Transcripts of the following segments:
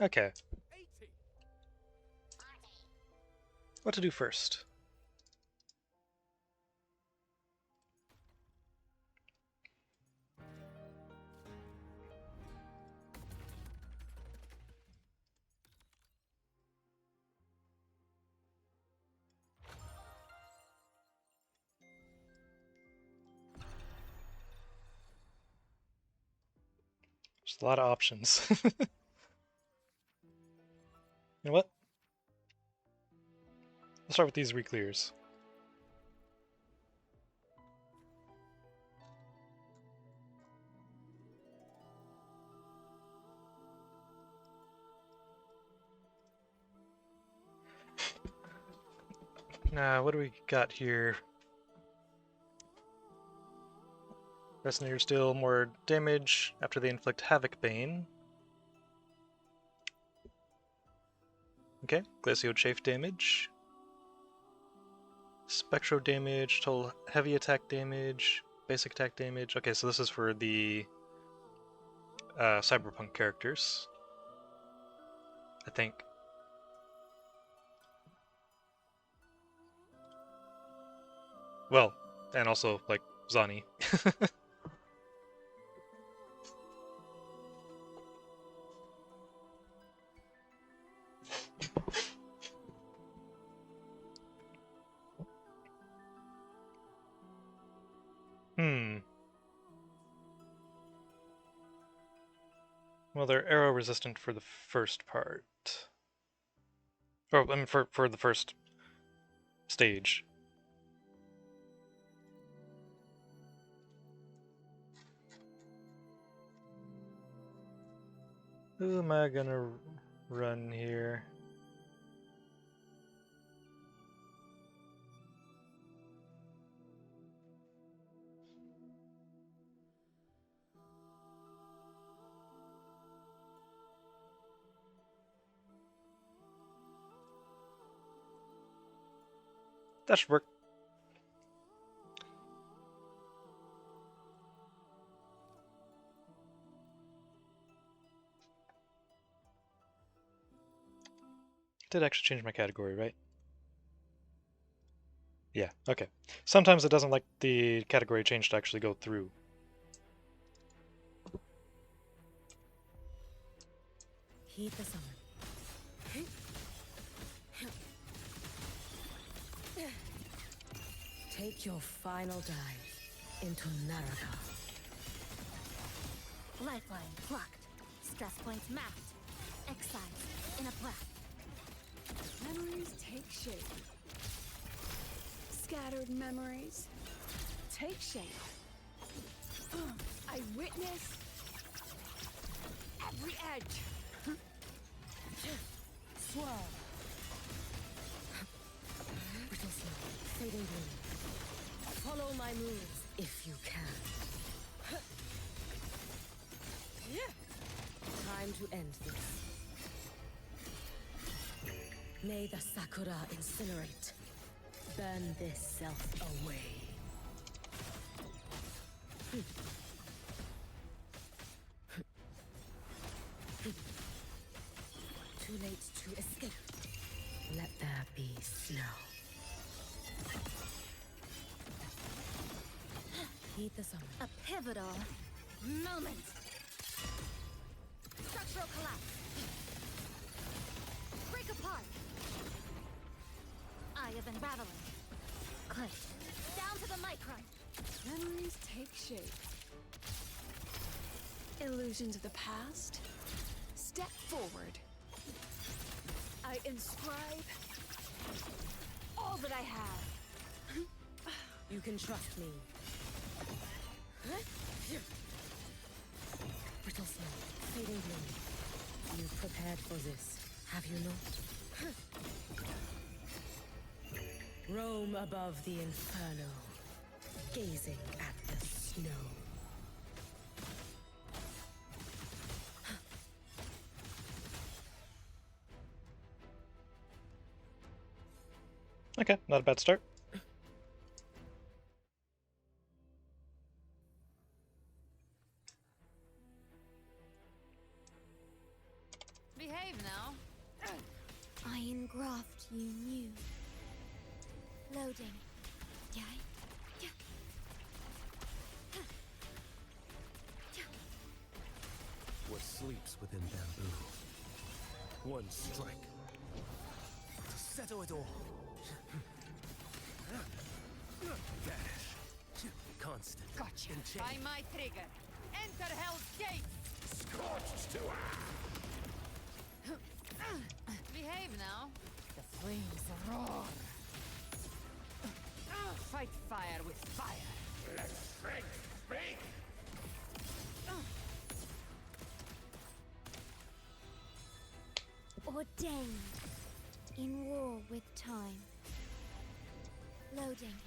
Okay. What to do first? There's a lot of options. You know what? Let's start with these re-clears. Now, what do we got here? Resonator deal more damage after they inflict Havoc Bane. Okay, Glacio Chafe damage. Spectro damage, total heavy attack damage, basic attack damage. Okay, so this is for the Cyberpunk characters, I think. Well, and also, like, Zani. Well, they're arrow resistant for the first part. Oh, I mean, for the first stage. Who am I gonna run here? That should work. Did actually change my category, right? Yeah, okay. Sometimes it doesn't like the category change to actually go through. Heed the summon. Take your final dive into Naraka. Lifeline blocked. Stress points mapped. Exiled in a breath. Memories take shape. Scattered memories take shape. I witness every edge. Swirl. Brittle snow, fading bloom. Follow my moves if you can. Time to end this. May the Sakura incinerate. Burn this self away. Too late to escape. Let there be snow. Heed the summon. A pivotal moment. Structural collapse. Break apart. Eye of unraveling. Click. Down to the micron. Memories take shape. Illusions of the past. Step forward. I inscribe all that I have. You can trust me. Brittle snow, fading bloom. You've prepared for this, have you not? Roam above the inferno, gazing at the snow. Okay, not a bad start. Behave now. I engraft you new. Loading. Yeah. What sleeps within bamboo? One strike to settle it all. Vanish. Constant. Gotcha. Enchain. By my trigger. Enter Hell's Gate. Scorched to Behave now. The flames roar. Fight fire with fire. Let strength speak. Ordained. In war with time. Loading.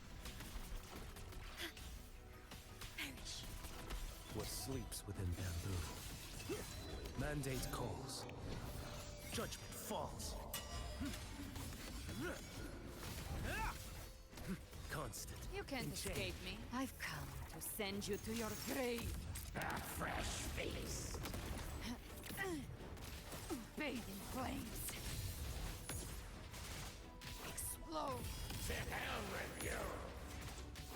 Perish. What sleeps within bamboo? Mandate calls. Judgment falls. Constant. You can't Enchain. escape me. I've come to send you to your grave. A fresh feast. Bathed in flames. Explode. To hell with you.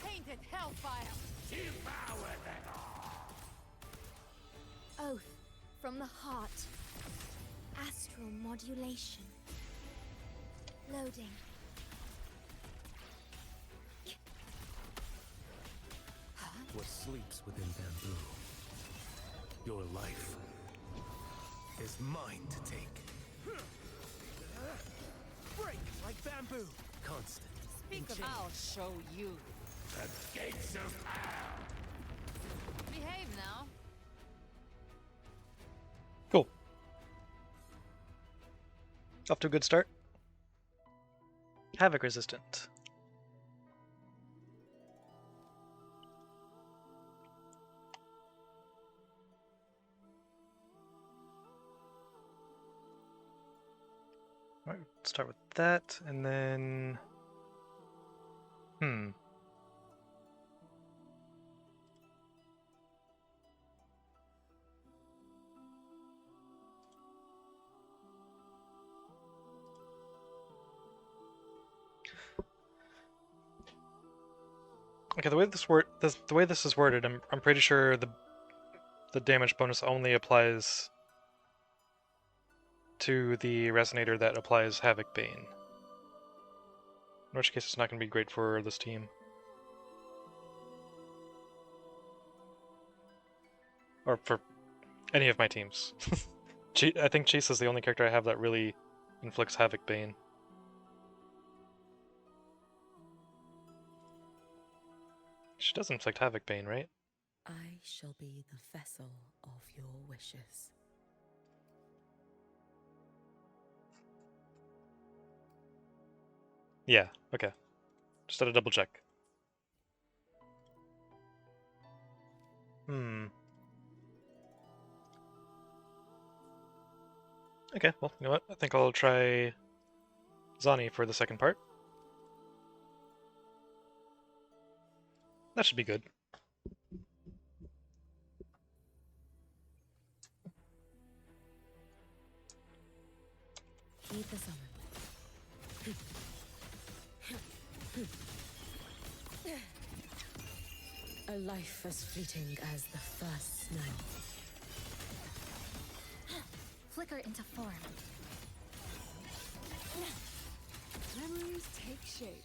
Tainted hellfire. Devour them all. Oath from the heart. Astral modulation. Loading. What sleeps within bamboo? Your life is mine to take. Break like bamboo. Constant. Speak of Enchain. I'll show you. The gates of hell. Behave now. Cool. Off to a good start. Havoc resistant. Alright, start with that, and then... Okay, the way this is worded, I'm pretty sure the damage bonus only applies to the resonator that applies Havoc Bane. In which case it's not going to be great for this team. Or for any of my teams. I think Chase is the only character I have that really inflicts Havoc Bane. She does inflict Havoc Bane, right? I shall be the vessel of your wishes. Yeah, okay. Just had to double check. Okay, well, you know what? I think I'll try Zani for the second part. That should be good. Heed the summon. A life as fleeting as the first snow. Flicker into form. Memories take shape.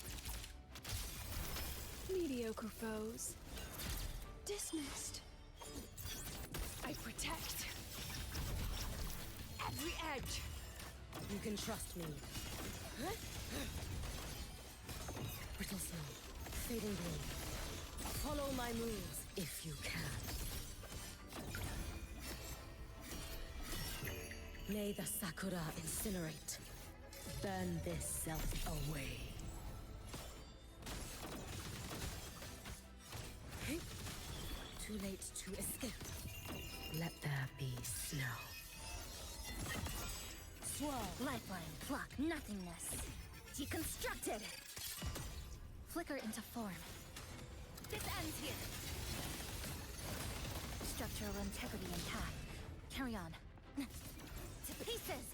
Mediocre foes. Dismissed. I protect. Every edge. You can trust me. Brittle snow, fading bloom. Follow my moves if you can. May the Sakura incinerate. Burn this self away. Too late to escape. Let there be snow. Swirl. Lifeline. Block. Nothingness. Deconstructed. Flicker into form. This ends here. Structural integrity intact. Carry on. pieces!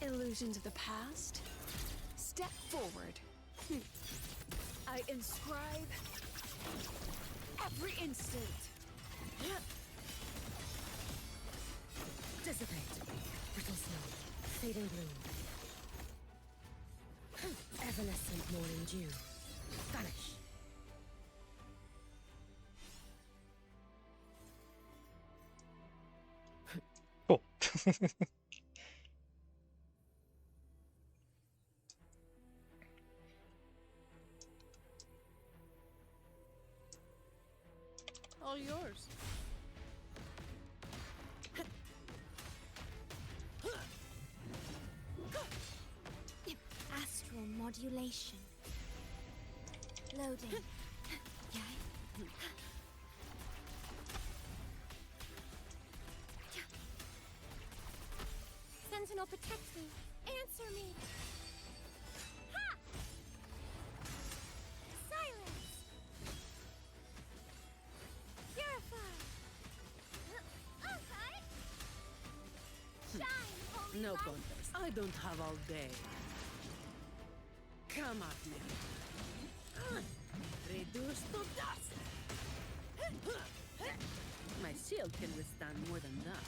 Illusions of the past. Step forward. I inscribe every instant. Dissipate. Brittle snow. Fading bloom. Evanescent morning dew. Vanish. Cool. All yours. Astral modulation. Loading. Sentinel, protect me. Answer me. Ha! Silence. Purify. Okay. Shine, holy No light. contest. I don't have all day. Come at me. Reduce to dust. My shield can withstand more than that.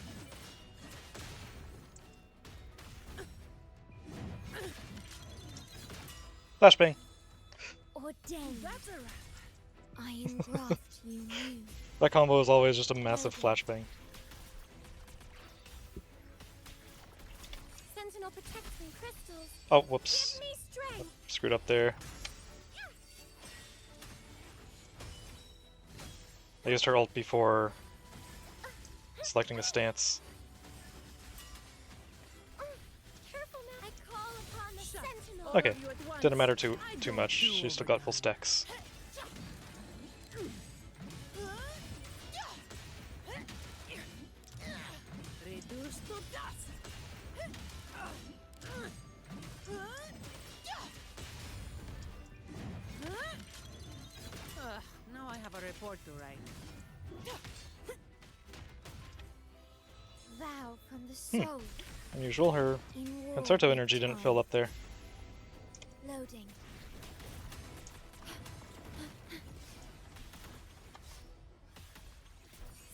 Flashbang. Ordained. I engraft you new. That combo is always just a massive flashbang. Sentinel, protect me, crystals. Oh, whoops. Give me strength. Screwed up there. I used her ult before selecting a stance. Careful now. I call upon the sentinel. Okay, didn't matter too much. She still got full stacks. Reduce to dust. Now I have a report to write. Vow from the soul. Unusual, her In war Concerto with energy didn't time. fill up there. Loading.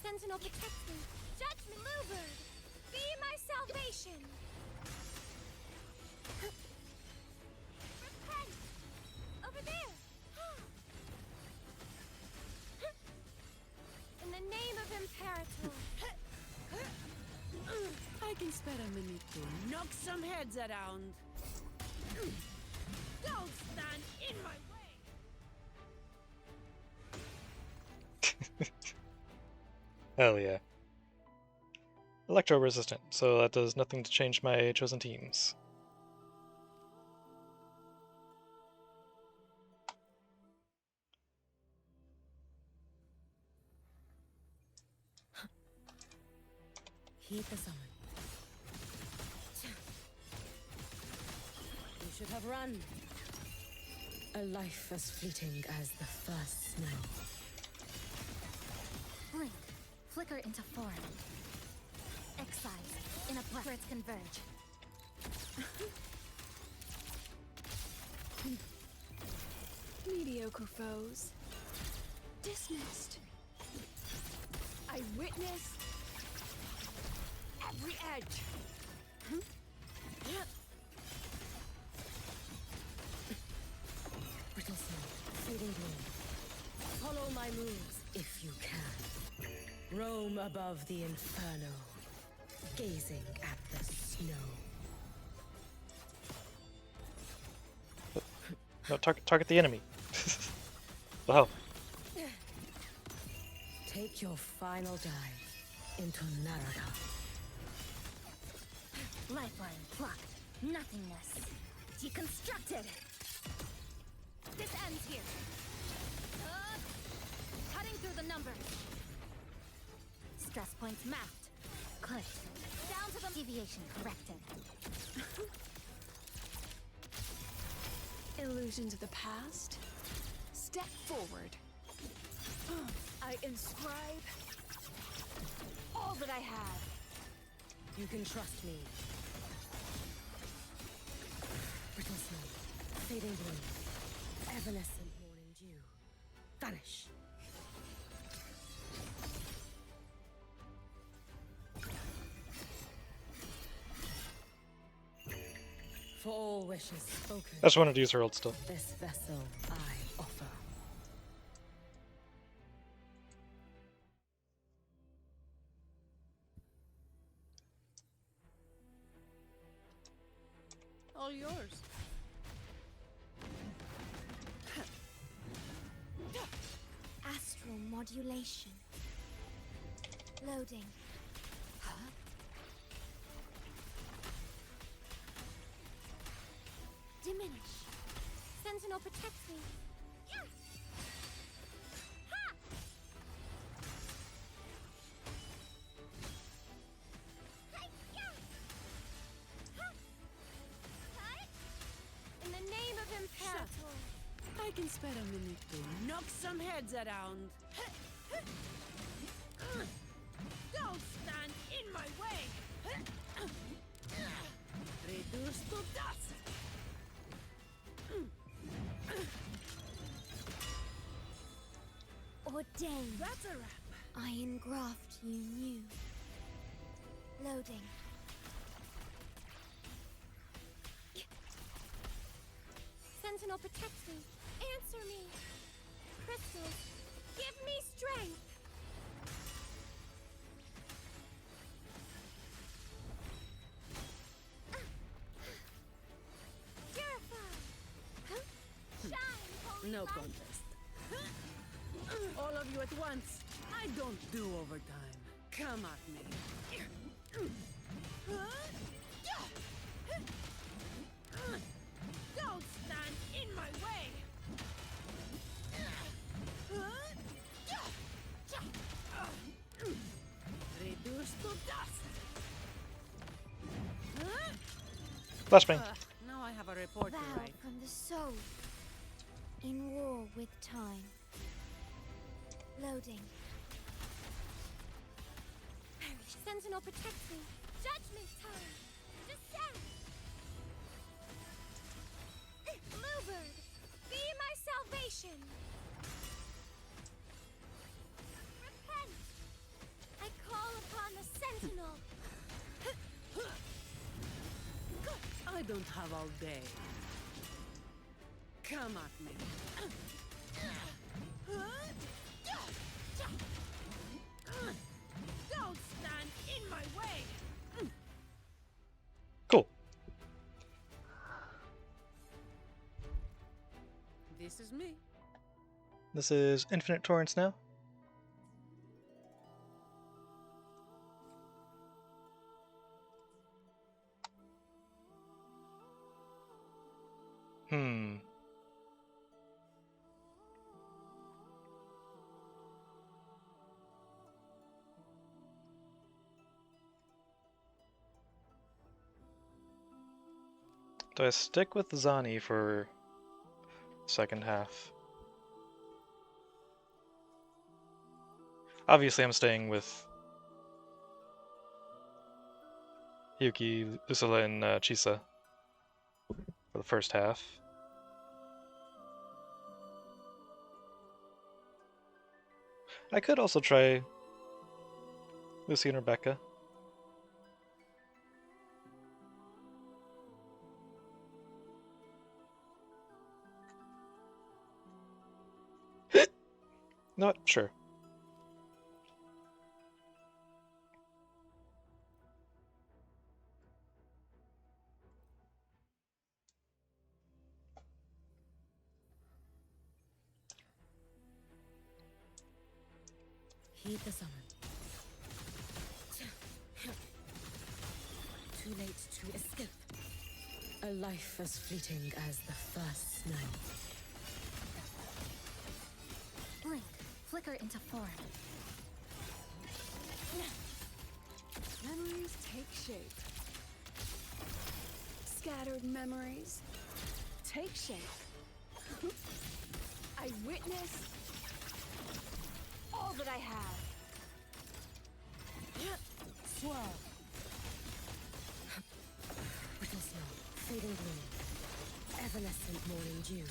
Sentinel, protect me. Judgment Bluebird. Be my salvation. Repent. Over there. In the name of Imperator. I can spare a minute to knock some heads around. Don't stand in my way! Hell yeah. Electro resistant, so that does nothing to change my chosen teams. Heed the summon. You should have run. A life as fleeting as the first snow. Blink. Flicker into form. Excise. In a breath. Words converge. Mediocre foes. Dismissed. I witness every edge. Brittle snow, fading bloom. Follow my moves if you can. Roam above the inferno, gazing at the snow. No, target the enemy. Wow. Take your final dive into Narada. Lifeline plucked. Nothingness. Deconstructed. This ends here. Cutting through the numbers. Stress points mapped. Clicked. Down to the deviation corrected. Illusions of the past. Step forward. I inscribe all that I have. You can trust me. Brittle snow, fading bloom, evanescent morning dew. Vanish. For all wishes spoken, I just wanted to use Herald still. this vessel I offer. All yours. Astral modulation. Loading. Diminish. Sentinel protects me. Yeah. Ha! Hey, yeah. Ha! Cut. In the name of Imperator. I can spare a minute to knock some heads around. Don't stand in my way. Reduce to dust. Ordained. That's a wrap. I engraft you new. Loading. Sentinel protect me. Answer me. Crystals, give me strength. Purify. Shine, holy No light. contest. All of you at once. I don't do overtime. Come at me. Don't stand in my way. Reduce to dust. Flashbang. Now I have a report to Vow write. from the soul. In war with time. Loading. Perish. Sentinel protect me. Judgment time. Descend. Bluebird, be my salvation. Repent. I call upon the Sentinel. I don't have all day. Come at me. Don't stand in my way. Cool. This is me. This is Infinite Torrents now. Do I stick with Zani for second half? Obviously, I'm staying with Yuki, Usula, and Chisa for the first half. I could also try Lucy and Rebecca. Not sure. Heed the summon. Too late to escape. A life as fleeting as the first snow. Blink, flicker into form. Memories take shape. Scattered memories take shape. I witness all that I have. Swirl. Brittle snow, fading gloom, evanescent morning dew.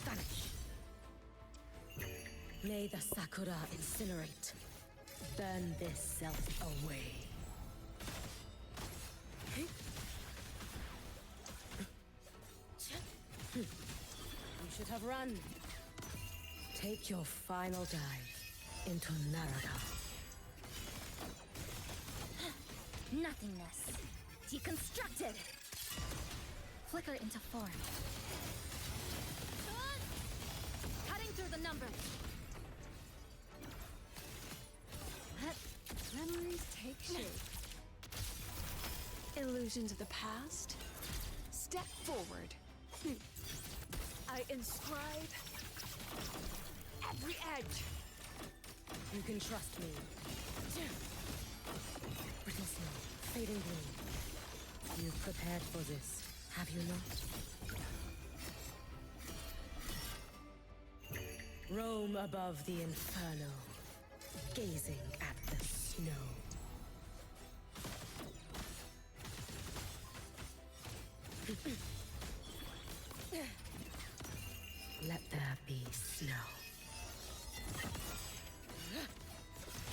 Vanish. May the Sakura incinerate. Burn this self away. You should have run. Take your final dive into Narada. Nothingness. Deconstructed. Flicker into form. Cutting through the numbers. Memories take shape. Illusions of the past. Step forward. I inscribe every edge. You can trust me. Brittle snow, fading gloom. You've prepared for this, have you not? Roam above the inferno, gazing at the snow. Let there be snow.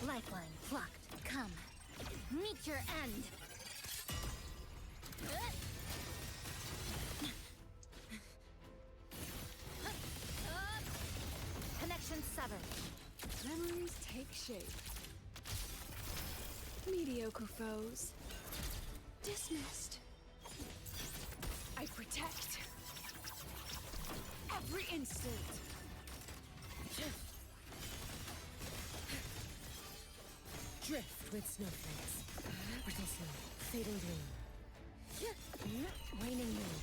Lifeline plucked. Come. Meet your end. Connection severed. Memories take shape. Mediocre foes. Dismissed. I protect. Every instant. Drift with snowflakes. Brittle snow, fading gloom. Waning moon.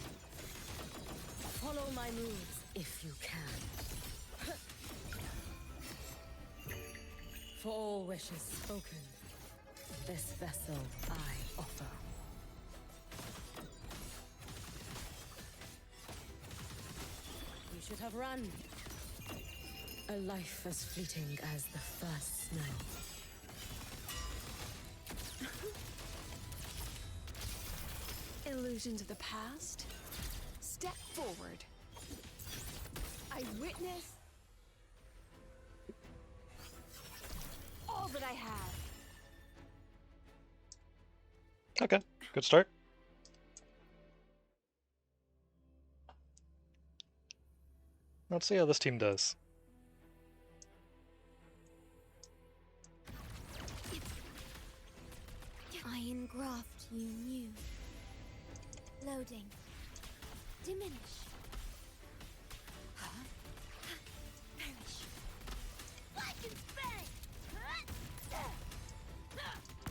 Follow my moves if you can. For all wishes spoken, this vessel I offer. You should have run. A life as fleeting as the first snow. Illusions of the past. Step forward. I witness all that I have. Okay, good start. Let's see how this team does. I engraft you new. Loading. Diminish. Perish. Like and spank!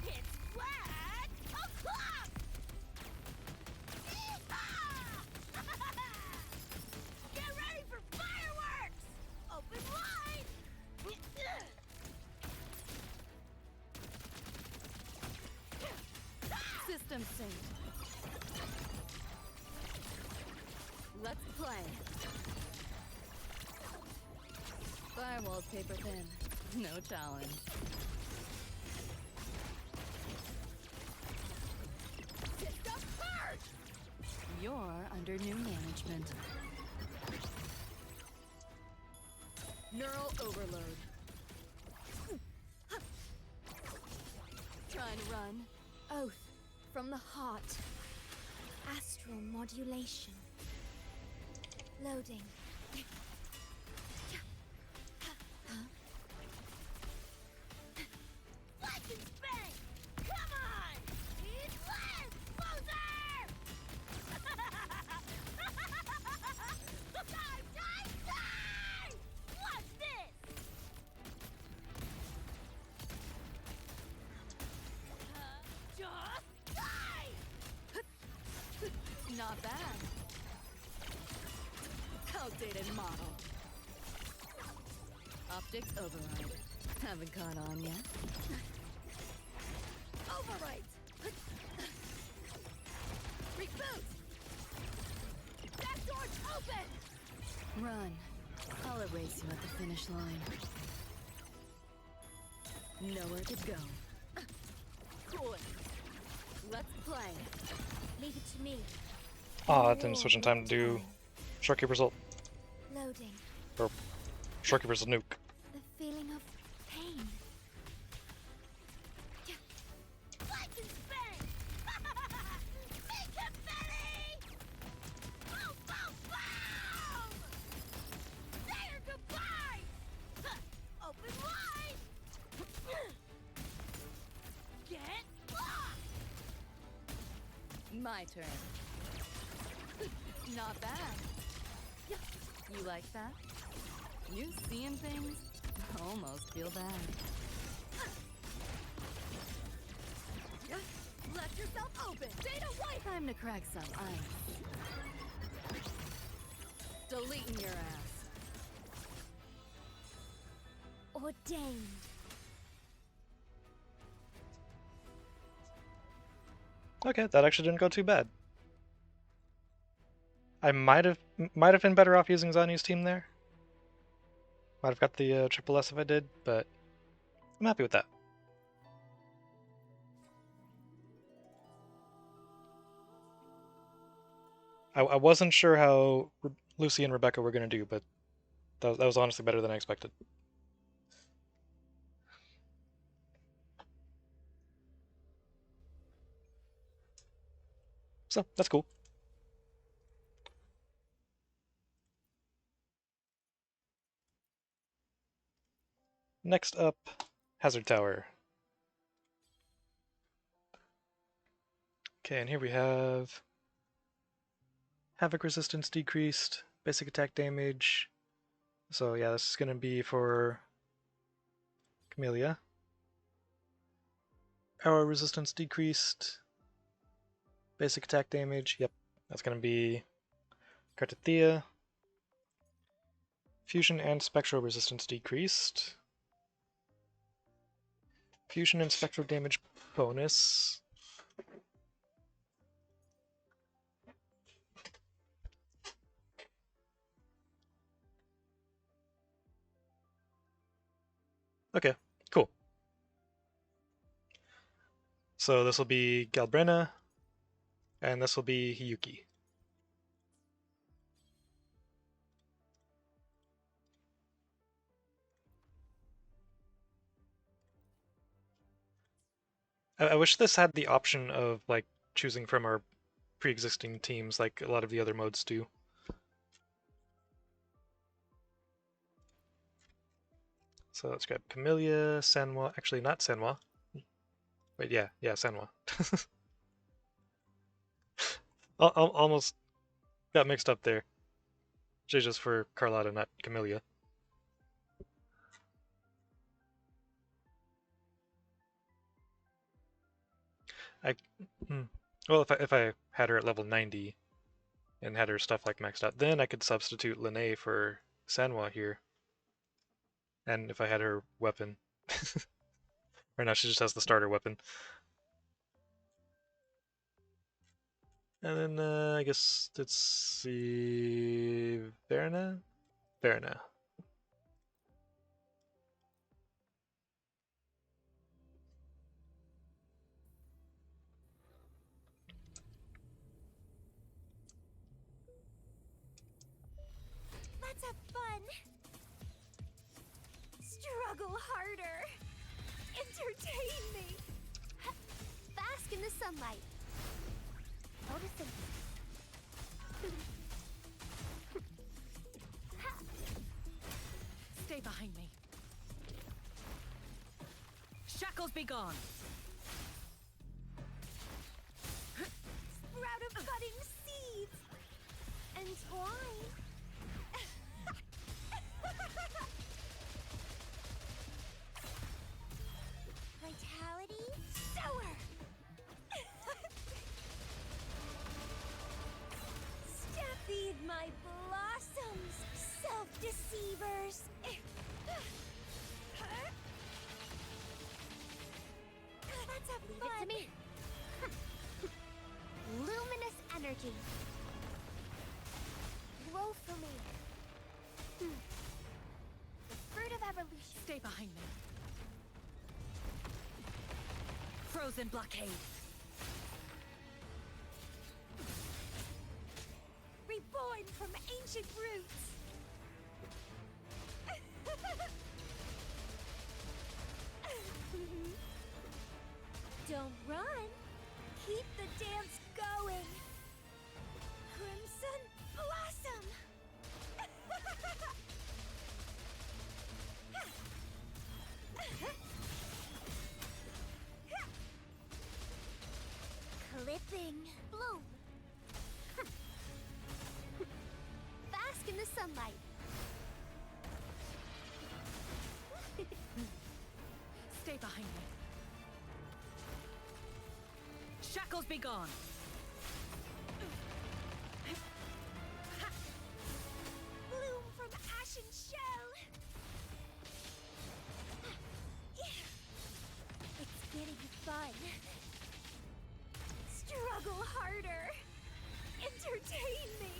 It's flat o'clock! Get ready for fireworks! Open wide! System synced. Let's play. Firewall's paper thin. No challenge. System first! You're under new management. Neural overload. Trying to run. Oath from the heart. Astral modulation. Loading. Like and spank! Come on! Eat less, loser! Die! Watch this! Just die! Not bad. Outdated model. Optics override. Haven't caught on yet. Overwrite! Reboot! That door's open! Run. I'll erase you at the finish line. Nowhere to go. Cool. Let's play. Leave it to me. Ah, it didn't switch in time to do Shorekeeper's ult. Loading. Or Shorekeeper's nuke. The feeling of pain. Lightning bang! Make him belly! Boom, boom, boom! Say your goodbye! Open wide! Get lost! My turn. Not bad. You like that? You seeing things? Almost feel bad. Let yourself open! Data white! Time to crack some ice. Deleting your ass. Ordained. Okay, that actually didn't go too bad. I might have been better off using Zanya's team there. Might have got the triple S if I did, but I'm happy with that. I wasn't sure how Lucy and Rebecca were going to do, but that was honestly better than I expected. So, that's cool. Next up, Hazard Tower. Okay, and here we have Havoc resistance decreased, basic attack damage. So yeah, this is going to be for Camellia. Arrow resistance decreased, basic attack damage. Yep, that's going to be Cartithea. Fusion and spectral resistance decreased. Fusion and spectral damage bonus. Okay, cool. So this will be Galbrena, and this will be Hiyuki. I wish this had the option of like choosing from our pre-existing teams like a lot of the other modes do. So let's grab Camellia, Sanwa, actually not Sanwa. Wait, yeah, Sanwa. Almost got mixed up there. Just for Carlotta, not Camellia. Well, if I had her at level 90 and had her stuff like maxed out, then I could substitute Lene for Sanwa here. And if I had her weapon. Right now she just has the starter weapon. And then I guess let's see, Verna. Let's have fun. Struggle harder. Entertain me. Bask in the sunlight. Noticing. Stay behind me. Shackles be gone. Sprout of budding seeds. Entwine. Vitality. Sower. Feed my blossoms, self-deceivers. Let's have fun. Leave it to me. Luminous energy. Grow for me. The fruit of evolution. Stay behind me. frozen blockade. Reborn from ancient roots. Don't run. Keep the dance going. Crimson Blossom. Clipping bloom. Bask in the sunlight. Stay behind me. Shackles be gone. Bloom from ashen shell. It's getting fun. Struggle harder. Entertain me.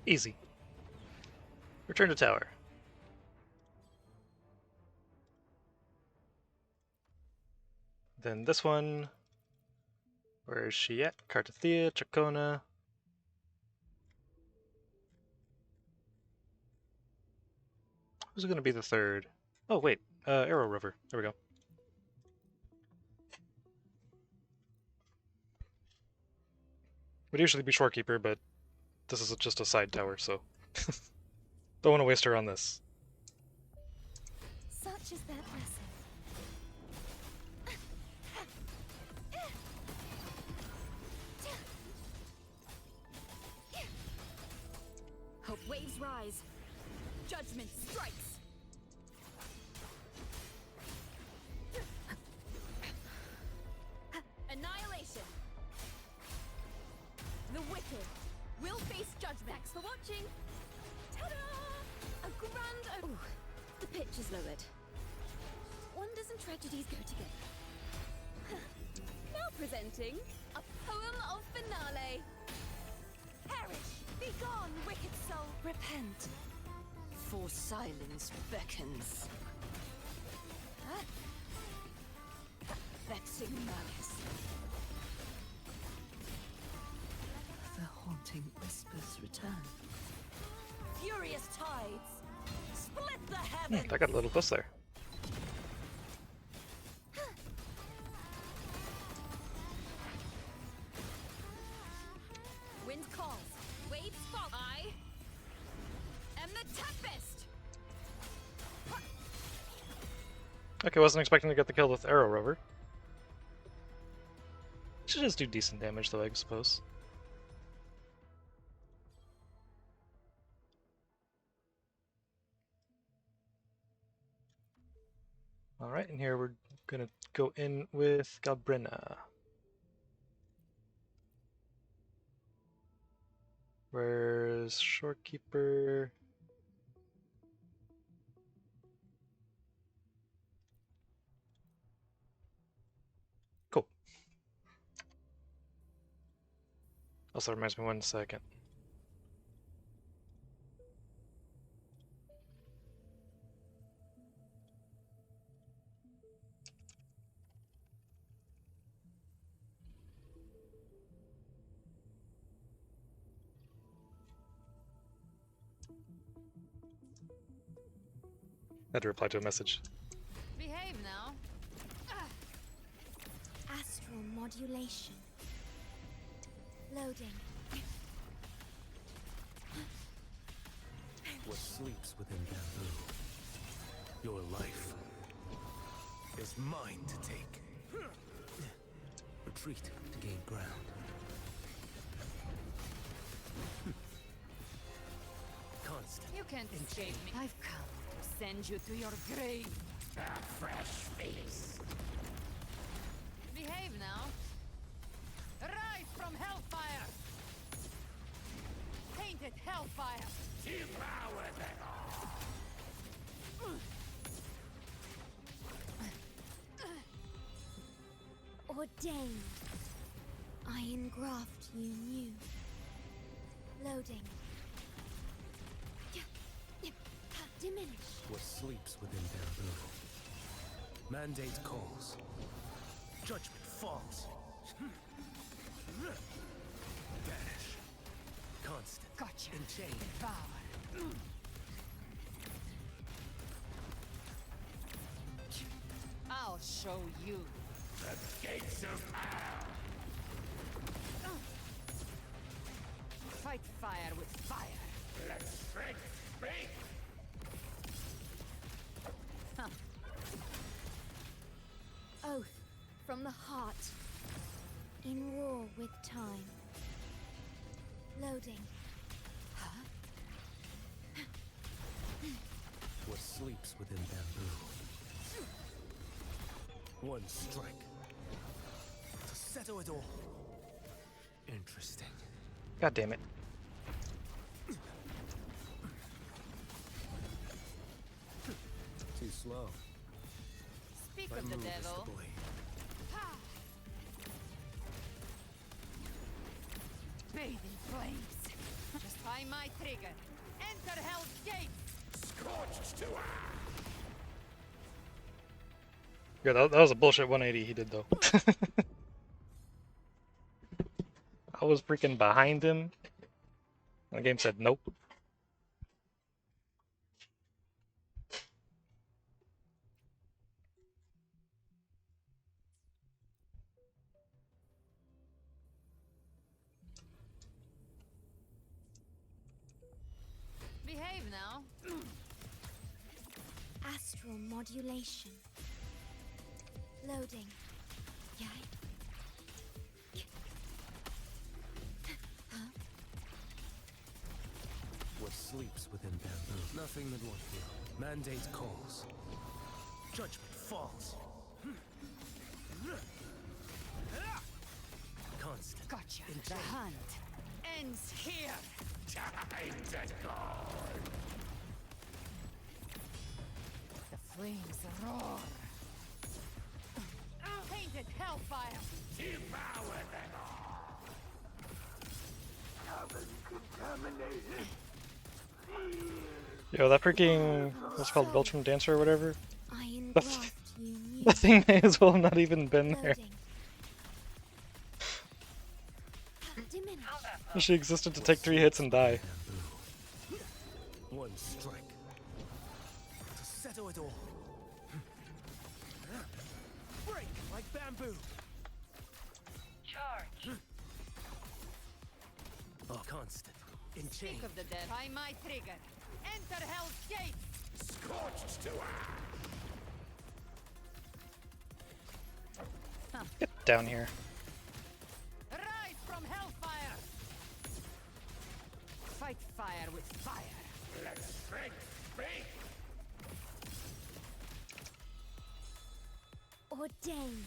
Easy. Return to tower. Then this one. Where is she at? Cartathea, Chacona. Who's gonna be the third? Oh wait, Arrow River. There we go. Would usually be Shorekeeper, but this is just a side tower, so don't want to waste her on this. Such is that lesson. Hope waves rise. Judgment strikes. Annihilation. The wicked will face judgment. Thanks for watching. Ta-da! A grand. Ooh, the pitch is lowered. Wonders and tragedies go together. Now presenting a poem of finale. Perish! Be gone, wicked soul! Repent, for silence beckons. Vexing malice. The haunting whispers return. Furious tides split the heavens. I got a little close there. Wind calls, waves fall. I am the tempest. Okay, wasn't expecting to get the kill with Arrow Rover. Should just do decent damage though, I suppose. Alright, and here we're gonna go in with Galbrina. Where's Shorekeeper? Cool. Also reminds me 1 second. I had to reply to a message. Behave now. Astral modulation. Loading. What sleeps within bamboo? Your life is mine to take. Retreat to gain ground. Constant. You can't escape me. I've come to send you to your grave. A fresh face. Behave now. Rise from hellfire. Painted hellfire. Devour them all. Ordained. I engraft you new. Loading. Diminish. What sleeps within bamboo? Mandate calls. Judgment falls. Vanish. Constant. Gotcha. Enchain. Devour. I'll show you. The gates of hell. Fight fire with fire. Let strength speak. Oath from the heart. In war with time. Loading. What sleeps within bamboo? One strike to settle it all. Interesting. God damn it. Too slow. Speak My of the move is devil. the blade. Bathe in flames. Just find my trigger. Enter Hell's Gate. Scorched to Yeah, that was a bullshit 180 he did though. I was freaking behind him. The game said nope. Behave now. Astral modulation. Loading. Yay. what sleeps within bamboo. Nothing that won't heal. Mandate calls. Judgment falls. Constant. Gotcha. In The chain. hunt ends here. Time to go. The flames roar. Painted hellfire. Devour them all. Heaven contaminated. Yo, that freaking what's it called, Beltram Dancer or whatever? I That engraft you new. That thing may as well have not even been there. Loading. Diminish. She existed to take 3 hits and die. One strike to settle it all. Break like bamboo. Charge. A constant. In chain. Speak of the dead. Find my trigger. Enter Hell's Gate. Scorched to Get down here. Rise from hellfire. Fight fire with fire. let strength speak. Ordained.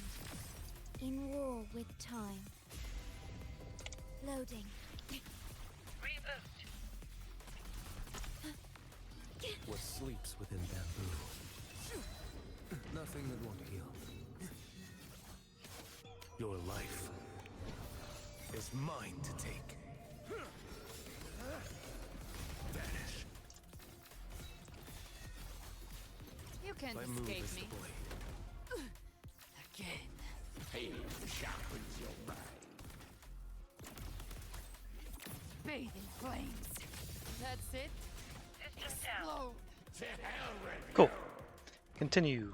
In war with time. Loading. What sleeps within bamboo? Nothing that won't heal. Your life is mine to take. Vanish. You can't My move escape is me. the blade. Again. Pain sharpens your mind. Bathe in flames. That's it. Explode. To hell with Cool. Continue.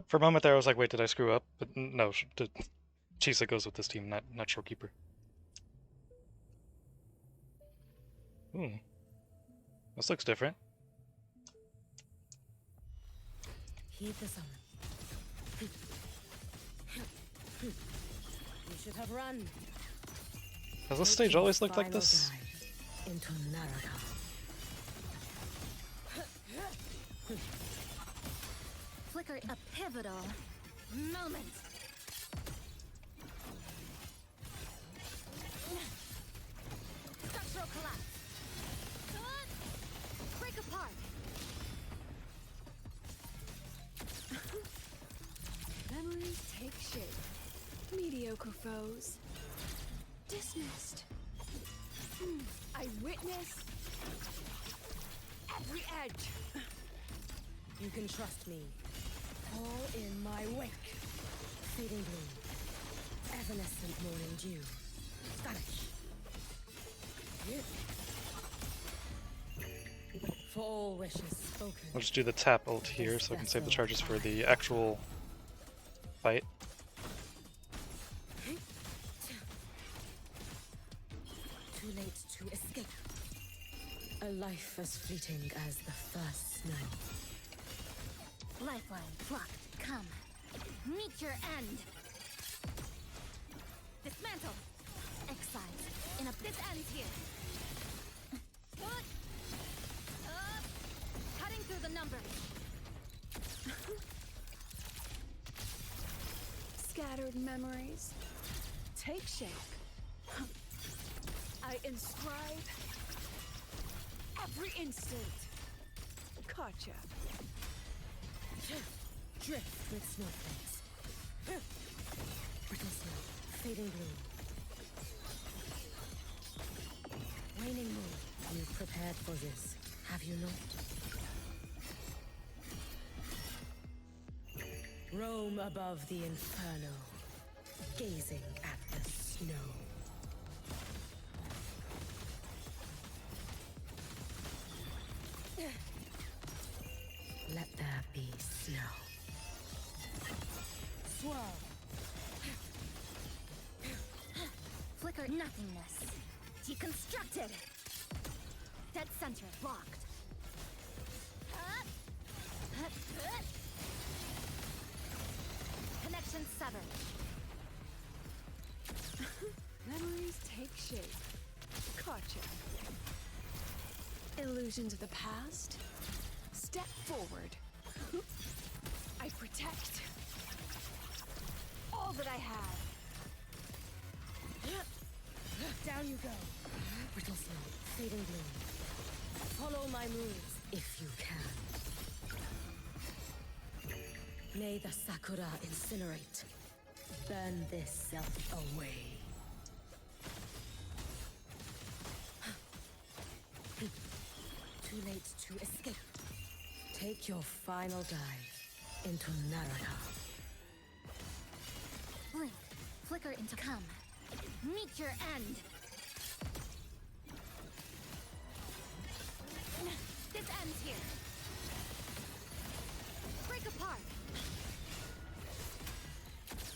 For a moment there, I was like, "Wait, did I screw up?" But no, Chisa goes with this team, not Shorekeeper. This looks different. Heed the summon. You should have run. Has this stage always looked like this? Into Naraka. Flicker a pivotal moment. Structural collapse. Break apart. Memories take shape. Mediocre foes. dismissed. I witness every edge. You can trust me. All in my wake. Fading bloom. Evanescent morning dew. Vanish. For all wishes spoken. I'll just do the tap ult here so I can save the charges for the actual fight. Too late to escape. A life as fleeting as the first snow. Lifeline blocked. Come. Meet your end. Dismantle. Exile. This ends here. Good. Cutting through the numbers. Scattered memories take shape. I inscribe every instant. Gotcha. Drift with snowflakes. Brittle snow. Fading bloom. Waning moon. You prepared for this, have you not? Roam above the inferno, gazing at the snow. Let there be snow. Swirl. Flicker nothingness. Deconstructed. Dead center blocked. Connection severed. Memories take shape. Gotcha. Illusions of the past. Step forward. I protect all that I have. Down you go. Brittle snow, fading bloom. Follow my moves if you can. May the sakura incinerate. Burn this self away. Too late to escape. Take your final dive into Naraka. Blink. Flicker into come. Meet your end. This ends here. Break apart.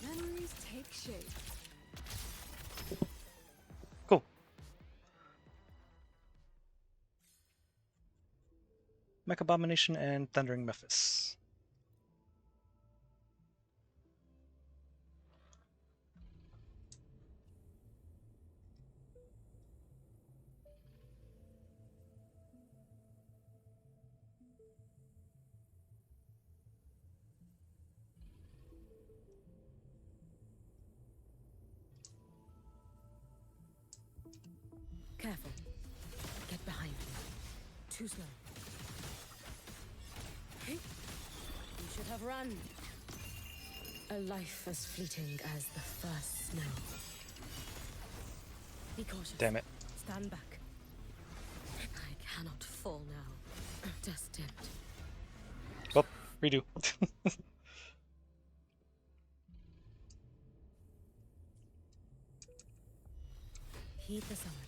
Memories take shape. Cool. Mech Abomination and Thundering Memphis. Careful. Get behind me. Too slow. You should have run. A life as fleeting as the first snow. Be cautious. Damn it. Stand back. I cannot fall now. Destined. Well, redo. Heed the summon.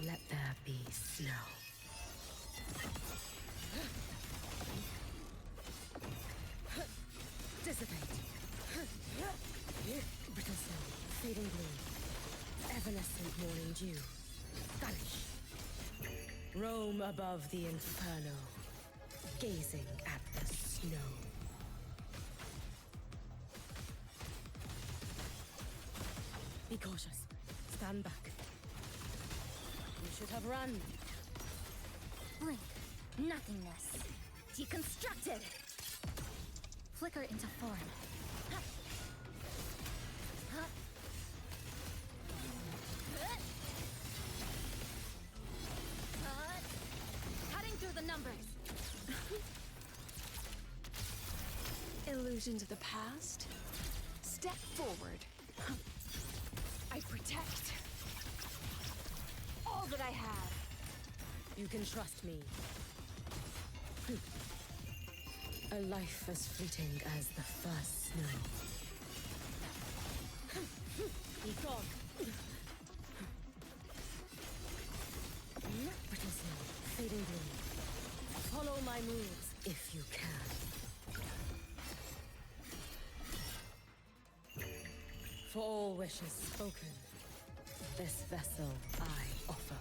Let there be snow. Dissipate. Brittle snow, fading bloom. Evanescent morning dew. Vanish. Roam above the inferno, gazing at the snow. Be cautious. Stand back. You should have run. Blink. Nothingness. Deconstructed. Flicker into form. Cutting through the numbers. Illusions of the past. Step forward. I protect all that I have. You can trust me. A life as fleeting as the first snow. Be gone. Brittle snow, fading bloom. Follow my moves if you can. For all wishes spoken, this vessel I offer.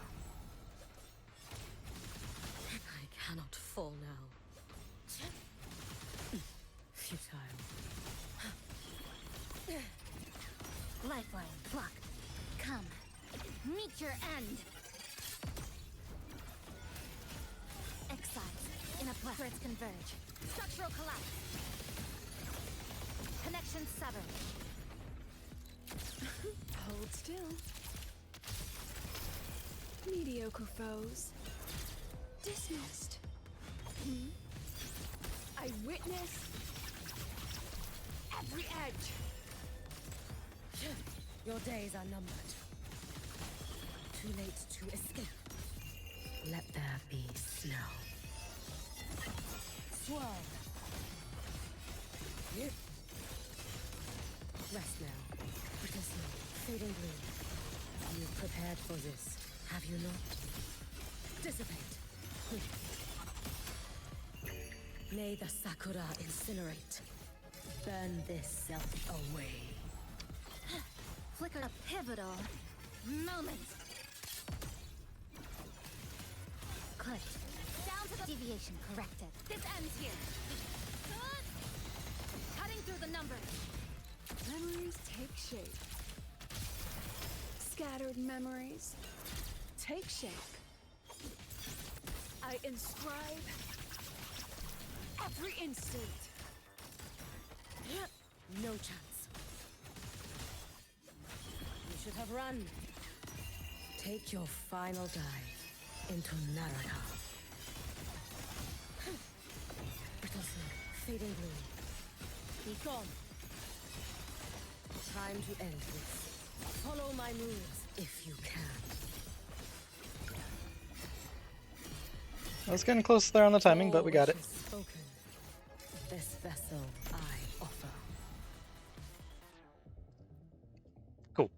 I cannot fall now. Futile. Lifeline, pluck. Come. Meet your end. Exiles. In a plethora converge. Structural collapse. Connection severed. Hold still. Mediocre foes. Dismissed. I witness every edge. Your days are numbered. Too late to escape. Let there be snow. Swirl. Rest now. Brittle snow, fading bloom. You've prepared for this, have you not? Dissipate. May the Sakura incinerate. Burn this self away. Flicker a pivotal moment. Clicked. Down to the deviation corrected. This ends here. Cutting through the numbers. Memories take shape. Scattered memories take shape. I inscribe every instant. No chance. You should have run. Take your final dive into Naraka. Brittle snow, fading bloom. Be gone. Time to end this. Follow my moves if you can. I was getting close there on the timing, but we got it. All wishes spoken. This vessel I offer. Cool.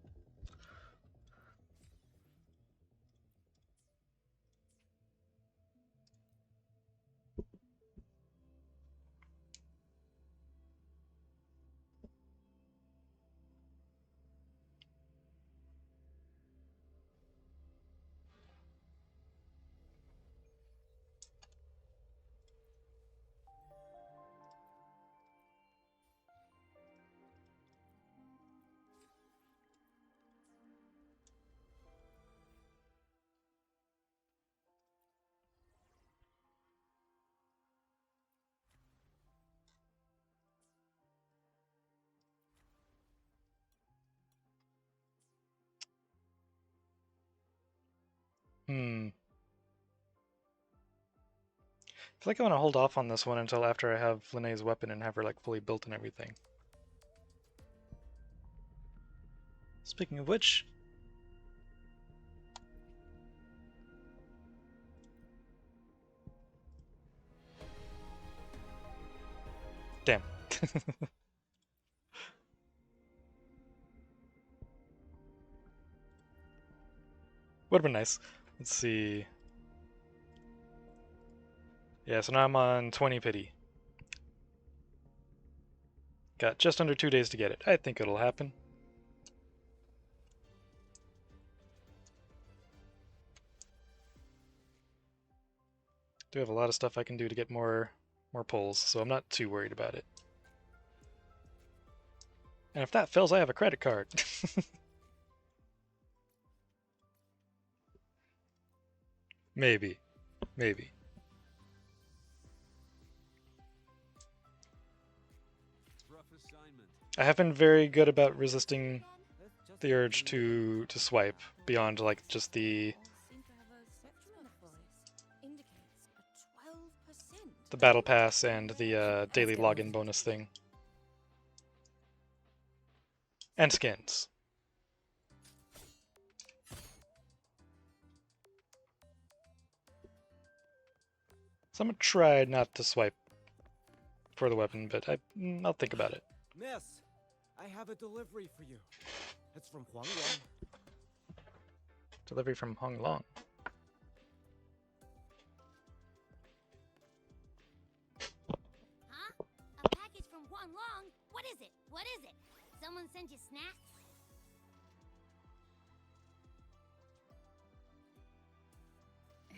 I feel like I want to hold off on this one until after I have Linnea's weapon and have her like fully built and everything. Speaking of which, damn. Would have been nice. Let's see. Yeah, so now I'm on 20 pity. Got just under 2 days to get it. I think it'll happen. Do have a lot of stuff I can do to get more pulls, so I'm not too worried about it. And if that fails, I have a credit card. Maybe. Maybe. I have been very good about resisting the urge to swipe beyond like just the Seem to have a spectrum in the forest. Indicates a 12% the battle pass and the daily get login moving. bonus thing. And skins. So I'm gonna try not to swipe for the weapon, but I'll think about it. Miss, I have a delivery for you. It's from Huang Long. Delivery from Hong Long. Huh? A package from Huang Long? What is it? What is it? Someone send you snacks?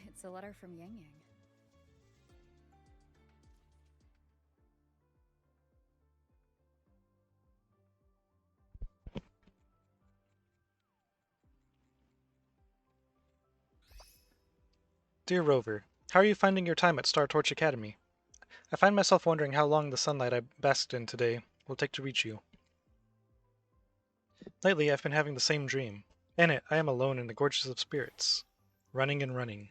It's a letter from Yang Yang. Dear Rover, how are you finding your time at Star Torch Academy? I find myself wondering how long the sunlight I basked in today will take to reach you. Lately, I've been having the same dream. In it, I am alone in the gorgeous of spirits, running and running.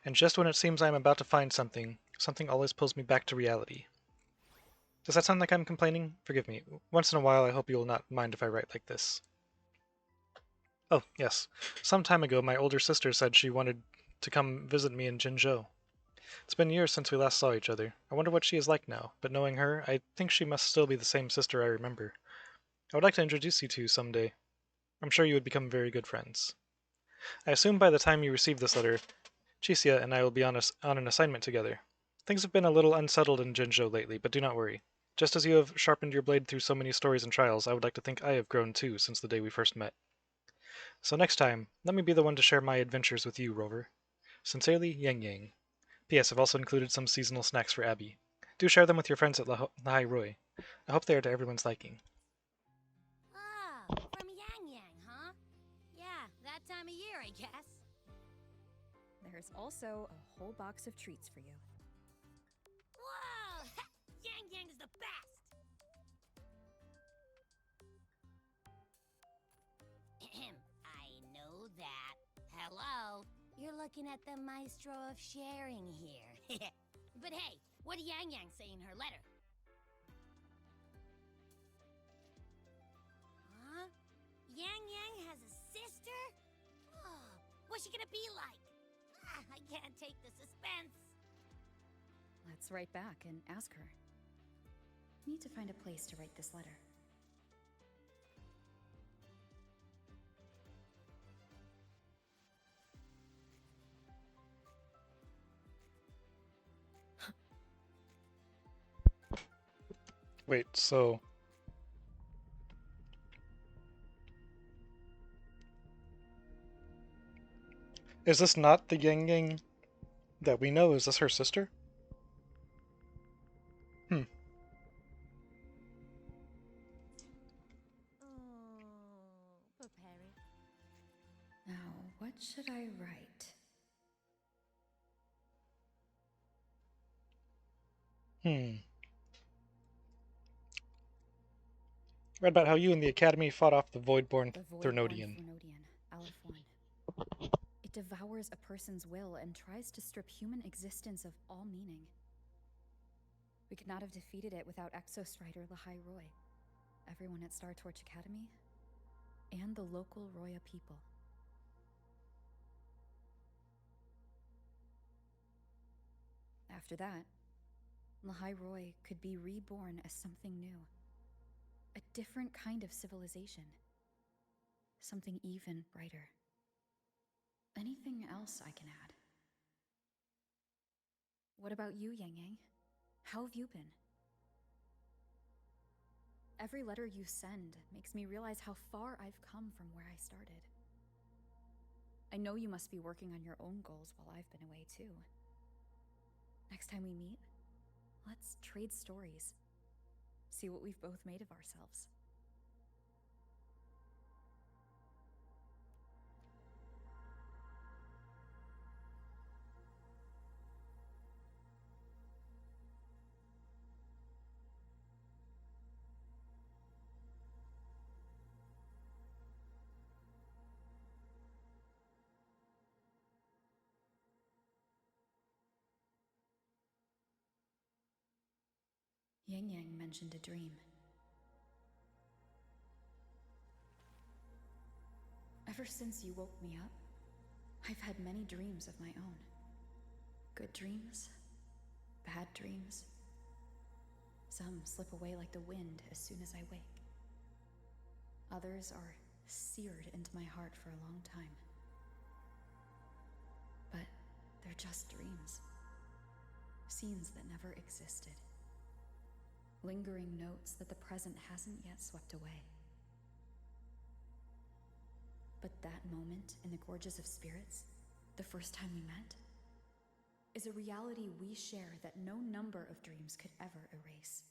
And just when it seems I am about to find something, something always pulls me back to reality. Does that sound like I'm complaining? Forgive me. Once in a while, I hope you will not mind if I write like this. Oh, yes. Some time ago, my older sister said she wanted to come visit me in Jinzhou. It's been years since we last saw each other. I wonder what she is like now, but knowing her, I think she must still be the same sister I remember. I would like to introduce you to someday. I'm sure you would become very good friends. I assume by the time you receive this letter, Chisia and I will be on an assignment together. Things have been a little unsettled in Jinzhou lately, but do not worry. Just as you have sharpened your blade through so many stories and trials, I would like to think I have grown too since the day we first met. So next time, let me be the one to share my adventures with you, Rover. Sincerely, Yang Yang. P.S. I've also included some seasonal snacks for Abby. Do share them with your friends at Lahai Roi. I hope they are to everyone's liking. Oh, from Yang Yang, huh? Yeah, that time of year, I guess. There's also a whole box of treats for you. Whoa! Yang Yang's the best! I know that. Hello? You're looking at the maestro of sharing here. But hey, what did Yang Yang say in her letter? Huh? Yang Yang has a sister? Oh, what's she gonna be like? I can't take the suspense. Let's write back and ask her. Need to find a place to write this letter. Wait, so... Is this not the Yang Yang that we know? Is this her sister? Hmm. Oh, poor Perry. Now, what should I write? Read about how you and the Academy fought off the Voidborn The Voidborn Threnodian. Threnodian, Aleph 1. It devours a person's will and tries to strip human existence of all meaning. We could not have defeated it without Exostrider Lahai Roi, everyone at Star Torch Academy, and the local Roya people. After that, Lahai Roi could be reborn as something new. A different kind of civilization. Something even brighter. Anything else I can add? What about you, Yang Yang? How have you been? Every letter you send makes me realize how far I've come from where I started. I know you must be working on your own goals while I've been away too. Next time we meet, let's trade stories. See what we've both made of ourselves. Yang Yang mentioned a dream. Ever since you woke me up, I've had many dreams of my own. Good dreams, bad dreams. Some slip away like the wind as soon as I wake. Others are seared into my heart for a long time. But they're just dreams. Scenes that never existed. Lingering notes that the present hasn't yet swept away. But that moment in the Gorges of Spirits, the first time we met, is a reality we share that no number of dreams could ever erase.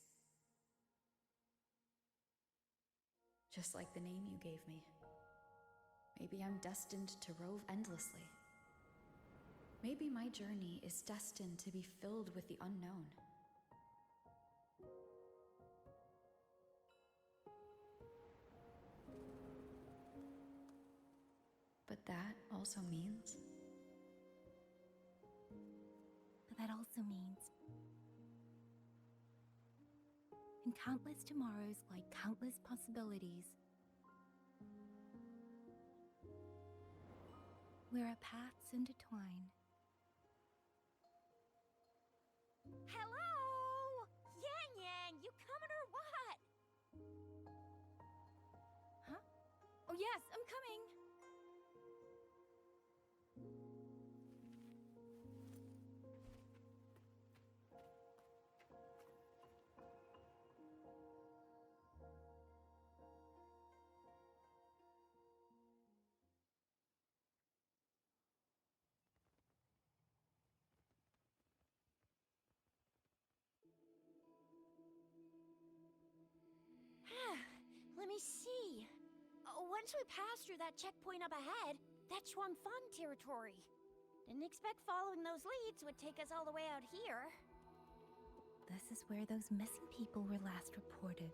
Just like the name you gave me. Maybe I'm destined to rove endlessly. Maybe my journey is destined to be filled with the unknown. But that also means... That also means in countless tomorrows lie countless possibilities, where our paths intertwine. Hello? Yang Yang, you coming or what? Huh? Oh yes, I'm coming. Let me see. Once we pass through that checkpoint up ahead, that's Shuangfang territory. Didn't expect following those leads would take us all the way out here. This is where those missing people were last reported.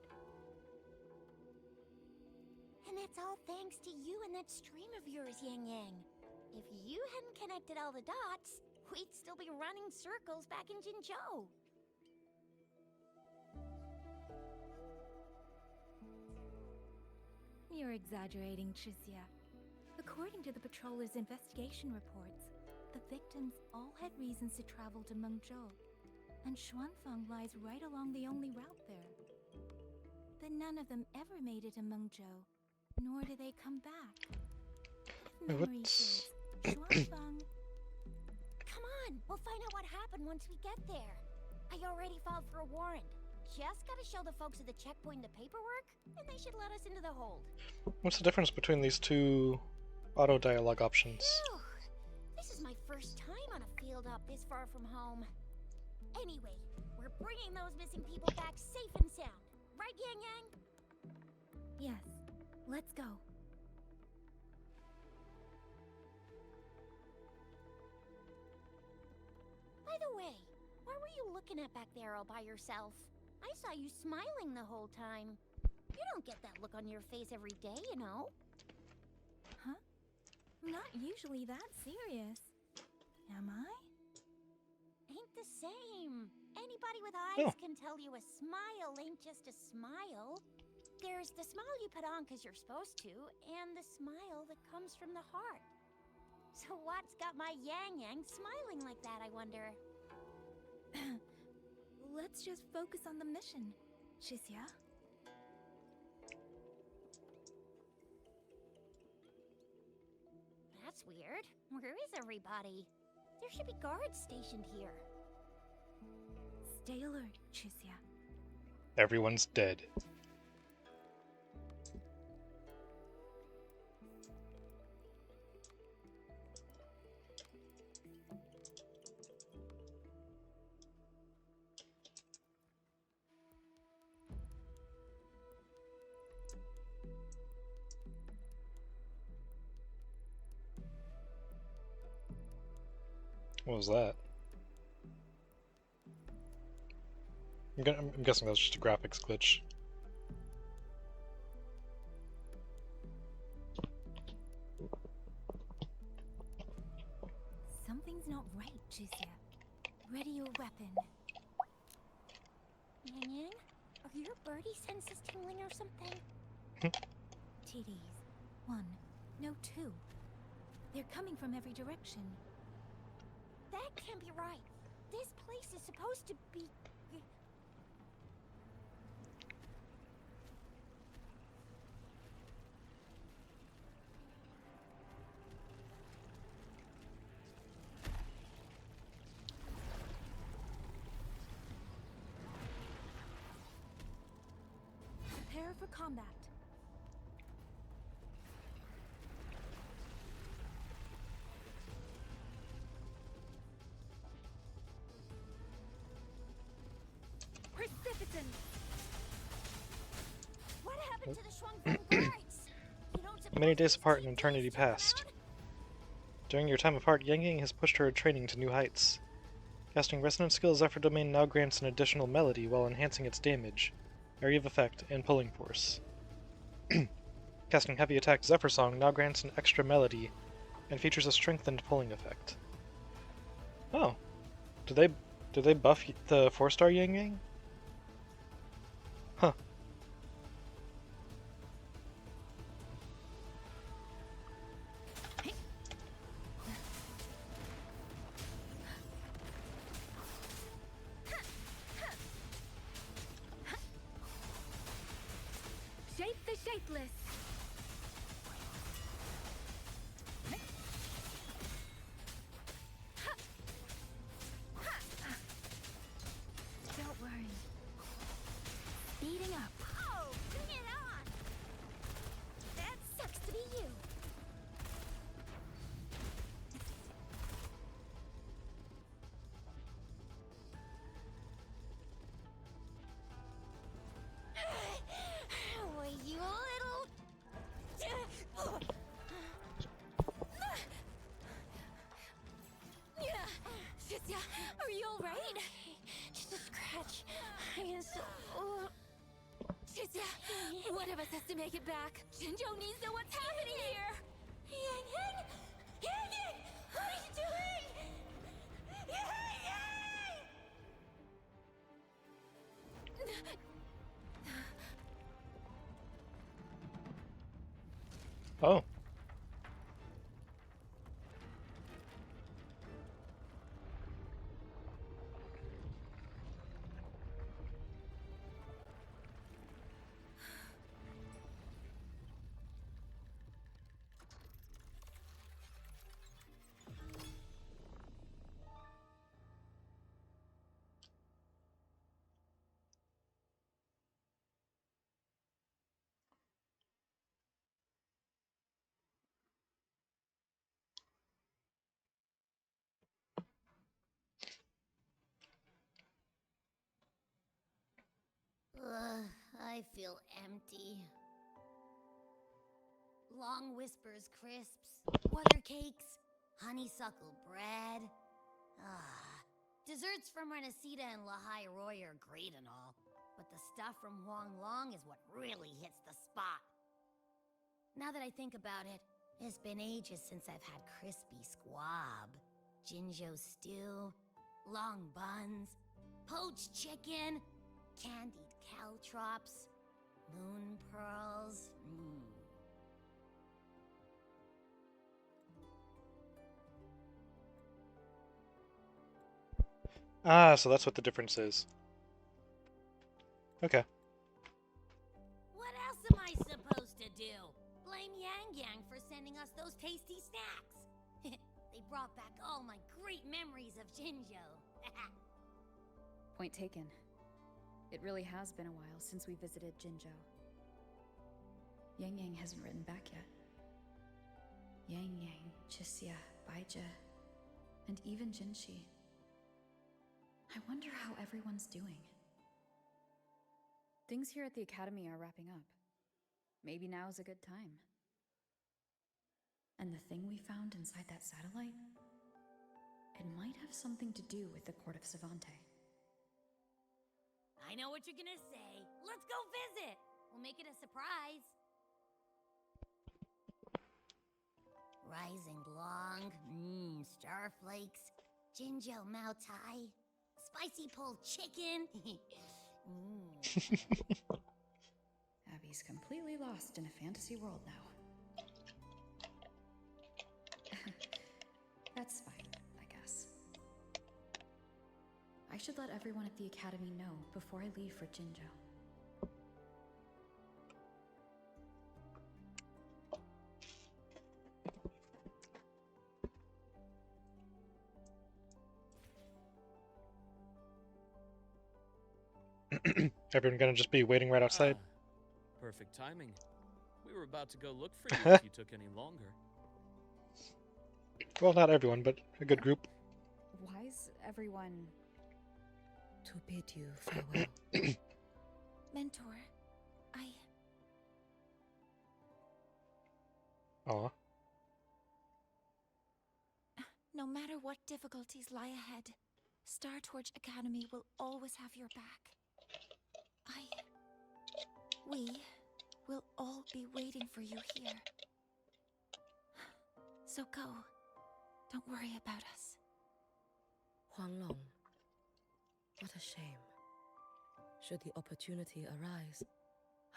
And that's all thanks to you and that stream of yours, Yang Yang. If you hadn't connected all the dots, we'd still be running circles back in Jinzhou. You're exaggerating, Chixia. According to the patroller's investigation reports, the victims all had reasons to travel to Mengzhou, and Xuanfang lies right along the only route there. But none of them ever made it to Mengzhou, nor did they come back. If memory serves, Xuanfang... Come on, we'll find out what happened once we get there. I already filed for a warrant. Just gotta show the folks at the checkpoint the paperwork, and they should let us into the hold. What's the difference between these two auto dialogue options? Phew. This is my first time on a field up this far from home. Anyway, we're bringing those missing people back safe and sound. Right, Yang Yang? Yes. Let's go. By the way, what were you looking at back there all by yourself? I saw you smiling the whole time. You don't get that look on your face every day, you know. Huh? Not usually that serious. Am I? Ain't the same. Anybody with eyes can tell you a smile ain't just a smile. There's the smile you put on because you're supposed to, and the smile that comes from the heart. So what's got my Yang Yang smiling like that, I wonder? Let's just focus on the mission, Chixia. That's weird. Where is everybody? There should be guards stationed here. Stay alert, Chixia. Everyone's dead. What was that? I'm guessing that was just a graphics glitch. Something's not right, Chixia. Ready your weapon. Yang Yang, are your birdie senses tingling or something? TDs. 1. No, 2. They're coming from every direction. That can't be right. This place is supposed to be... Prepare for combat. Precipitant! What happened to the Shuangfeng guards? You don't suppose Many days these apart in TDs eternity stick past. around? During your time apart, Yang Yang has pushed her training to new heights. Casting Resonant Skill Zephyr Domain now grants an additional melody while enhancing its damage, area of effect, and pulling force. Casting Heavy Attack Zephyr Song now grants an extra melody and features a strengthened pulling effect. Oh. Did they buff the 4-star Yang Yang? Huh. Shape the shapeless! Don't worry. Speeding up. Oh, bring it on! That sucks to be you. Well, you little... Shitya, are you alright? Just a scratch. I am so... Shitya, one of us has to make it back. Jinjo needs to know what's happening here. Yang Yang! Yang Yang! What are you doing? Yang Yang! Oh. I feel empty. Long whispers crisps, water cakes, honeysuckle bread. Desserts from Renacita and Lahai Roy are great and all, but the stuff from Huang Long is what really hits the spot. Now that I think about it, it's been ages since I've had crispy squab, Jinjo stew, long buns, poached chicken, candied caltrops, moon pearls. Ah, so that's what the difference is. Okay. What else am I supposed to do? Blame Yang Yang for sending us those tasty snacks. They brought back all my great memories of Jinjo. Point taken. It really has been a while since we visited Jinjo. Yang Yang hasn't written back yet. Yang Yang, Chixia, Baija, and even Jinshi. I wonder how everyone's doing. Things here at the Academy are wrapping up. Maybe now's a good time. And the thing we found inside that satellite? It might have something to do with the Court of Savante. I know what you're gonna say. Let's go visit. We'll make it a surprise. Rising Long, starflakes, Jinjo Mao Tai, spicy pulled chicken, Abby's completely lost in a fantasy world now. That's fine, I guess. I should let everyone at the academy know before I leave for Jinzhou. Everyone gonna just be waiting right outside? Perfect timing. We were about to go look for you if you took any longer. Well, not everyone, but a good group. Why's everyone... To bid you farewell. Mentor, Aw. no matter what difficulties lie ahead, Star Torch Academy will always have your back. We will all be waiting for you here. So go. Don't worry about us. Huanglong, what a shame. Should the opportunity arise,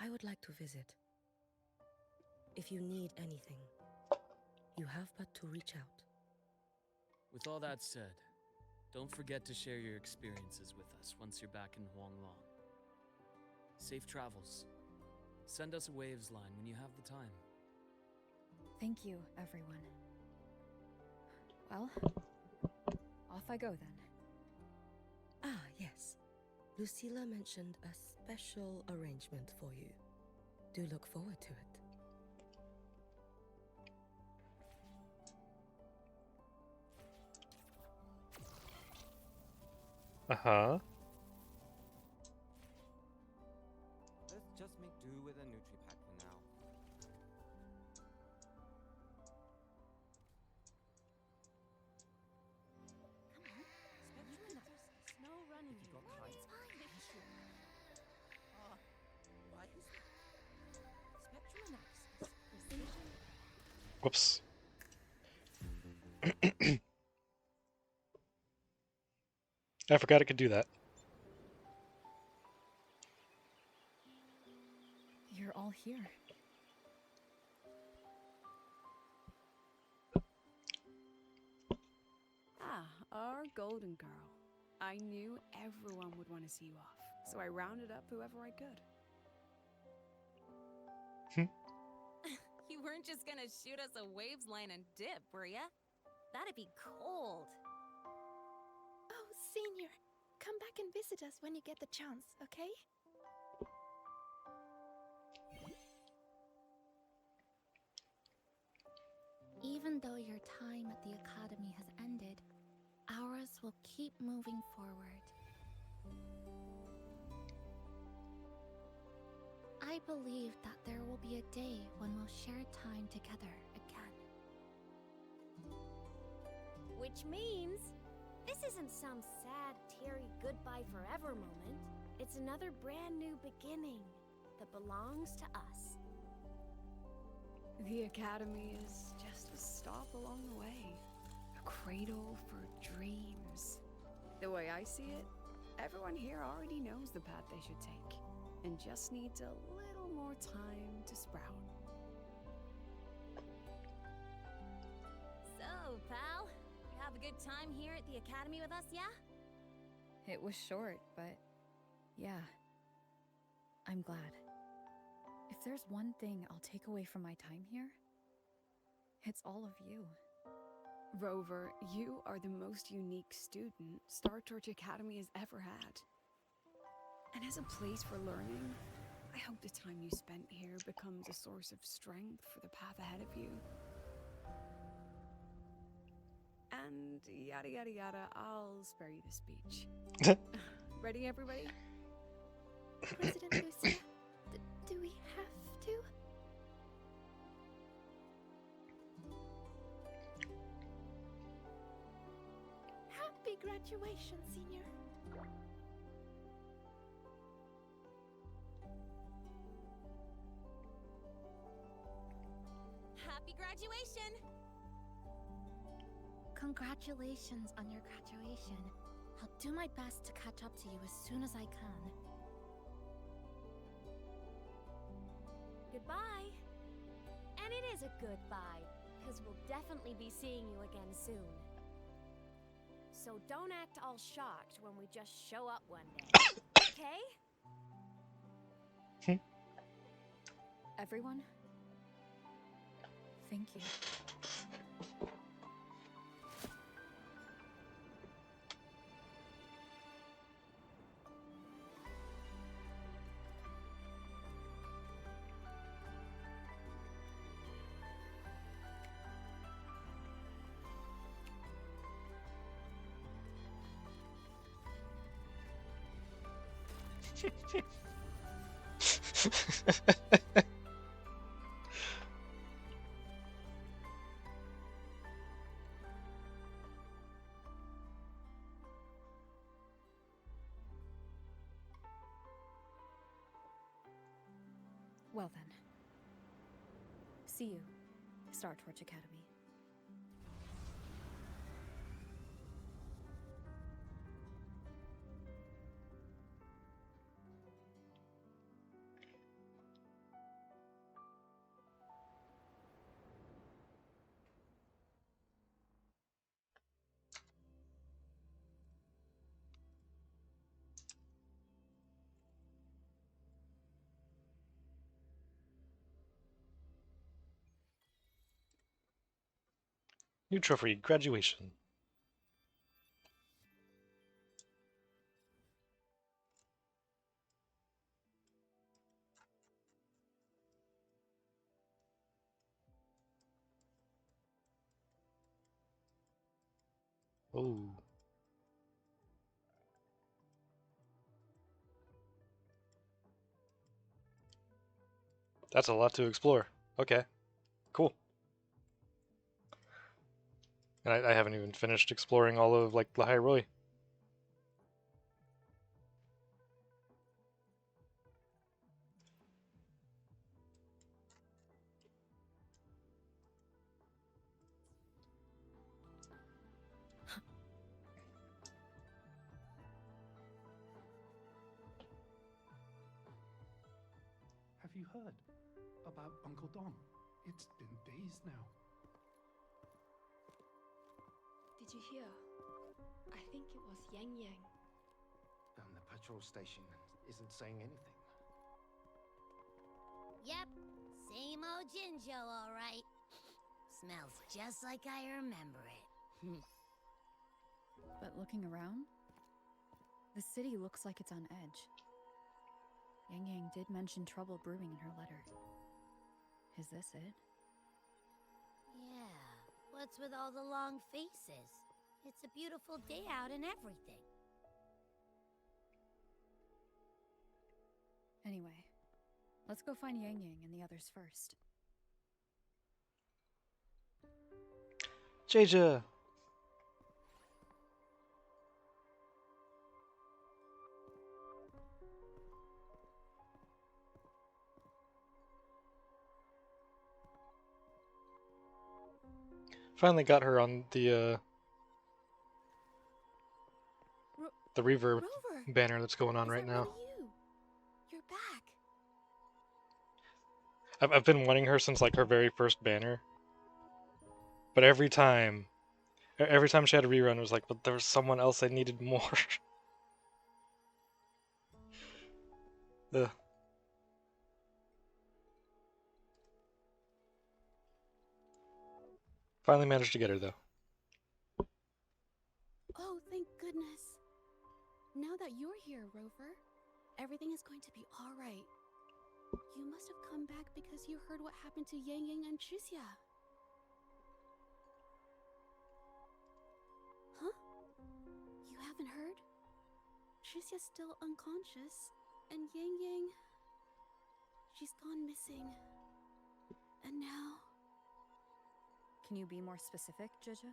I would like to visit. If you need anything, you have but to reach out. With all that said, don't forget to share your experiences with us once you're back in Huanglong. Safe travels. Send us a waves line when you have the time. Thank you, everyone. Well, off I go then. Ah, yes. Lucilla mentioned a special arrangement for you. Do look forward to it. Uh-huh. Let's just make do with a Nutri-Pack for now. No running. You got kites? What? Spectrum analysis. Precision. Whoops. I forgot it could do that. You're all here. Our golden girl. I knew everyone would want to see you off, so I rounded up whoever I could. You weren't just gonna shoot us a waves line and dip, were ya? That'd be cold. Oh, Senior, come back and visit us when you get the chance, okay? Even though your time at the Academy has ended, ours will keep moving forward. I believe that there will be a day when we'll share time together again. Which means this isn't some sad, teary goodbye forever moment. It's another brand new beginning that belongs to us. The Academy is just a stop along the way. A cradle for dreams. The way I see it, everyone here already knows the path they should take, and just needs a little more time to sprout. So, pal, you have a good time here at the Academy with us, yeah? It was short, but yeah. I'm glad. If there's one thing I'll take away from my time here, it's all of you. Rover, you are the most unique student Star Torch Academy has ever had. And as a place for learning, I hope the time you spent here becomes a source of strength for the path ahead of you. And yada yada yada, I'll spare you the speech. Ready, everybody? President Lucia, do we have to? Happy graduation, Senior. Happy graduation! Congratulations on your graduation. I'll do my best to catch up to you as soon as I can. Goodbye. And it is a goodbye, because we'll definitely be seeing you again soon. So don't act all shocked when we just show up one day, okay? Everyone, thank you. Well then. See you, Star Torch Academy. New trophy, graduation. Oh. That's a lot to explore. Okay. Cool. And I haven't even finished exploring all of, like, Lahai Roi. Have you heard about Uncle Dom? It's been days now. Did you hear? I think it was Yang Yang. And the patrol station isn't saying anything. Yep, same old Jinjo, all right. Smells just like I remember it. But looking around, the city looks like it's on edge. Yang Yang did mention trouble brewing in her letter. Is this it? Yeah, what's with all the long faces? It's a beautiful day out and everything. Anyway, let's go find Yang Yang and the others first. Jeja! Finally got her on the reverb Rover, banner that's going on is right that now. really you? You're back. I've been wanting her since, like, her very first banner. But every time she had a rerun, it was like, but there was someone else I needed more. Ugh. Finally managed to get her, though. Oh, thank goodness. Now that you're here, Rover, everything is going to be all right. You must have come back because you heard what happened to Yang Yang and Tricia. Huh? You haven't heard? Tricia's still unconscious, and Yang Yang... she's gone missing. And now... Can you be more specific, Jeja?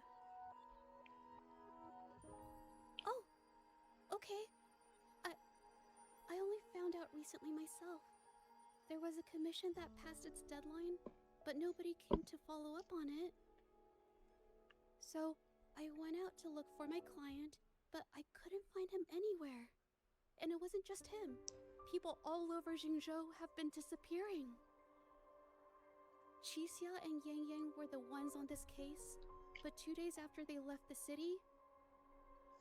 Oh, okay. I only found out recently myself. There was a commission that passed its deadline, but nobody came to follow up on it. So, I went out to look for my client, but I couldn't find him anywhere. And it wasn't just him. People all over Jingzhou have been disappearing. Qixia and Yang Yang were the ones on this case, but 2 days after they left the city,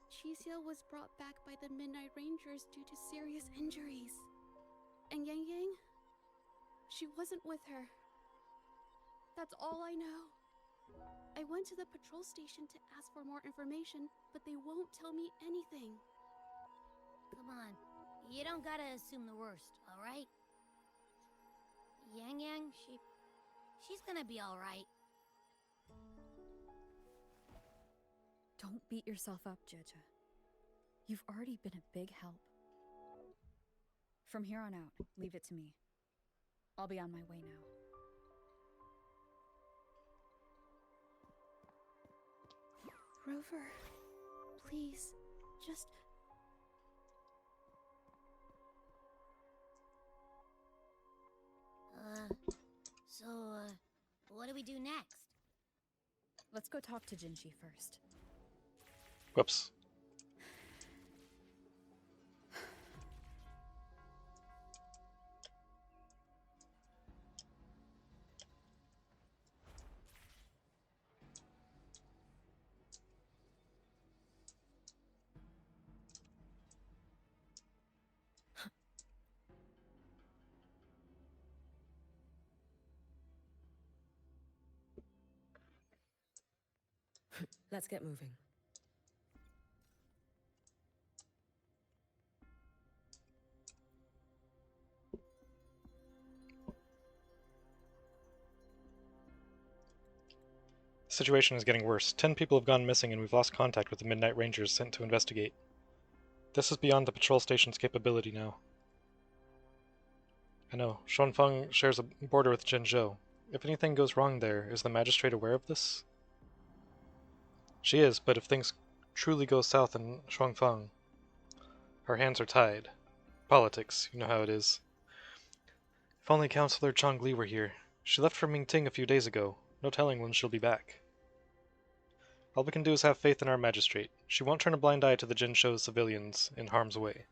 Qixia was brought back by the Midnight Rangers due to serious injuries. And Yang Yang, she wasn't with her. That's all I know. I went to the patrol station to ask for more information, but they won't tell me anything. Come on, you don't gotta assume the worst, alright? Yang Yang, she's gonna be alright. Don't beat yourself up, Jeja. You've already been a big help. From here on out, leave it to me. I'll be on my way now. Rover, please, just... So, what do we do next? Let's go talk to Jinji first. Whoops. Let's get moving. The situation is getting worse. 10 people have gone missing and we've lost contact with the Midnight Rangers sent to investigate. This is beyond the patrol station's capability now. I know. Shuanfeng shares a border with Zhenzhou. If anything goes wrong there, is the magistrate aware of this? She is, but if things truly go south in Shuangfang, our hands are tied. Politics, you know how it is. If only Counselor Chongli were here. She left for Mingting a few days ago. No telling when she'll be back. All we can do is have faith in our magistrate. She won't turn a blind eye to the Jinshou civilians in harm's way.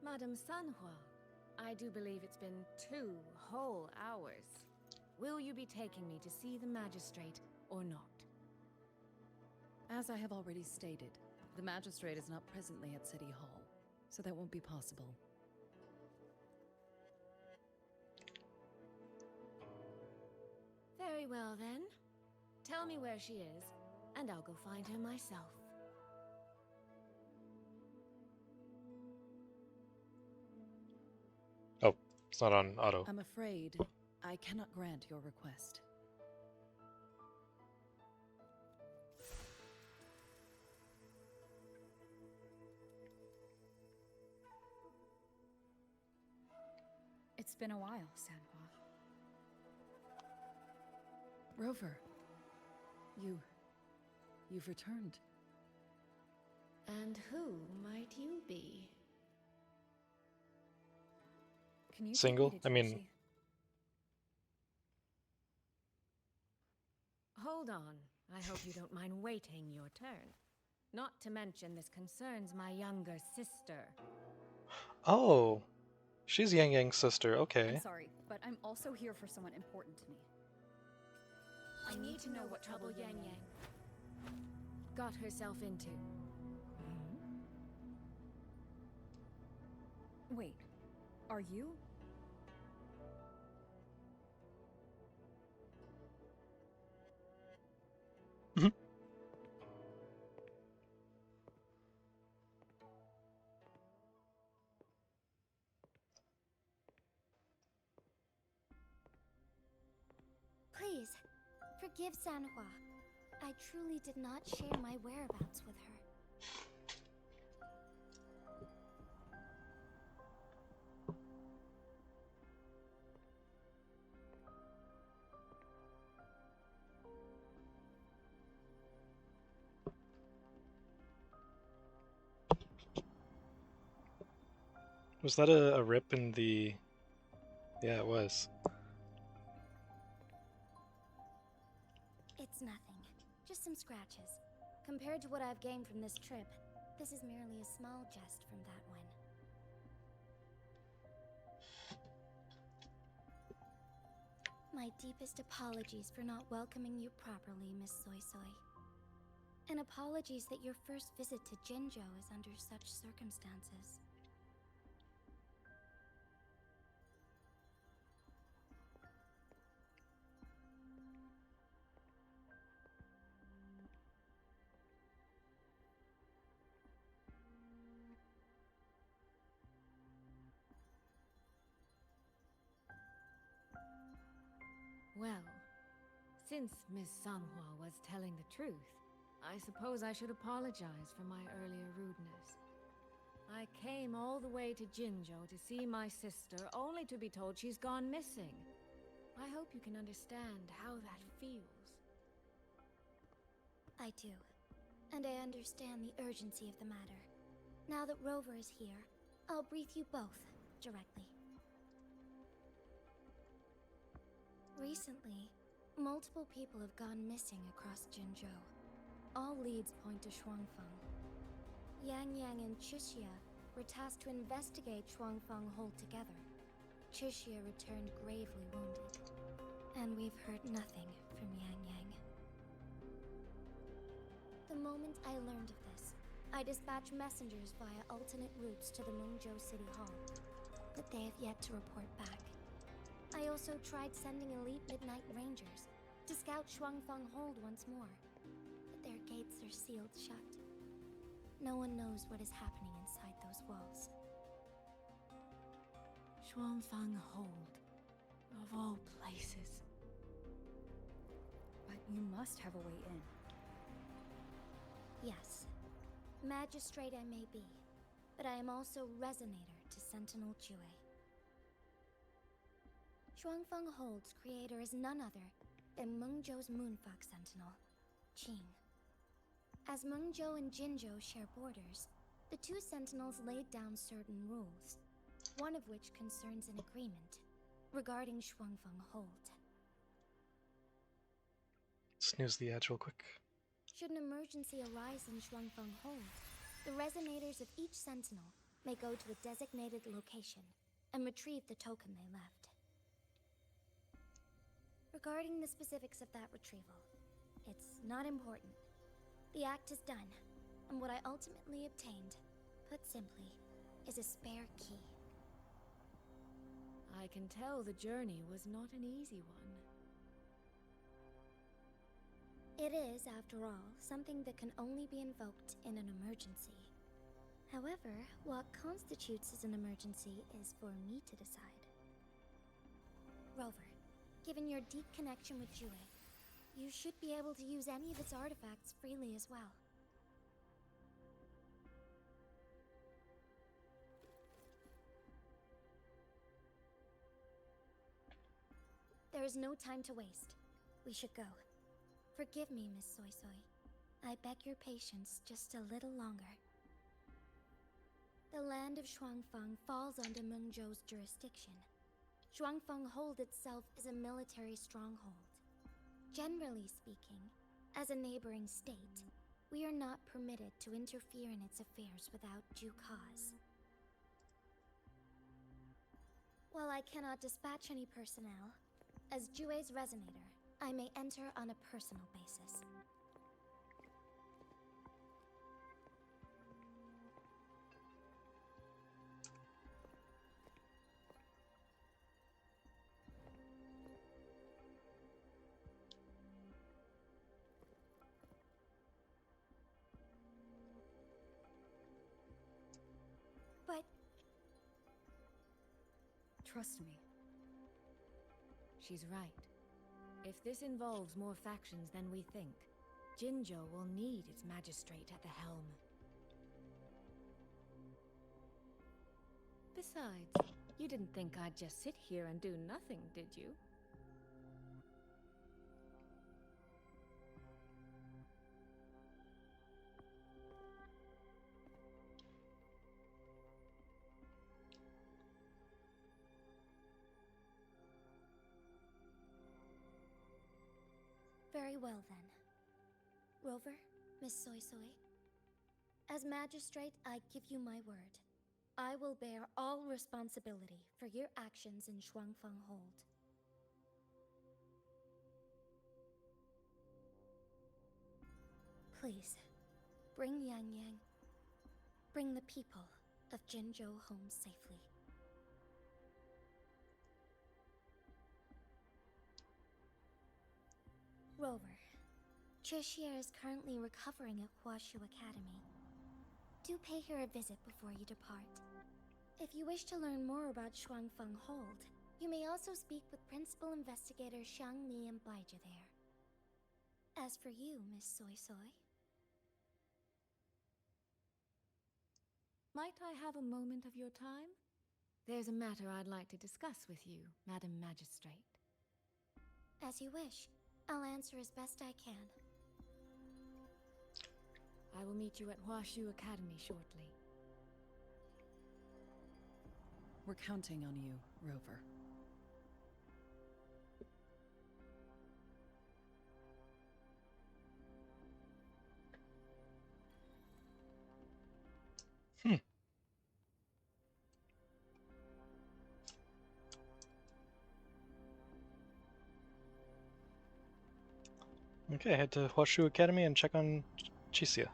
Madame Sanhua, I do believe it's been 2 whole hours. Will you be taking me to see the magistrate or not? As I have already stated, the magistrate is not presently at City Hall, so that won't be possible. Very well then. Tell me where she is, and I'll go find her myself. Oh, it's not on auto. I'm afraid I cannot grant your request. It's been a while, Sanhua. Rover, you've returned. And who might you be? Can you Single? take me to I mean... Jinji? Hold on. I hope you don't mind waiting your turn. Not to mention this concerns my younger sister. Oh! She's Yang Yang's sister, okay. I'm sorry, but I'm also here for someone important to me. I need to know what trouble Yang Yang got herself into. Wait, are you? Please, forgive Sanhua. I truly did not share my whereabouts with her. Was that a rip in the... Yeah, it was. It's nothing. Just some scratches. Compared to what I've gained from this trip, this is merely a small jest from that one. My deepest apologies for not welcoming you properly, Miss Soy Soy. And apologies that your first visit to Jinzhou is under such circumstances. Well, since Miss Sanhua was telling the truth, I suppose I should apologize for my earlier rudeness. I came all the way to Jinzhou to see my sister, only to be told she's gone missing. I hope you can understand how that feels. I do. And I understand the urgency of the matter. Now that Rover is here, I'll brief you both directly. Recently, multiple people have gone missing across Jinzhou. All leads point to Shuangfeng. Yang Yang and Chixia were tasked to investigate Shuangfeng Hold together. Chixia returned gravely wounded, and we've heard nothing from Yang Yang. The moment I learned of this, I dispatched messengers via alternate routes to the Mengzhou City Hall, but they have yet to report back. I also tried sending elite Midnight Rangers to scout Shuangfeng Hold once more, but their gates are sealed shut. No one knows what is happening inside those walls. Shuangfeng Hold, of all places. But you must have a way in. Yes. Magistrate I may be, but I am also Resonator to Sentinel Jue. Shuangfeng Hold's creator is none other than Mengzhou's Moonfuck Sentinel, Qing. As Mengzhou and Jinzhou share borders, the two Sentinels laid down certain rules, one of which concerns an agreement regarding Shuangfeng Hold. Snooze the edge real quick. Should an emergency arise in Shuangfeng Hold, the resonators of each Sentinel may go to a designated location and retrieve the token they left. Regarding the specifics of that retrieval, it's not important. The act is done, and what I ultimately obtained, put simply, is a spare key. I can tell the journey was not an easy one. It is, after all, something that can only be invoked in an emergency. However, what constitutes as an emergency is for me to decide. Rover, given your deep connection with Jue, you should be able to use any of its artifacts freely as well. There is no time to waste. We should go. Forgive me, Miss Soy Soy. I beg your patience just a little longer. The land of Shuangfeng falls under Mengzhou's jurisdiction. Shuangfeng Hold itself is a military stronghold. Generally speaking, as a neighboring state, we are not permitted to interfere in its affairs without due cause. While I cannot dispatch any personnel, as Jue's Resonator, I may enter on a personal basis. But... Trust me. She's right. If this involves more factions than we think, Jinzhou will need its magistrate at the helm. Besides, you didn't think I'd just sit here and do nothing, did you? Very well then. Rover, Miss Soy Soy. As magistrate, I give you my word. I will bear all responsibility for your actions in Shuangfang Hold. Please, bring Yang Yang. Bring the people of Jinzhou home safely. Rover, Chixie is currently recovering at Huashu Academy. Do pay her a visit before you depart. If you wish to learn more about Shuangfeng Hold, you may also speak with Principal Investigator Xiang Li and Baizhi there. As for you, Miss Soy Soy... Might I have a moment of your time? There's a matter I'd like to discuss with you, Madam Magistrate. As you wish. I'll answer as best I can. I will meet you at Huashu Academy shortly. We're counting on you, Rover. Okay, head to Huashu Academy and check on Chixia.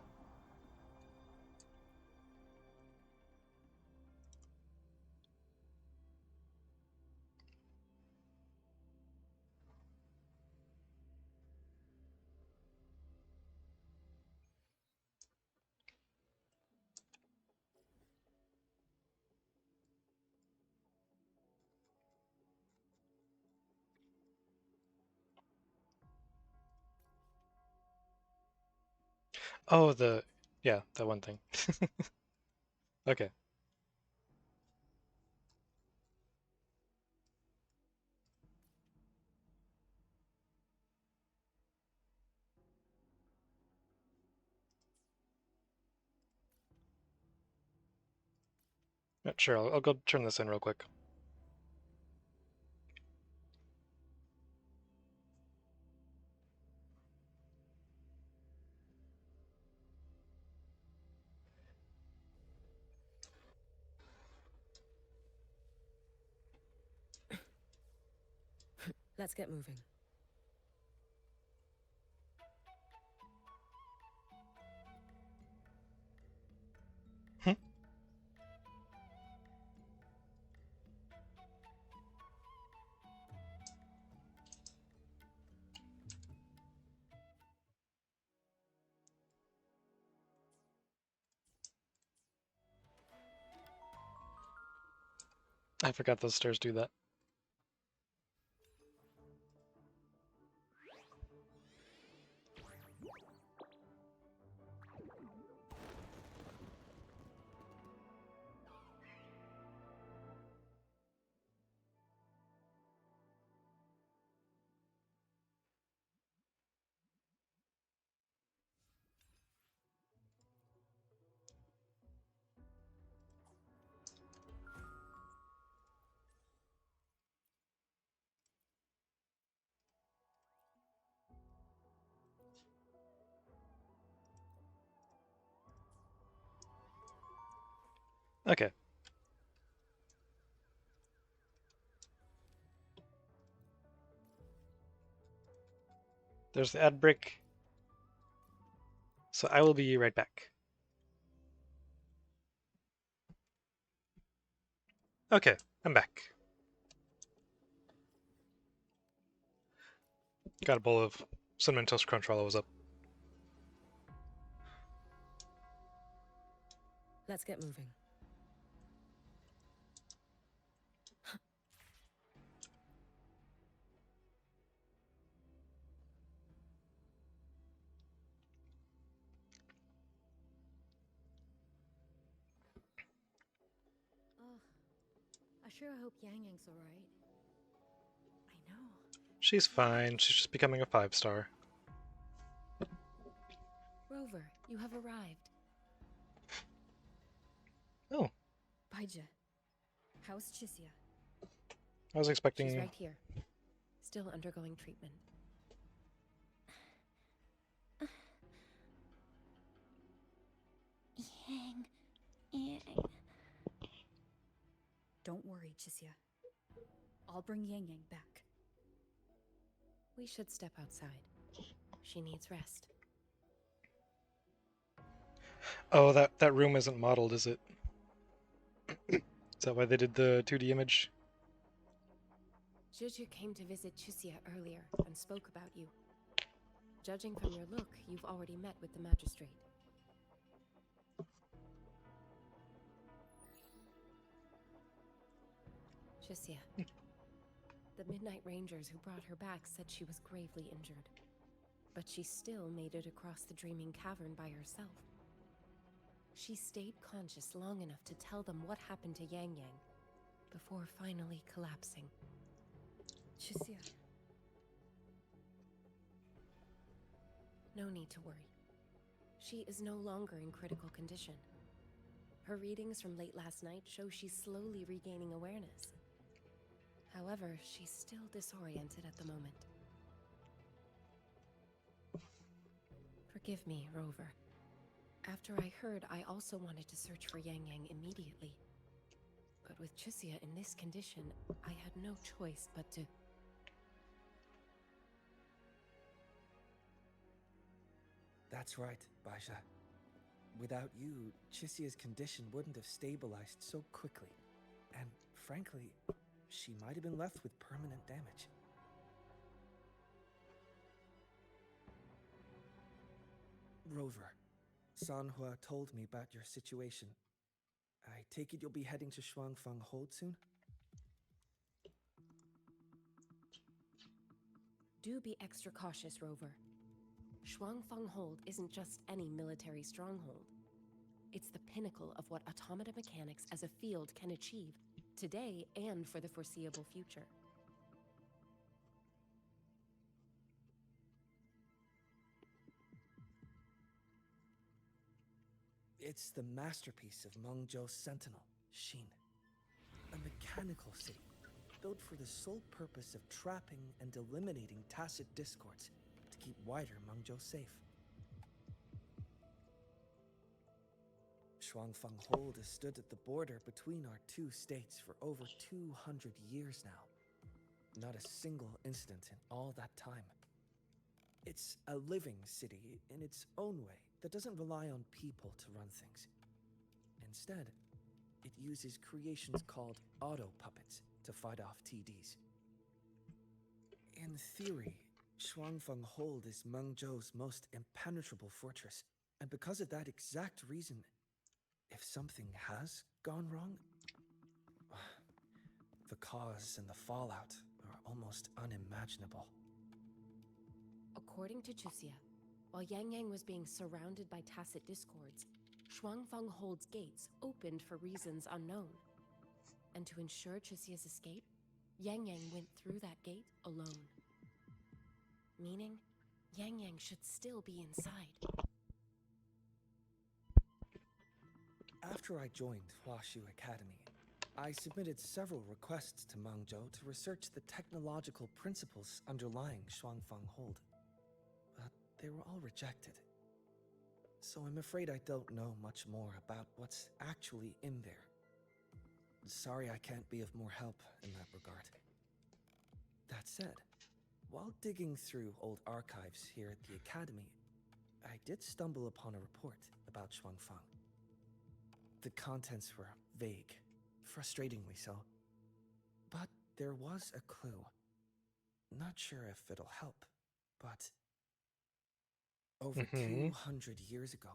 Oh, yeah, that one thing. Okay. Sure, I'll go turn this in real quick. Let's get moving. I forgot those stairs do that. Okay. There's the ad break. So I will be right back. Okay, I'm back. Got a bowl of Cinnamon Toast Crunch while I was up. Let's get moving. I sure hope Yang Yang's alright. I know. She's fine. She's just becoming a 5-star. Rover, you have arrived. Oh. Baizhi, how's Chixia? I was expecting... She's right here. Still undergoing treatment. Don't worry, Chisia. I'll bring Yang Yang back. We should step outside. She needs rest. Oh, that room isn't modeled, is it? Is that why they did the 2D image? Juju came to visit Chisia earlier and spoke about you. Judging from your look, you've already met with the magistrate. Chisia. The Midnight Rangers who brought her back said she was gravely injured. But she still made it across the Dreaming Cavern by herself. She stayed conscious long enough to tell them what happened to Yang Yang, before finally collapsing. Chisia. No need to worry. She is no longer in critical condition. Her readings from late last night show she's slowly regaining awareness. However, she's still disoriented at the moment. Forgive me, Rover. After I heard, I also wanted to search for Yang Yang immediately. But with Chisia in this condition, I had no choice but to... That's right, Baisha. Without you, Chisia's condition wouldn't have stabilized so quickly. And frankly, she might have been left with permanent damage. Rover, Sanhua told me about your situation. I take it you'll be heading to Shuangfang Hold soon? Do be extra cautious, Rover. Shuangfang Hold isn't just any military stronghold. It's the pinnacle of what automata mechanics as a field can achieve, today and for the foreseeable future. It's the masterpiece of Mengzhou's sentinel, Xin. A mechanical city, built for the sole purpose of trapping and eliminating tacit discords to keep wider Mengzhou safe. Shuangfang Hold has stood at the border between our two states for over 200 years now. Not a single incident in all that time. It's a living city in its own way that doesn't rely on people to run things. Instead, it uses creations called auto-puppets to fight off TDs. In theory, Shuangfeng Hold is Mengzhou's most impenetrable fortress, and because of that exact reason, if something has gone wrong, the cause and the fallout are almost unimaginable. According to Chisia, while Yang Yang was being surrounded by tacit discords, Shuangfang Hold's gates opened for reasons unknown. And to ensure Chisia's escape, Yang Yang went through that gate alone. Meaning, Yang Yang should still be inside. After I joined Huashu Academy, I submitted several requests to Mengzhou to research the technological principles underlying Shuangfang Hold. But they were all rejected. So I'm afraid I don't know much more about what's actually in there. Sorry I can't be of more help in that regard. That said, while digging through old archives here at the Academy, I did stumble upon a report about Shuangfang. The contents were vague, frustratingly so. But there was a clue. Not sure if it'll help, but... Over 200 years ago,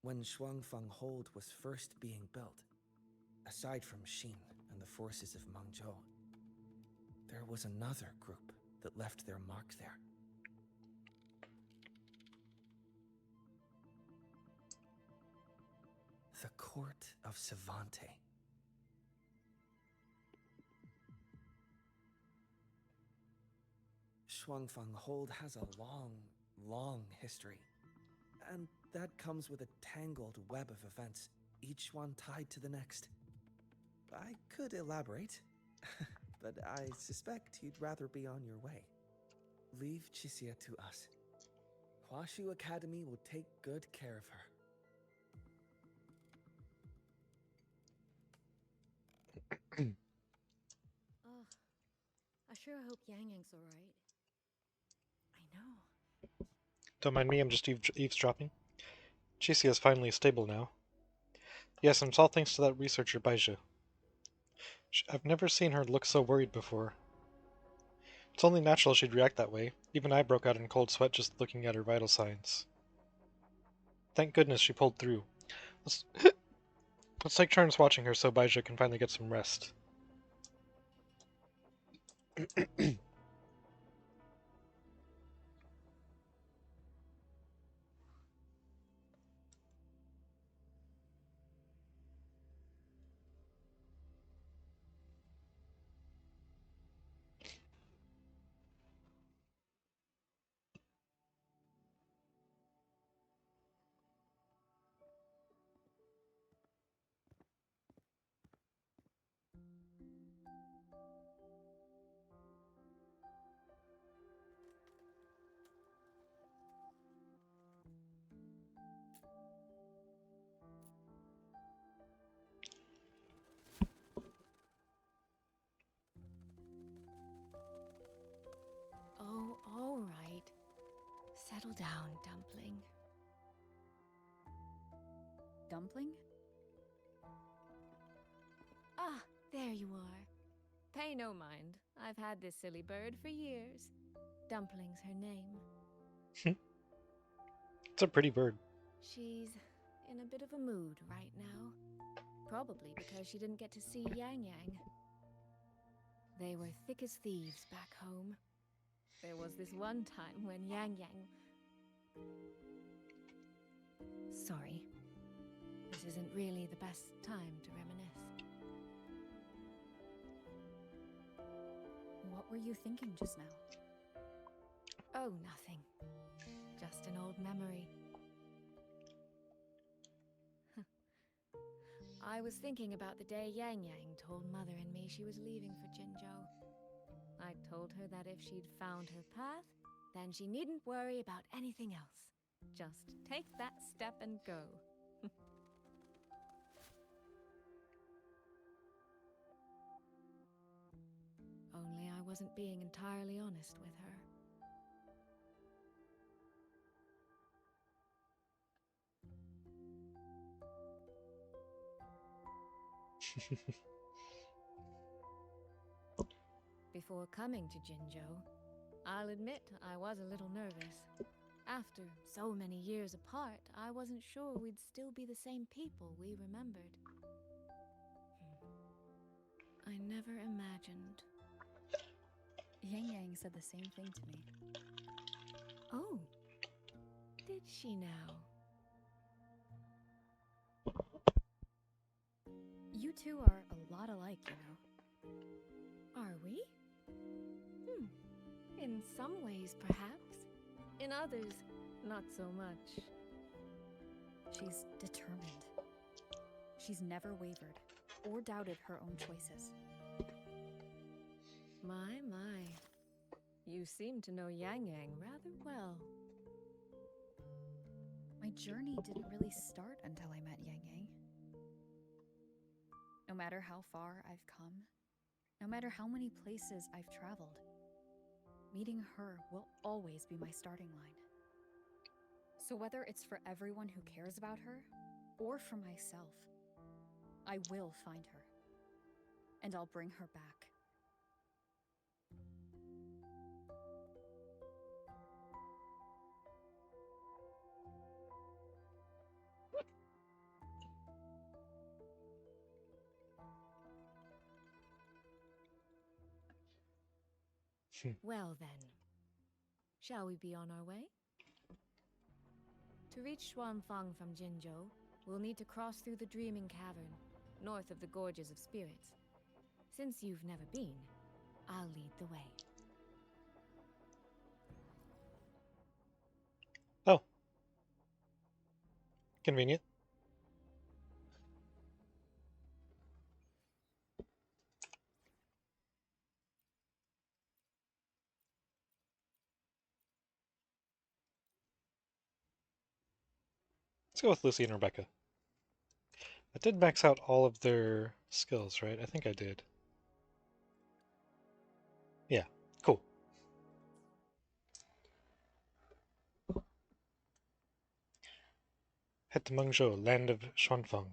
when Shuangfang Hold was first being built, aside from Xin and the forces of Mengzhou, there was another group that left their mark there. The Court of Savante. Shuangfang Hold has a long history. And that comes with a tangled web of events, each one tied to the next. I could elaborate, but I suspect you'd rather be on your way. Leave Chisia to us. Huashu Academy will take good care of her. sure hope Yang Yang's alright. I know. Don't mind me, I'm just eavesdropping. Chisia is finally stable now. Yes, and it's all thanks to that researcher, Baizhi. I've never seen her look so worried before. It's only natural she'd react that way. Even I broke out in cold sweat just looking at her vital signs. Thank goodness she pulled through. Let's take turns watching her so Baizhi can finally get some rest. Oh, alright. Settle down, Dumpling. Dumpling? Ah, there you are. Pay no mind. I've had this silly bird for years. Dumpling's her name. It's a pretty bird. She's in a bit of a mood right now. Probably because she didn't get to see Yang Yang. They were thick as thieves back home. There was this one time when Yang Yang... Sorry. This isn't really the best time to reminisce. What were you thinking just now? Oh, nothing. Just an old memory. I was thinking about the day Yang Yang told Mother and me she was leaving for Jinzhou. I told her that if she'd found her path, then she needn't worry about anything else. Just take that step and go. Only I wasn't being entirely honest with her. Before coming to Jinzhou, I'll admit I was a little nervous. After so many years apart, I wasn't sure we'd still be the same people we remembered. I never imagined. Yang Yang said the same thing to me. Oh, did she now? You two are a lot alike, you know. Are we? In some ways, perhaps. In others, not so much. She's determined. She's never wavered or doubted her own choices. My. You seem to know Yang Yang rather well. My journey didn't really start until I met Yang Yang. No matter how far I've come, no matter how many places I've traveled, meeting her will always be my starting line. So whether it's for everyone who cares about her, or for myself, I will find her. And I'll bring her back. Well then, shall we be on our way? To reach Xuanfang from Jinzhou, we'll need to cross through the Dreaming Cavern, north of the Gorges of Spirits. Since you've never been, I'll lead the way. Oh. Convenient. Let's go with Lucy and Rebecca. I did max out all of their skills, right? I think I did. Yeah. Cool. Head to Mengzhou, land of Xuanfang.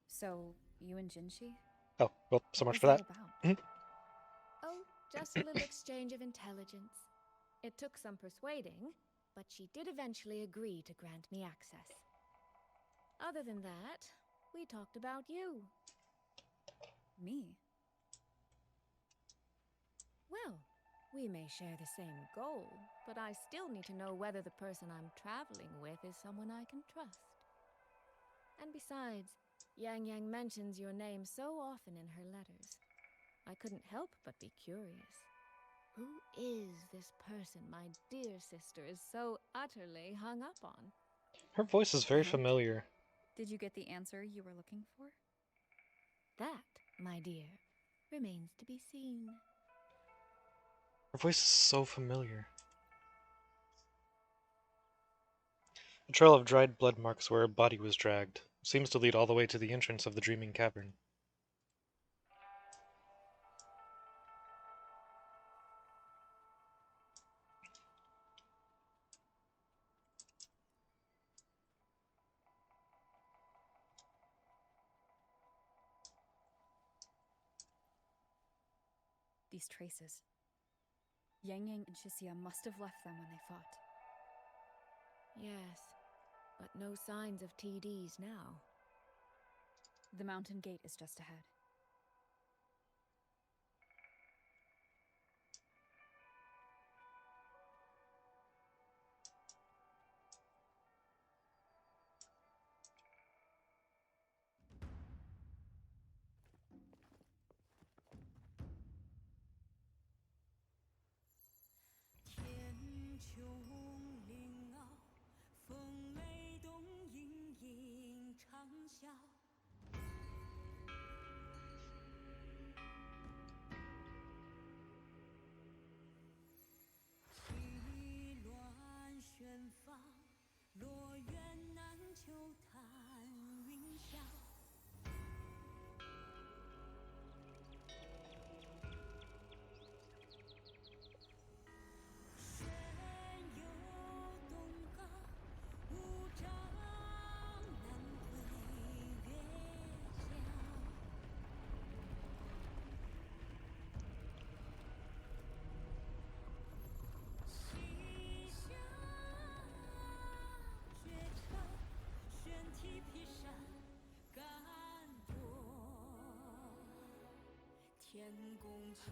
So, you and Jinshi? Oh, well, so What much was for that that. about? Oh, just a little exchange of intelligence. It took some persuading, but she did eventually agree to grant me access. Other than that, we talked about you. Me? Well, we may share the same goal, but I still need to know whether the person I'm traveling with is someone I can trust. And besides, Yang Yang mentions your name so often in her letters. I couldn't help but be curious. Who is this person my dear sister is so utterly hung up on? Her voice is very And? familiar. Did you get the answer you were looking for? That, my dear, remains to be seen. Her voice is so familiar. A trail of dried blood marks where a body was dragged. Seems to lead all the way to the entrance of the Dreaming Cavern. These traces. Yang Yang and Shisia must have left them when they fought. Yes, but no signs of TDs now. The mountain gate is just ahead.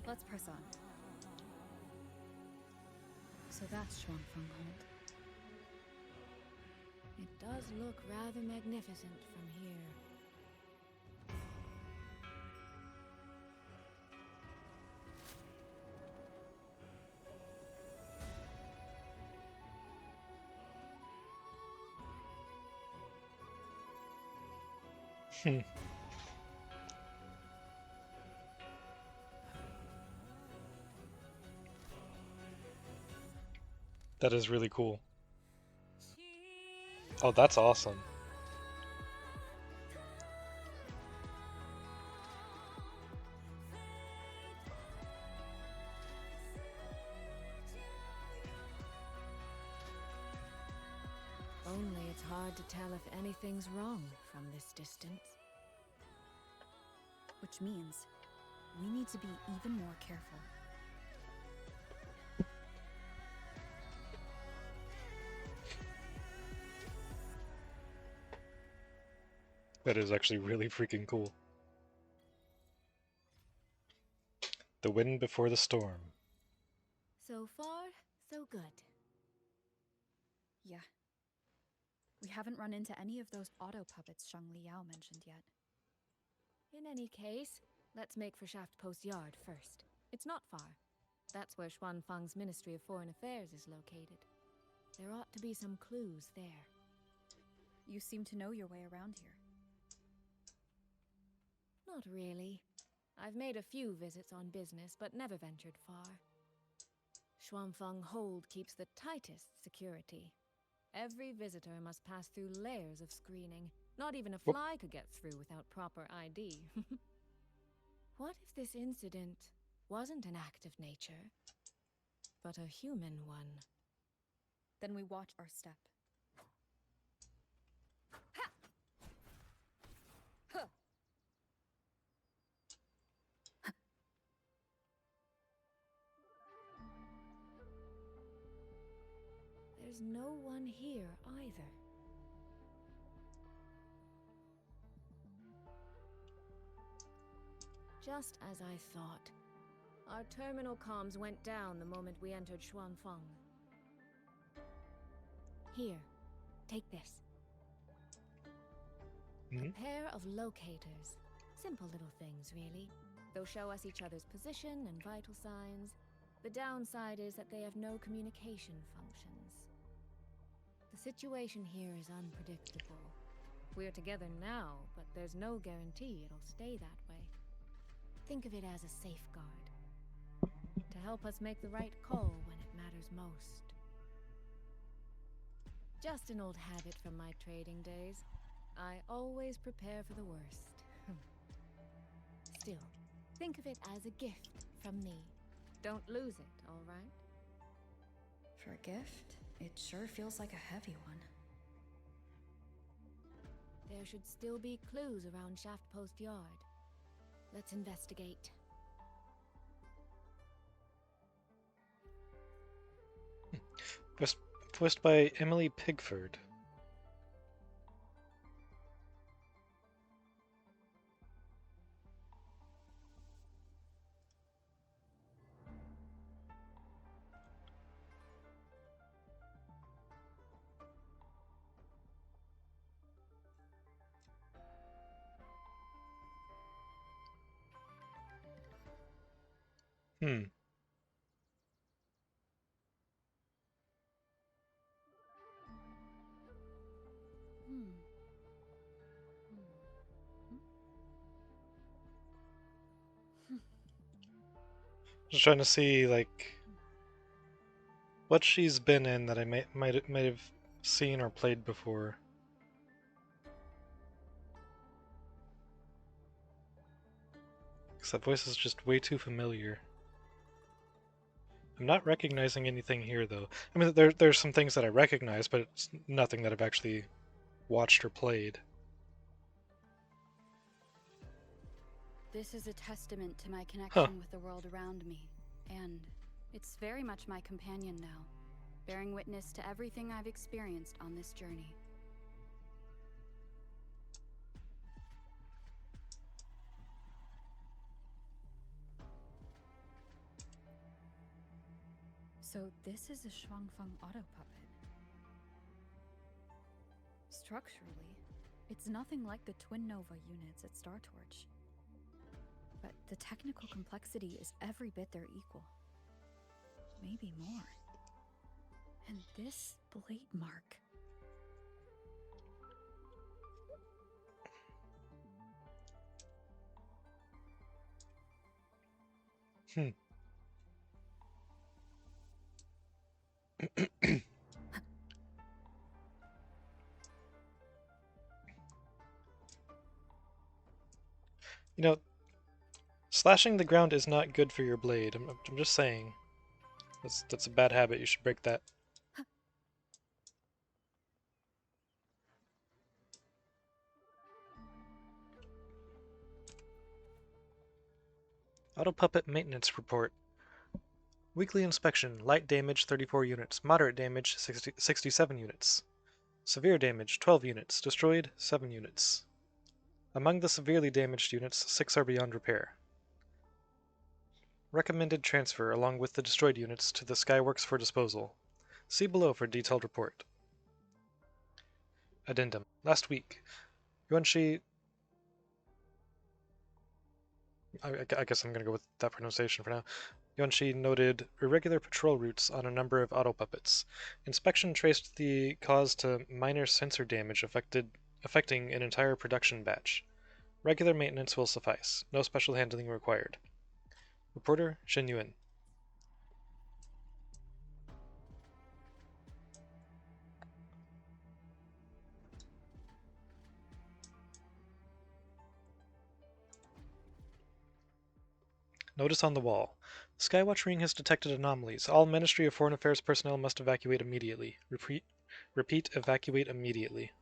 Let's press on. So that's Shuangfeng Hold. It does look rather magnificent from here. That is really cool. Oh, that's awesome. Only it's hard to tell if anything's wrong from this distance. Which means we need to be even more careful. That is actually really freaking cool. The wind before the storm. So far, so good. Yeah. We haven't run into any of those auto puppets Shang Liao mentioned yet. In any case, let's make for Shaft Post Yard first. It's not far. That's where Xuanfang's Ministry of Foreign Affairs is located. There ought to be some clues there. You seem to know your way around here. Not really. I've made a few visits on business, but never ventured far. Xuanfang Hold keeps the tightest security. Every visitor must pass through layers of screening, Not even a Whoop. fly could get through without proper ID. What if this incident wasn't an act of nature, but a human one? Then we watch our step. There's no one here either. Just as I thought. Our terminal comms went down the moment we entered Xuanfeng. Here, take this. A pair of locators. Simple little things, really. They'll show us each other's position and vital signs. The downside is that they have no communication functions. The situation here is unpredictable. We're together now, but there's no guarantee it'll stay that way. Think of it as a safeguard. To help us make the right call when it matters most. Just an old habit from my trading days. I always prepare for the worst. Still, think of it as a gift from me. Don't lose it, all right? For a gift, it sure feels like a heavy one. There should still be clues around Shaft Post Yard. Let's investigate. Voiced by Emily Pigford. Hmm. Just trying to see like what she's been in that I might have seen or played before. Because that voice is just way too familiar. I'm not recognizing anything here, though. I mean, there's some things that I recognize, but it's nothing that I've actually watched or played. This is a testament to my connection with the world around me, and it's very much my companion now, bearing witness to everything I've experienced on this journey. So this is a Xuanfeng auto puppet. Structurally, it's nothing like the Twin Nova units at Star Torch. But the technical complexity is every bit their equal. Maybe more. And this blade mark. You know, slashing the ground is not good for your blade. I'm just saying. That's a bad habit. You should break that. Auto Puppet Maintenance Report. Weekly inspection. Light damage 34 units. Moderate damage 67 units. Severe damage 12 units. Destroyed 7 units. Among the severely damaged units, 6 are beyond repair. Recommended transfer along with the destroyed units to the Skyworks for disposal. See below for detailed report. Addendum. Last week, Yuanshi... I guess I'm going to go with that pronunciation for now. Yuanshi noted irregular patrol routes on a number of auto puppets. Inspection traced the cause to minor sensor damage affecting an entire production batch. Regular maintenance will suffice. No special handling required. Reporter, Shen Yuan. Notice on the wall. Skywatch ring has detected anomalies. All Ministry of Foreign Affairs personnel must evacuate immediately. Repeat, evacuate immediately.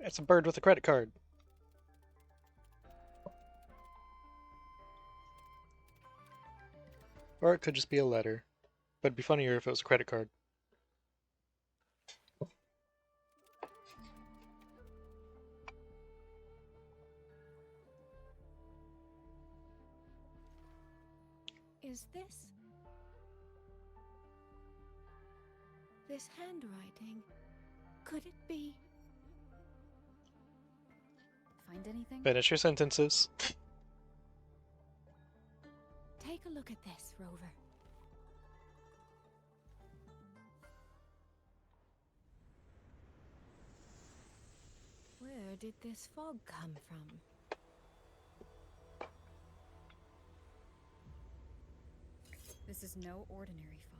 It's a bird with a credit card. Or it could just be a letter. But it'd be funnier if it was a credit card. Is this handwriting? Could it be? Find anything? Finish your sentences. Take a look at this, Rover. Where did this fog come from? This is no ordinary fog.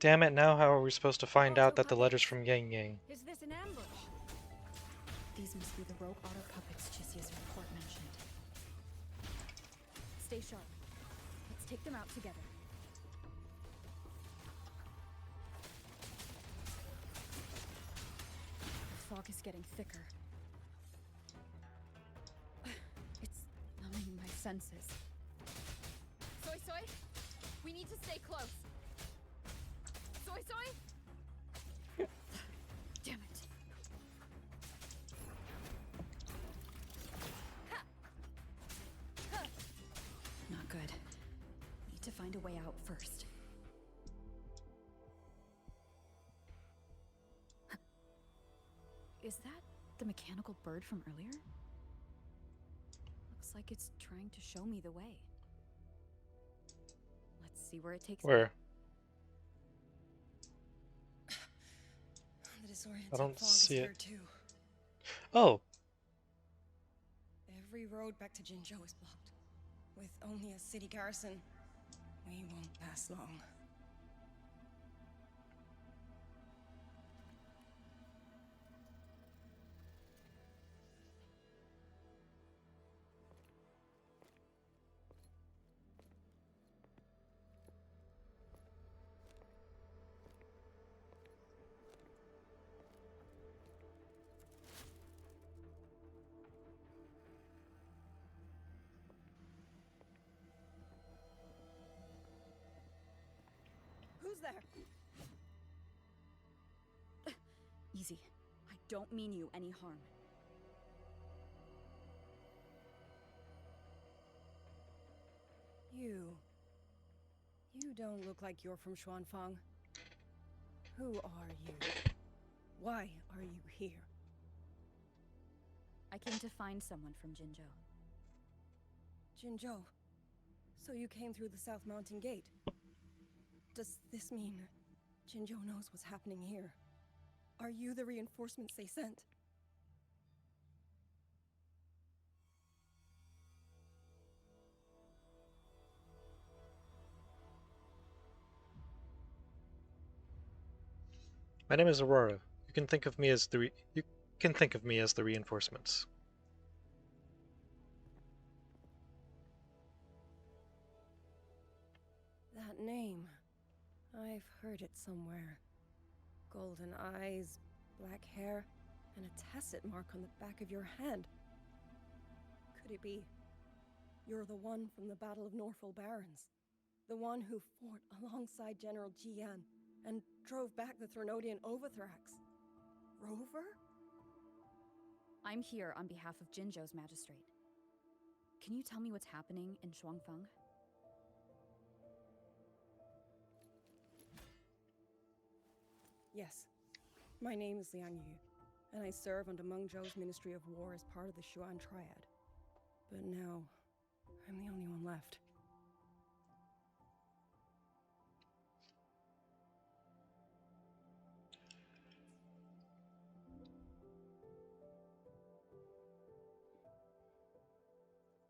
Damn it, now how are we supposed to find out that the letter's from Yang Yang? Is this an ambush? These must be the rogue otter puppets Chisia's report mentioned. Stay sharp. Let's take them out together. The fog is getting thicker. It's numbing my senses. Soy Soy, we need to stay close. Soy Soy? Damn it. Not good. Need to find a way out first. Is that the mechanical bird from earlier? Looks like it's trying to show me the way. Let's see where it takes me. Where? The disorienting I don't fog see is it. here too. Oh! Every road back to Jinzhou is blocked. With only a city garrison, we won't last long. Who's there? Easy. I don't mean you any harm. You don't look like you're from Xuanfang. Who are you? Why are you here? I came to find someone from Jinzhou. Jinzhou. So you came through the South Mountain Gate. Does this mean Jinzhou knows what's happening here? Are you the reinforcements they sent? My name is Aurora. You can think of me as the reinforcements. That name. I've heard it somewhere. Golden eyes, black hair, and a tacet mark on the back of your hand. Could it be you're the one from the Battle of Norfolk Barrens? The one who fought alongside General Jian and drove back the Threnodian Overthrax? Rover? I'm here on behalf of Jinzhou's magistrate. Can you tell me what's happening in Xuanfang? Yes. My name is Liang Yu, and I serve under Meng Zhou's Ministry of War as part of the Xuan Triad. But now, I'm the only one left.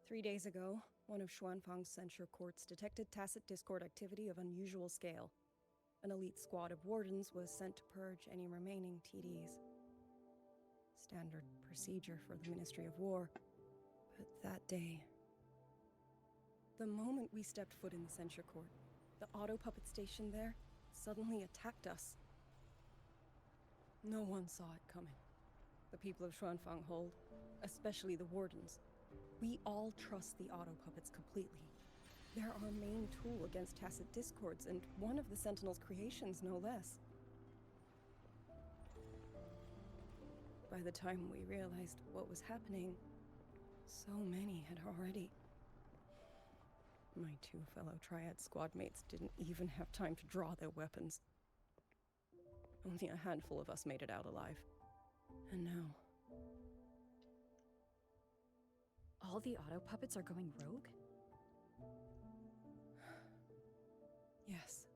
3 days ago, one of Xuanfang's censure courts detected tacit discord activity of unusual scale. An elite squad of wardens was sent to purge any remaining TDs. Standard procedure for the Ministry of War. But that day, the moment we stepped foot in the censure court, the auto puppet station there suddenly attacked us. No one saw it coming. The people of Xuanfang Hold, especially the wardens. We all trust the auto puppets completely. They're our main tool against tacit discords, and one of the Sentinel's creations, no less. By the time we realized what was happening, so many had already... My 2 fellow Triad squad mates didn't even have time to draw their weapons. Only a handful of us made it out alive. And now... All the auto puppets are going rogue? Yes.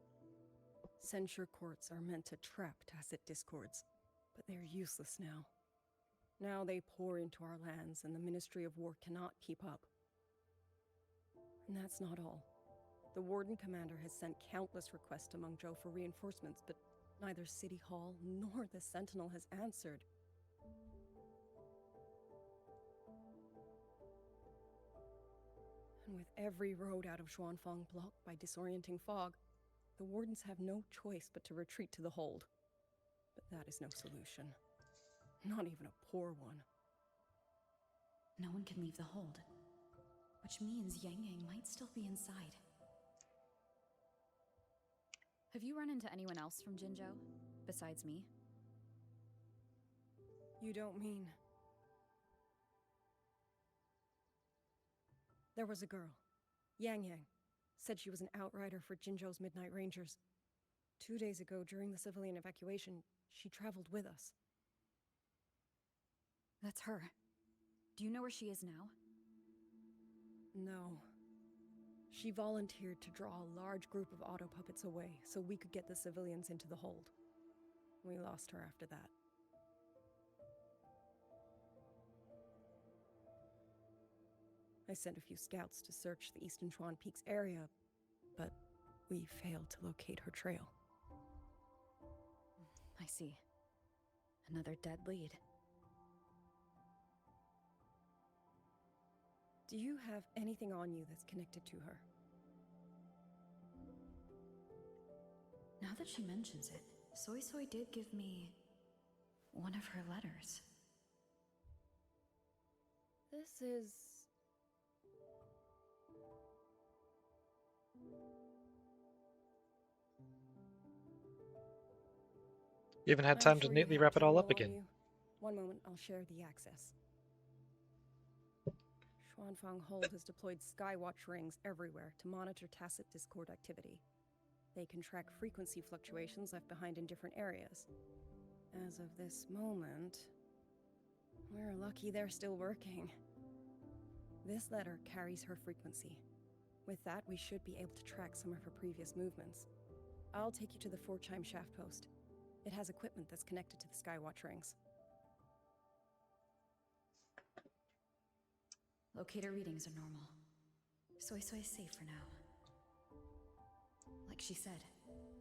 Censure courts are meant to trap tacit discords, but they're useless now. Now they pour into our lands, and the Ministry of War cannot keep up. And that's not all. The Warden Commander has sent countless requests to Mengzhou for reinforcements, but neither City Hall nor the Sentinel has answered. And with every road out of Xuanfang blocked by disorienting fog, the Wardens have no choice but to retreat to the hold. But that is no solution. Not even a poor one. No one can leave the hold, which means Yang Yang might still be inside. Have you run into anyone else from Jinzhou, besides me? You don't mean... There was a girl, Yang Yang. Said she was an outrider for Jinzhou's Midnight Rangers. 2 days ago, during the civilian evacuation, she traveled with us. That's her. Do you know where she is now? No. She volunteered to draw a large group of auto puppets away so we could get the civilians into the hold. We lost her after that. I sent a few scouts to search the Eastern Chuan Peaks area, but we failed to locate her trail. I see. Another dead lead. Do you have anything on you that's connected to her? Now that she mentions it, Soy Soy did give me one of her letters. This is... You haven't had I'm time to sure you neatly have wrap it all terminal up on again. you. One moment, I'll share the access. Xuanfang Hold has deployed Skywatch rings everywhere to monitor tacit discord activity. They can track frequency fluctuations left behind in different areas. As of this moment, we're lucky they're still working. This letter carries her frequency. With that, we should be able to track some of her previous movements. I'll take you to the 4-chime shaft post. It has equipment that's connected to the Skywatch rings. Locator readings are normal. Soy Soy is safe for now. Like she said,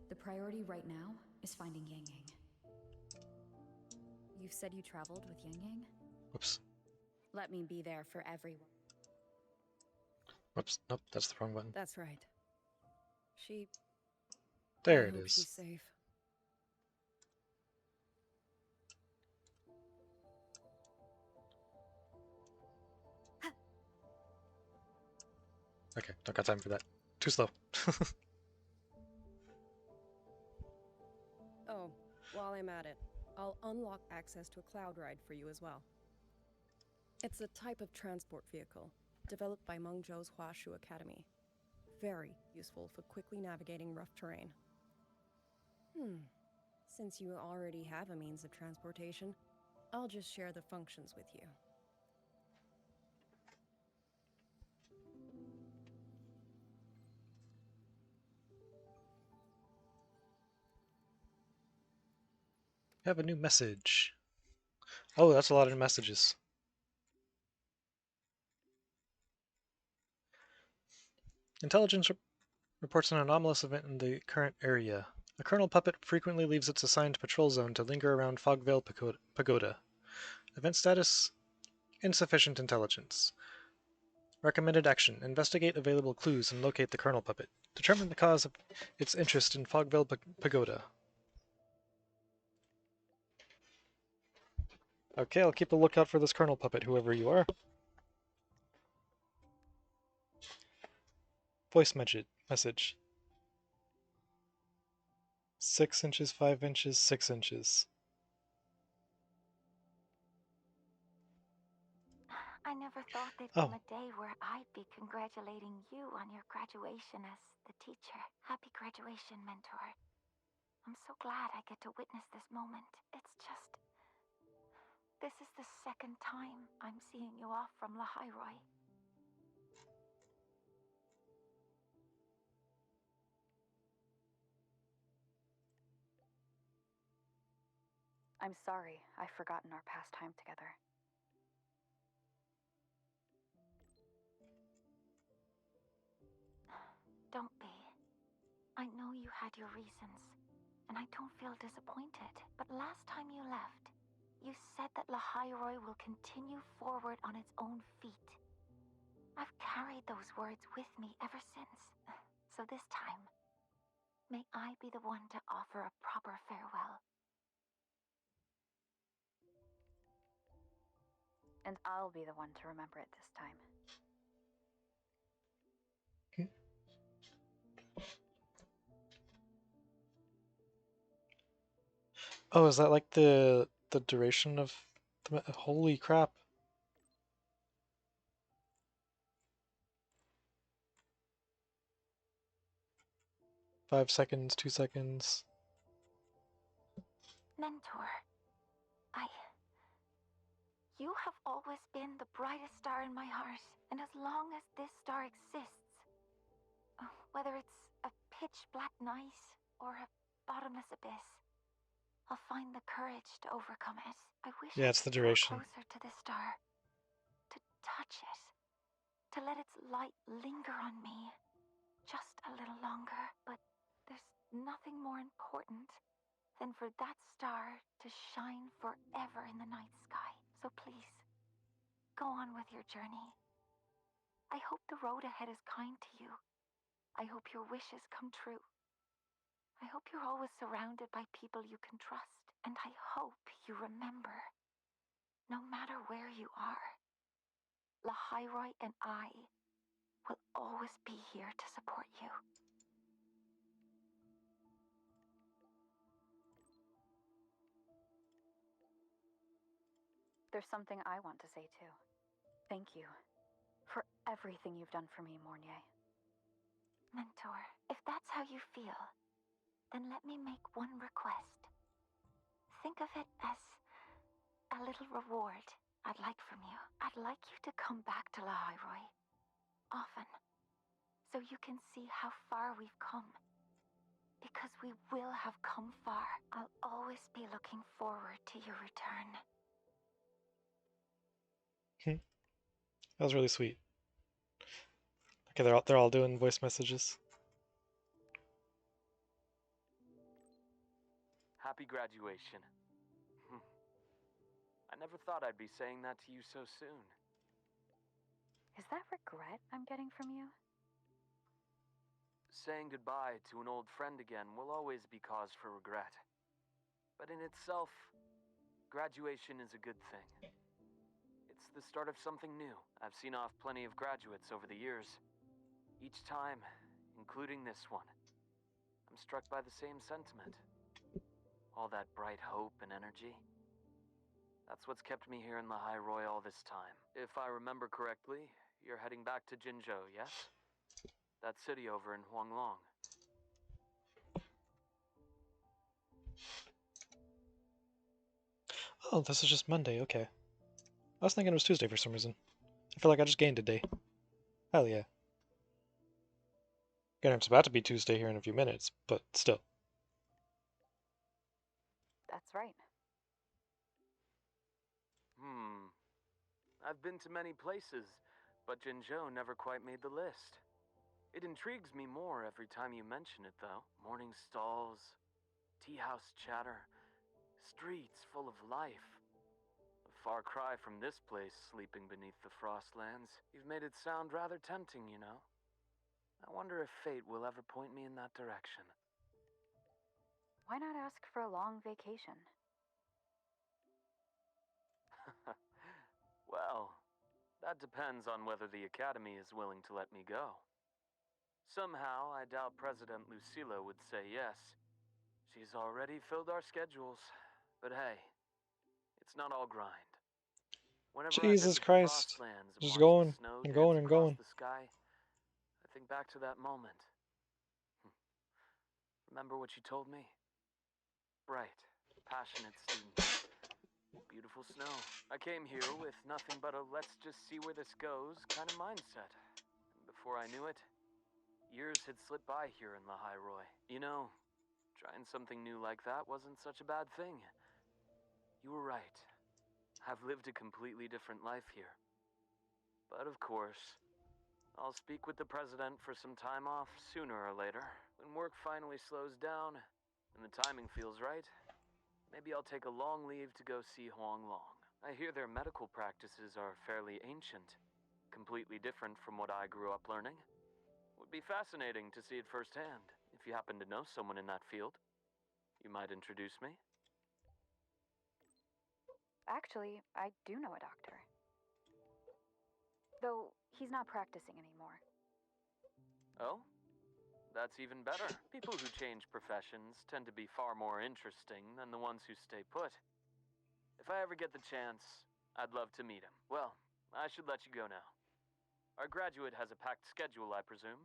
the priority right now is finding Yang Yang. You said you traveled with Yang Yang? Whoops. Let me be there for everyone. Whoops. Nope, that's the wrong button. That's right. There I it hope is. she's safe. Okay, don't got time for that. Too slow. Oh, while I'm at it, I'll unlock access to a cloud ride for you as well. It's a type of transport vehicle, developed by Mengzhou's Huashu Academy. Very useful for quickly navigating rough terrain. Since you already have a means of transportation, I'll just share the functions with you. Have a new message. Oh, that's a lot of messages. Intelligence reports an anomalous event in the current area. A Colonel Puppet frequently leaves its assigned patrol zone to linger around Fogvale Pagoda. Event status: insufficient intelligence. Recommended action: investigate available clues and locate the Colonel Puppet. Determine the cause of its interest in Fogvale Pagoda. Okay, I'll keep a lookout for this Colonel Puppet, whoever you are. Voice message. 6 inches, 5 inches, 6 inches. I never thought there'd Oh. come a day where I'd be congratulating you on your graduation as the teacher. Happy graduation, mentor. I'm so glad I get to witness this moment. It's just... this is the second time I'm seeing you off from Lahairoi. I'm sorry, I've forgotten our past time together. Don't be. I know you had your reasons, and I don't feel disappointed. But last time you left, you said that Lahairoi will continue forward on its own feet. I've carried those words with me ever since. So this time, may I be the one to offer a proper farewell. And I'll be the one to remember it this time. Oh, is that like the duration of the... holy crap. Five seconds, 2 seconds. Mentor, you have always been the brightest star in my heart, and as long as this star exists, whether it's a pitch-black night or a bottomless abyss, I'll find the courage to overcome it. I wish Yeah, I it's the could draw duration. closer to this star, to touch it, to let its light linger on me just a little longer. But there's nothing more important than for that star to shine forever in the night sky. So please, go on with your journey. I hope the road ahead is kind to you. I hope your wishes come true. I hope you're always surrounded by people you can trust. And I hope you remember, no matter where you are, Lahairoi and I will always be here to support you. There's something I want to say too. Thank you for everything you've done for me, Mornier. Mentor, if that's how you feel, then let me make one request. Think of it as a little reward I'd like from you. I'd like you to come back to Lahairoi often, so you can see how far we've come. Because we will have come far. I'll always be looking forward to your return. That was really sweet. Okay, they're all doing voice messages. Happy graduation. I never thought I'd be saying that to you so soon. Is that regret I'm getting from you? Saying goodbye to an old friend again will always be cause for regret. But in itself, graduation is a good thing. It's the start of something new. I've seen off plenty of graduates over the years. Each time, including this one, I'm struck by the same sentiment. All that bright hope and energy. That's what's kept me here in Lahairoi all this time. If I remember correctly, you're heading back to Jinzhou, yes? That city over in Huanglong. Oh, this is just Monday, okay. I was thinking it was Tuesday for some reason. I feel like I just gained a day. Hell yeah. Again, it's about to be Tuesday here in a few minutes, but still. That's right. I've been to many places, but Jinzhou never quite made the list. It intrigues me more every time you mention it, though. Morning stalls, tea house chatter, streets full of life. A far cry from this place sleeping beneath the Frostlands. You've made it sound rather tempting, you know. I wonder if fate will ever point me in that direction. Why not ask for a long vacation? Well, that depends on whether the Academy is willing to let me go. Somehow, I doubt President Lucilla would say yes. She's already filled our schedules. But hey, it's not all grind. Whenever I Jesus visit the Christ. Frostlands and Just watch the going snow and dance going and across going. the sky, I think back to that moment. Remember what you told me? Bright, passionate student. Beautiful snow. I came here with nothing but a let's just see where this goes kind of mindset. And before I knew it, years had slipped by here in La Roy. You know, trying something new like that wasn't such a bad thing. You were right. I've lived a completely different life here. But of course, I'll speak with the president for some time off sooner or later. When work finally slows down and the timing feels right, maybe I'll take a long leave to go see Huanglong. I hear their medical practices are fairly ancient, completely different from what I grew up learning. Would be fascinating to see it firsthand. If you happen to know someone in that field, you might introduce me. Actually, I do know a doctor. Though he's not practicing anymore. Oh? That's even better. People who change professions tend to be far more interesting than the ones who stay put. If I ever get the chance, I'd love to meet him. Well, I should let you go now. Our graduate has a packed schedule, I presume.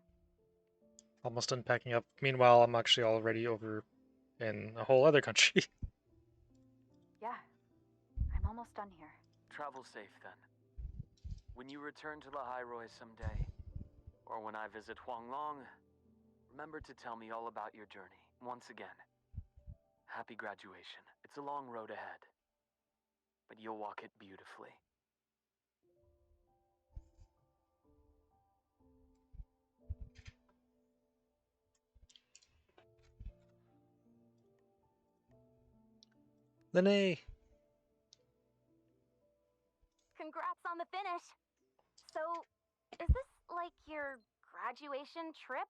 Almost done packing up. Meanwhile, I'm actually already over in a whole other country. Yeah, I'm almost done here. Travel safe, then. When you return to La Roy someday, or when I visit Huanglong, remember to tell me all about your journey. Once again, happy graduation. It's a long road ahead, but you'll walk it beautifully. Lene! Congrats on the finish! So, is this like your graduation trip?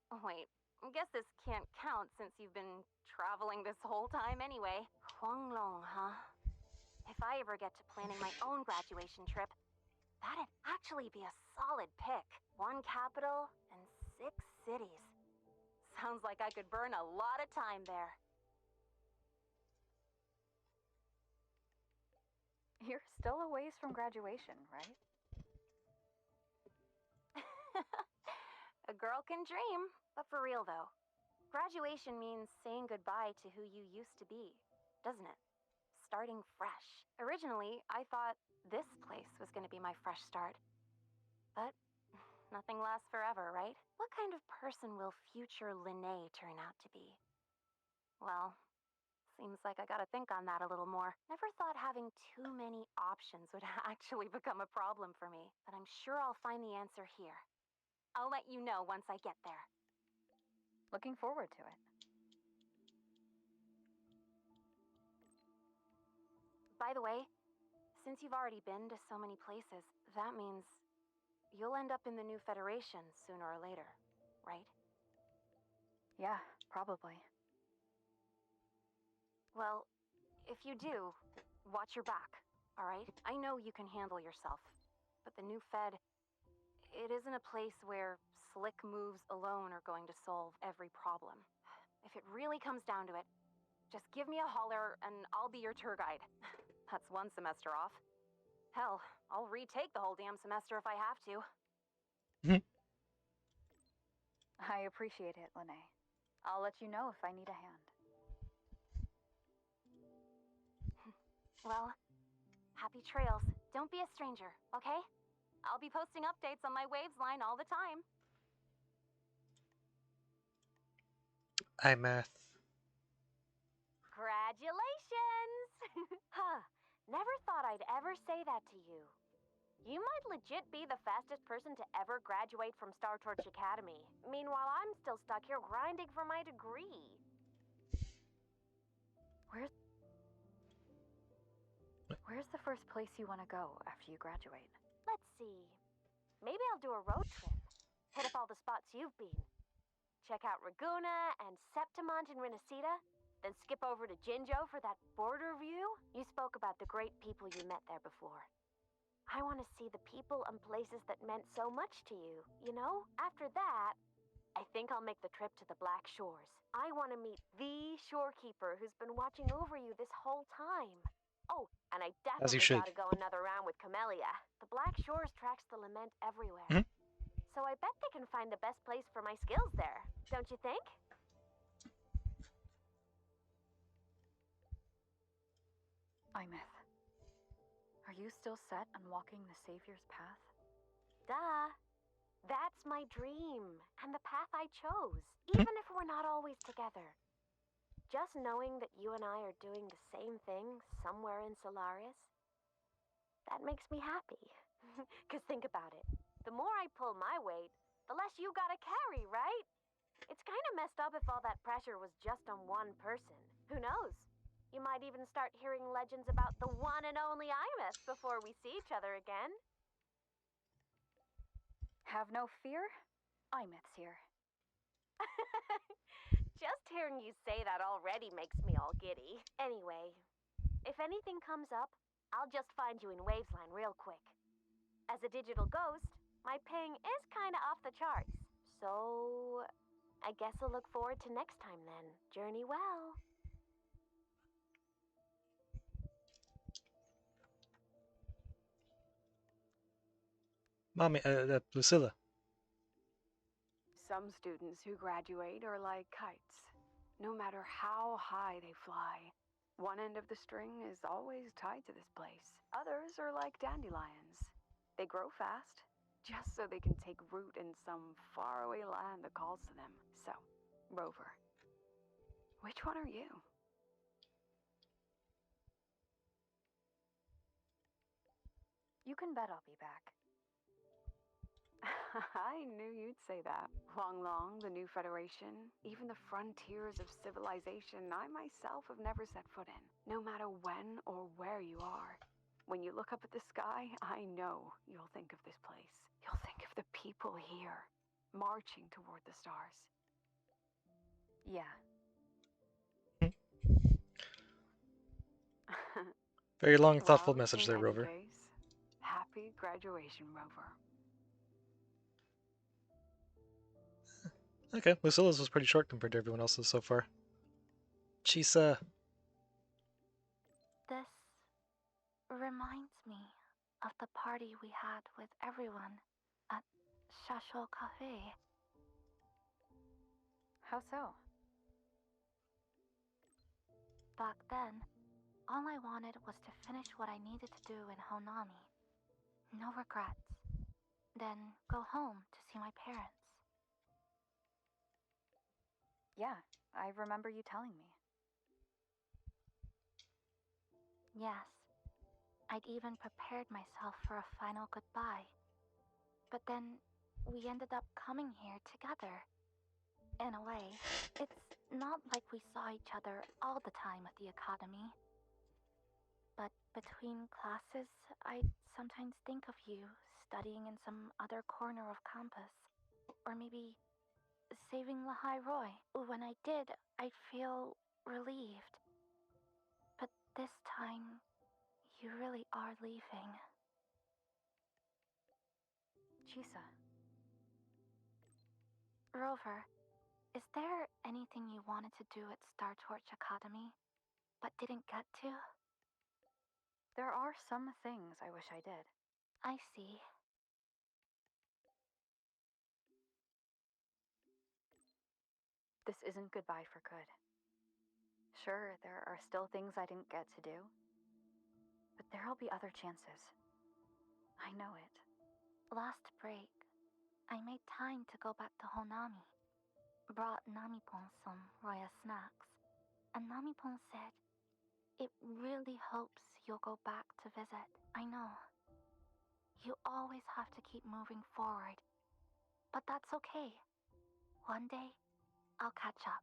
Oh, wait, I guess this can't count since you've been traveling this whole time anyway. Huanglong, huh? If I ever get to planning my own graduation trip, that'd actually be a solid pick. 1 capital and 6 cities. Sounds like I could burn a lot of time there. You're still a ways from graduation, right? A girl can dream, but for real though. Graduation means saying goodbye to who you used to be, doesn't it? Starting fresh. Originally, I thought this place was going to be my fresh start. But nothing lasts forever, right? What kind of person will future Lene turn out to be? Well, seems like I gotta think on that a little more. Never thought having too many options would actually become a problem for me, but I'm sure I'll find the answer here. I'll let you know once I get there. Looking forward to it. By the way, since you've already been to so many places, that means you'll end up in the new Federation sooner or later, right? Yeah, probably. Well, if you do, watch your back, alright? I know you can handle yourself, but the new Fed, it isn't a place where slick moves alone are going to solve every problem. If it really comes down to it, just give me a holler and I'll be your tour guide. That's 1 semester off. Hell, I'll retake the whole damn semester if I have to. I appreciate it, Lene. I'll let you know if I need a hand. Well, happy trails. Don't be a stranger, okay? I'll be posting updates on my Waves line all the time. iMath. Congratulations! Huh, never thought I'd ever say that to you. You might legit be the fastest person to ever graduate from Star Torch Academy. Meanwhile, I'm still stuck here grinding for my degree. Where's the first place you want to go after you graduate? Let's see. Maybe I'll do a road trip. Hit up all the spots you've been. Check out Raguna and Septimont in Renacita. Then skip over to Jinjo for that border view. You spoke about the great people you met there before. I want to see the people and places that meant so much to you, you know? After that, I think I'll make the trip to the Black Shores. I want to meet the shorekeeper who's been watching over you this whole time. Oh, and I As you definitely should. gotta go another round with Camellia. The Black Shores tracks the lament everywhere. Mhm. So I bet they can find the best place for my skills there, don't you think? Imeth, are you still set on walking the Savior's path? Duh. That's my dream, and the path I chose, even if we're not always together. Just knowing that you and I are doing the same thing somewhere in Solaris, that makes me happy. 'Cause think about it. The more I pull my weight, the less you gotta carry, right? It's kind of messed up if all that pressure was just on one person. Who knows? You might even start hearing legends about the one and only Imeth before we see each other again. Have no fear. Imeth's here. Just hearing you say that already makes me all giddy. Anyway, if anything comes up, I'll just find you in Wavesline real quick. As a digital ghost, my ping is kinda off the charts. So, I guess I'll look forward to next time then. Journey well. Mommy, Lucilla. Some students who graduate are like kites. No matter how high they fly, one end of the string is always tied to this place. Others are like dandelions. They grow fast, just so they can take root in some faraway land that calls to them. So, Rover, which one are you? You can bet I'll be back. I knew you'd say that. Long Long, the new Federation, even the frontiers of civilization I myself have never set foot in. No matter when or where you are, when you look up at the sky, I know you'll think of this place. You'll think of the people here, marching toward the stars. Yeah. Very long, thoughtful Well, message in there, any Rover. case, happy graduation, Rover. Okay, Lucilla's was pretty short compared to everyone else's so far. Chisa. This reminds me of the party we had with everyone at Shashol Cafe. How so? Back then, all I wanted was to finish what I needed to do in Honami. No regrets. Then go home to see my parents. Yeah, I remember you telling me. Yes, I'd even prepared myself for a final goodbye. But then we ended up coming here together. In a way, it's not like we saw each other all the time at the academy. But between classes, I'd sometimes think of you studying in some other corner of campus. Or maybe saving Lahai Roy. When I did, I'd feel relieved. But this time, you really are leaving. Chisa. Rover, is there anything you wanted to do at Star Torch Academy, but didn't get to? There are some things I wish I did. I see. This isn't goodbye for good. Sure, there are still things I didn't get to do, but there'll be other chances. I know it. Last break, I made time to go back to Honami. Brought Namipon some Roya snacks, and Namipon said, "It really hopes you'll go back to visit. I know. You always have to keep moving forward. But that's okay. One day, I'll catch up.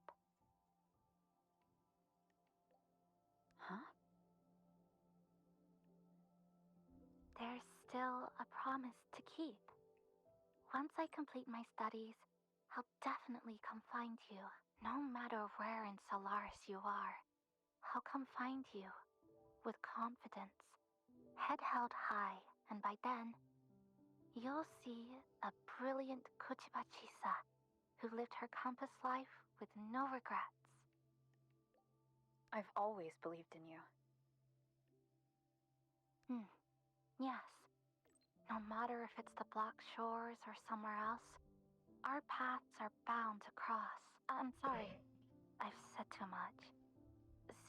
Huh? There's still a promise to keep. Once I complete my studies, I'll definitely come find you. No matter where in Solaris you are, I'll come find you. With confidence. Head held high, and by then, you'll see a brilliant Kuchibachisa who lived her campus life with no regrets. I've always believed in you. Yes. No matter if it's the Black Shores or somewhere else, our paths are bound to cross. I'm sorry, I've said too much.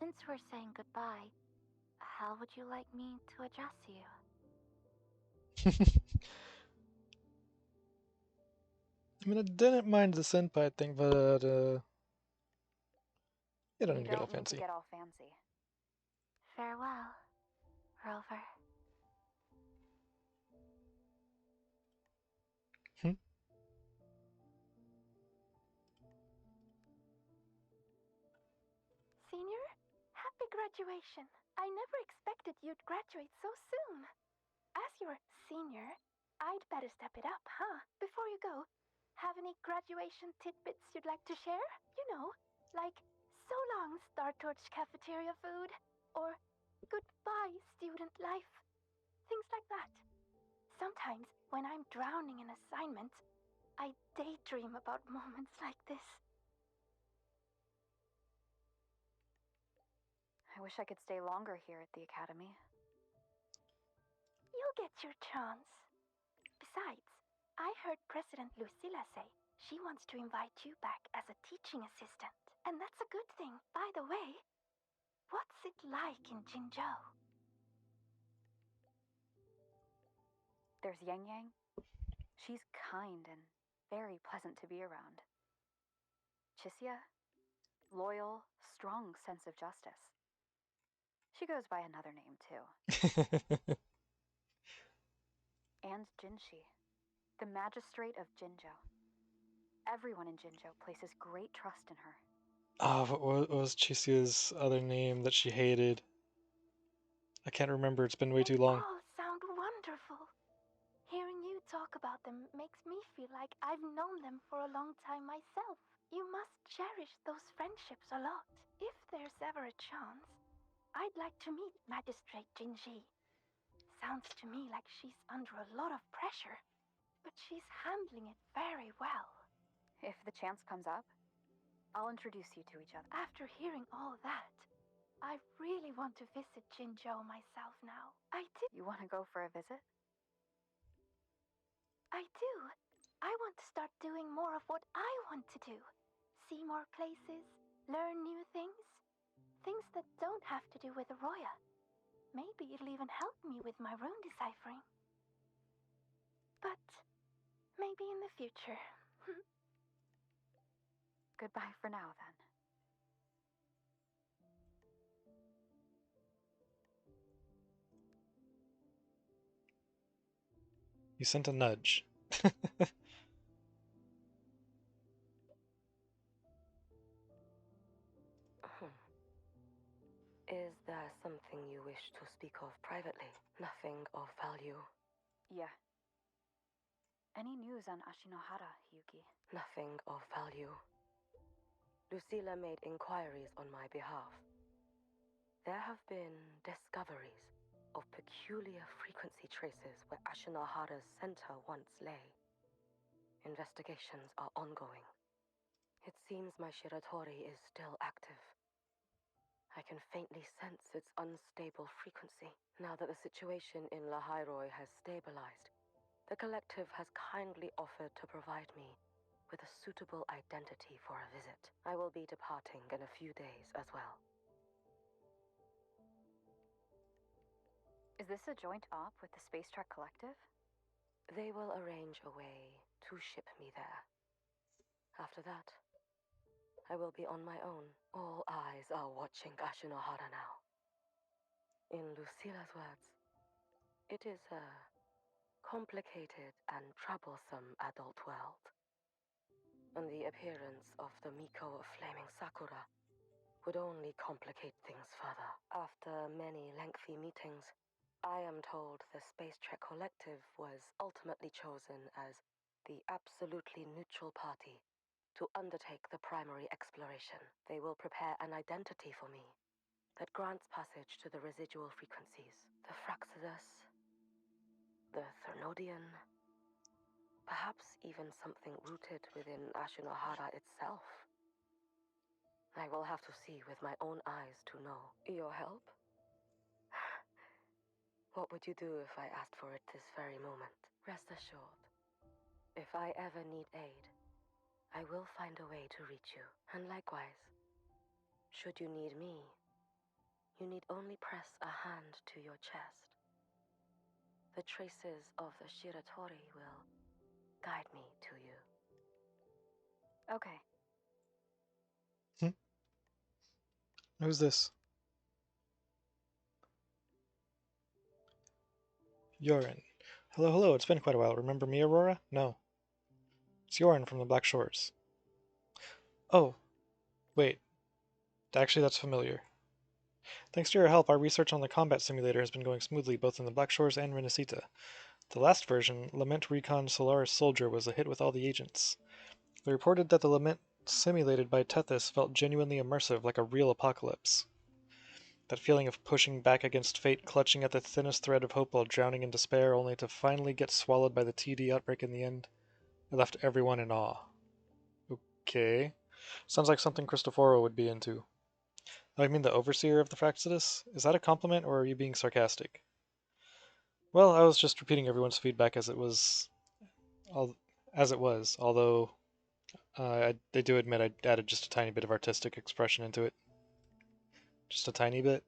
Since we're saying goodbye, how would you like me to address you? I mean, I didn't mind the senpai thing, but you don't need to get all fancy. Get all fancy. Farewell, Rover. Senior, happy graduation. I never expected you'd graduate so soon. As your senior, I'd better step it up, huh? Before you go, have any graduation tidbits you'd like to share? You know, like so long Star Torch cafeteria food, or goodbye student life. Things like that. Sometimes, when I'm drowning in assignments, I daydream about moments like this. I wish I could stay longer here at the academy. You'll get your chance. Besides, I heard President Lucilla say she wants to invite you back as a teaching assistant. And that's a good thing. By the way, what's it like in Jinzhou? There's Yang Yang. She's kind and very pleasant to be around. Chisia, loyal, strong sense of justice. She goes by another name, too. And Jinshi, the magistrate of Jinzhou. Everyone in Jinzhou places great trust in her. What was Chisia's other name that she hated? I can't remember, it's been way too long. They all sound wonderful. Hearing you talk about them makes me feel like I've known them for a long time myself. You must cherish those friendships a lot. If there's ever a chance, I'd like to meet Magistrate Jinji. Sounds to me like she's under a lot of pressure, but she's handling it very well. If the chance comes up, I'll introduce you to each other. After hearing all that, I really want to visit Jinzhou myself now. I do. You want to go for a visit? I do. I want to start doing more of what I want to do. See more places, learn new things. Things that don't have to do with Arroya. Maybe it'll even help me with my rune deciphering. But maybe in the future. Goodbye for now, then. You sent a nudge. Is there something you wish to speak of privately? Nothing of value? Yeah. Any news on Ashinohara, Yuki? Nothing of value. Lucilla made inquiries on my behalf. There have been discoveries of peculiar frequency traces where Ashinohara's center once lay. Investigations are ongoing. It seems my Shiratori is still active. I can faintly sense its unstable frequency. Now that the situation in Lahairoi has stabilized, the collective has kindly offered to provide me with a suitable identity for a visit. I will be departing in a few days as well. Is this a joint op with the Space Trek Collective? They will arrange a way to ship me there. After that, I will be on my own. All eyes are watching Ashinohara now. In Lucilla's words, it is a complicated and troublesome adult world. And the appearance of the Miko of Flaming Sakura would only complicate things further. After many lengthy meetings, I am told the Space Trek Collective was ultimately chosen as the absolutely neutral party to undertake the primary exploration. They will prepare an identity for me that grants passage to the residual frequencies. The Fraxidus, the Thernodian, perhaps even something rooted within Ashinohara itself. I will have to see with my own eyes to know. Your help? What would you do if I asked for it this very moment? Rest assured, if I ever need aid, I will find a way to reach you. And likewise, should you need me, you need only press a hand to your chest. The traces of the Shiratori will guide me to you. Okay. Who's this? Yorin. Hello, hello, it's been quite a while. Remember me, Aurora? No. It's Yorin from the Black Shores. Oh, wait. Actually, that's familiar. Thanks to your help, our research on the combat simulator has been going smoothly both in the Black Shores and Renacita. The last version, Lament Recon Solaris Soldier, was a hit with all the agents. They reported that the Lament simulated by Tethys felt genuinely immersive, like a real apocalypse. That feeling of pushing back against fate, clutching at the thinnest thread of hope while drowning in despair, only to finally get swallowed by the TD outbreak in the end, it left everyone in awe. Okay. Sounds like something Cristoforo would be into. Oh, I mean the overseer of the Fraxidus? Is that a compliment, or are you being sarcastic? Well, I was just repeating everyone's feedback as it was, although they do admit I added just a tiny bit of artistic expression into it. Just a tiny bit.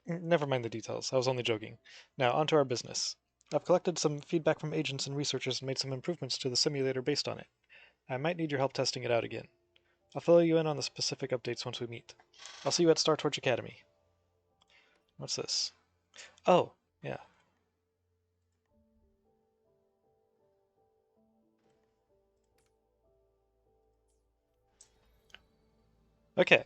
Never mind the details, I was only joking. Now, on to our business. I've collected some feedback from agents and researchers and made some improvements to the simulator based on it. I might need your help testing it out again. I'll fill you in on the specific updates once we meet. I'll see you at Star Torch Academy. What's this? Oh, yeah. Okay.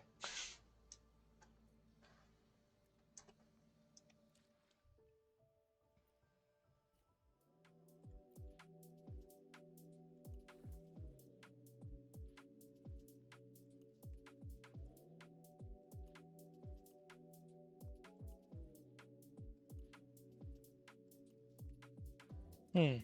Hmm.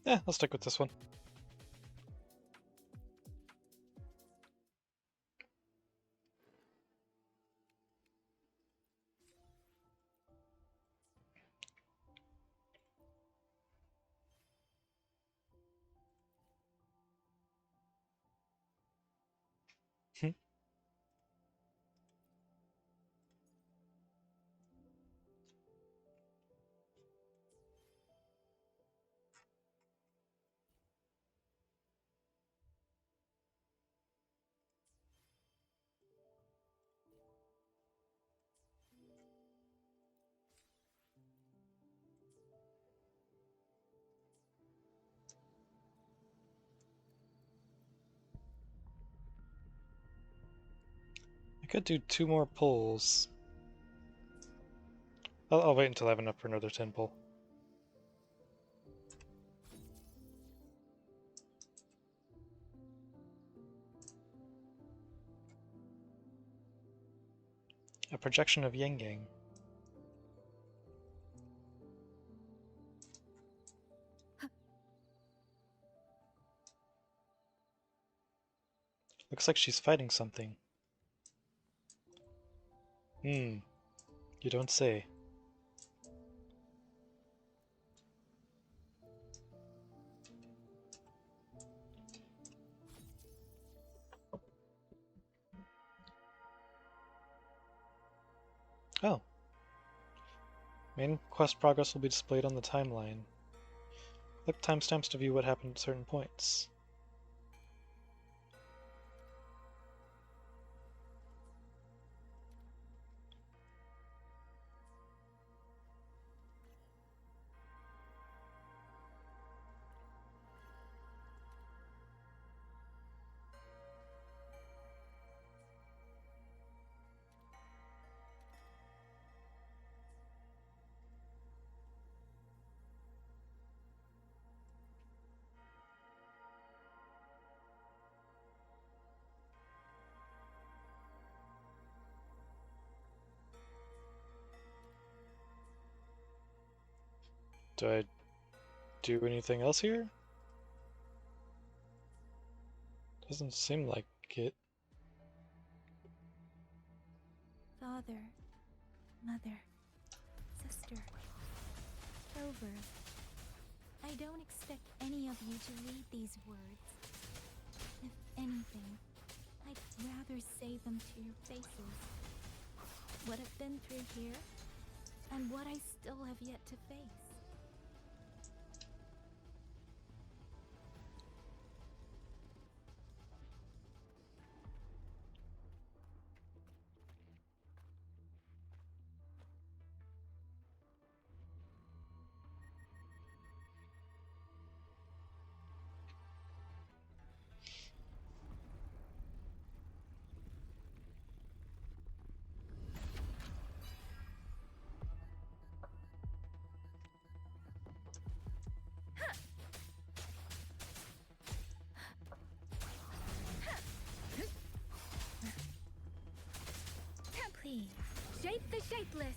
Yeah, I'll stick with this one. I could do 2 more pulls. I'll wait until I have enough for another 10 pull. A projection of Yang Yang. Looks like she's fighting something. You don't say. Oh. Main quest progress will be displayed on the timeline. Click timestamps to view what happened at certain points. Do I do anything else here? Doesn't seem like it. Father, mother, sister, Rover. I don't expect any of you to read these words. If anything, I'd rather say them to your faces. What I've been through here, and what I still have yet to face. Please, shape the shapeless.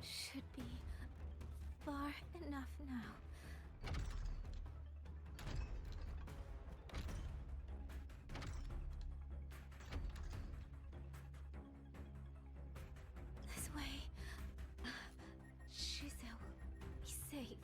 Should be far enough now. This way, Shizuo will be safe.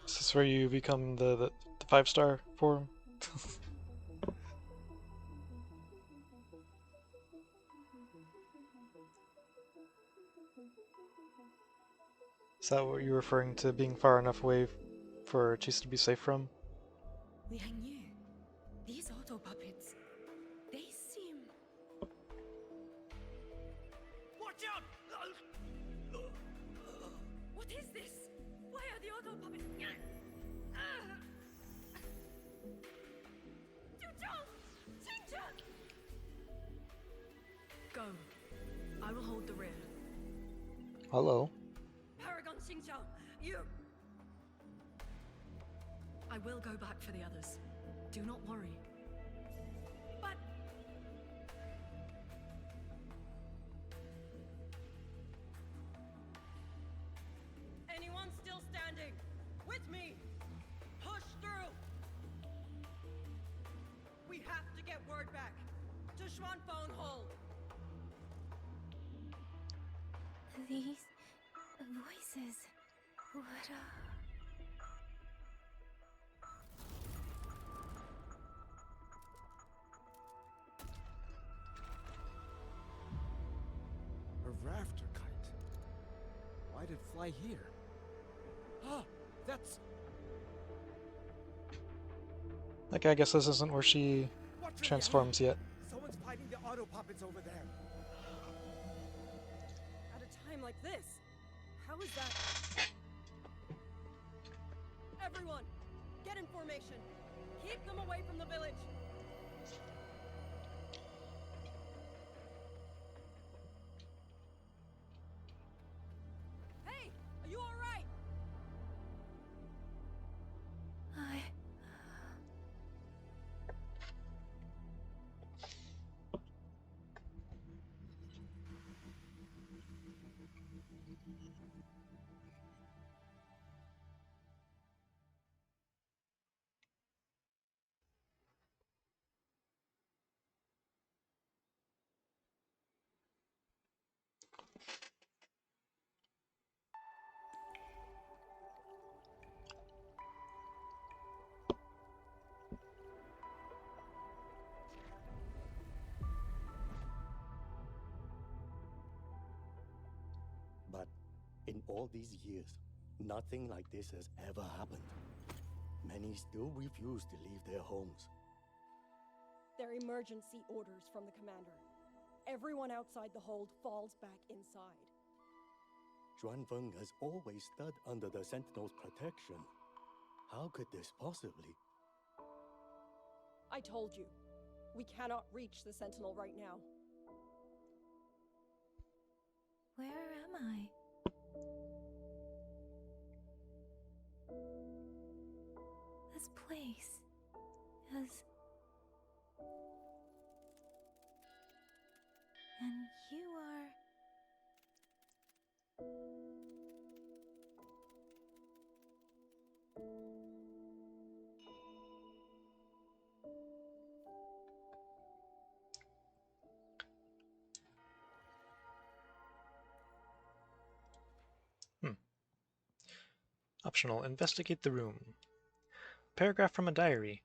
Is this where you become the 5-star form? Is that what you're referring to, being far enough away for Chisa to be safe from? Liang Yu, these auto puppets, they seem... Watch out! What is this? Why are the auto puppets... Go. I will hold the rear. Hello. Paragon Xingqiao, you... I will go back for the others. Do not worry. But... Anyone still standing? With me! Push through! We have to get word back to Xuanfeng Hold. These voices would A rafter kite. Why'd it fly here? Ah, that's... Like, I guess this isn't where she transforms yet. Someone's fighting the auto puppets over there. At a time like this, how is that? Everyone, get in formation. Keep them away from the village. Hey, are you all these years, nothing like this has ever happened. Many still refuse to leave their homes. They're emergency orders from the commander. Everyone outside the hold falls back inside. Xuanfeng has always stood under the Sentinel's protection. How could this possibly? I told you, we cannot reach the Sentinel right now. Where am I? This place is... And you are... Optional. Investigate the room. Paragraph from a diary.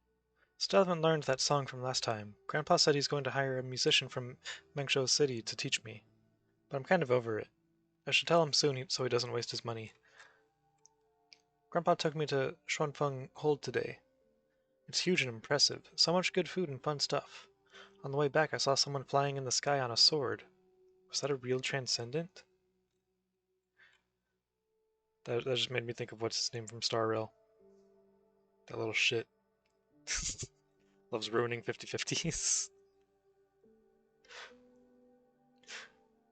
Still haven't learned that song from last time. Grandpa said he's going to hire a musician from Mengzhou City to teach me. But I'm kind of over it. I should tell him soon so he doesn't waste his money. Grandpa took me to Xuanfeng Hold today. It's huge and impressive. So much good food and fun stuff. On the way back I saw someone flying in the sky on a sword. Was that a real transcendent? That just made me think of what's his name from Star Rail. That little shit. Loves ruining 50/50s.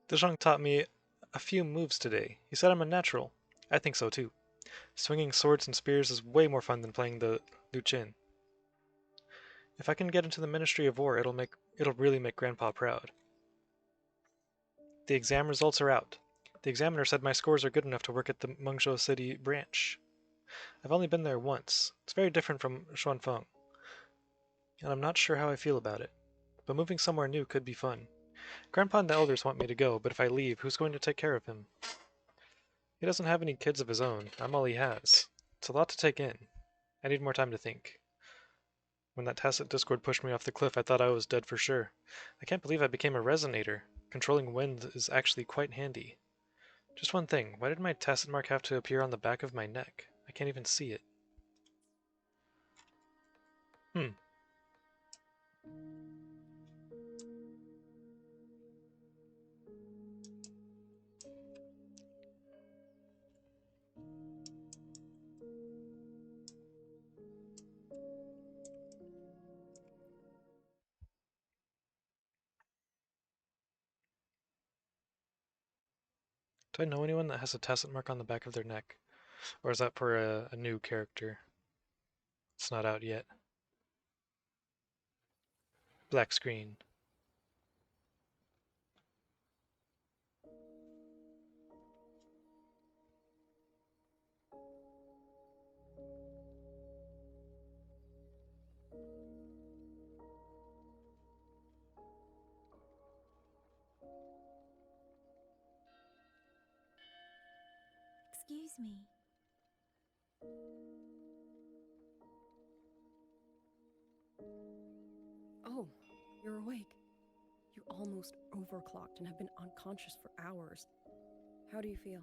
Dezhong taught me a few moves today. He said I'm a natural. I think so too. Swinging swords and spears is way more fun than playing the Liu Qin. If I can get into the Ministry of War, it'll really make Grandpa proud. The exam results are out. The examiner said my scores are good enough to work at the Mengzhou City branch. I've only been there once. It's very different from Xuanfeng. And I'm not sure how I feel about it. But moving somewhere new could be fun. Grandpa and the elders want me to go, but if I leave, who's going to take care of him? He doesn't have any kids of his own. I'm all he has. It's a lot to take in. I need more time to think. When that tacit discord pushed me off the cliff, I thought I was dead for sure. I can't believe I became a resonator. Controlling wind is actually quite handy. Just one thing, why did my tacit mark have to appear on the back of my neck? I can't even see it. Do I know anyone that has a tacit mark on the back of their neck? Or is that for a new character? It's not out yet. Black screen. Excuse me. Oh, you're awake. You almost overclocked and have been unconscious for hours. How do you feel?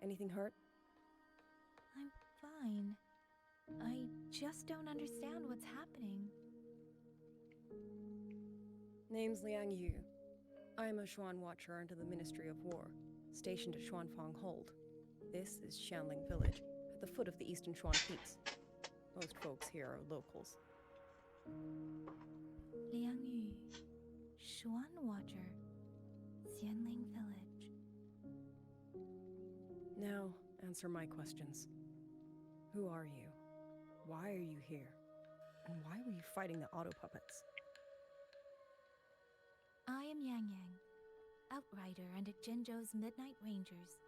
Anything hurt? I'm fine. I just don't understand what's happening. Name's Liang Yu. I'm a Xuan Watcher under the Ministry of War, stationed at Xuanfang Hold. This is Xianling Village, at the foot of the Eastern Xuan Peaks. Most folks here are locals. Liang Yu, Xuan Watcher, Xianling Village. Now, answer my questions. Who are you? Why are you here? And why were you fighting the auto puppets? I am Yang Yang, Outrider under Jinzhou's Midnight Rangers.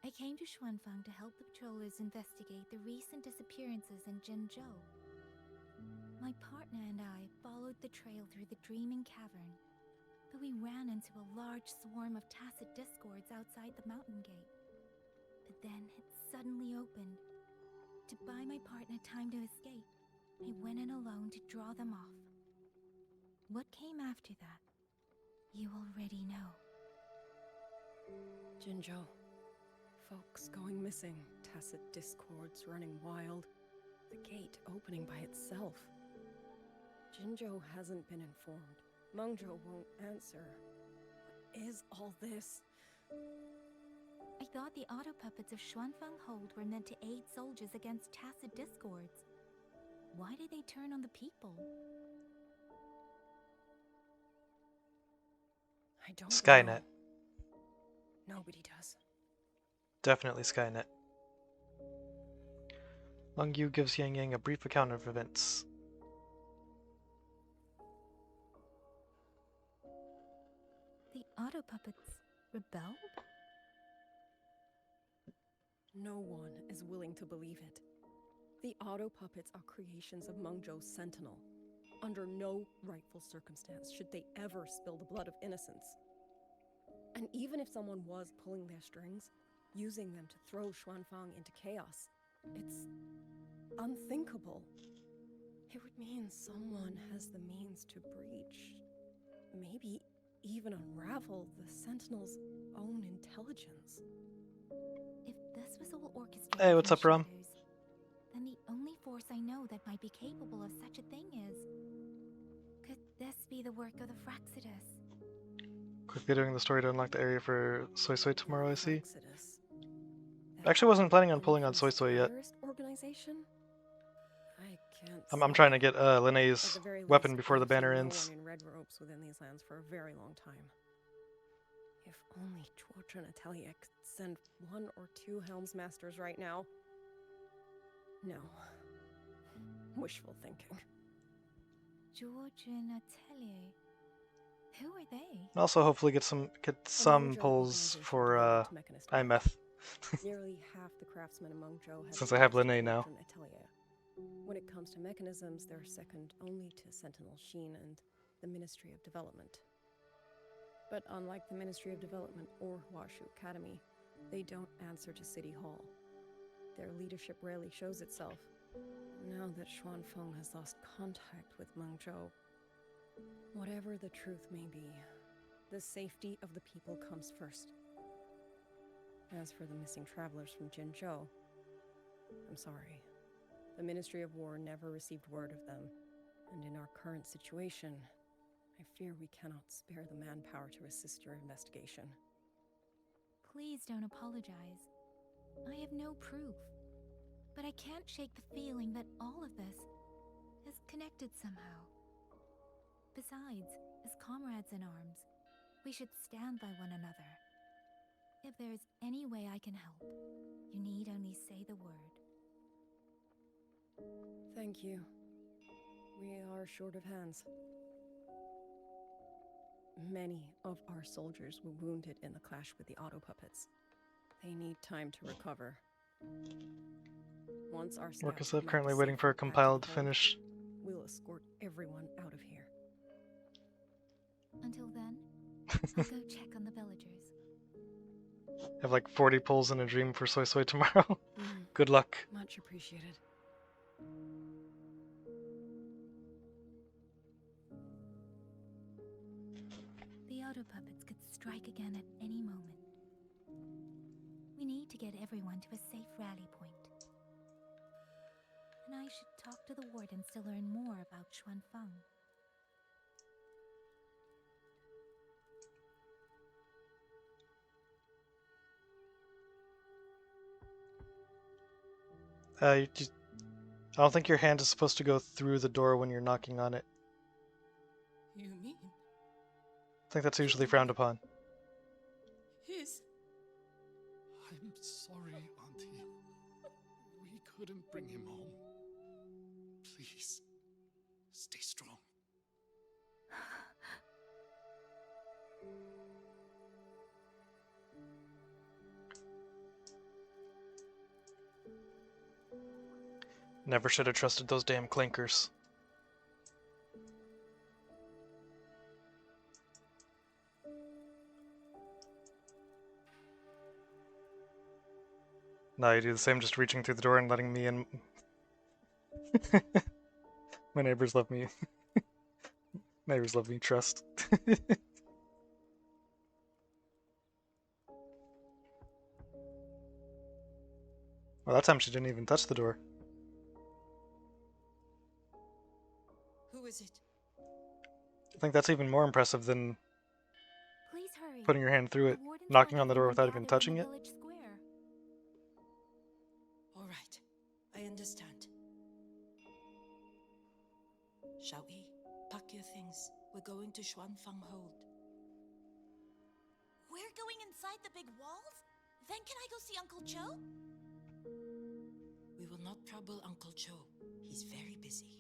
I came to Xuanfang to help the patrollers investigate the recent disappearances in Jinzhou. My partner and I followed the trail through the Dreaming Cavern, but we ran into a large swarm of tacit discords outside the mountain gate. But then it suddenly opened. To buy my partner time to escape, I went in alone to draw them off. What came after that, you already know. Jinzhou. Folks going missing, tacit discords running wild, the gate opening by itself. Jinzhou hasn't been informed. Mengzhou won't answer. What is all this? I thought the auto puppets of Xuanfeng Hold were meant to aid soldiers against tacit discords. Why did they turn on the people? I don't Skynet. know. Nobody does. Definitely Skynet. Lung Yu gives Yang Yang a brief account of events. The auto puppets rebelled? No one is willing to believe it. The auto puppets are creations of Mengzhou's sentinel. Under no rightful circumstance should they ever spill the blood of innocents. And even if someone was pulling their strings, using them to throw Xuanfang into chaos, it's unthinkable. It would mean someone has the means to breach, maybe even unravel the Sentinel's own intelligence. If this was all orchestrated Hey, what's from up, Rom? shadows, then the only force I know that might be capable of such a thing is... Could this be the work of the Fraxidus? Quickly doing the story to unlock the area for Soy Soy tomorrow, I see. Fraxidus. I actually wasn't planning on pulling on Soy Soy yet. Terrorist organization? I can't I'm say. trying to get At Linnea's the very weapon least, before the I've seen banner no ends. one in red robes within these lands for a very long time. If only George and Atelier could send 1 or 2 Helmsmasters right now. No. Wishful thinking. George and Atelier. Who are they? And also hopefully get some Mengzhou pulls organization for devoted to mechanist work. IMETH. Nearly half the craftsmen in Mengzhou have Since I have ties to Linne now. George and Atelier. When it comes to mechanisms, they're second only to Sentinel Sheen and the Ministry of Development. But unlike the Ministry of Development or Huashu Academy, they don't answer to City Hall. Their leadership rarely shows itself. Now that Xuanfeng has lost contact with Mengzhou, whatever the truth may be, the safety of the people comes first. As for the missing travelers from Jinzhou, I'm sorry. The Ministry of War never received word of them, and in our current situation, I fear we cannot spare the manpower to assist your investigation. Please don't apologize. I have no proof. But I can't shake the feeling that all of this is connected somehow. Besides, as comrades in arms, we should stand by one another. If there is any way I can help, you need only say the word. Thank you. We are short of hands. Many of our soldiers were wounded in the clash with the auto puppets. They need time to recover. Once our Work is scouts up, currently make waiting for a safe back compiled the to hold, finish. we'll escort everyone out of here. Until then, I'll go check on the villagers. I have like 40 pulls in a dream for Soy Soy tomorrow. Good luck. Much appreciated. The auto puppets could strike again at any moment. We need to get everyone to a safe rally point. And I should talk to the wardens to learn more about Xuanfeng. I don't think your hand is supposed to go through the door when you're knocking on it. You mean I think that's usually frowned upon. his? I'm sorry, Auntie. We couldn't bring him home. Please, stay strong. Never should have trusted those damn clinkers. No, you do the same, just reaching through the door and letting me in. My neighbors love me. Neighbors love me, trust. Well, that time she didn't even touch the door. Who is it? I think that's even more impressive than Please hurry. putting your hand through The it, wardens knocking might on the have door been without even gathered in touching the it. village square. All right, I understand. Shall we? Pack your things. We're going to Xuanfang Hold. We're going inside the big walls? Then can I go see Uncle Joe? We will not trouble Uncle Joe. He's very busy.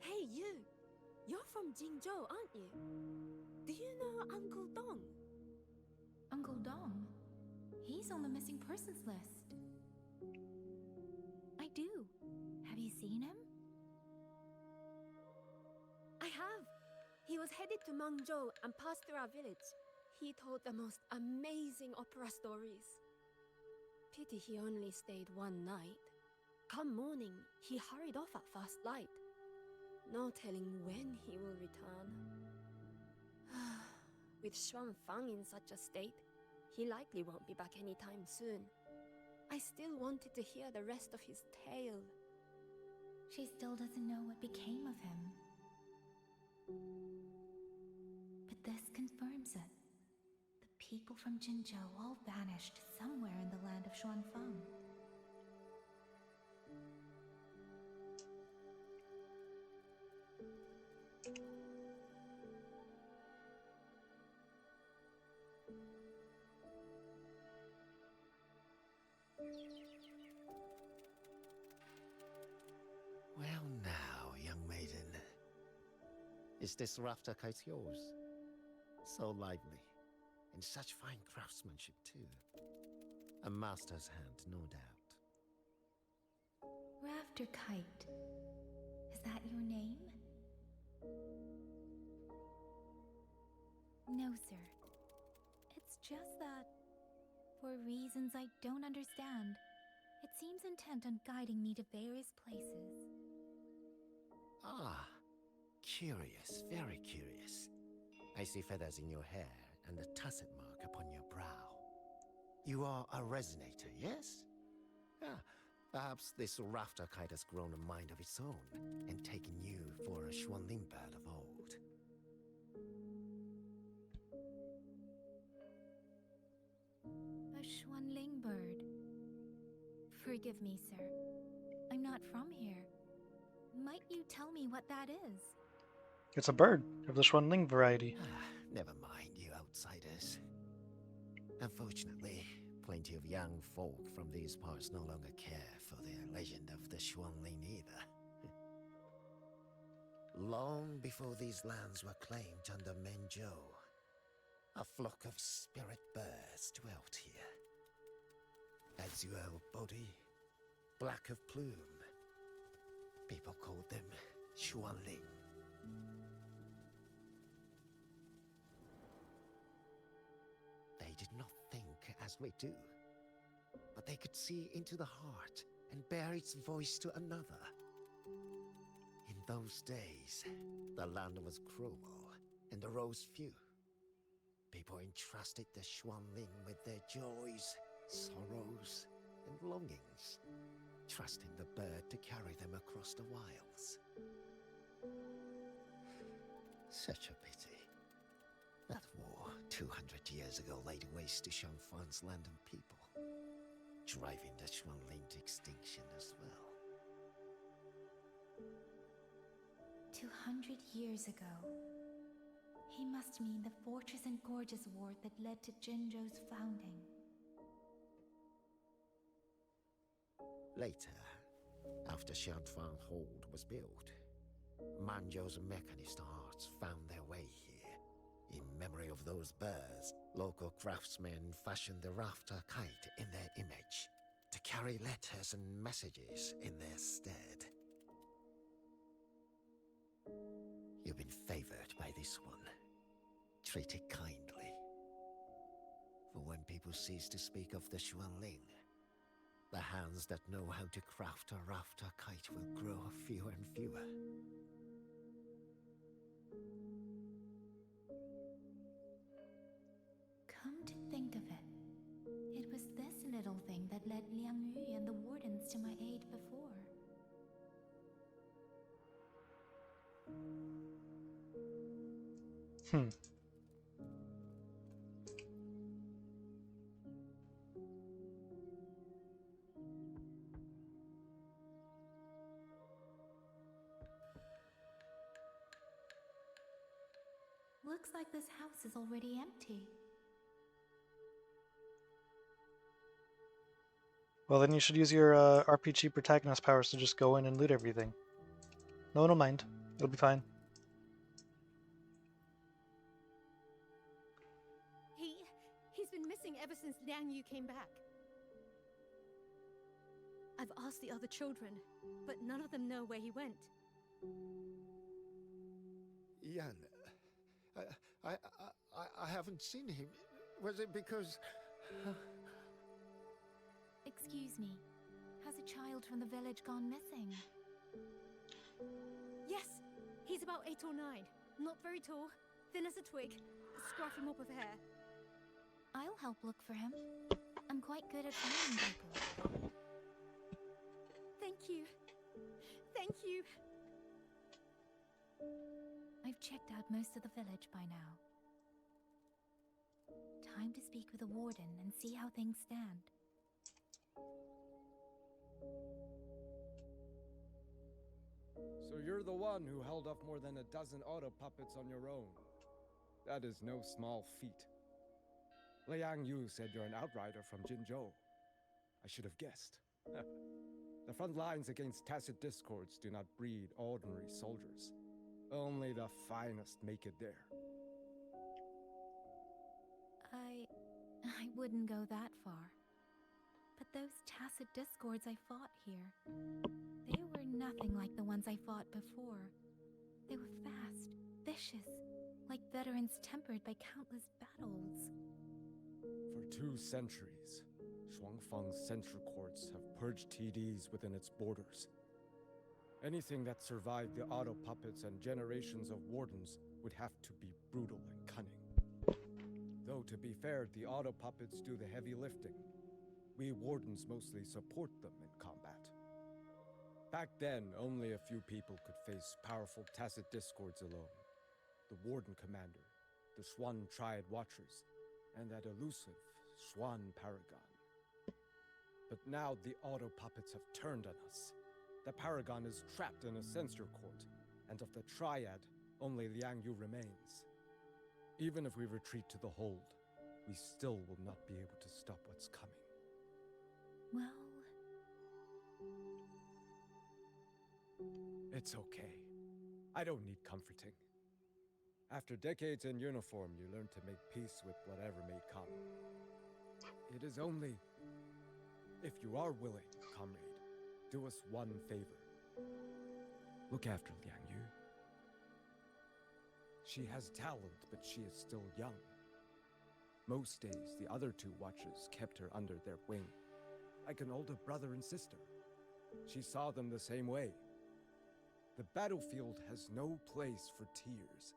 Hey, you! You're from Jingzhou, aren't you? Do you know Uncle Dong? Uncle Dong? He's on the missing persons list. I do. Have you seen him? I have. He was headed to Mangzhou and passed through our village. He told the most amazing opera stories. Pity he only stayed one night. Come morning, he hurried off at first light. No telling when he will return. With Xuanfang in such a state, he likely won't be back anytime soon. I still wanted to hear the rest of his tale. She still doesn't know what became of him. But this confirms it. The people from Jinzhou all vanished somewhere in the land of Xuanfang. Well now, young maiden. Is this rafter kite yours? So lively, and such fine craftsmanship too. A master's hand, no doubt. Rafter Kite. Is that your name? No, sir. It's just that, for reasons I don't understand, it seems intent on guiding me to various places. Ah, curious, very curious. I see feathers in your hair and a tasset mark upon your brow. You are a resonator, yes? Ah, perhaps this rafter kite has grown a mind of its own and taken you for a Xuanling bird of old. A Xuanling bird. Forgive me, sir. I'm not from here. Might you tell me what that is? It's a bird of the Xuanling variety. Never mind, you outsiders. Unfortunately, plenty of young folk from these parts no longer care for their legend of the Xuanling either. Long before these lands were claimed under Menzhou, a flock of spirit birds dwelt here. Azure of body, black of plume. People called them Xuanling. They did not think as we do, but they could see into the heart and bear its voice to another. In those days, the land was cruel and the roads few. People entrusted the Xuanling with their joys, sorrows, and longings, trusting the bird to carry them across the wilds. Such a pity. That war 200 years ago laid waste to Xuanfang's land and people, driving the Xuanling to extinction as well. 200 years ago. He must mean the Fortress and Gorges War that led to Jinzhou's founding. Later, after Xuanfang Hold was built, Manzhou's mechanist arts found their way here. In memory of those birds, local craftsmen fashioned the rafter kite in their image to carry letters and messages in their stead. You've been favored by this one. Treat it kindly. For when people cease to speak of the Xuanling, the hands that know how to craft a rafter kite will grow fewer and fewer. Come to think of it, it was this little thing that led Liang Yu and the wardens to my aid before. Looks like this house is already empty. Well, then you should use your RPG protagonist powers to just go in and loot everything. No one will mind. It'll be fine. He's been missing ever since Liang Yu came back. I've asked the other children, but none of them know where he went. Yan, I haven't seen him. Was it because... Excuse me, has a child from the village gone missing? Yes, he's about 8 or 9. Not very tall, thin as a twig, a scruffy mop of hair. I'll help look for him. I'm quite good at finding people. Thank you. Thank you. I've checked out most of the village by now. Time to speak with the warden and see how things stand. So you're the one who held off more than a dozen auto puppets on your own. That is no small feat. Liang Yu said you're an outrider from Jinzhou. I should have guessed. The front lines against tacit discords do not breed ordinary soldiers. Only the finest make it there. I wouldn't go that far. But those tacit discords I fought here, they were nothing like the ones I fought before. They were fast, vicious, like veterans tempered by countless battles. For 2 centuries, Shuangfang's central courts have purged TDs within its borders. Anything that survived the auto puppets and generations of wardens would have to be brutal and cunning. Though, to be fair, the auto puppets do the heavy lifting. We wardens mostly support them in combat. Back then, only a few people could face powerful tacit discords alone. The warden commander, the Swan Triad Watchers, and that elusive Swan Paragon. But now the auto puppets have turned on us. The Paragon is trapped in a censor court, and of the Triad, only Liang Yu remains. Even if we retreat to the hold, we still will not be able to stop what's coming. Well... It's okay. I don't need comforting. After decades in uniform, you learn to make peace with whatever may come. It is only... If you are willing, comrade, do us one favor. Look after Liang Yu. She has talent, but she is still young. Most days, the other 2 watchers kept her under their wing, like an older brother and sister. She saw them the same way. The battlefield has no place for tears,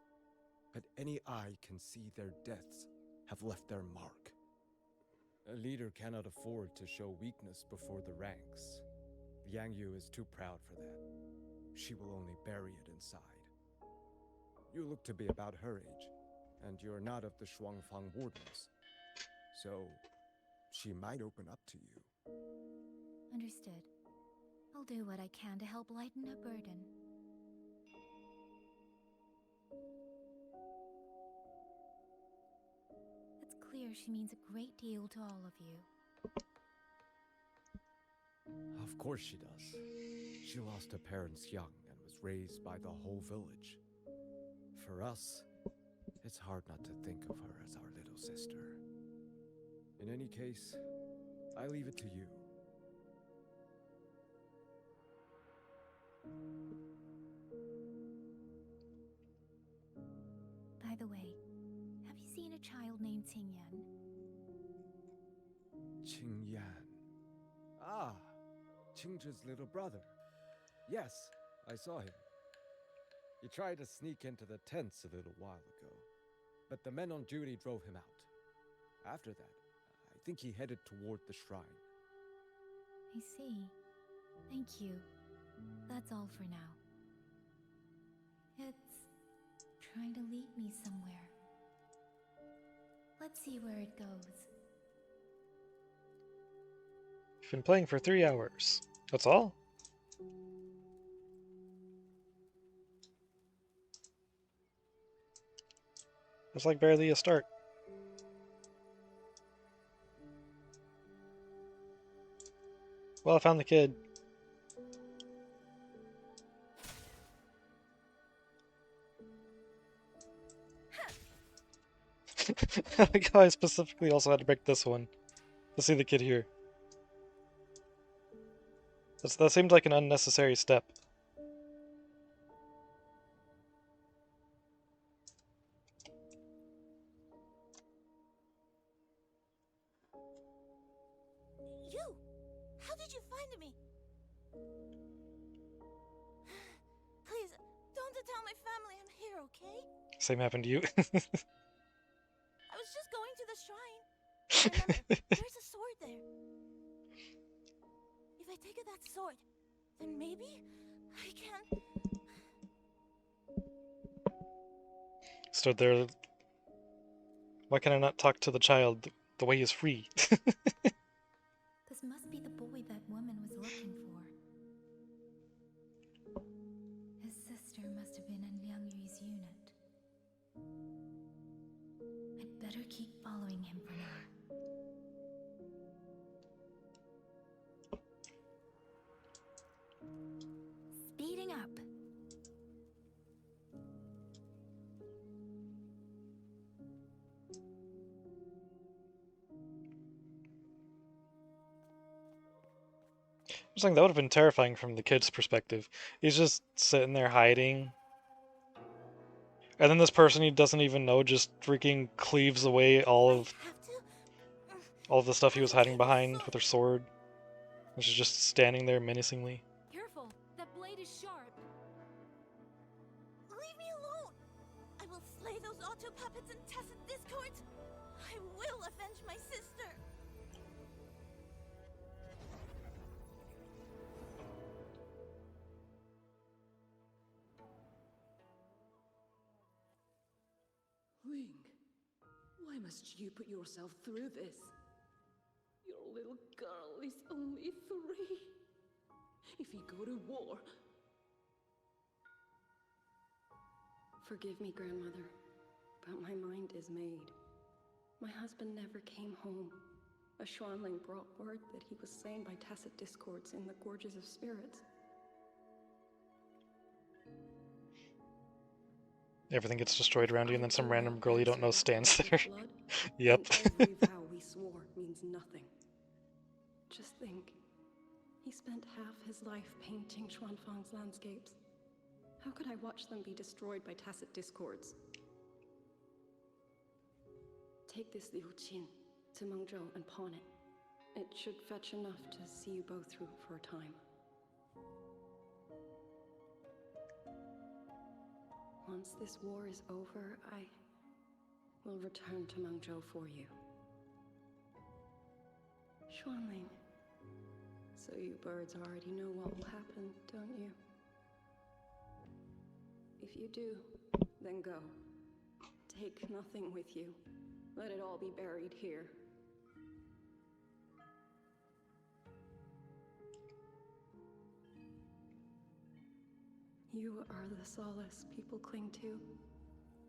but any eye can see their deaths have left their mark. A leader cannot afford to show weakness before the ranks. Liang Yu is too proud for that. She will only bury it inside. You look to be about her age, and you're not of the Shuangfang Wardens. So, she might open up to you. Understood. I'll do what I can to help lighten her burden. It's clear she means a great deal to all of you. Of course she does. She lost her parents young and was raised by the whole village. For us, it's hard not to think of her as our little sister. In any case, I leave it to you. By the way, have you seen a child named Qingyan? Qingyan. Ah, Qingzhi's little brother. Yes, I saw him. He tried to sneak into the tents a little while ago, but the men on duty drove him out. After that, I think he headed toward the shrine. I see. Thank you. That's all for now. It's trying to lead me somewhere. Let's see where it goes. You've been playing for 3 hours. That's all? It's like barely a start. Well, I found the kid. I like how I specifically also had to break this one to see the kid here. That seemed like an unnecessary step. You! How did you find me? Please, don't tell my family I'm here, okay? Same happened to you. I was just going to the shrine. Remember, there's a sword there. If I take that sword, then maybe I can... Stood there. Why can I not talk to the child? The way is free. This must be the boy that woman was looking for. His sister must have been in Liang Yu's unit. I'd better keep following him for now. Speeding up. I'm saying that would have been terrifying from the kid's perspective. He's just sitting there hiding. And then this person he doesn't even know just freaking cleaves away all of the stuff he was hiding behind with her sword. And she's just standing there menacingly. Careful! That blade is sharp! Leave me alone! I will slay those auto puppets and tacit discords! I will avenge my sister! Ling, why must you put yourself through this? Your little girl is only 3. If you go to war... Forgive me, grandmother, but my mind is made. My husband never came home. A Xuanling brought word that he was slain by tacit discords in the Gorges of Spirits. Everything gets destroyed around you, and then some random girl you don't know stands there. Yep. Every vow we swore means nothing. Just think, he spent half his life painting Xuanfang's landscapes. How could I watch them be destroyed by tacit discords? Take this Liu Qin to Mengzhou and pawn it. It should fetch enough to see you both through for a time. Once this war is over, I will return to Mengzhou for you. Xuanling, so you birds already know what will happen, don't you? If you do, then go. Take nothing with you. Let it all be buried here. You are the solace people cling to,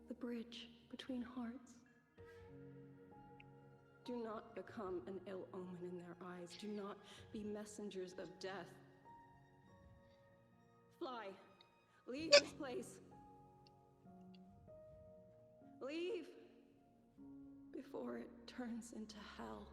the bridge between hearts. Do not become an ill omen in their eyes. Do not be messengers of death. Fly. Leave this place. Leave before it turns into hell.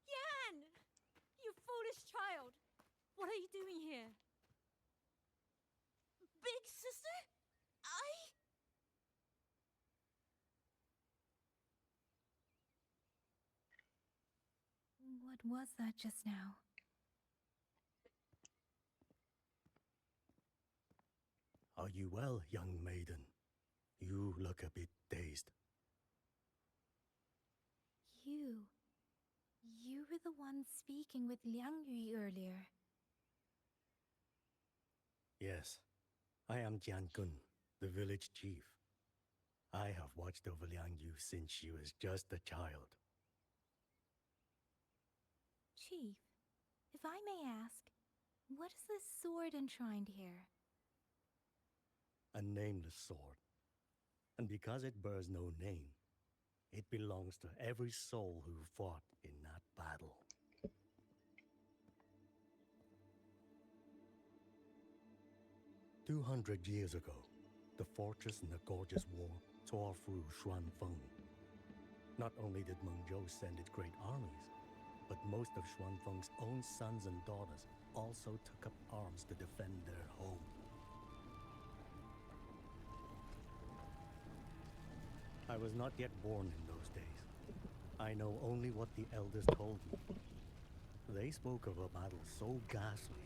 Yan! You foolish child! What are you doing here? big sister? What was that just now? Are you well, young maiden? You look a bit dazed. You were the one speaking with Liang Yui earlier. Yes, I am Jian Gun, the village chief. I have watched over Liang Yu since she was just a child. Chief, if I may ask, what is this sword enshrined here? A nameless sword. And because it bears no name, it belongs to every soul who fought in that battle. "200 years ago, the fortress in the Gorgeous War tore through Xuanfeng. Not only did Mengzhou send its great armies, but most of Xuanfeng's own sons and daughters also took up arms to defend their home. I was not yet born in those days. I know only what the elders told me. They spoke of a battle so ghastly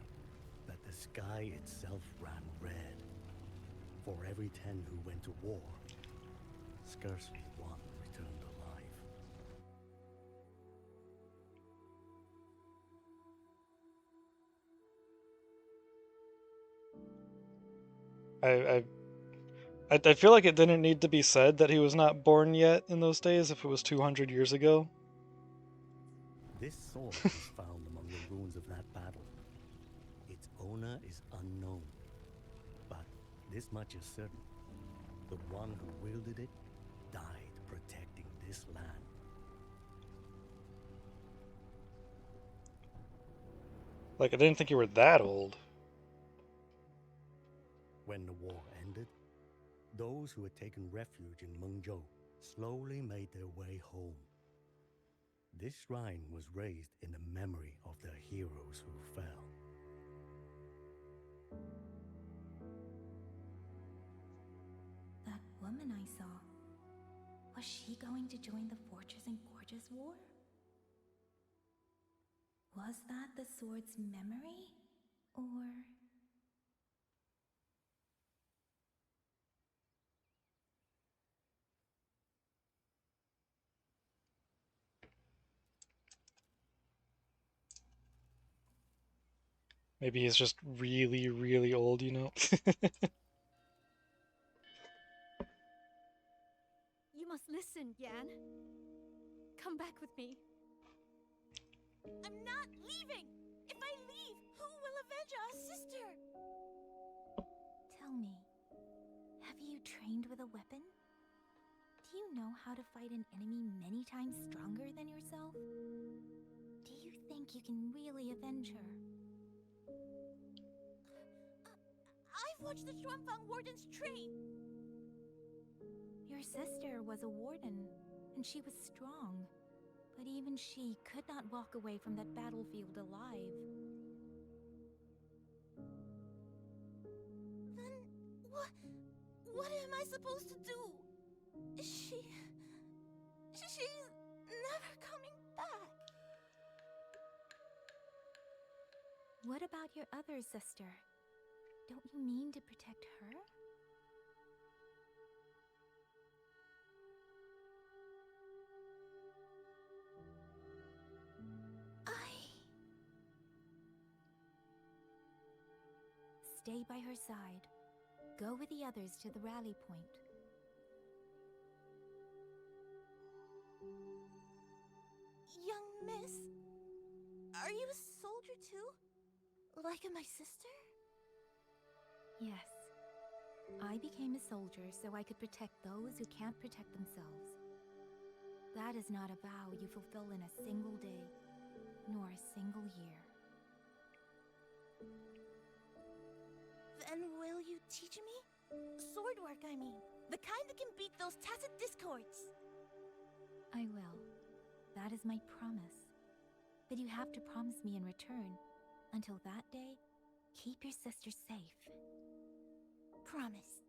that the sky itself ran red. For every 10 who went to war, scarcely one returned alive. I feel like it didn't need to be said that he was not born yet in those days if it was 200 years ago. This sword was found among the ruins of that battle. Its owner is unknown, but this much is certain. The one who wielded it died protecting this land. Like, I didn't think you were that old. When the war ended, those who had taken refuge in Mengzhou slowly made their way home. This shrine was raised in the memory of the heroes who fell. That woman I saw, was she going to join the Fortress and Gorgeous War? Was that the sword's memory? Or... Maybe he's just really, really old, you know? You must listen, Yan. Come back with me. I'm not leaving! If I leave, who will avenge our sister? Tell me, have you trained with a weapon? Do you know how to fight an enemy many times stronger than yourself? Do you think you can really avenge her? I've watched the Xuanfang wardens train! Your sister was a warden, and she was strong. But even she could not walk away from that battlefield alive. Then what am I supposed to do? She's never coming back. What about your other sister? Don't you mean to protect her? Stay by her side. Go with the others to the rally point. Young miss, are you a soldier too? Like my sister? Yes. I became a soldier so I could protect those who can't protect themselves. That is not a vow you fulfill in a single day, nor a single year. Then will you teach me? Sword work, I mean. The kind that can beat those tacit discords. I will. That is my promise. But you have to promise me in return. Until that day, keep your sister safe. promise.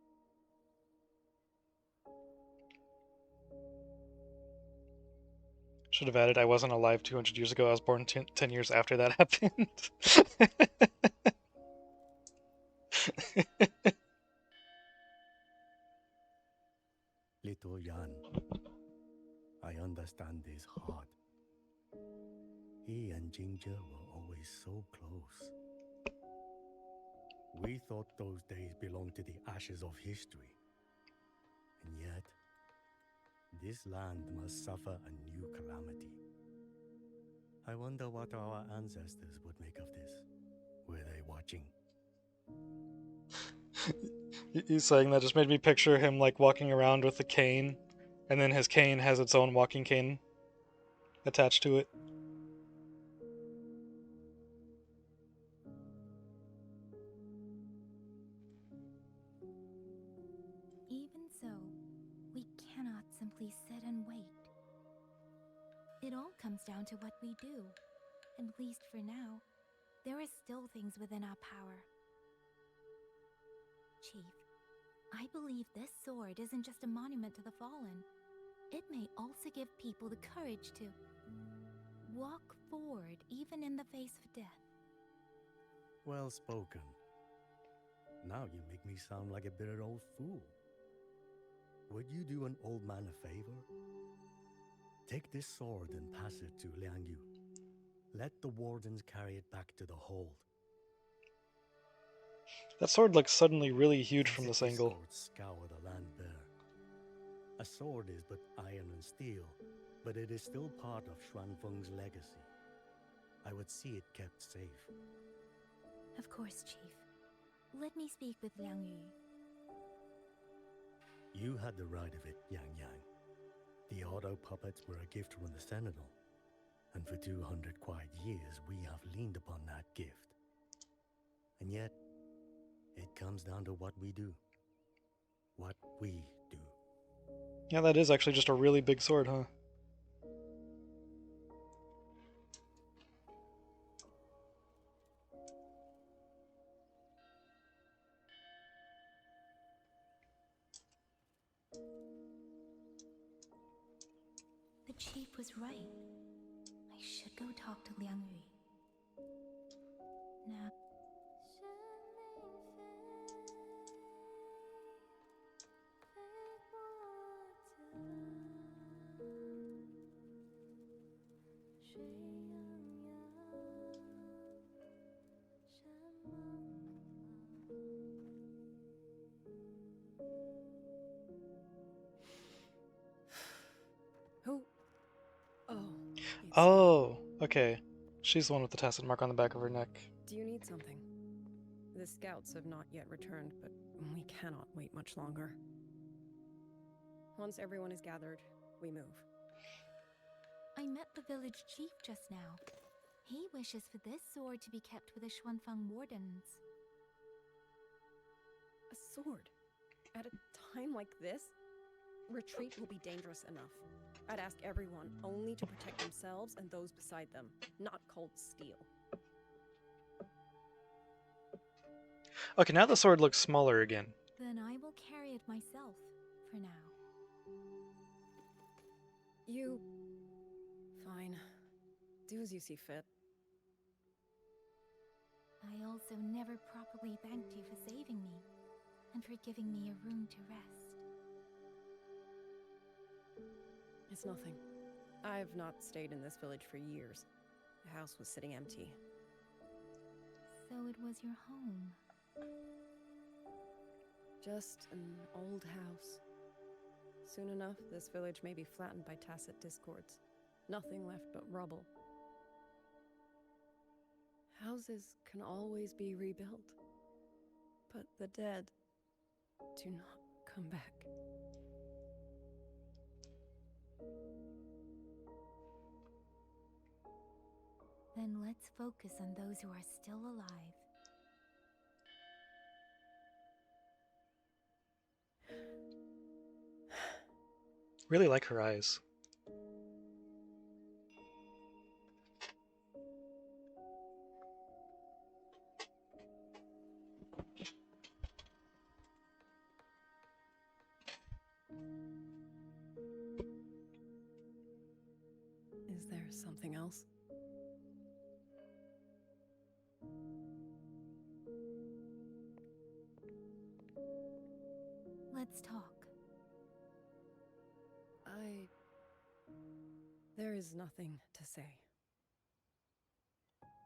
Should have added I wasn't alive 200 years ago. I was born 10 years after that happened. Little Jan, I understand this hard. He and Ginger were always so close. We thought those days belonged to the ashes of history. And yet, this land must suffer a new calamity. I wonder what our ancestors would make of this. Were they watching? You saying that just made me picture him like walking around with a cane, and then his cane has its own walking cane attached to it. Even so, we cannot simply sit and wait. It all comes down to what we do. At least for now, there are still things within our power. Chief, I believe this sword isn't just a monument to the fallen. It may also give people the courage to walk forward even in the face of death. Well spoken. Now you make me sound like a bitter old fool. Would you do an old man a favor? Take this sword and pass it to Liang Yu. Let the wardens carry it back to the hold. That sword looks suddenly really huge from this angle. Swords scour the land bare. A sword is but iron and steel, but it is still part of Xuanfeng's legacy. I would see it kept safe. Of course, Chief. Let me speak with Liang Yu. You had the right of it, Yang Yang. The auto puppets were a gift from the Sentinel, and for 200 quiet years we have leaned upon that gift. And yet, it comes down to what we do. What we do. Yeah, that is actually just a really big sword, huh? The chief was right. I should go talk to Liang Yu. Now. Who? Oh. Oh, okay. She's the one with the tacit mark on the back of her neck. Do you need something? The scouts have not yet returned, but we cannot wait much longer. Once everyone is gathered, we move. I met the village chief just now. He wishes for this sword to be kept with the Xuanfang wardens. A sword? At a time like this? Retreat will be dangerous enough. I'd ask everyone only to protect themselves and those beside them, not cold steel. Okay, now the sword looks smaller again. Then I will carry it myself, for now. You... Fine. Do as you see fit. I also never properly thanked you for saving me, and for giving me a room to rest. It's nothing. I've not stayed in this village for years. The house was sitting empty. So it was your home. Just an old house. Soon enough, this village may be flattened by tacit discords. Nothing left but rubble. Houses can always be rebuilt. But the dead do not come back. Then let's focus on those who are still alive. Really like her eyes. else? Let's talk. There is nothing to say.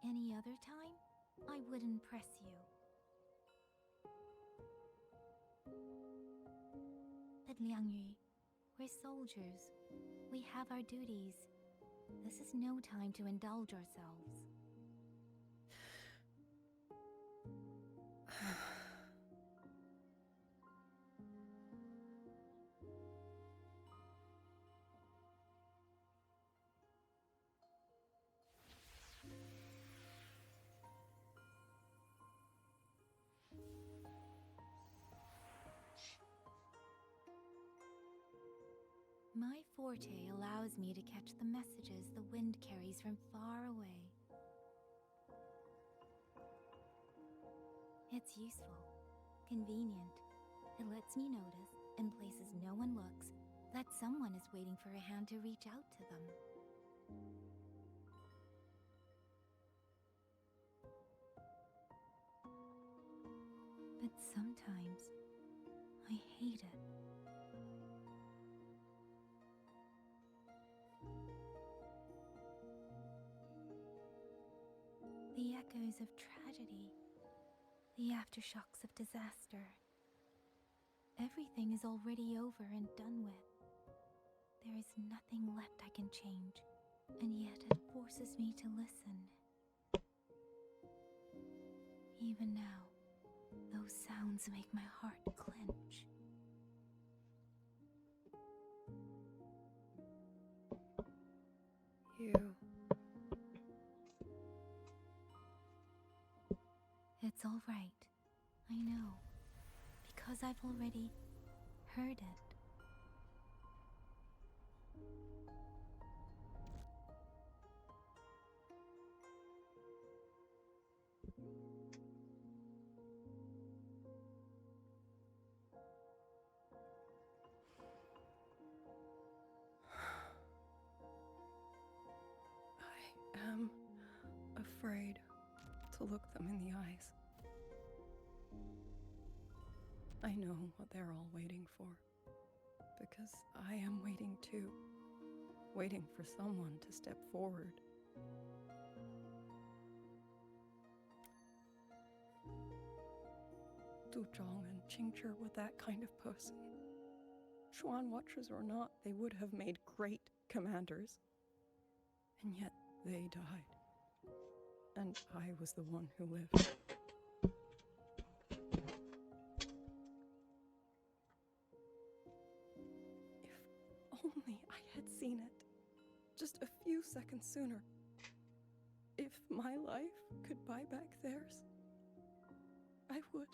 Any other time, I wouldn't press you. But Liangyu, we're soldiers. We have our duties. This is no time to indulge ourselves. My forte allows me to catch the messages the wind carries from far away. It's useful, convenient. It lets me notice, in places no one looks, that someone is waiting for a hand to reach out to them. But sometimes, I hate it. The echoes of tragedy, the aftershocks of disaster. Everything is already over and done with. There is nothing left I can change, and yet it forces me to listen. Even now, those sounds make my heart clench. It's all right. I know. Because I've already heard it. I am afraid to look them in the eyes. I know what they're all waiting for, because I am waiting too. Waiting for someone to step forward. Du Zhong and Qingzhi were that kind of person. Xuan Watchers or not, they would have made great commanders. And yet they died. And I was the one who lived. If only I had seen it. Just a few seconds sooner. If my life could buy back theirs, I would.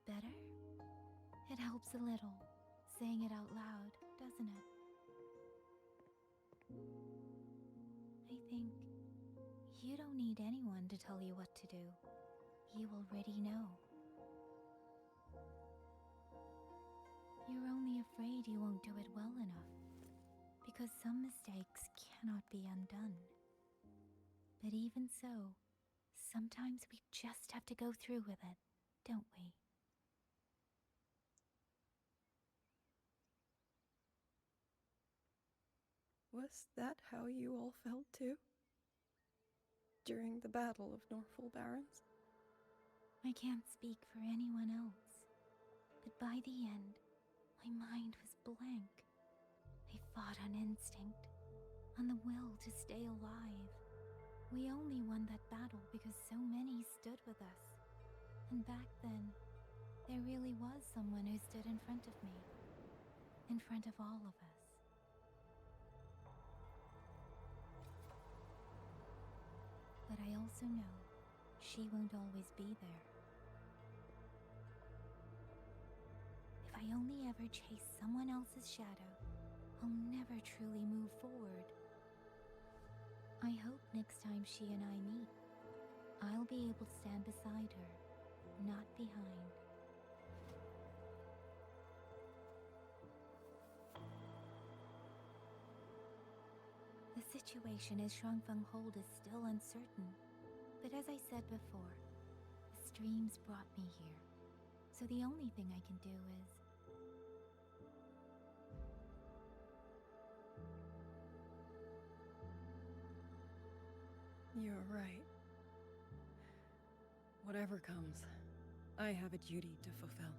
Better? It helps a little, saying it out loud, doesn't it? I think you don't need anyone to tell you what to do. You already know. You're only afraid you won't do it well enough, because some mistakes cannot be undone. But even so, sometimes we just have to go through with it, don't we? Was that how you all felt too? During the Battle of Norfolk Barrens? I can't speak for anyone else, but by the end, my mind was blank. I fought on instinct, on the will to stay alive. We only won that battle because so many stood with us. And back then, there really was someone who stood in front of me, in front of all of us. But I also know she won't always be there. If I only ever chase someone else's shadow, I'll never truly move forward. I hope next time she and I meet, I'll be able to stand beside her, not behind. The situation as Shuangfeng Hold is still uncertain, but as I said before, the streams brought me here, so the only thing I can do is... You're right. Whatever comes, I have a duty to fulfill.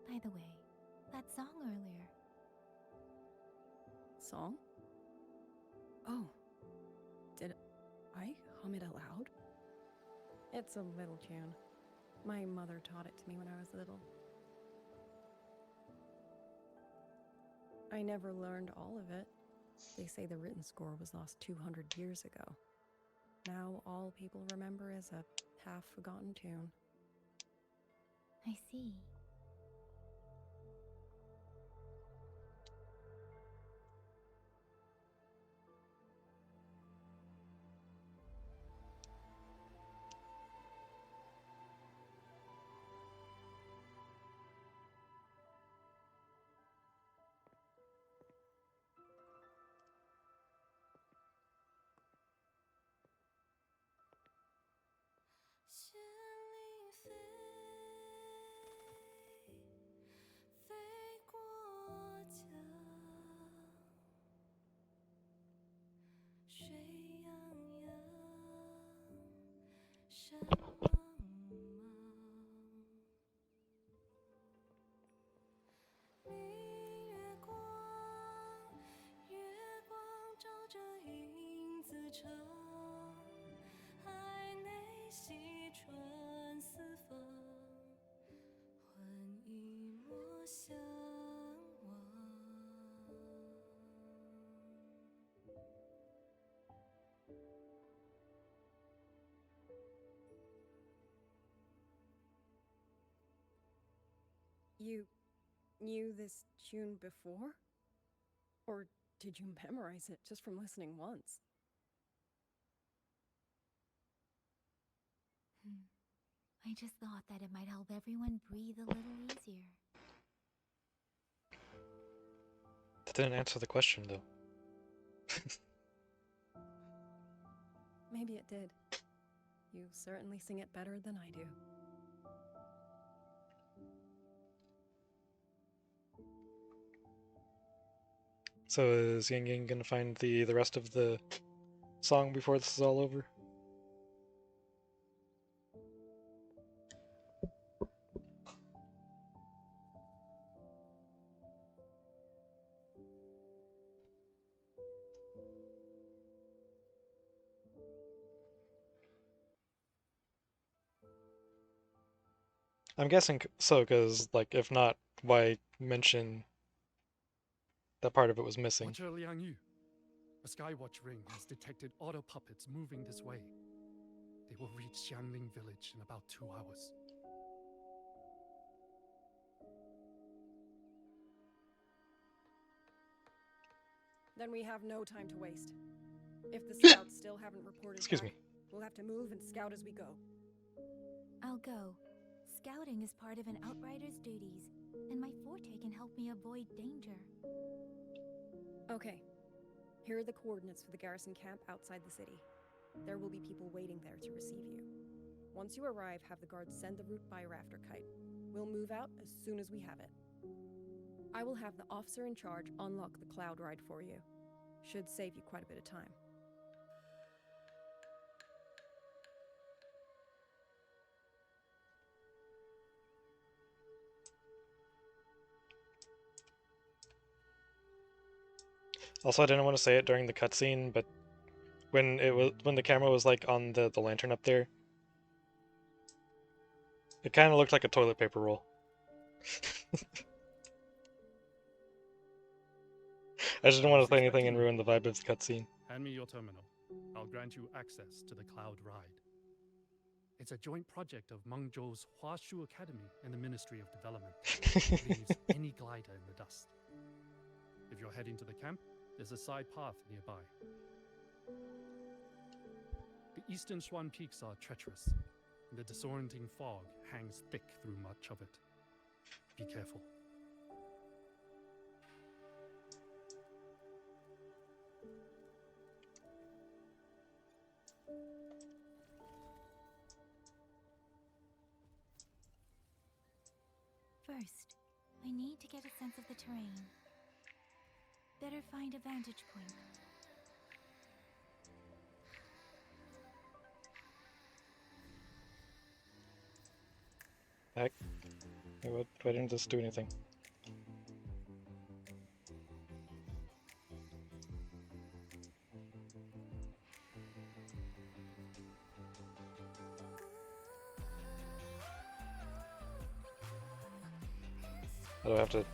By the way, that song earlier. Song? Oh. Did I hum it aloud? It's a little tune. My mother taught it to me when I was little. I never learned all of it. They say the written score was lost 200 years ago. Now all people remember is a half-forgotten tune. I see. You knew this tune before? Or did you memorize it just from listening once? I just thought that it might help everyone breathe a little easier. That didn't answer the question, though. Maybe it did. You certainly sing it better than I do. So is Ying Ying gonna find the rest of the song before this is all over? I'm guessing so, because, like, if not, why mention that part of it was missing? Watcher Liang Yu, a Skywatch ring has detected auto puppets moving this way. They will reach Xiangling village in about 2 hours. Then we have no time to waste. If the scouts still haven't reported Excuse back, me. we'll have to move and scout as we go. I'll go. Scouting is part of an outrider's duties, and my forte can help me avoid danger. Okay. Here are the coordinates for the garrison camp outside the city. There will be people waiting there to receive you. Once you arrive, have the guards send the route by rafter kite. We'll move out as soon as we have it. I will have the officer in charge unlock the cloud ride for you. Should save you quite a bit of time. Also, I didn't want to say it during the cutscene, but when the camera was like on the lantern up there, it kind of looked like a toilet paper roll. I just didn't want to say anything and ruin the vibe of the cutscene. Hand me your terminal. I'll grant you access to the cloud ride. It's a joint project of Mengzhou's Huashu Academy and the Ministry of Development. It leaves any glider in the dust. If you're heading to the camp, there's a side path nearby. The eastern Shuan peaks are treacherous, and the disorienting fog hangs thick through much of it. Be careful. First, I need to get a sense of the terrain. Better find a vantage point. Heck. Why didn't this do anything? I don't have to...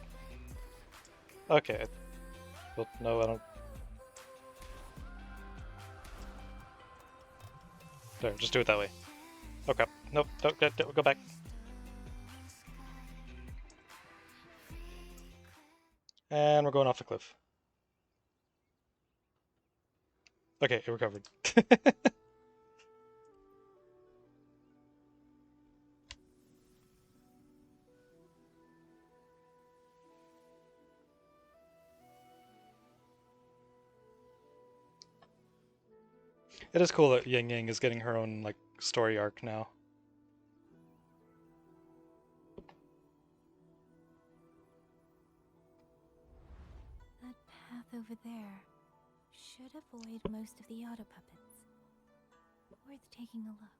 Okay. Well, no, I don't... There, just do it that way. Okay. Nope, don't go back. And we're going off the cliff. Okay, it recovered. It is cool that Yang Yang is getting her own, like, story arc now. That path over there should avoid most of the auto puppets. Worth taking a look.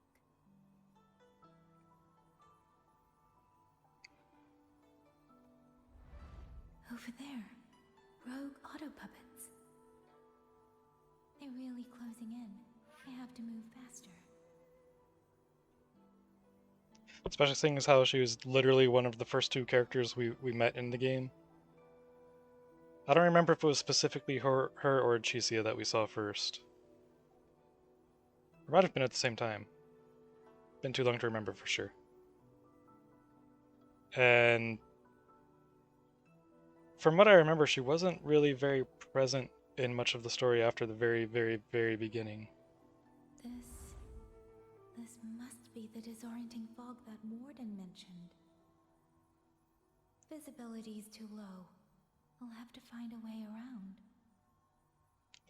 Over there, rogue auto puppets. They're really closing in. I have to move faster. Especially seeing as how she was literally one of the first two characters we met in the game. I don't remember if it was specifically her or Chisia that we saw first. It might have been at the same time. Been too long to remember for sure. And from what I remember, she wasn't really very present in much of the story after the very, very, very beginning. This must be the disorienting fog that Morden mentioned. Visibility's too low. I'll have to find a way around.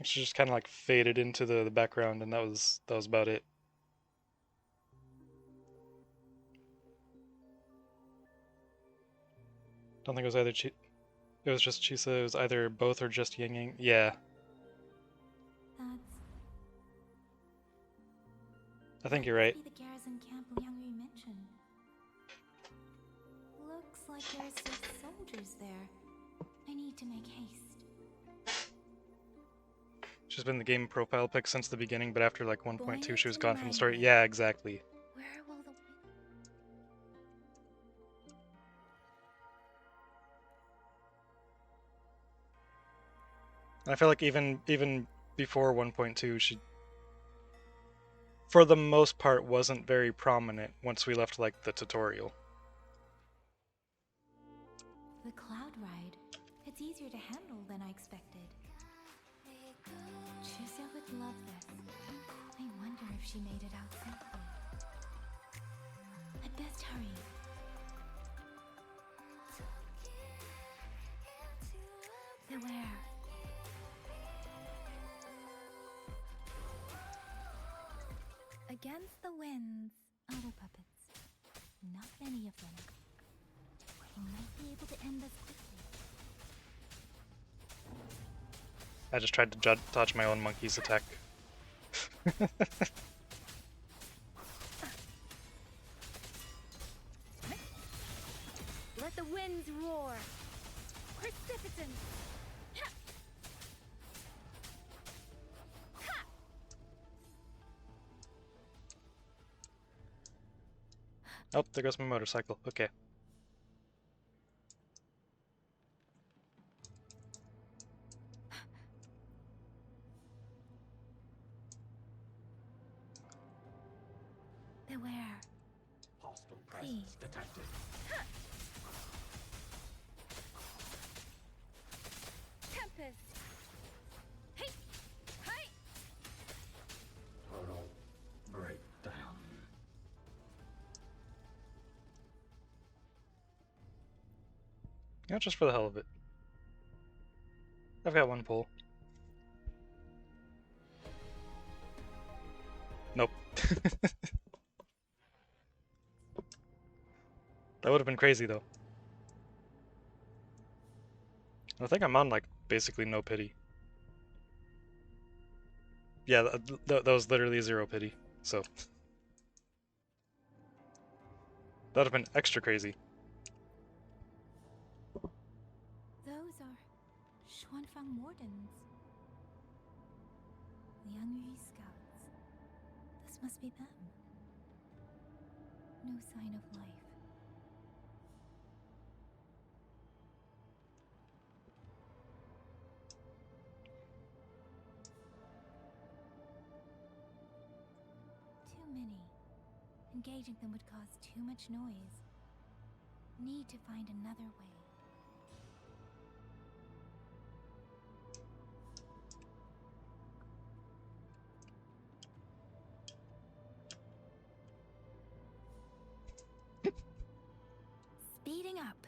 She just kind of like faded into the background, and that was about it. Don't think it was either it was just Chisa. It was either both or just Yang Yang. Yeah. I think you're right. The garrison camp Liangyu mentioned. Looks like there's 6 soldiers there. I need to make haste. She's been the game profile pic since the beginning, but after like 1.2 she was gone from the story. Yeah, exactly. Where will the... And I feel like even before 1.2 she, for the most part, wasn't very prominent once we left like the tutorial. The cloud ride. It's easier to handle than I expected. Chisia would love this. I wonder if she made it out safely. I'd best hurry. Beware. Against the winds, auto puppets. Not many of them. I might be able to end this quickly. I just tried to dodge my own monkey's attack. Let the winds roar. Precipitant. Oh, there goes my motorcycle. Okay. Beware. Hostile Please. presence detected. Tempest! Hey! Hey! Total breakdown. Yeah, just for the hell of it. I've got one pull. Nope. That would have been crazy though. I think I'm on like basically no pity. Yeah, that was literally 0 pity. So that would have been extra crazy. Those are Xuanfang Wardens. Liang Yu scouts. This must be them. No sign of life. Too many. Engaging them would cause too much noise. Need to find another way. Speeding up.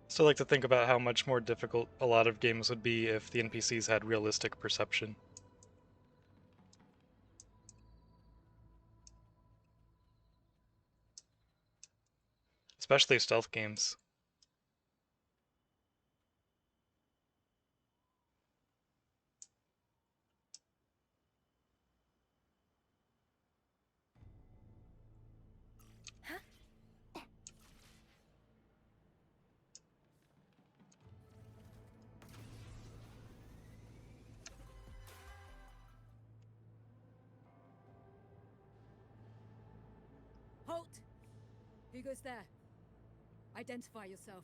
Still like to think about how much more difficult a lot of games would be if the NPCs had realistic perception. Especially stealth games. Halt! Who goes there? Identify yourself.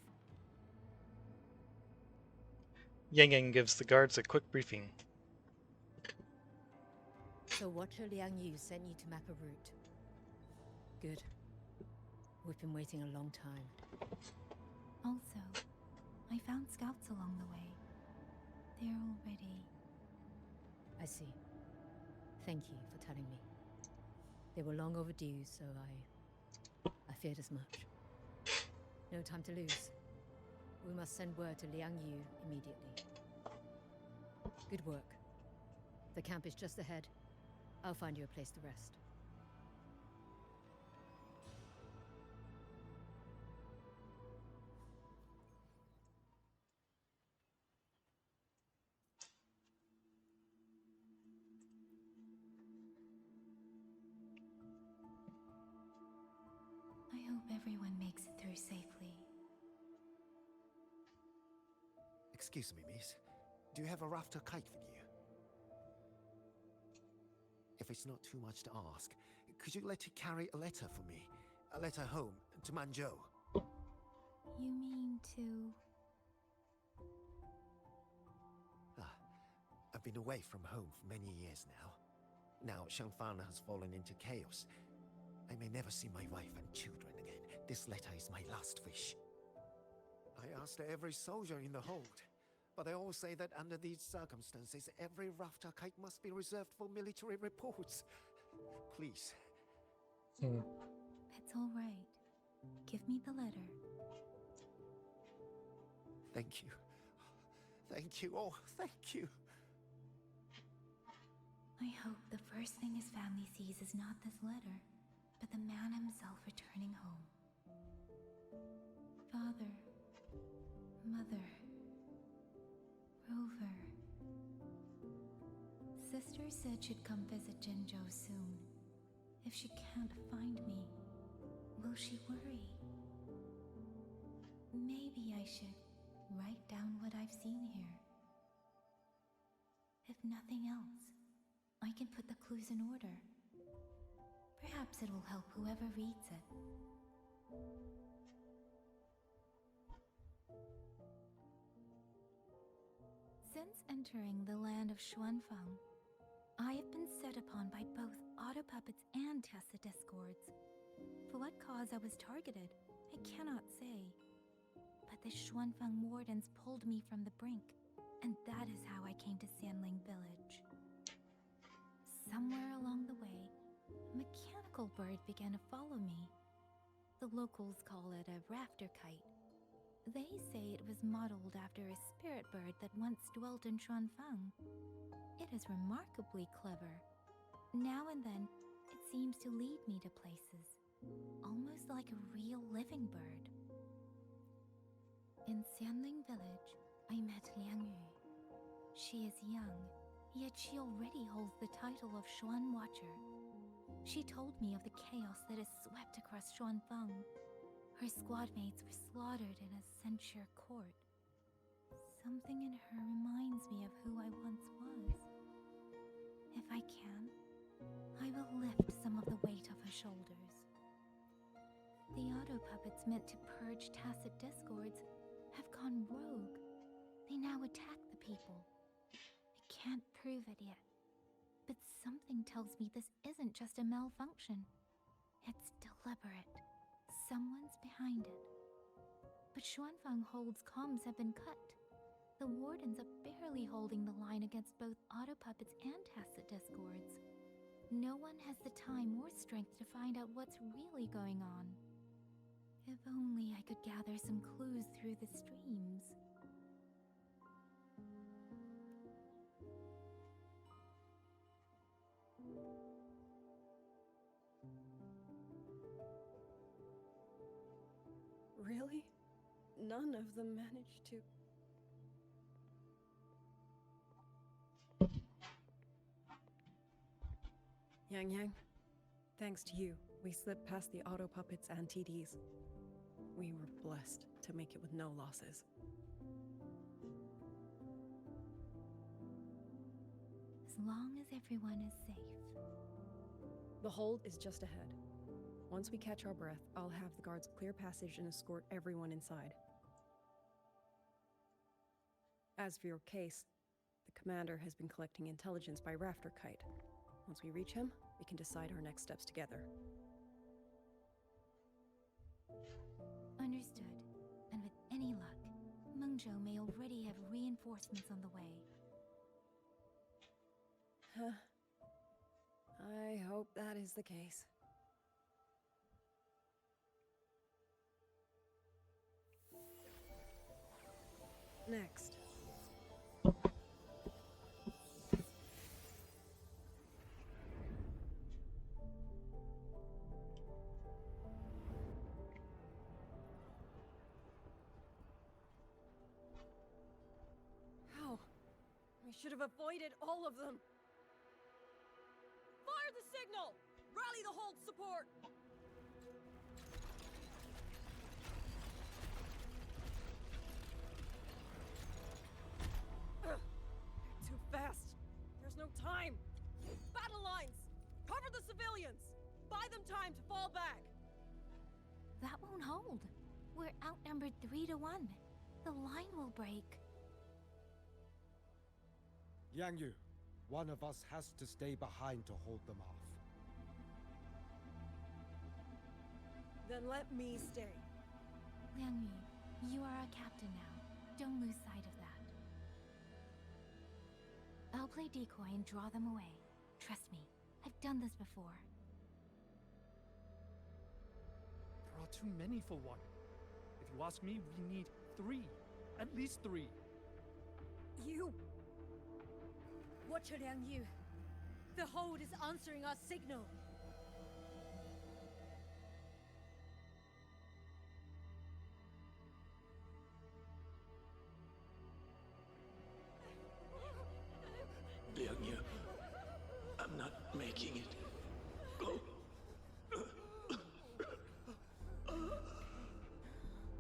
Yang Yang gives the guards a quick briefing. So Watcher Liang Yu sent you to map a route. Good. We've been waiting a long time. Also, I found scouts along the way. They're already... I see. Thank you for telling me. They were long overdue, so I feared as much. No time to lose. We must send word to Liang Yu immediately. Good work. The camp is just ahead. I'll find you a place to rest. I hope everyone makes it through safely. Excuse me, miss. Do you have a rafter kite with you? If it's not too much to ask, could you let it carry a letter for me? A letter home to Manzhou. You mean to... I've been away from home for many years now. Now Shangfang has fallen into chaos. I may never see my wife and children again. This letter is my last wish. I asked every soldier in the hold, but they all say that under these circumstances, every rafter kite must be reserved for military reports. Please. It's all right. Give me the letter. Thank you. Thank you. Oh, thank you. I hope the first thing his family sees is not this letter, but the man himself returning home. Father, Mother, Rover. Sister said she'd come visit Jinzhou soon. If she can't find me, will she worry? Maybe I should write down what I've seen here. If nothing else, I can put the clues in order. Perhaps it will help whoever reads it. So, Since entering the land of Xuanfang, I have been set upon by both auto puppets and Tessa discords. For what cause I was targeted, I cannot say. But the Xuanfang wardens pulled me from the brink, and that is how I came to Sanling Village. Somewhere along the way, a mechanical bird began to follow me. The locals call it a rafter kite. They say it was modeled after a spirit bird that once dwelt in Xuanfang. It is remarkably clever. Now and then, it seems to lead me to places, almost like a real living bird. In Sanling Village, I met Liang Yu. She is young, yet she already holds the title of Xuan Watcher. She told me of the chaos that has swept across Xuanfang. Her squad mates were slaughtered in a censure court. Something in her reminds me of who I once was. If I can, I will lift some of the weight off her shoulders. The auto puppets meant to purge tacit discords have gone rogue. They now attack the people. I can't prove it yet, but something tells me this isn't just a malfunction. It's deliberate. Someone's behind it. But Xuanfang Hold's comms have been cut. The wardens are barely holding the line against both auto puppets and tacit discords. No one has the time or strength to find out what's really going on. If only I could gather some clues through the streams. Really? None of them managed to... Yang, thanks to you, we slipped past the auto puppets and TDs. We were blessed to make it with no losses. As long as everyone is safe. The hold is just ahead. Once we catch our breath, I'll have the guards clear passage and escort everyone inside. As for your case, the commander has been collecting intelligence by Rafter Kite. Once we reach him, we can decide our next steps together. Understood. And with any luck, Mengzhou may already have reinforcements on the way. I hope that is the case. Next. How? We should have avoided all of them. Fire the signal! Rally the hold support! Too fast! There's no time! Battle lines! Cover the civilians! Buy them time to fall back! That won't hold. We're outnumbered 3-1. The line will break. Yang Yu, one of us has to stay behind to hold them off. Then let me stay. Liang Yu, you are our captain now. Don't lose sight of that. I'll play decoy and draw them away. Trust me, I've done this before. There are too many for one. If you ask me, we need 3. At least 3. You! Watcher Liang Yu, the hold is answering our signal. Liang Yu, I'm not making it. Go.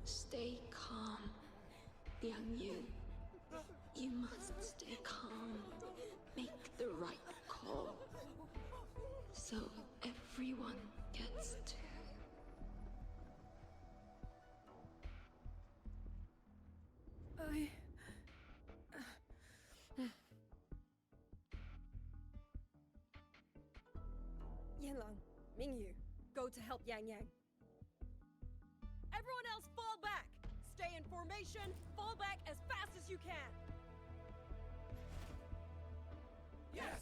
Stay calm, Liang Yu. You must stay calm. Make the right call. So everyone gets to... Mingyu, go to help Yang Yang. Everyone else fall back! Stay in formation, fall back as fast as you can! Yes!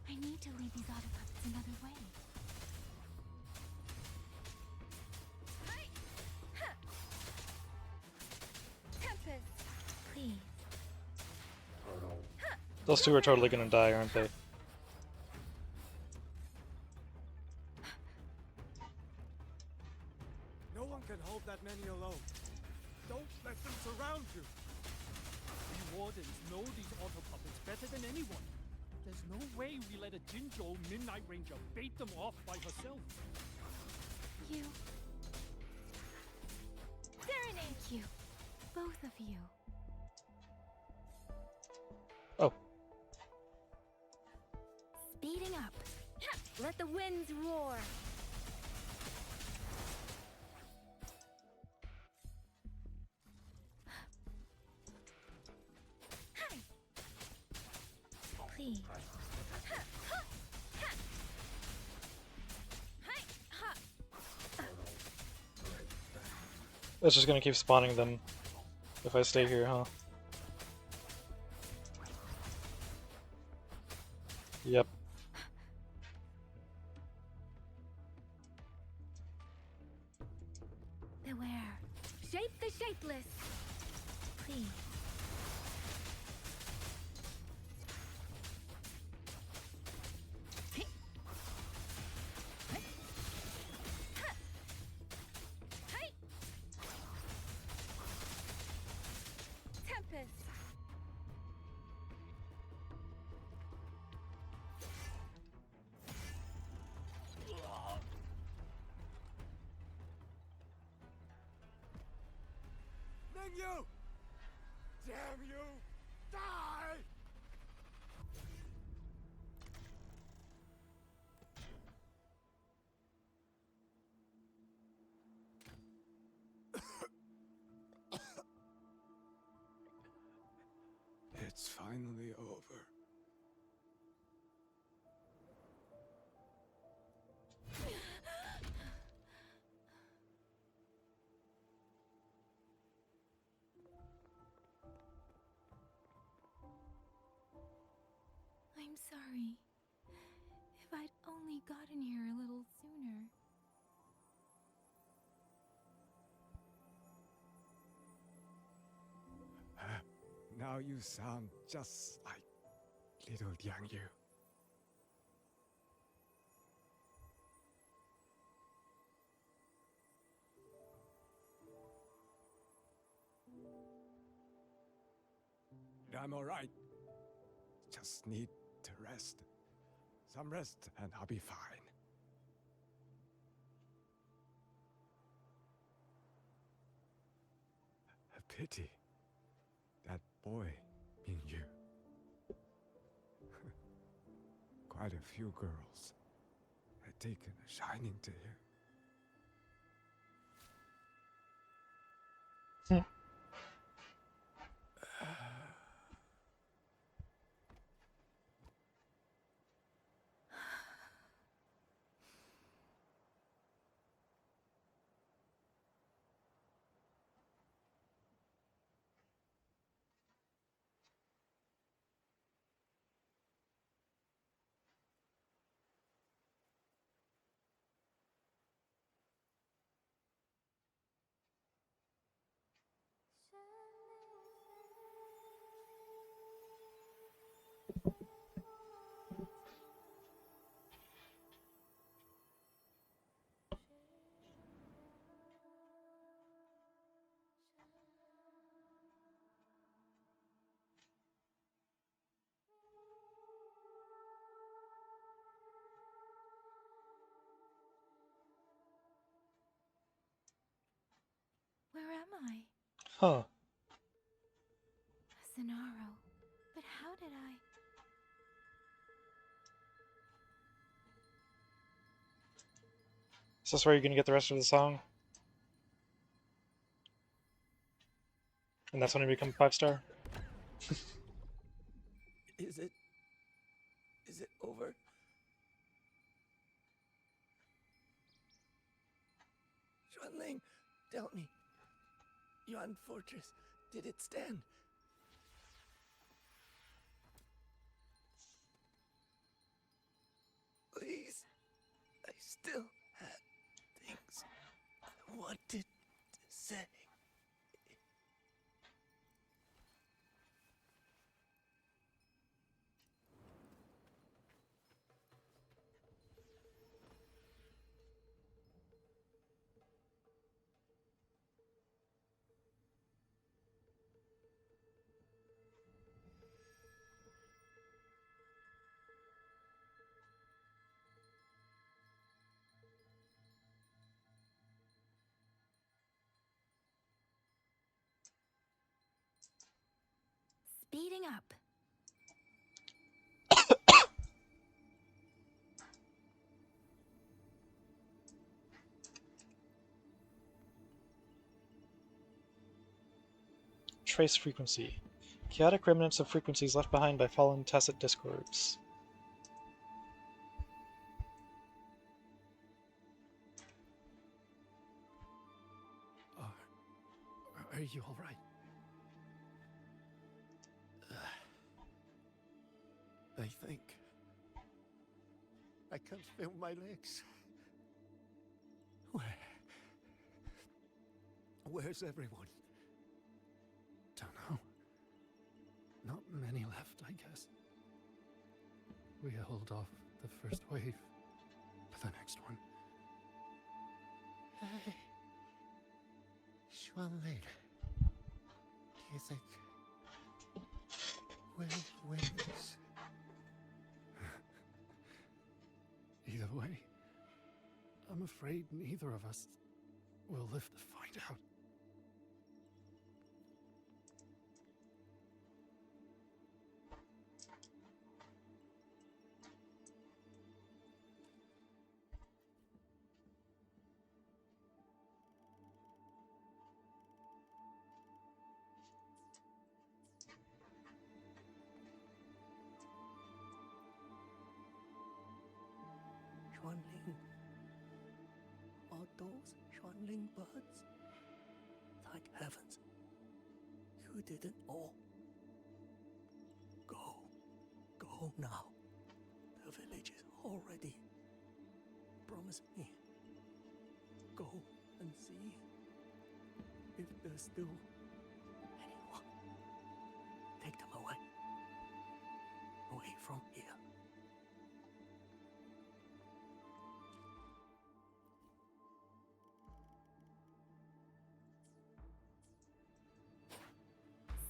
I need to lead these autopuppets another way. Hey! Ha! Tempest! Please. Those two are totally gonna die, aren't they? No one can hold that many alone. Don't let them surround you. We Wardens know these auto puppets better than anyone. There's no way we let a Jinzhou Midnight Ranger bait them off by herself. You. Thank you. Both of you. Oh. Speeding up. Let the winds roar. Please. It's just gonna keep spawning them if I stay here, huh? Yep. Beware. Shape the shapeless. Please. Tempest! Mingyu! Damn you! Die! It's finally over. I'm sorry. If I'd only gotten here a little sooner. Now you sound just like little Yang Yu. I'm alright. Just need to rest. Some rest and I'll be fine. A pity. That boy, Mingyu. Quite a few girls had taken a shining to him. Where am I? Huh. Sonaro. But how did I... Is this where you're gonna get the rest of the song? And that's when I become 5-star. Is it over? Xuanling, tell me. Yuan Fortress, did it stand? Please, I still had things I wanted to say. Speeding up. Trace frequency. Chaotic remnants of frequencies left behind by fallen tacit discords. Are you all right? I think I can't feel my legs. Where's everyone? Don't know. Not many left, I guess. We held off the first wave, but the next one. Hey, Xuanling, do you think we'll win this? Either way, I'm afraid neither of us will live to find out. Xuanling. Are those Xuanling birds? Thank heavens. You didn't all. Go now. The village is all ready. Promise me. Go and see if there's still anyone. Take them away. Away from here.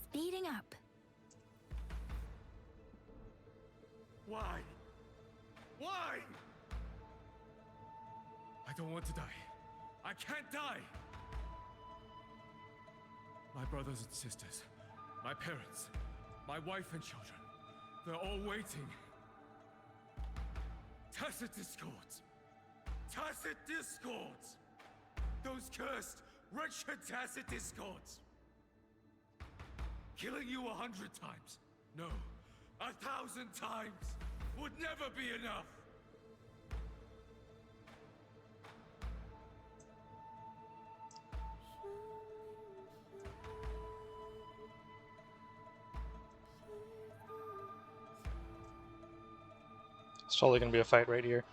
Speeding up. Why? Why? I don't want to die. I can't die! My brothers and sisters, my parents, my wife and children, they're all waiting. Tacit discords! Tacit discords! Those cursed, wretched tacit discords! Killing you 100 times, no, 1,000 times would never be enough! It's totally gonna be a fight right here.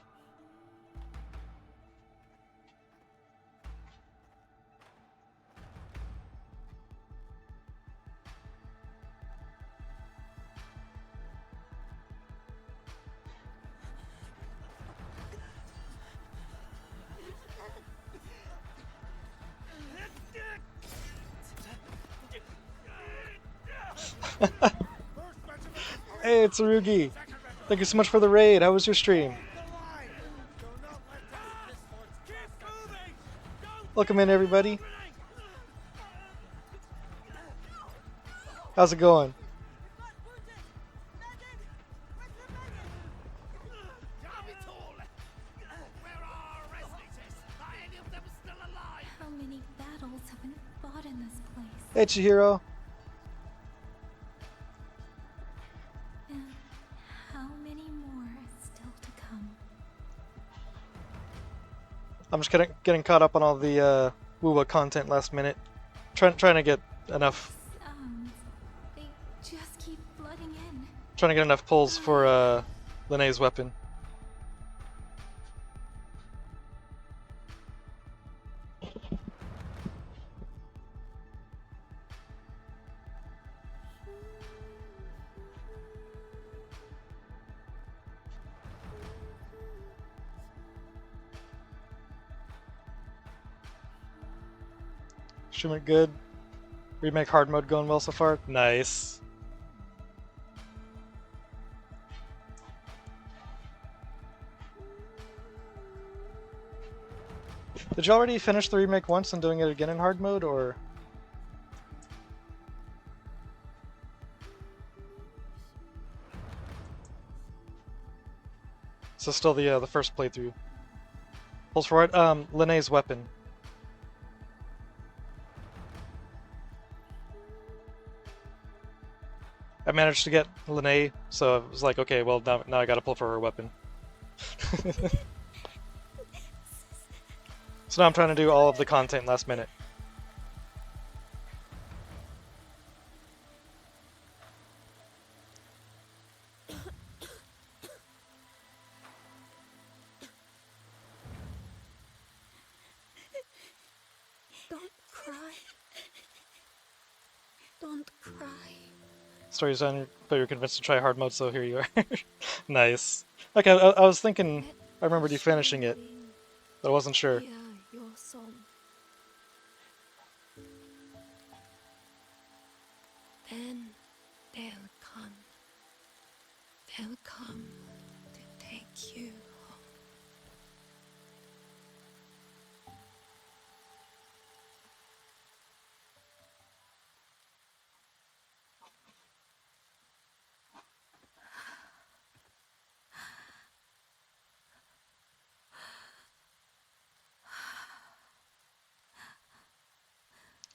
Hey, it's Arugi. Thank you so much for the raid. How was your stream? Welcome in, everybody. How's it going? How many battles have been fought in this place? Hey, Chihiro. I'm just getting caught up on all the WUWA content last minute. Trying to get enough. They just keep flooding in. Trying to get enough pulls for Linnea's weapon. Stream it good. Remake hard mode going well so far. Nice. Did you already finish the remake once and doing it again in hard mode, or? So still the first playthrough. Pulls forward. Linnea's weapon. I managed to get Linnea, so I was like, okay, well now I gotta pull for her weapon. So now I'm trying to do all of the content last minute. Don't cry. Don't cry. Story's done, but you're convinced to try hard mode, so here you are. Nice. Okay, I was thinking, I remembered you finishing it, but I wasn't sure. Hear your song. Then they'll come. They'll come to take you home.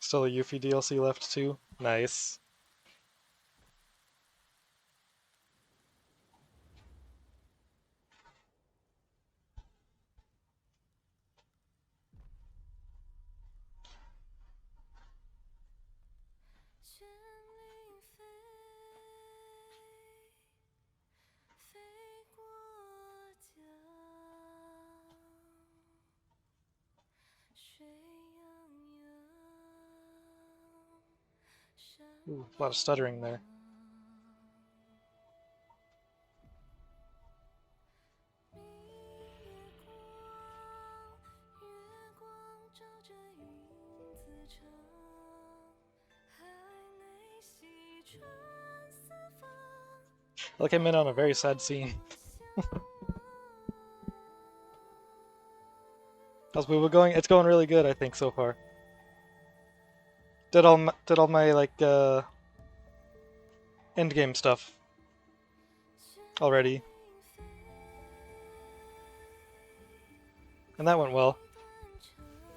Still a Yuffie DLC left too. Nice. Ooh, a lot of stuttering there. I came in on a very sad scene. How's WUWA going? It's going really good, I think, so far. Did all my like end game stuff already, and that went well.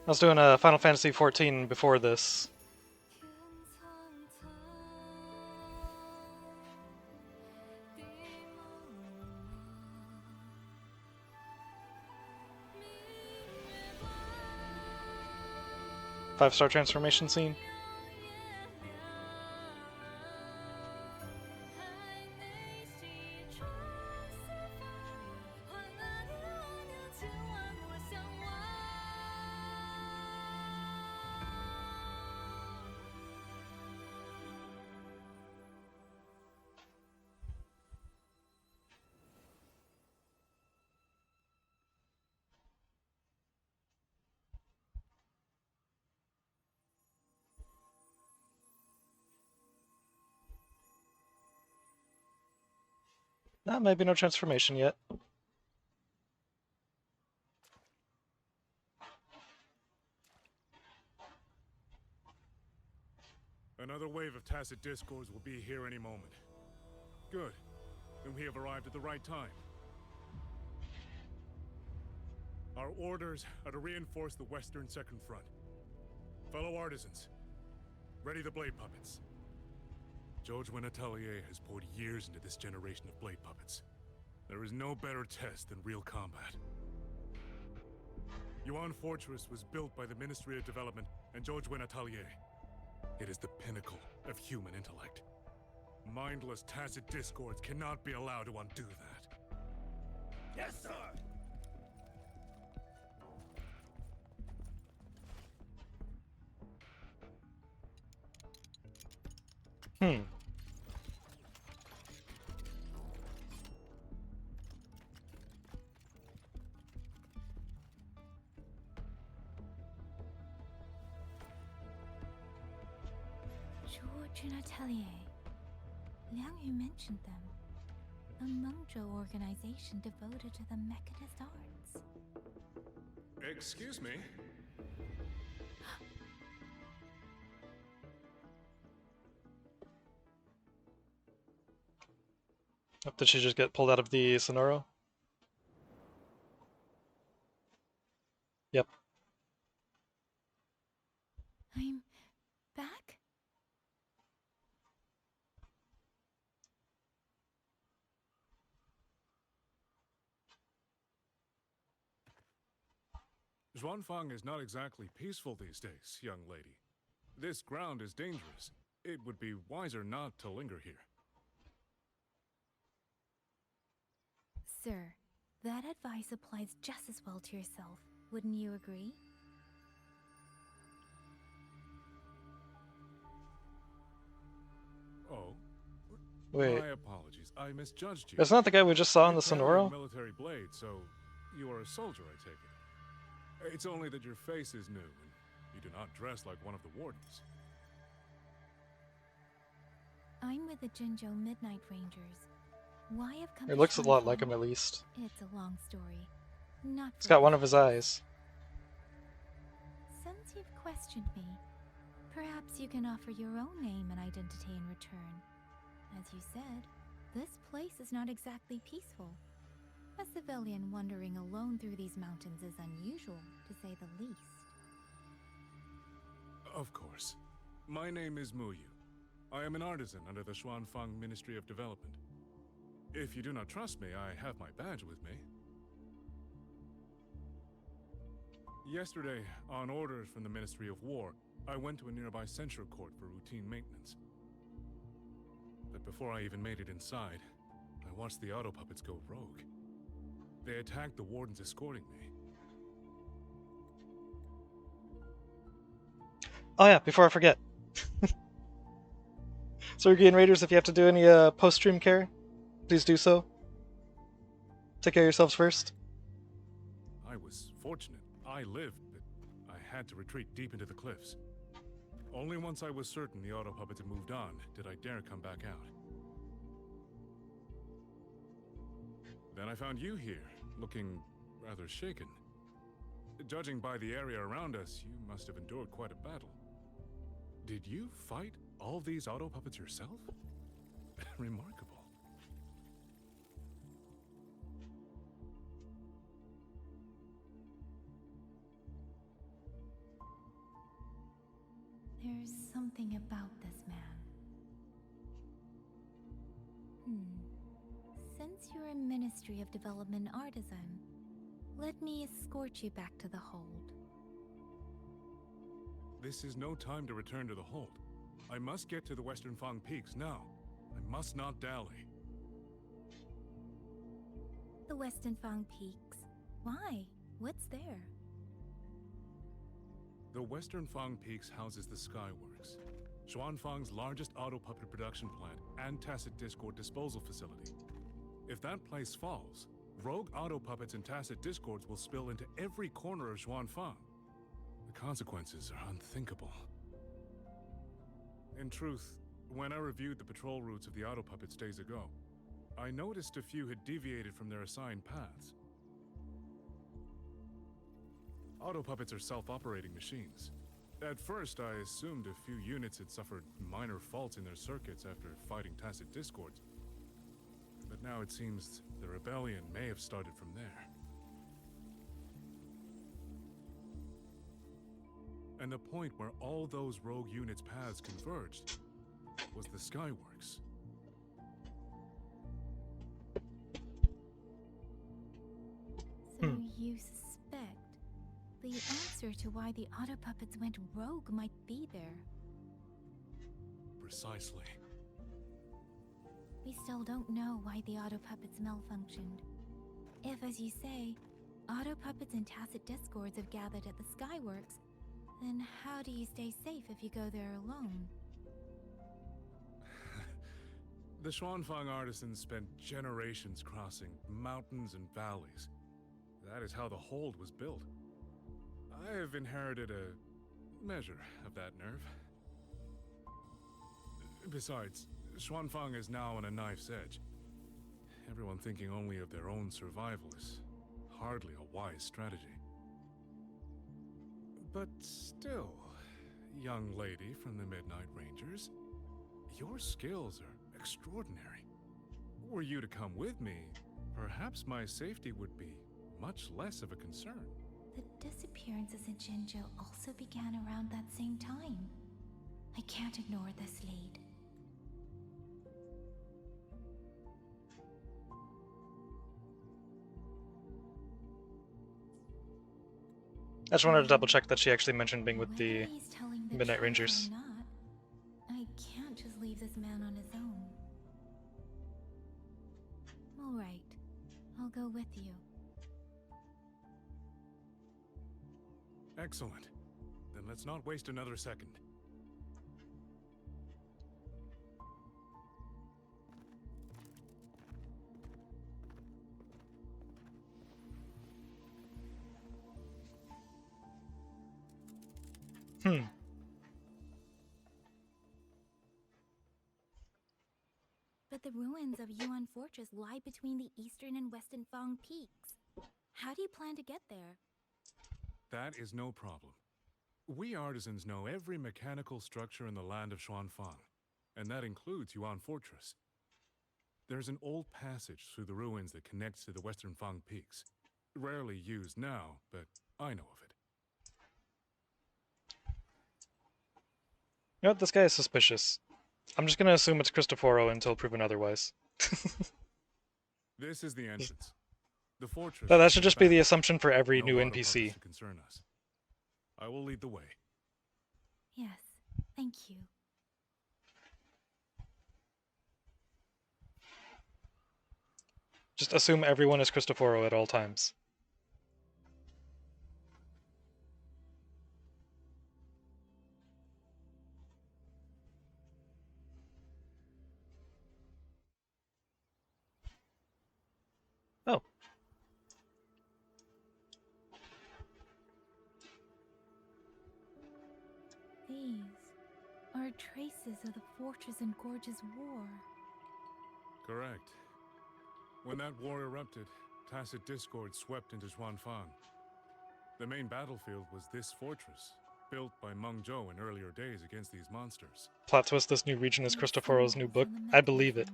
I was doing a Final Fantasy XIV before this. Five-star transformation scene. Maybe no transformation yet. Another wave of tacit discords will be here any moment. Good. Then we have arrived at the right time. Our orders are to reinforce the western second front. Fellow artisans, ready the blade puppets. Jojwin Atelier has poured years into this generation of blade puppets. There is no better test than real combat. Yuan Fortress was built by the Ministry of Development and George Atelier. It is the pinnacle of human intellect. Mindless, tacit discords cannot be allowed to undo that. Yes, sir! Hmm. George and Atelier. Liang Yu mentioned them. A Mengzhou organization devoted to the mechanist arts. Excuse me? Oh, did she just get pulled out of the Sonoro? Yep. I'm back? Xuanfang is not exactly peaceful these days, young lady. This ground is dangerous. It would be wiser not to linger here. Sir, that advice applies just as well to yourself. Wouldn't you agree? Oh? Wait. My apologies. I misjudged you. It's not the guy we just saw in the You carry a Sonoro? military blade, so you are a soldier, I take it. It's only that your face is new, and you do not dress like one of the wardens. I'm with the Jinzhou Midnight Rangers. Why have come It to looks a lot Xuanfang? like him, at least. It's a long story. Not It's for got one this of his place. eyes. Since you've questioned me, perhaps you can offer your own name and identity in return. As you said, this place is not exactly peaceful. A civilian wandering alone through these mountains is unusual, to say the least. Of course. My name is Muyu. I am an artisan under the Xuanfang Ministry of Development. If you do not trust me, I have my badge with me. Yesterday, on orders from the Ministry of War, I went to a nearby censure court for routine maintenance. But before I even made it inside, I watched the auto puppets go rogue. They attacked the wardens escorting me. Oh yeah, before I forget. Sergeant Raiders, if you have to do any post-stream care, please do so. Take care of yourselves first. I was fortunate. I lived, but I had to retreat deep into the cliffs. Only once I was certain the auto puppets had moved on did I dare come back out. Then I found you here, looking rather shaken. Judging by the area around us, you must have endured quite a battle. Did you fight all these auto puppets yourself? Remarkable. There's something about this man. Since you're a Ministry of Development artisan, let me escort you back to the hold. This is no time to return to the hold. I must get to the Western Fang Peaks now. I must not dally. The Western Fang Peaks? Why? What's there? The Western Fang Peaks houses the Skyworks, Xuanfang's largest auto puppet production plant and tacit discord disposal facility. If that place falls, rogue auto puppets and tacit discords will spill into every corner of Xuanfang. The consequences are unthinkable. In truth, when I reviewed the patrol routes of the auto puppets days ago, I noticed a few had deviated from their assigned paths. Auto puppets are self-operating machines. At first, I assumed a few units had suffered minor faults in their circuits after fighting tacit discords. But now it seems the rebellion may have started from there. And the point where all those rogue units' paths converged was the Skyworks. So you suspect The answer to why the auto puppets went rogue might be there. Precisely. We still don't know why the auto puppets malfunctioned. If, as you say, auto puppets and tacit discords have gathered at the Skyworks, then how do you stay safe if you go there alone? The Xuanfang artisans spent generations crossing mountains and valleys. That is how the hold was built. I have inherited a measure of that nerve. Besides, Xuanfang is now on a knife's edge. Everyone thinking only of their own survival is hardly a wise strategy. But still, young lady from the Midnight Rangers, your skills are extraordinary. Were you to come with me, perhaps my safety would be much less of a concern. The disappearances in Jinzhou also began around that same time. I can't ignore this lead. I just wanted to double check that she actually mentioned being with the Whether he's telling the Midnight truth Rangers. or not, I can't just leave this man on his own. All right, I'll go with you. Excellent. Then let's not waste another second. But the ruins of Yuan Fortress lie between the eastern and western Fang peaks. How do you plan to get there? That is no problem. We artisans know every mechanical structure in the land of Xuanfang, and that includes Yuan Fortress. There's an old passage through the ruins that connects to the western Fang peaks. Rarely used now, but I know of it. You know what, this guy is suspicious. I'm just gonna assume it's Cristoforo until proven otherwise. This is the entrance. The fortress. No, that is should in just be the back. assumption for every No new auto NPC. puppets to concern us. I will lead the way. Yes, thank you. Just assume everyone is Cristoforo at all times. Oh. These are traces of the Fortress and Gorge's war. Correct. When that war erupted, tacit discord swept into Xuanfang. The main battlefield was this fortress, built by Meng Zhou in earlier days against these monsters. Plot twist, this new region is Cristoforo's new book. I believe it.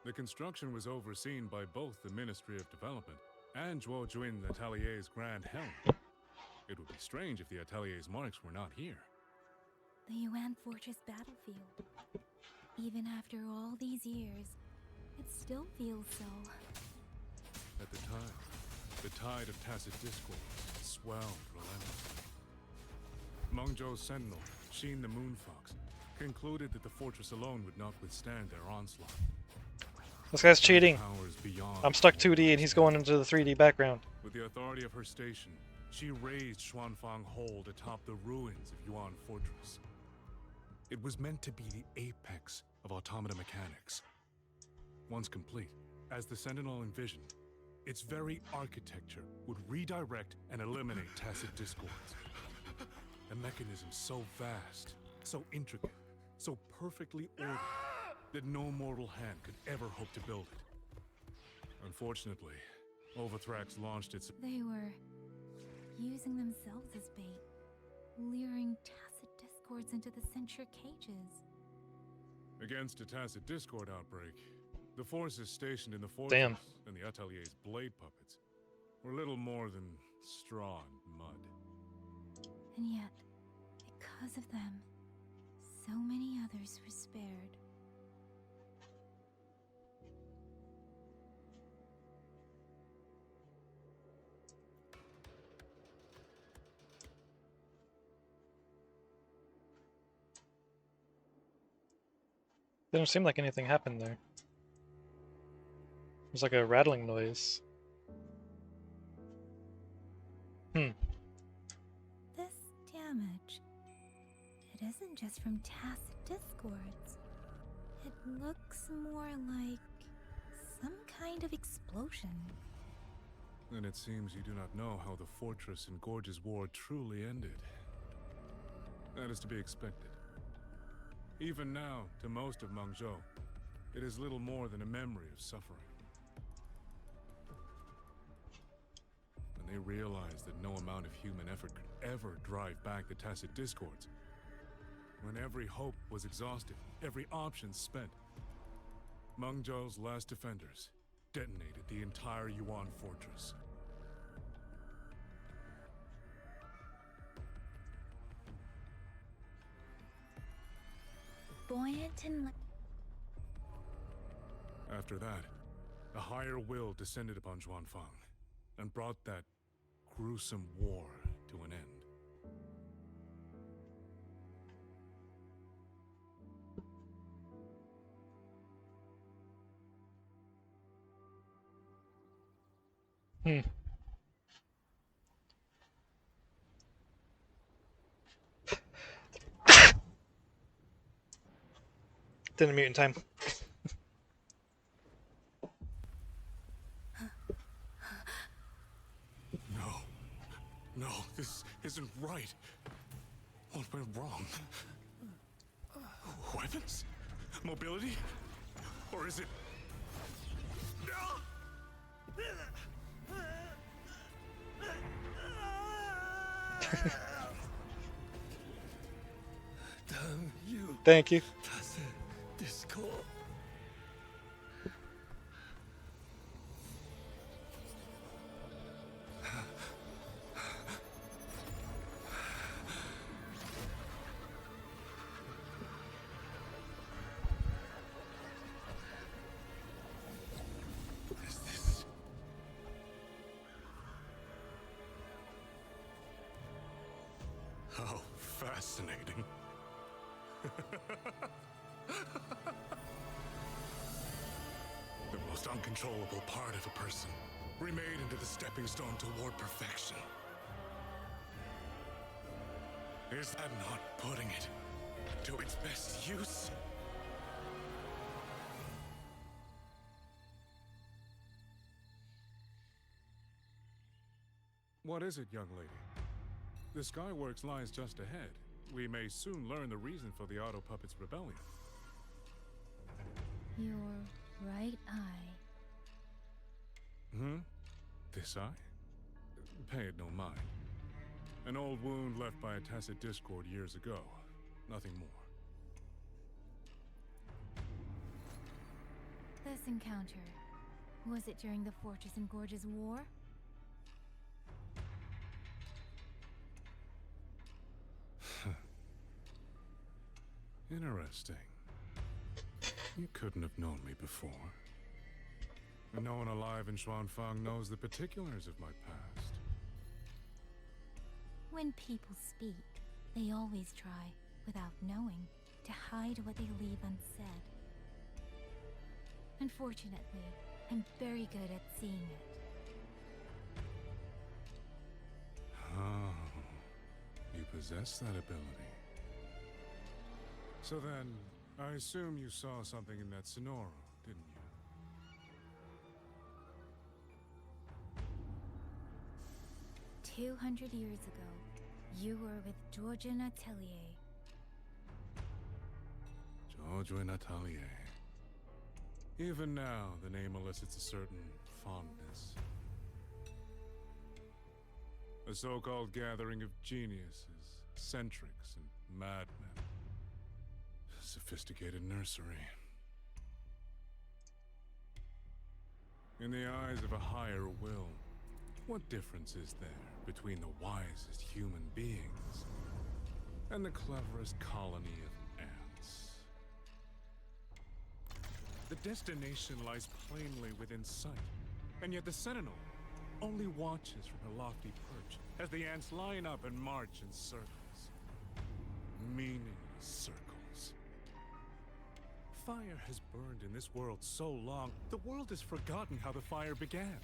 The construction was overseen by both the Ministry of Development and Zhuo Juin Atelier's Grand Helm. It would be strange if the Atelier's marks were not here. The Yuan Fortress battlefield. Even after all these years, it still feels so. At the time, the tide of tacit discord swelled relentlessly. Meng Zhou's sentinel, Xin the Moonfox, concluded that the fortress alone would not withstand their onslaught. This guy's cheating. Powers beyond I'm stuck 2D and he's going into the 3D background. With the authority of her station, she raised Xuanfang Hold atop the ruins of Yuan Fortress. It was meant to be the apex of automata mechanics. Once complete, as the Sentinel envisioned, its very architecture would redirect and eliminate tacit discords. A mechanism so vast, so intricate, so perfectly ordered, that no mortal hand could ever hope to build it. Unfortunately, Overthrax launched its... They were using themselves as bait, luring tacit discords into the censure cages. Against a tacit discord outbreak, the forces stationed in the fortress and the Atelier's blade puppets were little more than straw and mud. And yet, because of them, so many others were spared. Didn't seem like anything happened there. It was like a rattling noise. This damage, it isn't just from tacit discords. It looks more like some kind of explosion. Then it seems you do not know how the Fortress and Gorge's war truly ended. That is to be expected. Even now, to most of Mangzhou, it is little more than a memory of suffering. When they realized that no amount of human effort could ever drive back the Tacit Discords, when every hope was exhausted, every option spent, Mangzhou's last defenders detonated the entire Yuan fortress. Buoyant and After that, a higher will descended upon Xuanfang and brought that gruesome war to an end. Didn't mute in time. No, this isn't right. What went wrong? Weapons? Mobility? Or is it... Damn you. Thank you. That's it. Discord. How fascinating. The most uncontrollable part of a person, remade into the stepping stone toward perfection. Is that not putting it to its best use? What is it, young lady? The Skyworks lies just ahead. We may soon learn the reason for the Auto Puppet's rebellion. your right eye. This eye? Pay it no mind. An old wound left by a Tacit Discord years ago. Nothing more. This encounter, was it during the Fortress and Gorge's war? Interesting. You couldn't have known me before. And no one alive in Xuanfang knows the particulars of my past. When people speak, they always try, without knowing, to hide what they leave unsaid. Unfortunately, I'm very good at seeing it. Oh, you possess that ability. So then, I assume you saw something in that Sonoro, didn't you? 200 years ago, you were with Georgian Atelier. George Natelier. Even now, the name elicits a certain fondness. A so-called gathering of geniuses, eccentrics, and madmen. A sophisticated nursery. In the eyes of a higher will, what difference is there between the wisest human beings and the cleverest colony of ants? The destination lies plainly within sight, and yet the Sentinel only watches from her lofty perch as the ants line up and march in circles. Meaningless circles. Fire has burned in this world so long, the world has forgotten how the fire began.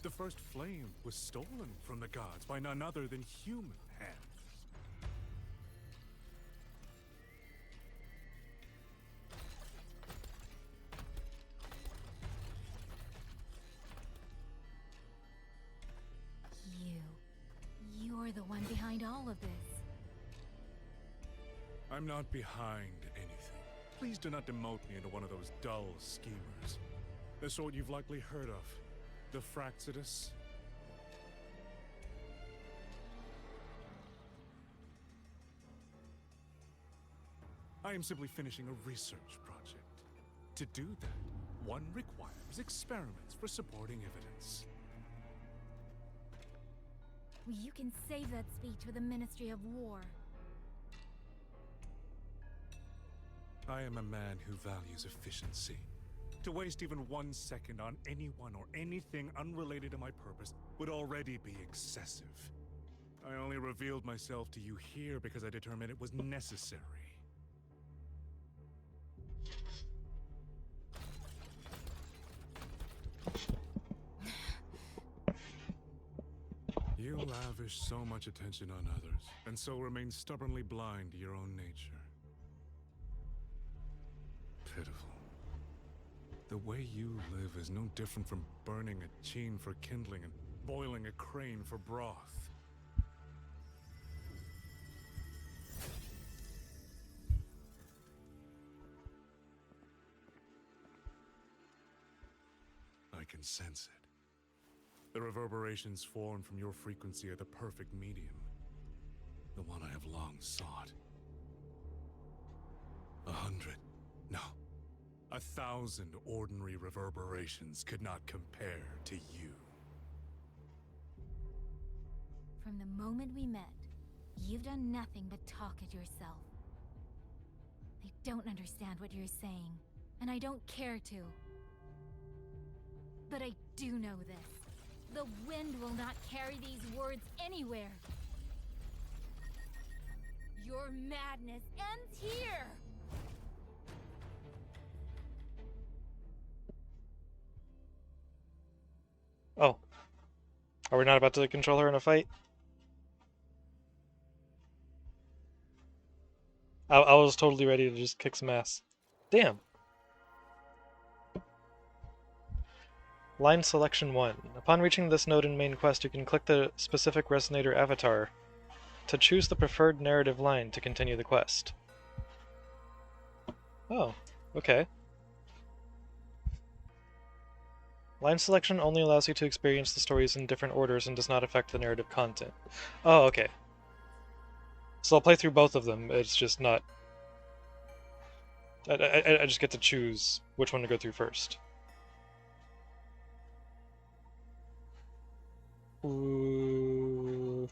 The first flame was stolen from the gods by none other than human hands. You're the one behind all of this. I'm not behind anything. Please do not demote me into one of those dull schemers. The sort you've likely heard of. The Fraxidus. I am simply finishing a research project. To do that, one requires experiments for supporting evidence. You can save that speech for the Ministry of War. I am a man who values efficiency. To waste even 1 second on anyone or anything unrelated to my purpose would already be excessive. I only revealed myself to you here because I determined it was necessary. You lavish so much attention on others, and so remain stubbornly blind to your own nature. Pitiful. The way you live is no different from burning a cheen for kindling and boiling a crane for broth. I can sense it. The reverberations formed from your frequency are the perfect medium. The one I have long sought. 100, no, 1,000 ordinary reverberations could not compare to you. From the moment we met, you've done nothing but talk at yourself. I don't understand what you're saying, and I don't care to. But I do know this. The wind will not carry these words anywhere. Your madness ends here! Oh. Are we not about to control her in a fight? I was totally ready to just kick some ass. Damn. Line selection 1. Upon reaching this node in main quest, you can click the specific resonator avatar to choose the preferred narrative line to continue the quest. Oh, okay. Line selection only allows you to experience the stories in different orders and does not affect the narrative content. Oh, okay. So I'll play through both of them, it's just not... I just get to choose which one to go through first. Ooh.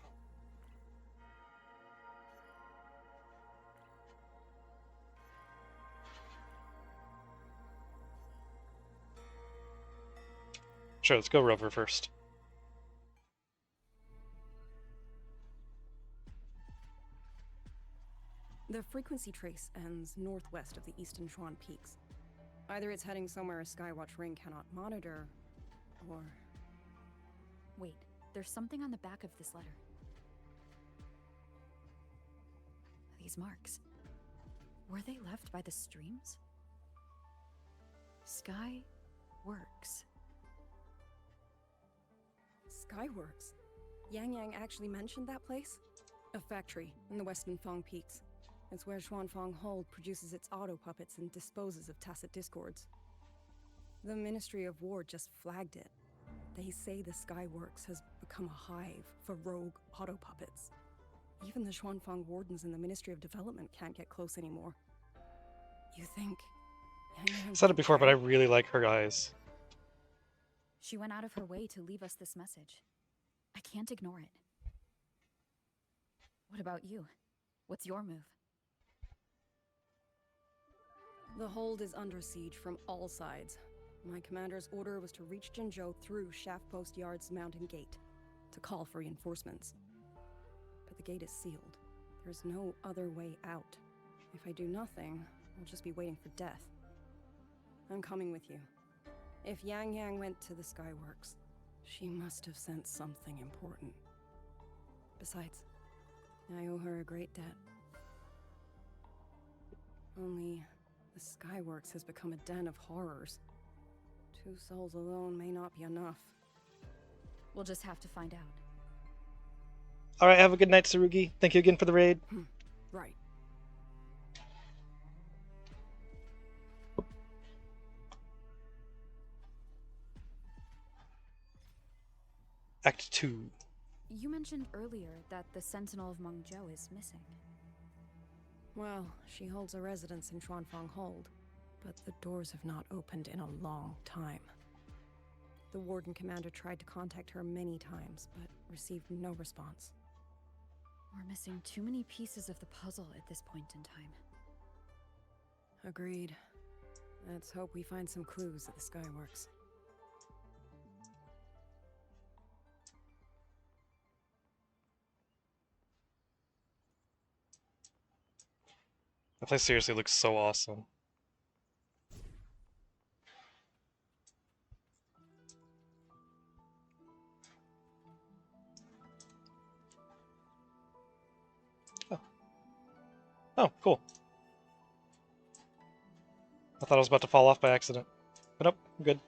Sure, let's go Rover first. The frequency trace ends northwest of the Eastern Chuan Peaks. Either it's heading somewhere a Skywatch ring cannot monitor, or... Wait, there's something on the back of this letter. These marks. Were they left by the streams? Sky Works. Skyworks? Yang Yang actually mentioned that place? A factory in the Western Fong Peaks. It's where Xuanfang Hold produces its auto puppets and disposes of tacit discords. The Ministry of War just flagged it. They say the Skyworks has become a hive for rogue auto puppets. Even the Xuanfang wardens in the Ministry of Development can't get close anymore. You think... I said it before, but I really like her eyes. She went out of her way to leave us this message. I can't ignore it. What about you? What's your move? The hold is under siege from all sides. My commander's order was to reach Jinzhou through Shaft Post Yard's mountain gate, to call for reinforcements. But the gate is sealed. There's no other way out. If I do nothing, I'll just be waiting for death. I'm coming with you. If Yang Yang went to the Skyworks, she must have sent something important. Besides, I owe her a great debt. Only, the Skyworks has become a den of horrors. 2 souls alone may not be enough. We'll just have to find out. Alright, have a good night, Tsurugi. Thank you again for the raid. Right. Act 2. You mentioned earlier that the Sentinel of Mengzhou is missing. Well, she holds a residence in Xuanfang Hold, but the doors have not opened in a long time. The Warden Commander tried to contact her many times, but received no response. We're missing too many pieces of the puzzle at this point in time. Agreed. Let's hope we find some clues at the Skyworks. That place seriously looks so awesome. Oh, cool. I thought I was about to fall off by accident. But nope, I'm good.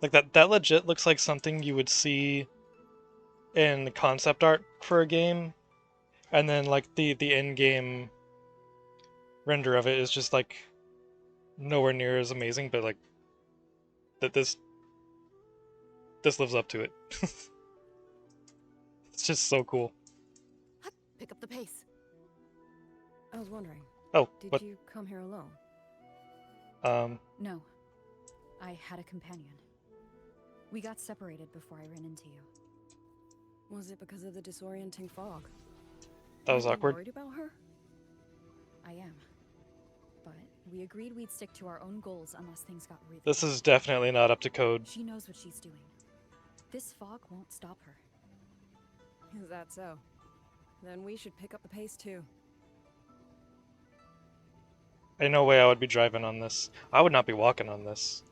Like that legit looks like something you would see in concept art for a game. And then like the in-game render of it is just like nowhere near as amazing, but like that this lives up to it. It's just so cool. Pick up the pace. I was wondering. Oh, did what? you come here alone? No. I had a companion. We got separated before I ran into you. Was it because of the disorienting fog? That was Are you awkward. worried about her? I am. But we agreed we'd stick to our own goals unless things got really This is definitely not up to code. She knows what she's doing. This fog won't stop her. Is that so? Then we should pick up the pace too. Ain't no way I would be driving on this. I would not be walking on this.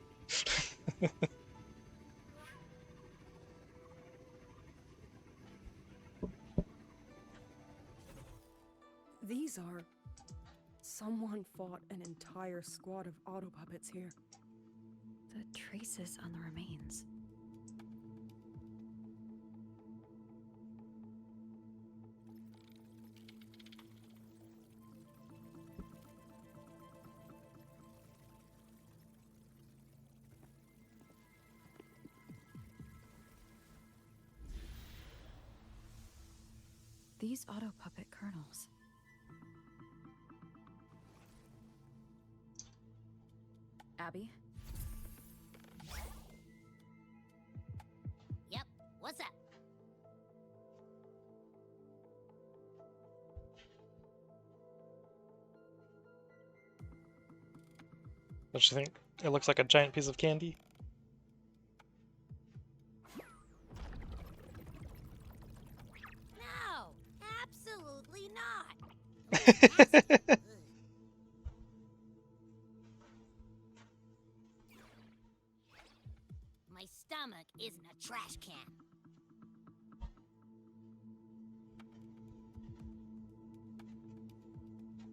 These are... Someone fought an entire squad of auto puppets here. The traces on the remains. These auto puppet kernels. Abby? Yep, what's up? Don't you think? It looks like a giant piece of candy. No, absolutely not. My stomach isn't a trash can.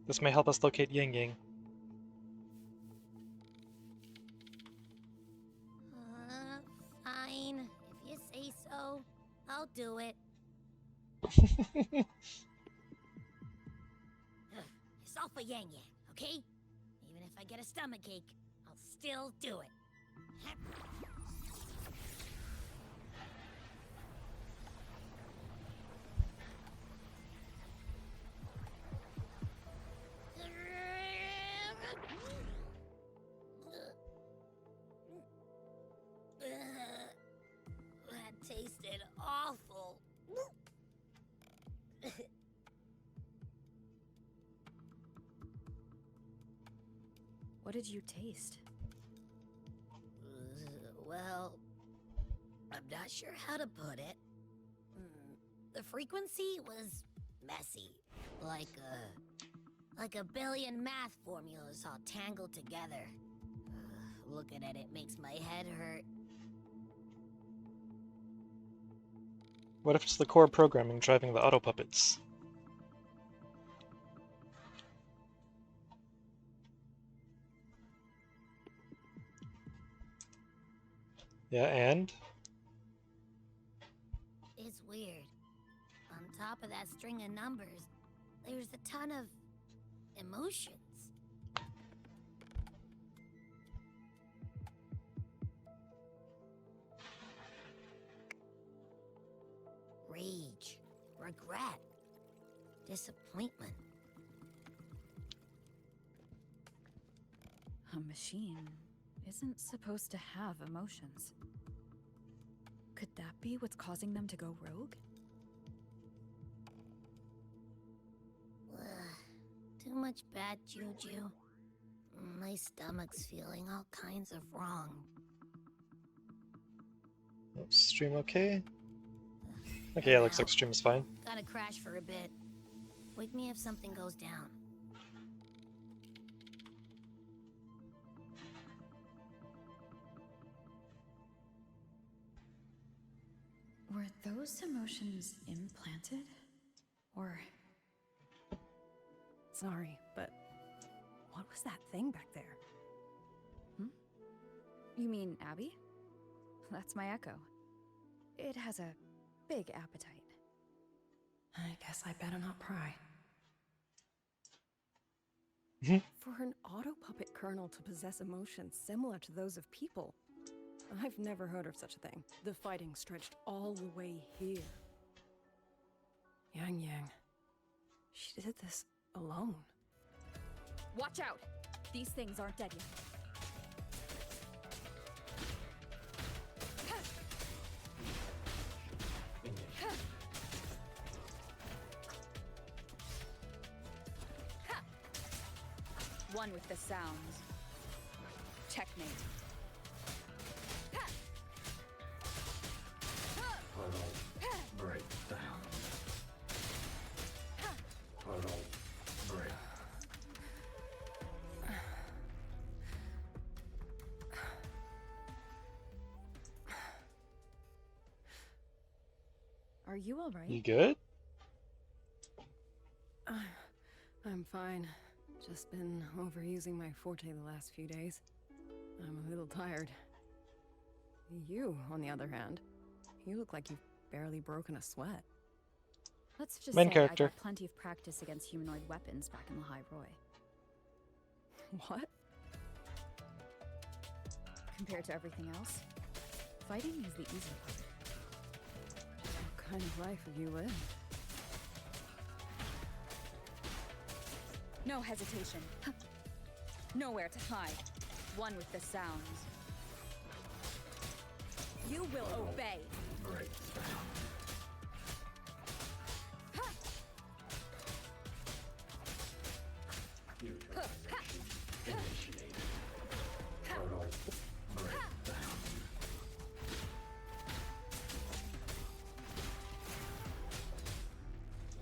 This may help us locate Yang Yang. Fine. If you say so, I'll do it. It's all for Yang Yang, okay? Even if I get a stomachache, I'll still do it. That tasted awful. What did you taste? Well, I'm not sure how to put it. The frequency was messy, like Like a billion math formulas all tangled together. Looking at it makes my head hurt. What if it's the core programming driving the auto puppets? Yeah, and? It's weird. On top of that string of numbers, there's a ton of emotions. Rage, regret, disappointment. A machine isn't supposed to have emotions. Could that be what's causing them to go rogue? Too much bad juju. My stomach's feeling all kinds of wrong. Stream okay? Okay, yeah, looks like stream is fine. Gotta crash for a bit. Wake me if something goes down. Were those emotions implanted? Or... Sorry, but what was that thing back there? You mean Abby? That's my echo. It has a big appetite. I guess I better not pry. For an auto puppet kernel to possess emotions similar to those of people, I've never heard of such a thing. The fighting stretched all the way here. Yang Yang. She did this alone. Watch out! These things aren't dead yet. One with the sounds. Checkmate. Break down. Total break. Are you alright? You good? I'm fine. Just been overusing my forte the last few days. I'm a little tired. You, on the other hand, you look like you've barely broken a sweat. Let's just Main say character. I got plenty of practice against humanoid weapons back in the High Roy. What? Compared to everything else, fighting is the easy part. What kind of life have you lived? No hesitation. Nowhere to hide. One with the sounds. You will obey. Break down. Neutralization initiated. Total breakdown.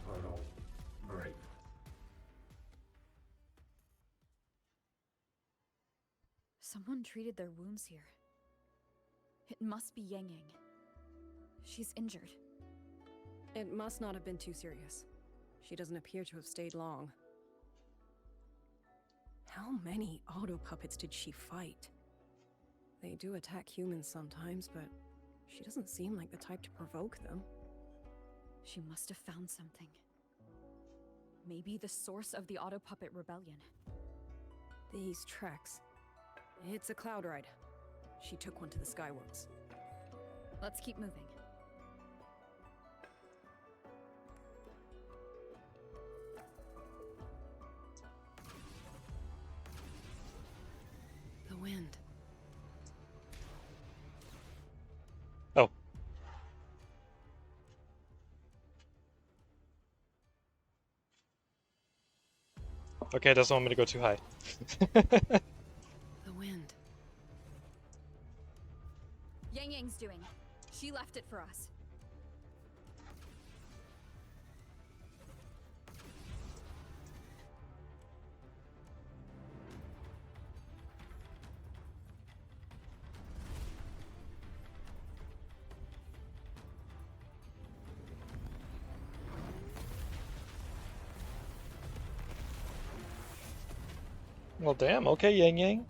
Total break. Someone treated their wounds here. It must be Yang Yang. She's injured. It must not have been too serious. She doesn't appear to have stayed long. How many auto puppets did she fight? They do attack humans sometimes, but she doesn't seem like the type to provoke them. She must have found something. Maybe the source of the auto puppet rebellion. These tracks. It's a cloud ride. She took one to the Skyworks. Let's keep moving. The wind. Oh. Okay, it doesn't want me to go too high. The wind. Yang Yang's doing. She left it for us. Well, damn. Okay, Yang Yang.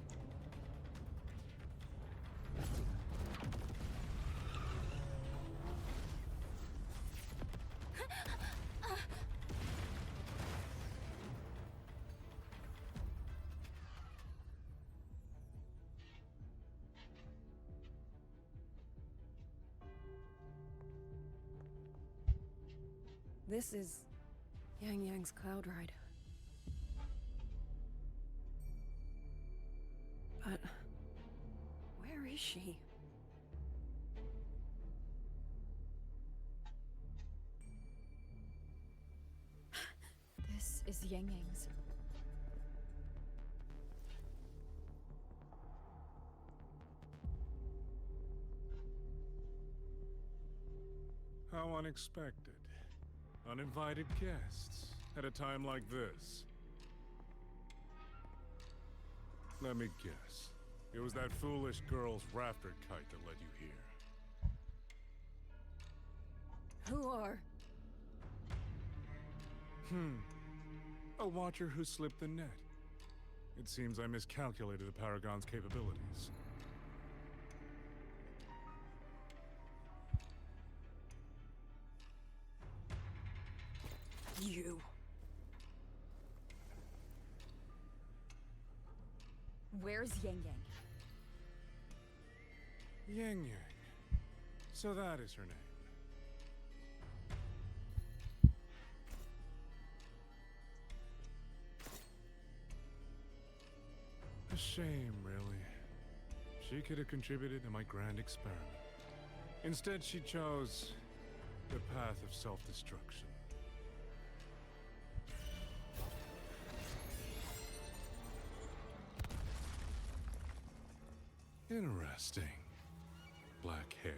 This is Yang Yang's cloud ride. But where is she? This is Yang Yang's. How unexpected. Uninvited guests at a time like this. Let me guess. It was that foolish girl's rafter kite that led you here. Who are? A watcher who slipped the net. It seems I miscalculated the Paragon's capabilities. You. Where's Yang Yang? Yang Yang. So that is her name. A shame, really. She could have contributed to my grand experiment. Instead, she chose the path of self-destruction. Interesting. Black hair,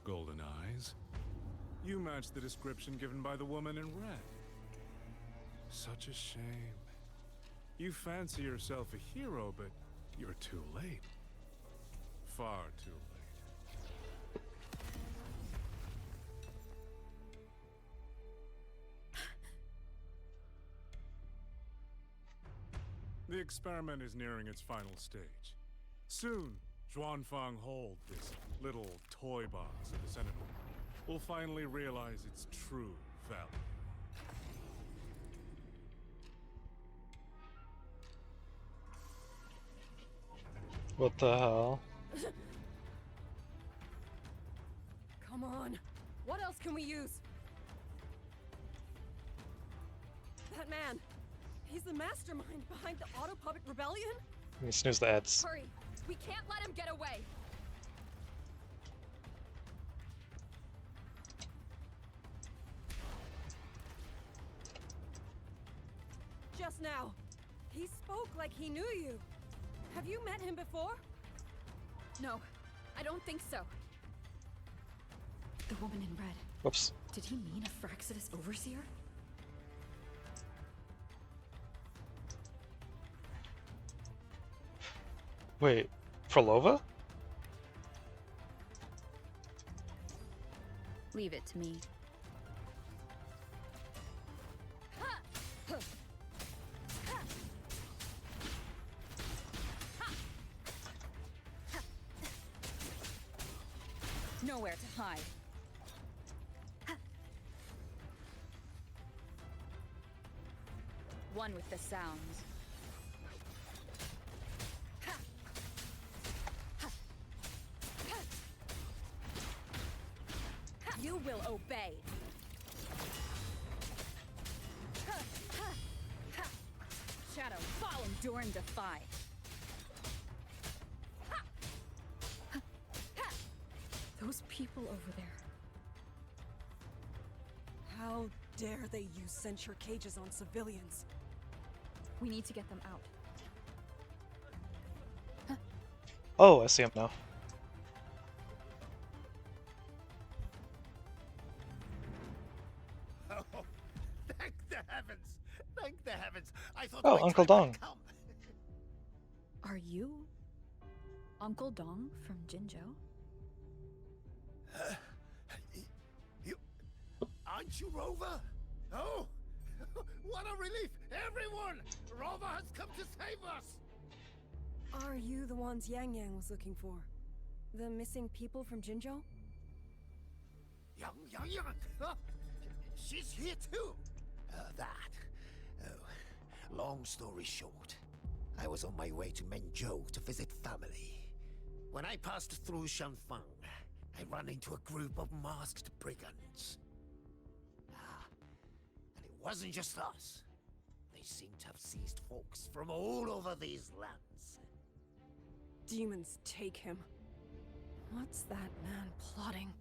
golden eyes. You match the description given by the woman in red. Such a shame. You fancy yourself a hero, but you're too late. Far too late. The experiment is nearing its final stage. Soon, Zhuanfang Hold, this little toy box of the Sentinel, will finally realize its true value. What the hell? Come on. What else can we use? That man. He's the mastermind behind the Auto Puppet Rebellion? Let me snooze the ads. Hurry! We can't let him get away! Just now. He spoke like he knew you. Have you met him before? No, I don't think so. The woman in red. Whoops. Did he mean a Fraxidus overseer? Wait, Frolova? Leave it to me. Nowhere to hide. One with the sounds. You will obey. Shadow, fall, endure, and defy. Those people over there. How dare they use censure cages on civilians? We need to get them out. Oh, I see him now. Oh, thank the heavens! Thank the heavens! I thought Oh, my Uncle time Dong. had come. Are you Uncle Dong from Jinzhou? You aren't you Rover? Oh, What a relief! Everyone! Rova has come to save us! Are you the ones Yang Yang was looking for? The missing people from Jinzhou? Yang! She's here too! Oh, long story short, I was on my way to Menzhou to visit family. When I passed through Shanfang, I ran into a group of masked brigands. And it wasn't just us. They seem to have seized folks from all over these lands. Demons take him. What's that man plotting?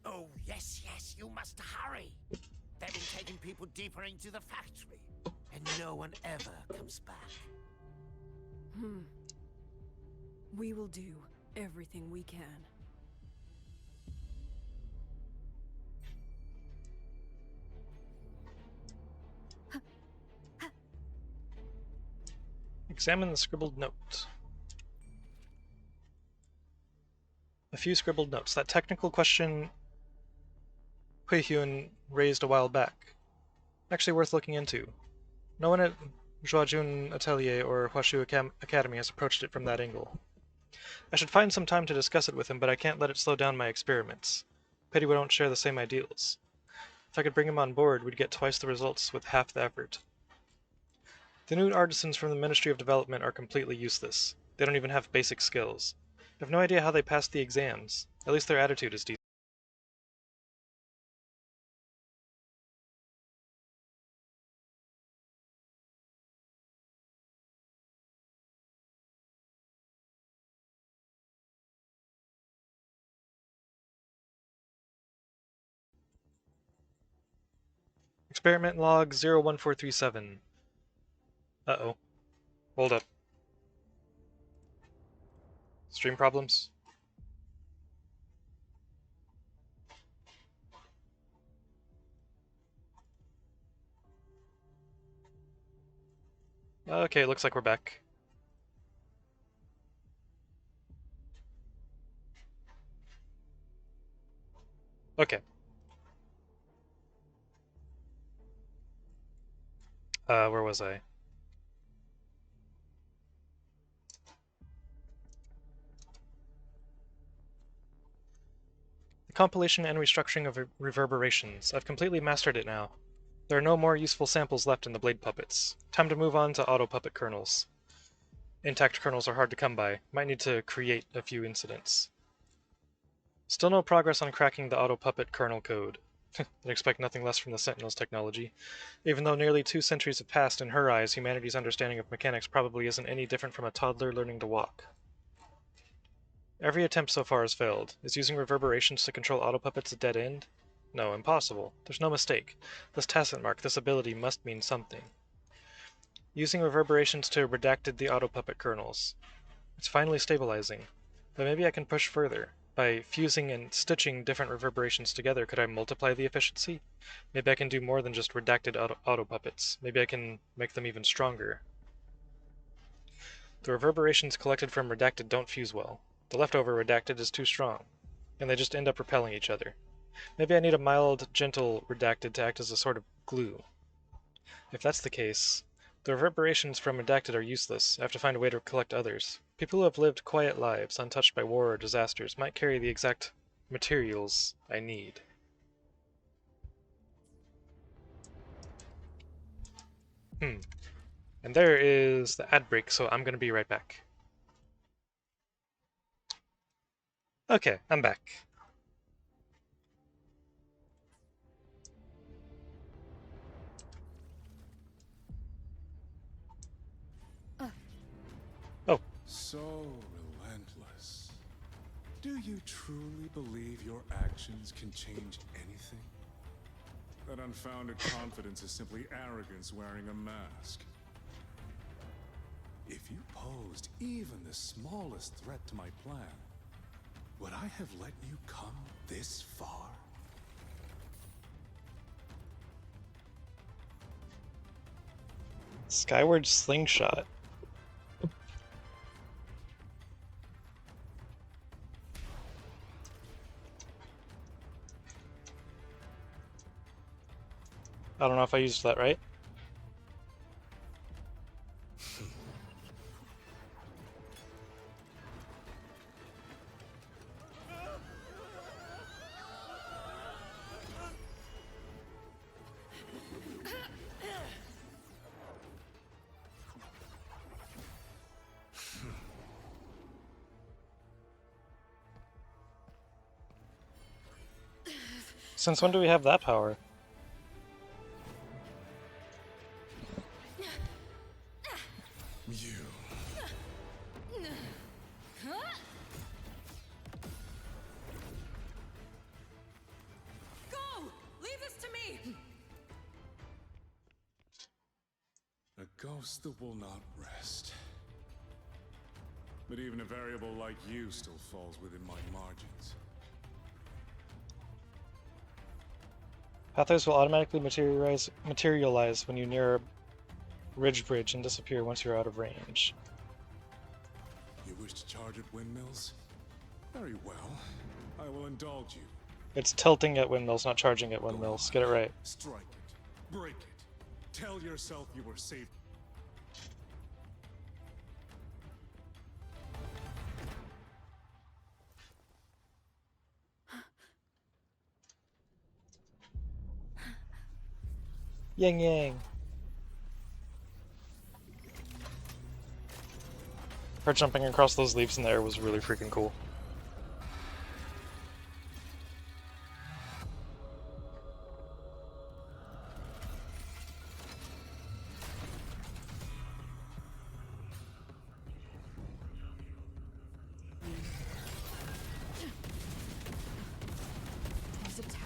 Oh, yes, you must hurry. They've been taking people deeper into the factory, and no one ever comes back. We will do everything we can. Examine the scribbled note. A few scribbled notes. That technical question Hui Hyun raised a while back. Actually worth looking into. No one at Zhuajun Atelier or Huashu Academy has approached it from that angle. I should find some time to discuss it with him, but I can't let it slow down my experiments. Pity we don't share the same ideals. If I could bring him on board, we'd get twice the results with half the effort. The new artisans from the Ministry of Development are completely useless. They don't even have basic skills. I have no idea how they passed the exams. At least their attitude is decent. Experiment log 01437. Uh-oh. Hold up. Stream problems? Okay, looks like we're back. Okay. Where was I? The compilation and restructuring of reverberations. I've completely mastered it now. There are no more useful samples left in the blade puppets. Time to move on to auto puppet kernels. Intact kernels are hard to come by. Might need to create a few incidents. Still no progress on cracking the auto puppet kernel code. I expect nothing less from the Sentinel's technology. Even though nearly 2 centuries have passed, in her eyes, humanity's understanding of mechanics probably isn't any different from a toddler learning to walk. Every attempt so far has failed. Is using reverberations to control auto puppets a dead end? No, impossible. There's no mistake. This tacit mark, this ability, must mean something. Using reverberations to redacted the auto puppet kernels. It's finally stabilizing. But maybe I can push further. By fusing and stitching different reverberations together, could I multiply the efficiency? Maybe I can do more than just redacted auto puppets. Maybe I can make them even stronger. The reverberations collected from redacted don't fuse well. The leftover redacted is too strong, and they just end up repelling each other. Maybe I need a mild, gentle redacted to act as a sort of glue. If that's the case, the reverberations from redacted are useless. I have to find a way to collect others. People who have lived quiet lives, untouched by war or disasters, might carry the exact materials I need. And there is the ad break, so I'm going to be right back. Okay, I'm back. Oh. So relentless. Do you truly believe your actions can change anything? That unfounded confidence is simply arrogance wearing a mask. If you posed even the smallest threat to my plan, would I have let you come this far? Skyward slingshot. I don't know if I used that right. Since when do we have that power? You. Go! Leave this to me! A ghost that will not rest. But even a variable like you still falls within my margins. Pathways will automatically materialize when you near a ridge bridge and disappear once you're out of range. You wish to charge at windmills? Very well. I will indulge you. It's tilting at windmills, not charging at windmills. Get it right. Strike it. Break it. Tell yourself you were saved. Yang yang. Her jumping across those leaves in the air was really freaking cool.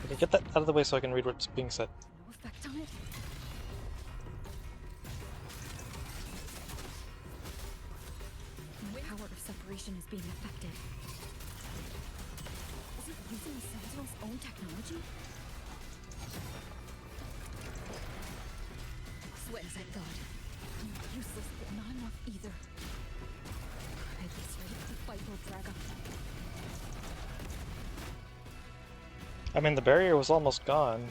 Can you get that out of the way so I can read what's being said? No effect on it? The power of separation is being affected. Is it using the Sentinel's own technology? Sweat as I thought. I'm useless, but not enough either. I guess ready to fight will drag up. I mean, the barrier was almost gone.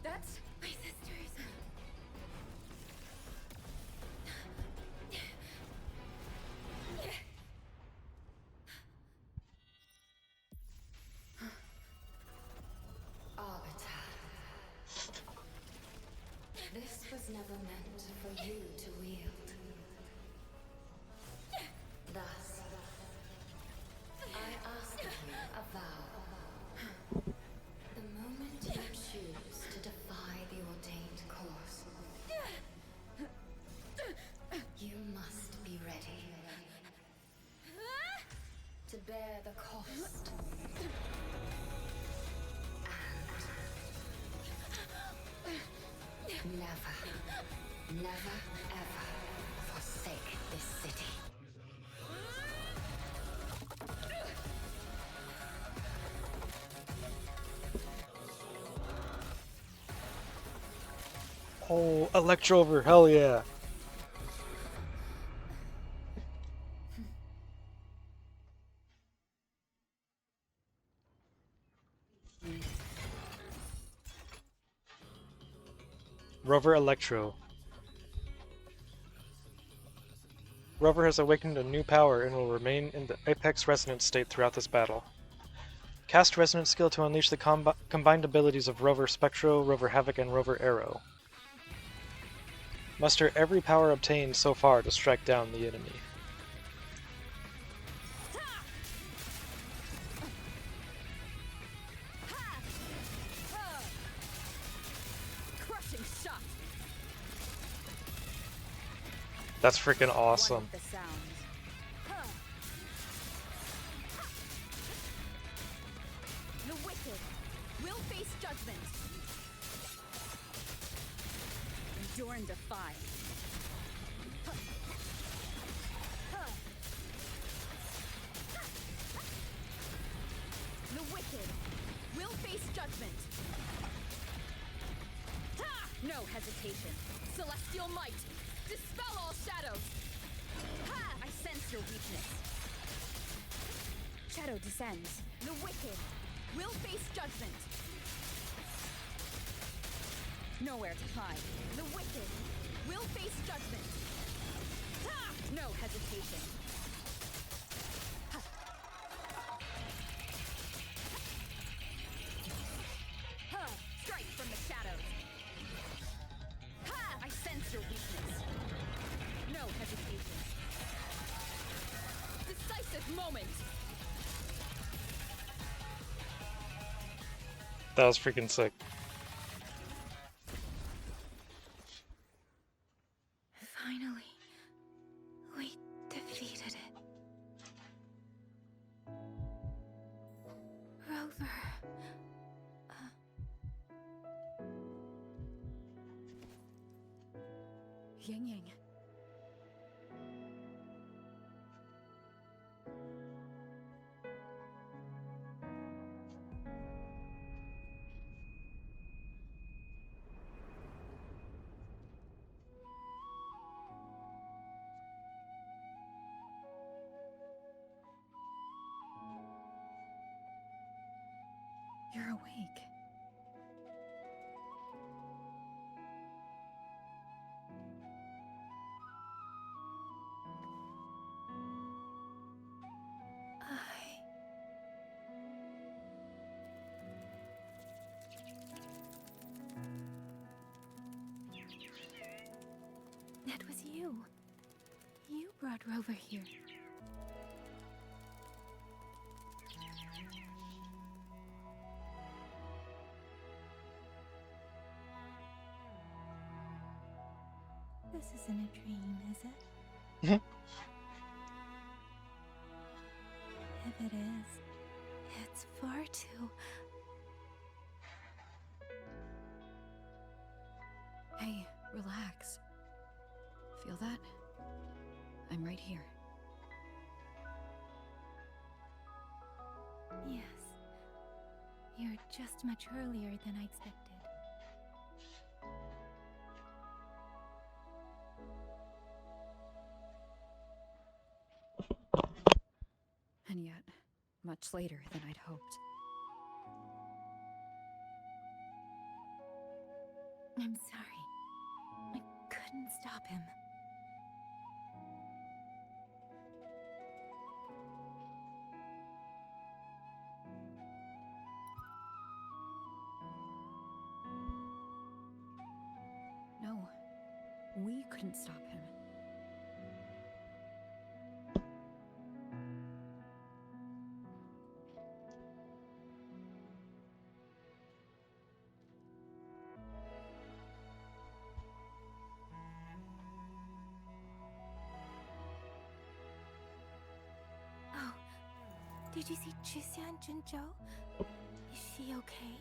That's my sisters. Arbiter. This was never meant for you to wield. Thus, I ask of you a vow. The moment you choose to defy the ordained course, you must be ready to bear the cost. And never ever forsake this city. Oh, Electrover, hell yeah! Rover Electro. Rover has awakened a new power and will remain in the Apex Resonance state throughout this battle. Cast Resonance skill to unleash the combined abilities of Rover Spectro, Rover Havoc, and Rover Arrow. Muster every power obtained so far to strike down the enemy. Crushing shot. That's freaking awesome. One with the sound. The wicked will face judgment. Endure and defy. The wicked will face judgment. No hesitation. Celestial might. Dispel all shadows. I sense your weakness. Shadow descends. The wicked will face judgment. Nowhere to hide. The wicked will face judgment. No hesitation. Strike from the shadows. I sense your weakness. That was freaking sick. Finally, we defeated it. Rover. Yang Yang. You're awake. That was you. You brought Rover here. This isn't a dream, is it? If it is, it's far too... Hey, relax. Feel that? I'm right here. Yes. You're just much earlier than I expected. And yet, much later than I'd hoped. I'm sorry. I couldn't stop him. No, we couldn't stop him. Oh, did you see Chixia and Jinzhou? Is she okay?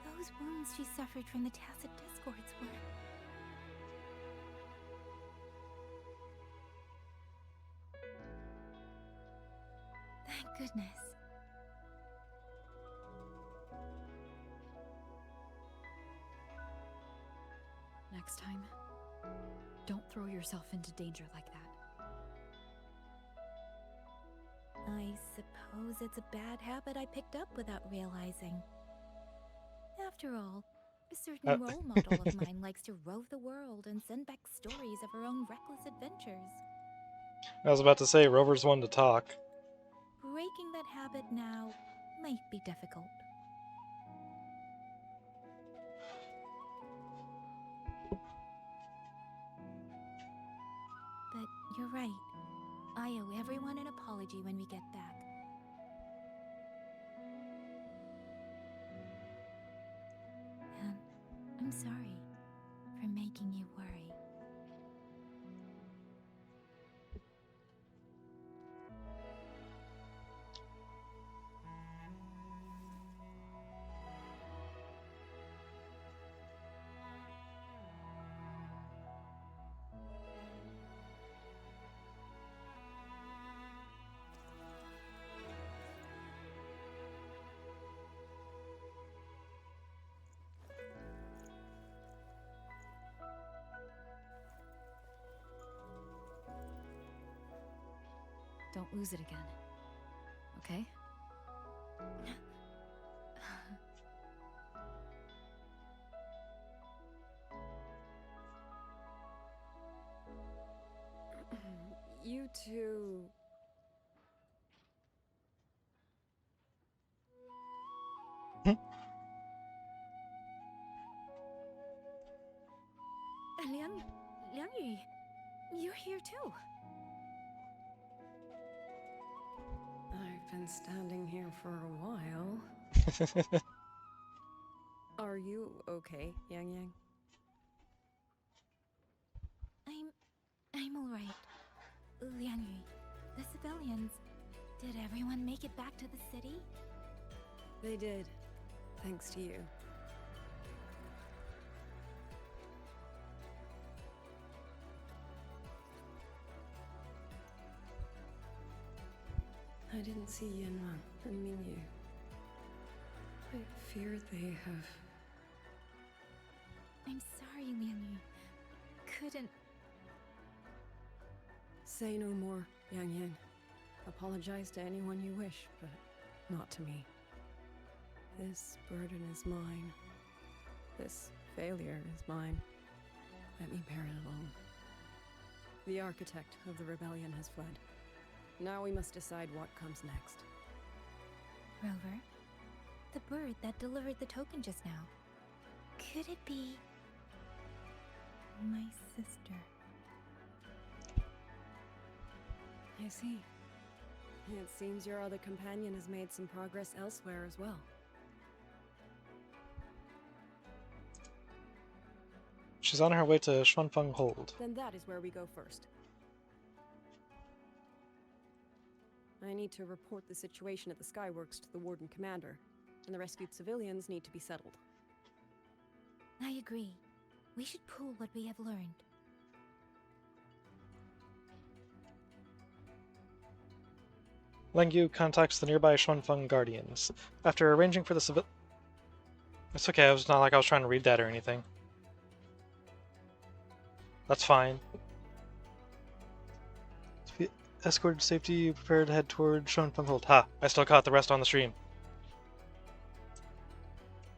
Those wounds she suffered from the tacit discords were... Thank goodness. Next time, don't throw yourself into danger like that. I suppose it's a bad habit I picked up without realizing. After all, a certain role model of mine likes to rove the world and send back stories of her own reckless adventures. I was about to say, Rover's one to talk. Breaking that habit now might be difficult. But you're right. I owe everyone an apology when we get back. And I'm sorry for making you worry. Don't lose it again. Okay? You two... Liang Yu, you're here too. I've been standing here for a while. Are you okay, Yang Yang? I'm alright. Liang Yu, the civilians, did everyone make it back to the city? They did, thanks to you. I didn't see Yanran and Mingyu. I fear they have... I'm sorry, Liang Yu. Couldn't... Say no more, Yang Yang. Apologize to anyone you wish, but not to me. This burden is mine. This failure is mine. Let me bear it alone. The architect of the rebellion has fled. Now we must decide what comes next. Rover, the bird that delivered the token just now. Could it be... my sister? I see. It seems your other companion has made some progress elsewhere as well. She's on her way to Xuanfeng Hold. Then that is where we go first. I need to report the situation at the Skyworks to the Warden Commander, and the rescued civilians need to be settled. I agree. We should pool what we have learned. Liang Yu contacts the nearby Xuanfeng Guardians. After arranging for the civil... It's okay, it was not like I was trying to read that or anything. That's fine. To be escorted to safety, you prepare to head toward Xuanfeng Hold. Ha! I still caught the rest on the stream.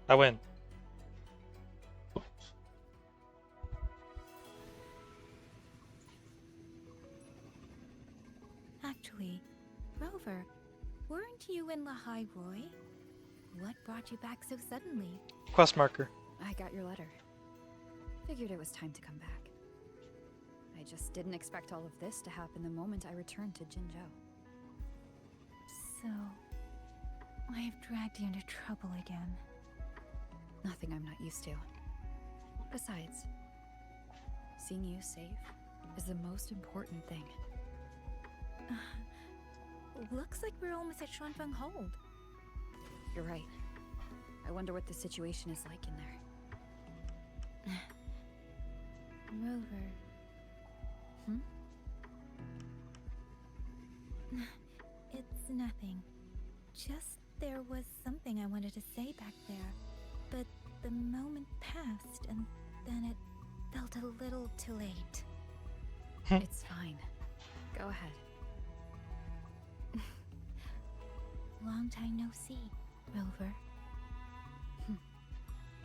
I win. Actually, Rover, weren't you in Lahai Roy? What brought you back so suddenly? Quest marker. I got your letter. Figured it was time to come back. I just didn't expect all of this to happen the moment I returned to Jinzhou. So, I have dragged you into trouble again. Nothing I'm not used to. Besides, seeing you safe is the most important thing. Looks like we're almost at Xuanfeng Hold. You're right. I wonder what the situation is like in there. Rover. It's nothing. Just there was something I wanted to say back there, but the moment passed and then it felt a little too late. It's fine. Go ahead. Long time no see, Rover.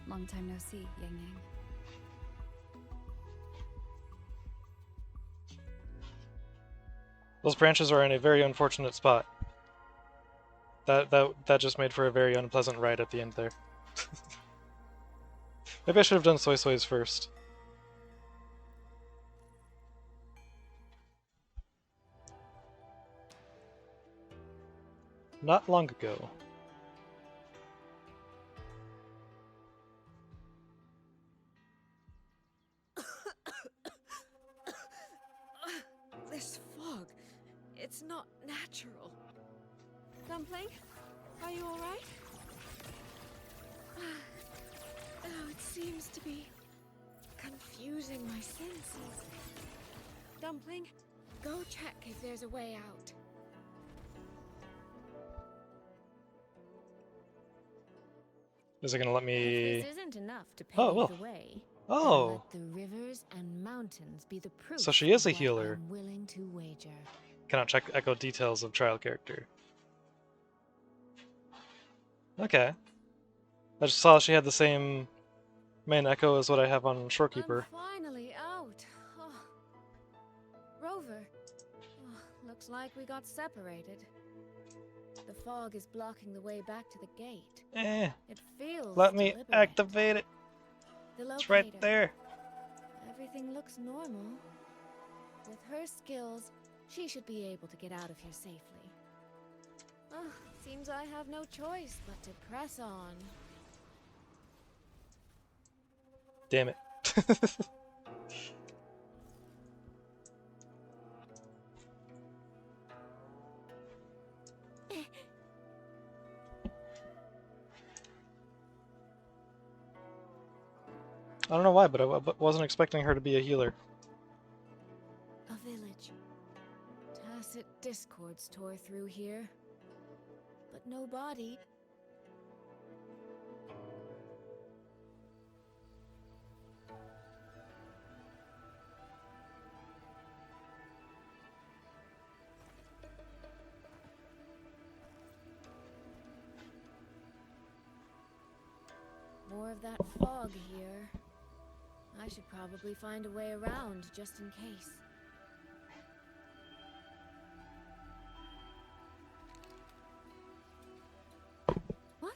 Long time no see, Yang Yang. Those branches are in a very unfortunate spot. That just made for a very unpleasant ride at the end there. Maybe I should have done soy soys first. Not long ago. This fog, it's not natural. Dumpling, are you alright? Oh, it seems to be confusing my senses. Dumpling, go check if there's a way out. Is it gonna let me... If this isn't enough to pave Oh, well. the way, Oh! then let the rivers and mountains be the proof. So she is a of what healer. I'm willing to wager. Cannot check echo details of trial character. Okay. I just saw she had the same main echo as what I have on Shorekeeper. I'm finally out. Oh. Rover. Oh, looks like we got separated. The fog is blocking the way back to the gate. It feels Let me deliberate. activate it. The It's right locator. there. Everything looks normal. With her skills, she should be able to get out of here safely. Oh, seems I have no choice but to press on. Damn it. I don't know why, but I wasn't expecting her to be a healer. A village. Tacit discords tore through here, but no body. More of that fog here. I should probably find a way around, just in case. What?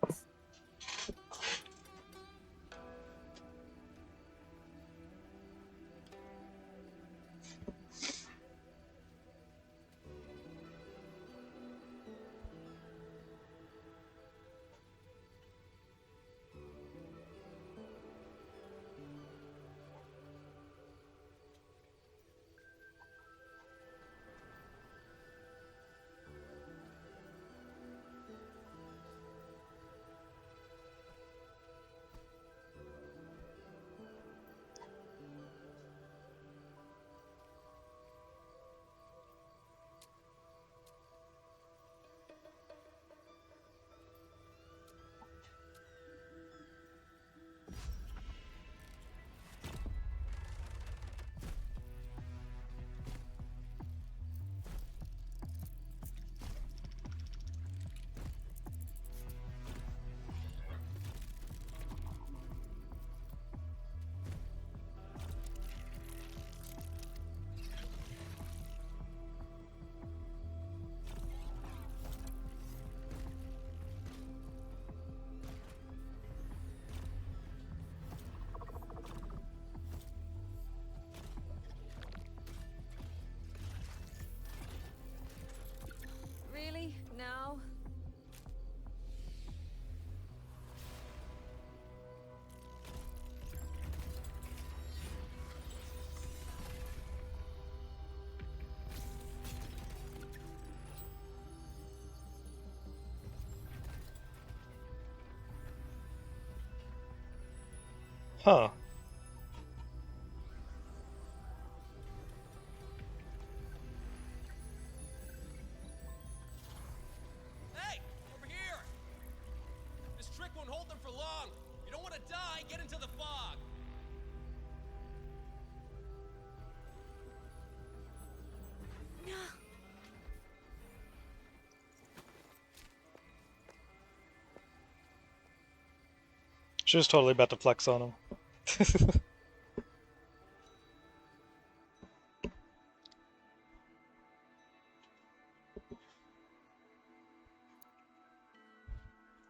Really? Now? Huh. Hey! Over here! This trick won't hold them for long! You don't want to die, get into the fog! No. She was totally about to flex on him.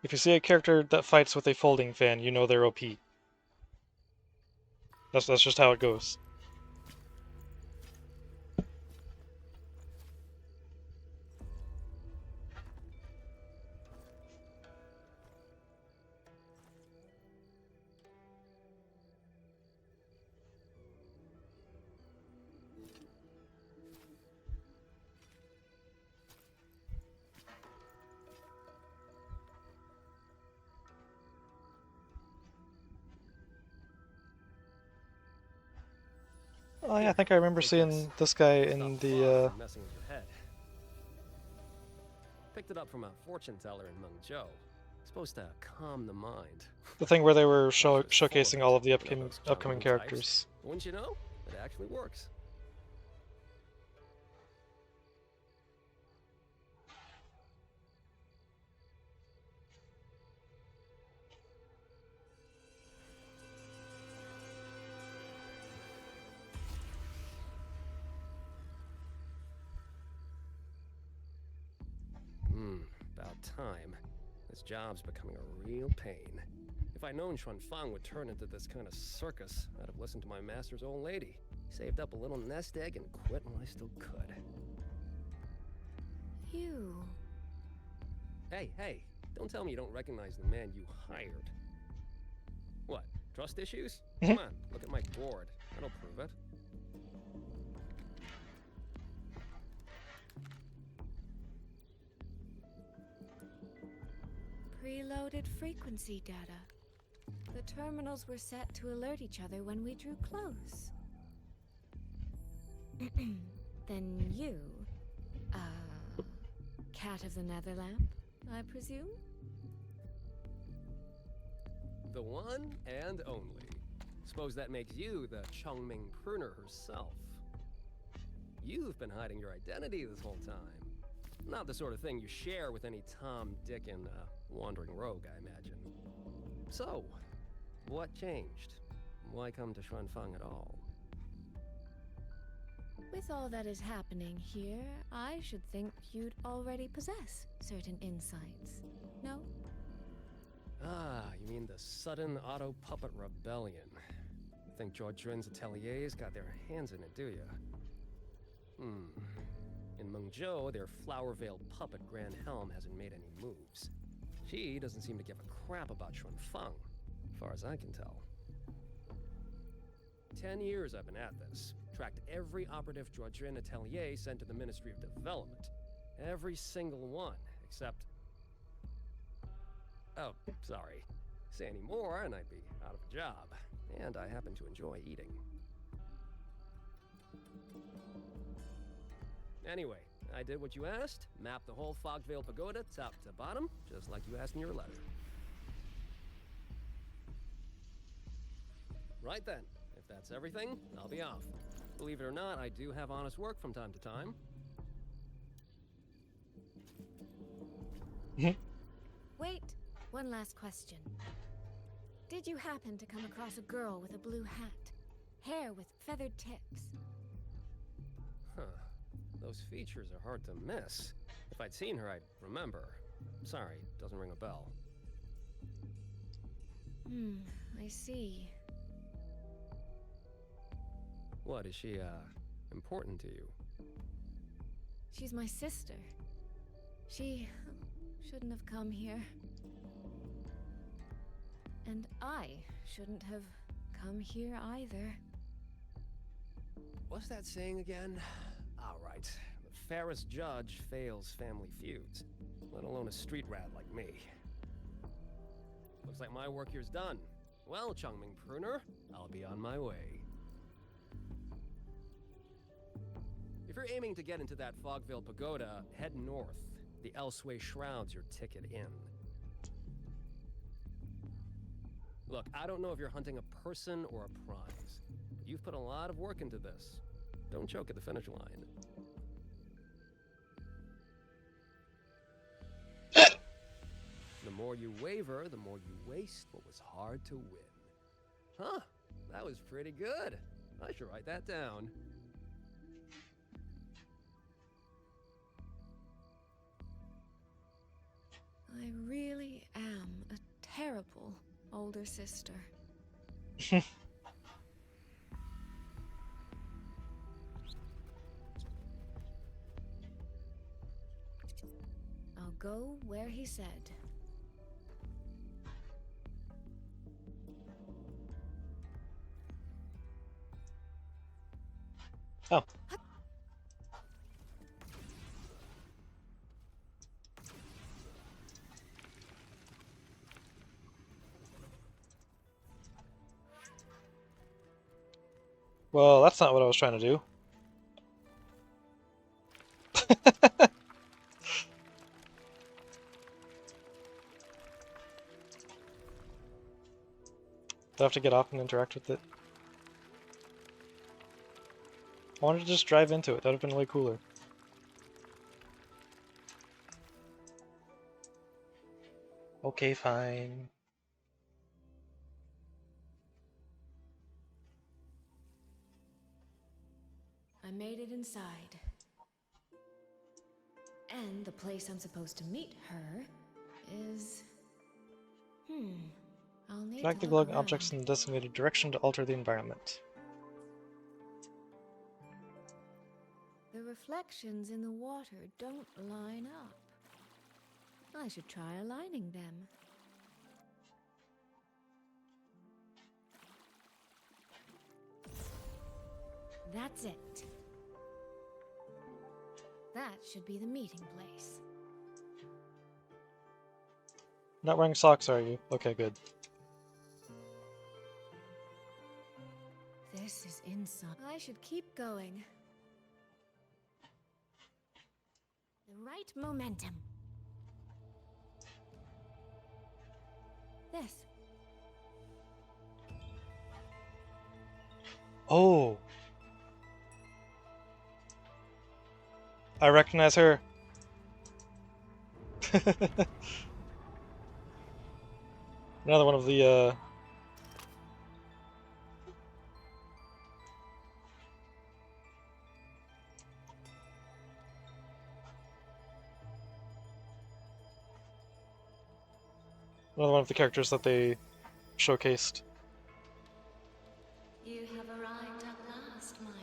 If you see a character that fights with a folding fan, you know they're OP. That's just how it goes. Oh yeah, I think I remember seeing this guy in the Messing with your head. Picked it up from a fortune teller in Mengzhou. Supposed to calm the mind. the thing where they were Full of showcasing it. all of the You know, those upcoming Chang'an characters. types. Wouldn't you know? It actually works. About time. This job's becoming a real pain. If I'd known Xuanfang would turn into this kind of circus, I'd have listened to my master's old lady. Saved up a little nest egg and quit while I still could. You. Hey, don't tell me you don't recognize the man you hired. What? Trust issues? Come on, look at my board. That'll prove it. Preloaded frequency data. The terminals were set to alert each other when we drew close. Then you, Cat of the Netherlamp, I presume? The one and only. Suppose that makes you the Chongming pruner herself. You've been hiding your identity this whole time. Not the sort of thing you share with any Tom, Dick, and wandering rogue, I imagine. So, what changed? Why come to Xuanfang at all? With all that is happening here, I should think you'd already possess certain insights, no? Ah, you mean the sudden auto-puppet rebellion. You think Georgian's ateliers got their hands in it, do you? In Mengzhou, their flower-veiled puppet Grand Helm hasn't made any moves. She doesn't seem to give a crap about Xuanfang, as far as I can tell. 10 years I've been at this. Tracked every operative Georgian atelier sent to the Ministry of Development. Every single one, except... Oh, sorry. Say any more and I'd be out of a job. And I happen to enjoy eating. Anyway, I did what you asked. Mapped the whole Fogvale Pagoda top to bottom, just like you asked in your letter. Right then. If that's everything, I'll be off. Believe it or not, I do have honest work from time to time. Wait, one last question. Did you happen to come across a girl with a blue hat? Hair with feathered tips? Huh. Those features are hard to miss. If I'd seen her, I'd remember. Sorry, doesn't ring a bell. I see. What, is she, important to you? She's my sister. She shouldn't have come here. And I shouldn't have come here either. What's that saying again? All right. The fairest judge fails family feuds, let alone a street rat like me. Looks like my work here's done. Well, Chongming Pruner, I'll be on my way. If you're aiming to get into that Fogvale Pagoda, head north. The Elseway Shroud's your ticket in. Look, I don't know if you're hunting a person or a prize, but you've put a lot of work into this. Don't choke at the finish line. The more you waver, the more you waste what was hard to win. Huh, that was pretty good. I should write that down. I really am a terrible older sister. I'll go where he said. Oh. Well, that's not what I was trying to do. Do I have to get off and interact with it? I wanted to just drive into it. That would have been way cooler. Okay, fine. I made it inside. And the place I'm supposed to meet her is... I'll need Drag to the look glowing objects in the designated direction to alter the environment. The reflections in the water don't line up. I should try aligning them. That's it. That should be the meeting place. Not wearing socks, are you? Okay, good. This is inside. I should keep going. The right momentum. This. Oh! I recognize her. Another one of the, another one of the characters that they showcased. You have arrived at last, my ally.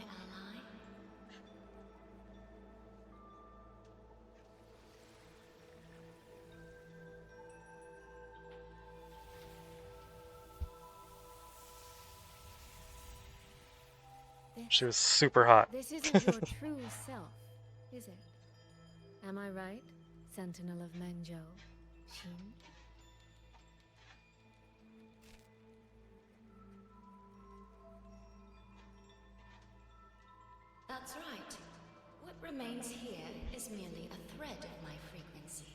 She was super hot. This isn't your true self, is it? Am I right, Sentinel of Mengzhou, Xin? That's right. What remains here is merely a thread of my frequency.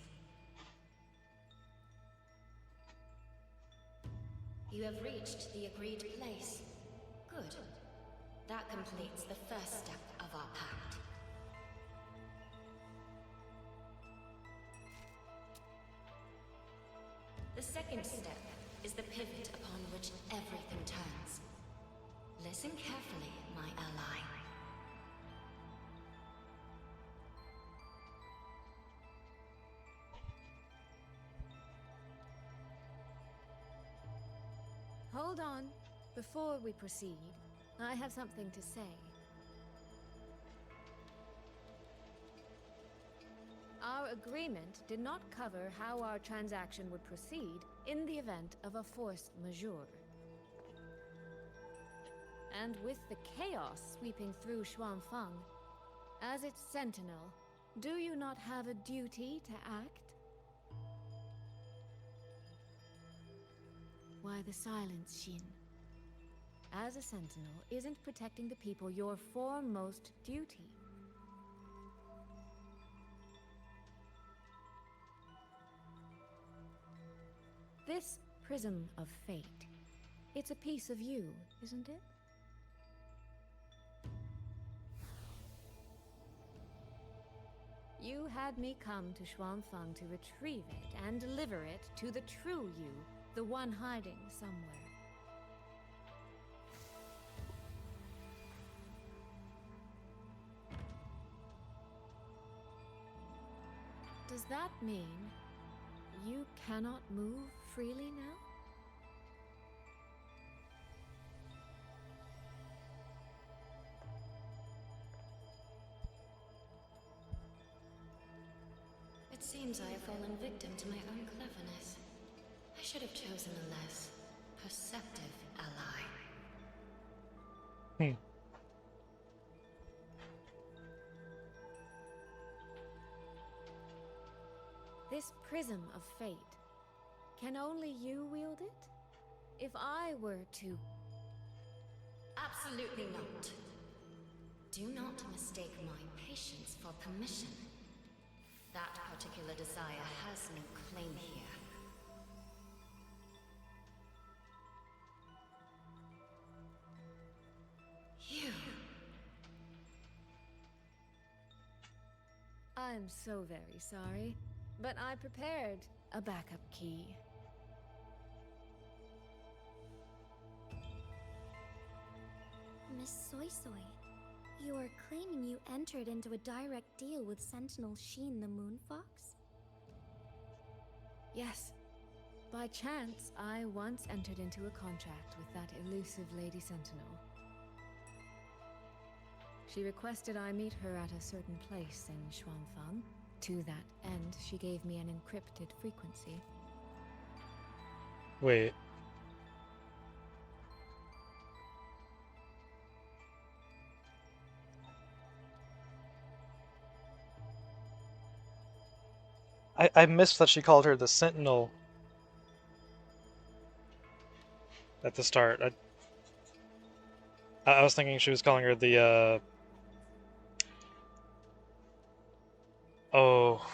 You have reached the agreed place. Good. That completes the first step of our pact. The second step is the pivot upon which everything turns. Listen carefully, my ally. Hold on. Before we proceed, I have something to say. Our agreement did not cover how our transaction would proceed in the event of a force majeure. And with the chaos sweeping through Xuanfang, as its sentinel, do you not have a duty to act? Why the silence, Xin? As a sentinel, isn't protecting the people your foremost duty? This prism of fate, it's a piece of you, isn't it? You had me come to Xuanfang to retrieve it and deliver it to the true you, the one hiding somewhere. Does that mean you cannot move freely now? It seems I have fallen victim to my own cleverness. I should have chosen a less perceptive ally. This prism of fate, can only you wield it? If I were to... Absolutely not. Do not mistake my patience for permission. That particular desire has no claim here. You... I'm so very sorry, but I prepared a backup key. Miss Soy Soy, you are claiming you entered into a direct deal with Sentinel Sheen the Moon Fox? Yes. By chance, I once entered into a contract with that elusive Lady Sentinel. She requested I meet her at a certain place in Xuanfang. To that end, she gave me an encrypted frequency. Wait. This... I missed that she called her the Sentinel at the start. I was thinking she was calling her the, oh,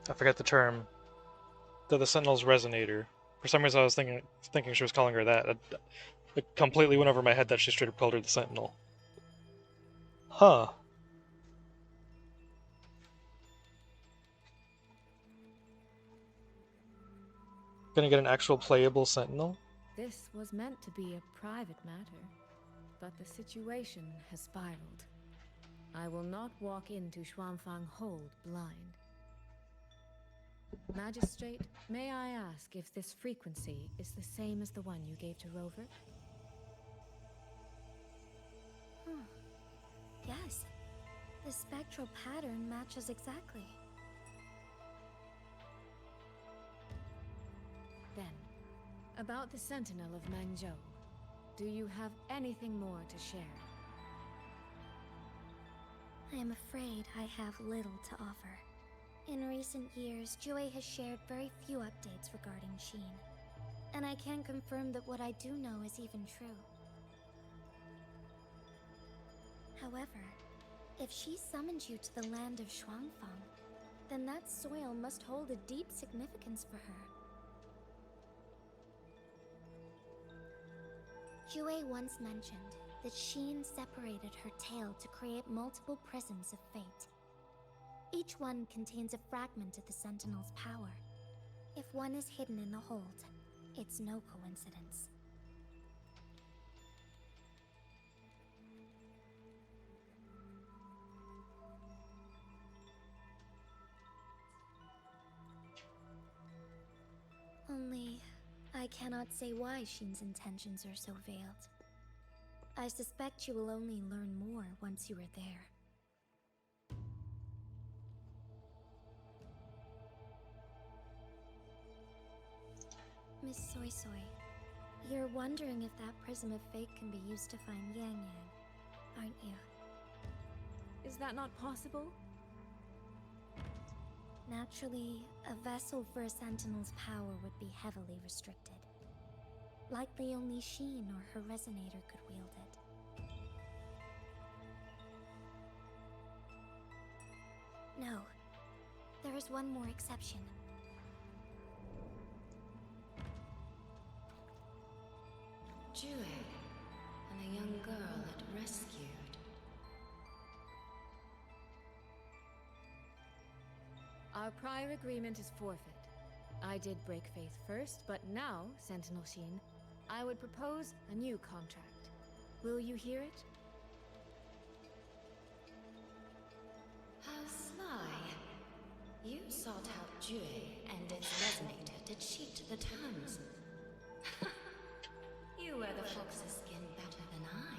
I forget the term. The Sentinel's Resonator. For some reason I was thinking she was calling her that. It completely went over my head that she straight up called her the Sentinel. Huh. Gonna get an actual playable Sentinel? This was meant to be a private matter, but the situation has spiraled. I will not walk into Xuanfang Hold blind. Magistrate, may I ask if this frequency is the same as the one you gave to Rover? Yes. The spectral pattern matches exactly. Then, about the Sentinel of Mangzhou, do you have anything more to share? I am afraid I have little to offer. In recent years, Jue has shared very few updates regarding Sheen, and I can confirm that what I do know is even true. However, if she summoned you to the land of Xuanfang, then that soil must hold a deep significance for her. Jue once mentioned that Sheen separated her tail to create multiple prisms of fate. Each one contains a fragment of the Sentinel's power. If one is hidden in the hold, it's no coincidence. Only, I cannot say why Sheen's intentions are so veiled. I suspect you will only learn more once you are there. Miss Soy Soy, you're wondering if that prism of fate can be used to find Yang Yang, aren't you? Is that not possible? Naturally, a vessel for a Sentinel's power would be heavily restricted. Likely only Sheen or her Resonator could wield it. No. There is one more exception. Jue, and a young girl it rescued. Our prior agreement is forfeit. I did break faith first, but now, Sentinel Sheen, I would propose a new contract. Will you hear it? How sly. You sought out Jue and its resonator to cheat the terms. You wear the fox's skin better than I.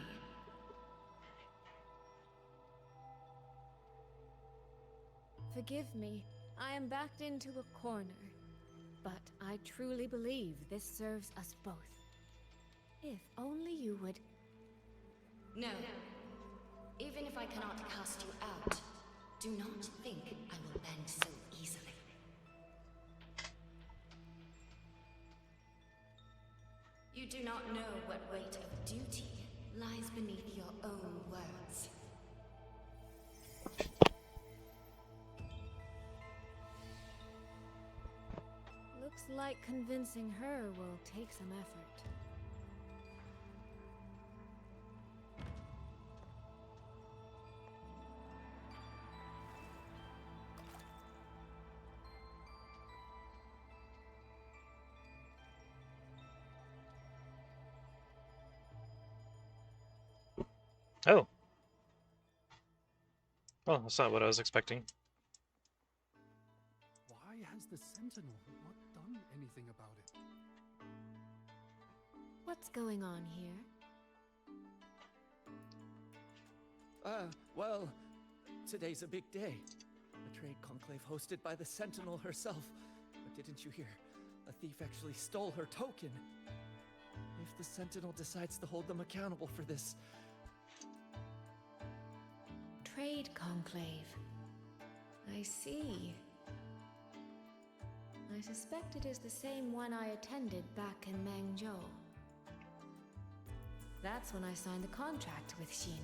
Forgive me, I am backed into a corner. But I truly believe this serves us both. If only you would... No. Even if I cannot cast you out, do not think I will bend so easily. You do not know what weight of duty lies beneath your own words. Looks like convincing her will take some effort. Oh. Oh, that's not what I was expecting. Why has the Sentinel not done anything about it? What's going on here? Well, today's a big day. A trade conclave hosted by the Sentinel herself. But didn't you hear? A thief actually stole her token. If the Sentinel decides to hold them accountable for this... Trade conclave. I see. I suspect it is the same one I attended back in Mangzhou. That's when I signed the contract with Xin.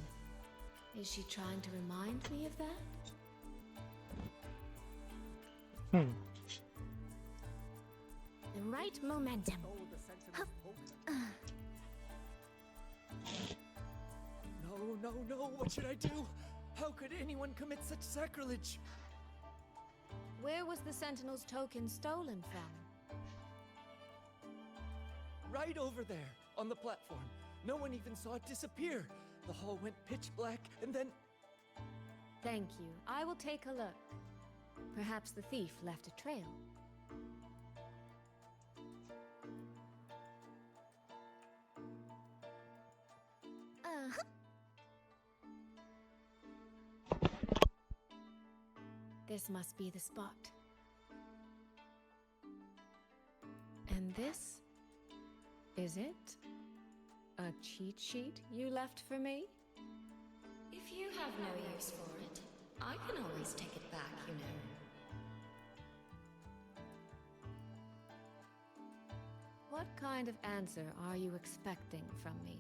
Is she trying to remind me of that? The right momentum. No, what should I do? How could anyone commit such sacrilege? Where was the Sentinel's token stolen from? Right over there, on the platform. No one even saw it disappear. The hall went pitch black, and then... Thank you. I will take a look. Perhaps the thief left a trail. This must be the spot. And this? Is it? A cheat sheet you left for me? If you have no use for it, I can always take it back, you know. What kind of answer are you expecting from me?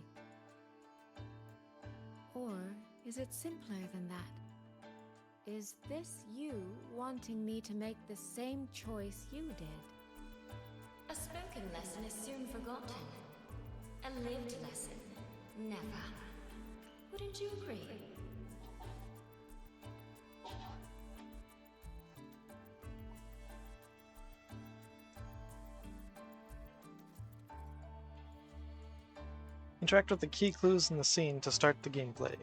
Or is it simpler than that? Is this you wanting me to make the same choice you did? A spoken lesson is soon forgotten. A lived lesson, never. Wouldn't you agree? Interact with the key clues in the scene to start the gameplay.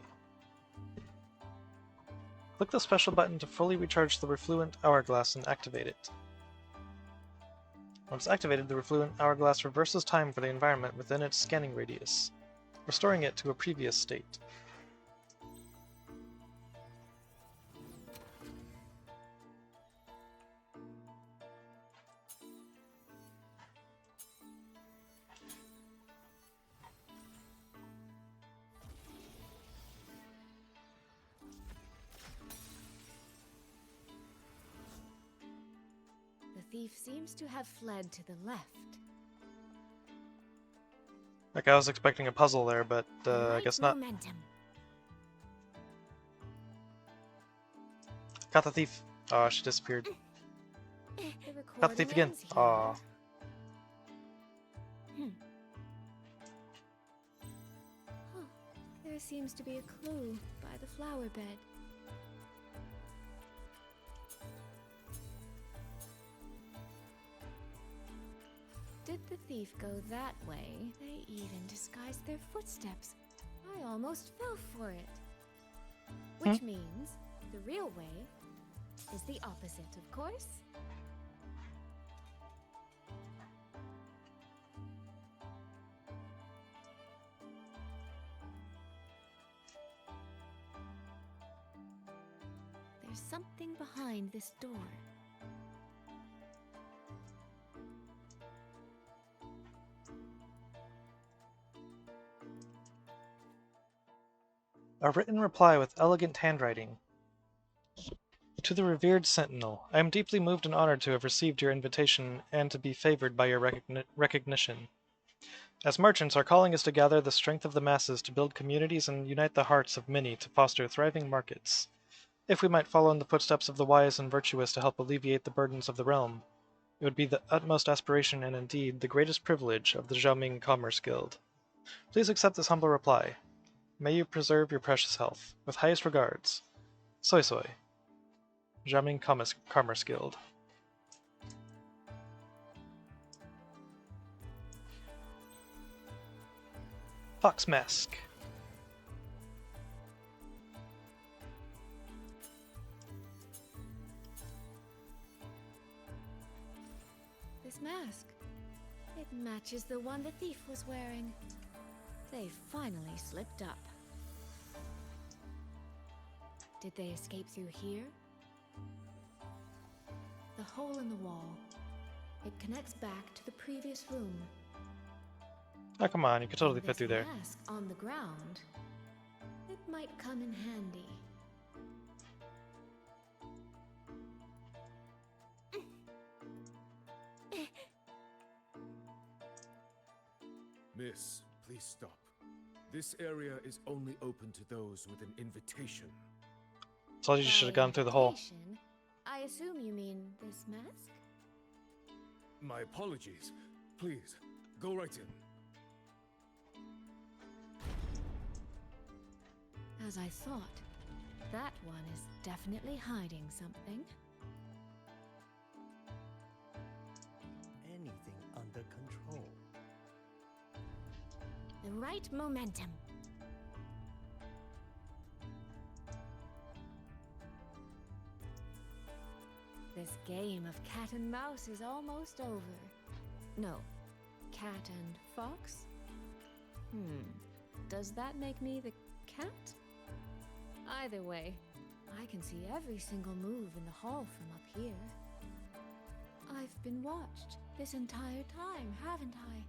Click the special button to fully recharge the refluent hourglass and activate it. Once activated, the refluent hourglass reverses time for the environment within its scanning radius, restoring it to a previous state. The thief seems to have fled to the left. Like, I was expecting a puzzle there, but I guess not. Momentum. Got the thief. Aw, she disappeared. Got the thief again. Aw. There seems to be a clue by the flower bed. Did the thief go that way? They even disguised their footsteps. I almost fell for it. Which means the real way is the opposite, of course. There's something behind this door. A written reply with elegant handwriting. To the revered Sentinel, I am deeply moved and honored to have received your invitation and to be favored by your recognition. As merchants, our calling is to gather the strength of the masses to build communities and unite the hearts of many to foster thriving markets. If we might follow in the footsteps of the wise and virtuous to help alleviate the burdens of the realm, it would be the utmost aspiration and indeed the greatest privilege of the Xiaoming Commerce Guild. Please accept this humble reply. May you preserve your precious health. With highest regards, Soy Soy, Xiaoming Commerce Guild. Fox Mask. This mask. It matches the one the thief was wearing. They finally slipped up. Did they escape through here? The hole in the wall. It connects back to the previous room. Oh, come on, you could totally fit through there. Mask on the ground. It might come in handy. Miss, please stop. This area is only open to those with an invitation. Told you you should have gone through the hole. Invitation? I assume you mean this mask? My apologies. Please, go right in. As I thought, that one is definitely hiding something. Anything under control. The right momentum. This game of cat and mouse is almost over. No, cat and fox? Does that make me the cat? Either way, I can see every single move in the hall from up here. I've been watched this entire time, haven't I?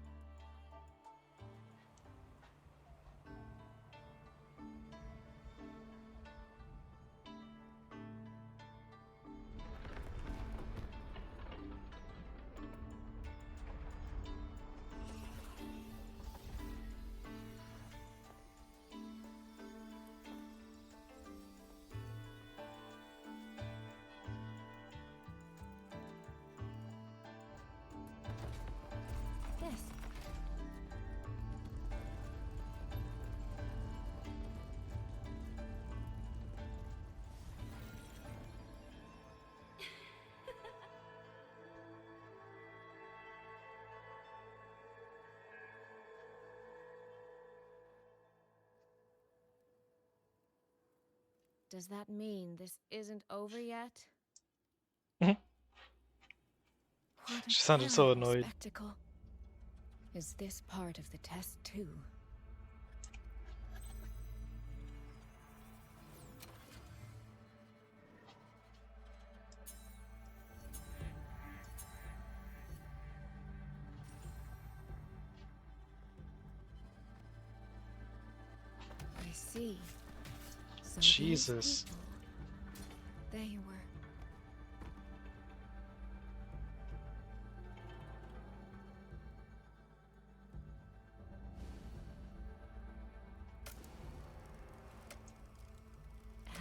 Yes. Does that mean this isn't over yet? Mhm. What a She sounded so terrible annoyed. spectacle. Is this part of the test too? I see. So these Jesus. people, they were.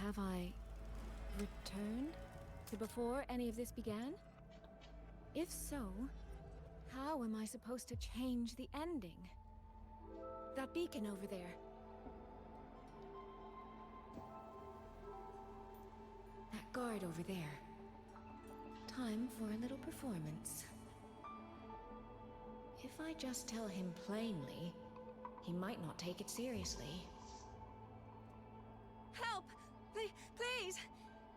Have I returned to before any of this began? If so, how am I supposed to change the ending? That beacon over there. That guard over there. Time for a little performance. If I just tell him plainly, he might not take it seriously. Help! Please!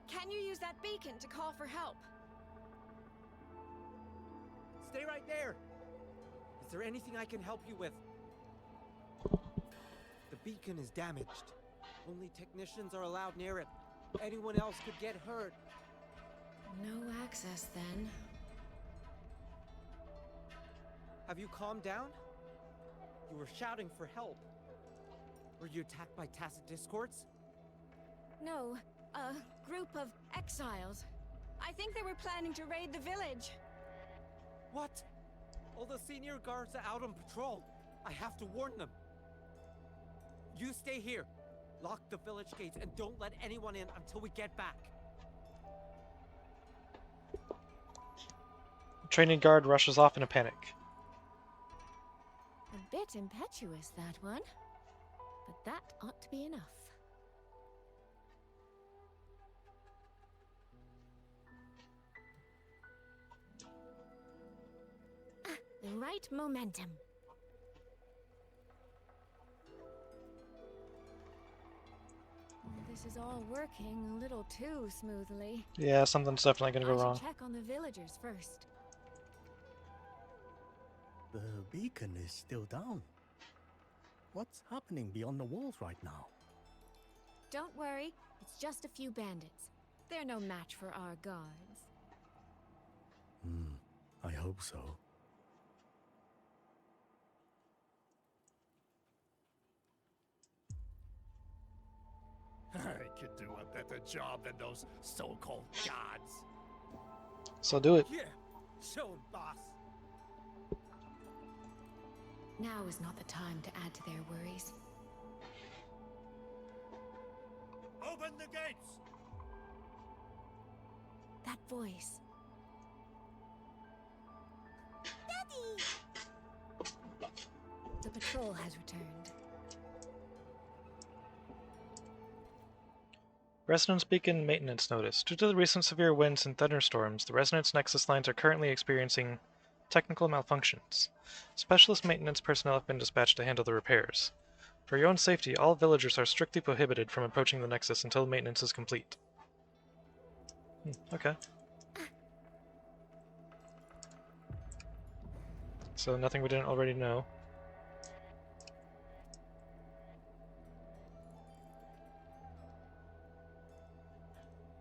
Can you use that beacon to call for help? Stay right there! Is there anything I can help you with? The beacon is damaged. Only technicians are allowed near it. Anyone else could get hurt. No access then. Have you calmed down? You were shouting for help. Were you attacked by tacit discords? No, a group of exiles. I think they were planning to raid the village. What? All the senior guards are out on patrol. I have to warn them. You stay here. Lock the village gates and don't let anyone in until we get back. Training guard rushes off in a panic. A bit impetuous, that one. But that ought to be enough. The right momentum. This is all working a little too smoothly. Yeah, something's definitely gonna go I should wrong. check on the villagers first. The beacon is still down. What's happening beyond the walls right now? Don't worry, it's just a few bandits. They're no match for our guards. I hope so. I could do a better job than those so-called gods. So do it. Yeah, show 'em, boss. Now is not the time to add to their worries. Open the gates! That voice. Daddy! The patrol has returned. Resonance Beacon Maintenance Notice. Due to the recent severe winds and thunderstorms, the Resonance Nexus lines are currently experiencing technical malfunctions. Specialist maintenance personnel have been dispatched to handle the repairs. For your own safety, all villagers are strictly prohibited from approaching the Nexus until maintenance is complete. Okay. So nothing we didn't already know.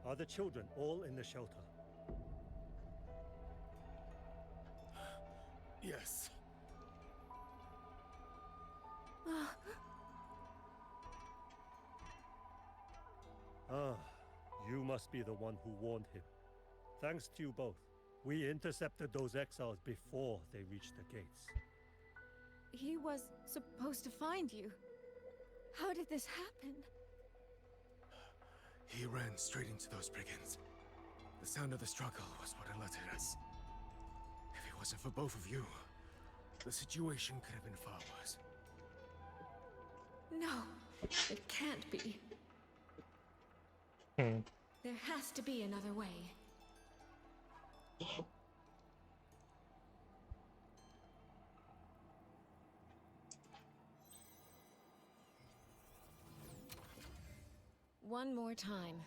Are the children all in the shelter? Yes. Ah, you must be the one who warned him. Thanks to you both. We intercepted those exiles before they reached the gates. He was supposed to find you. How did this happen? He ran straight into those brigands. The sound of the struggle was what alerted us. If it wasn't for both of you, the situation could have been far worse. No, it can't be. There has to be another way. One more time.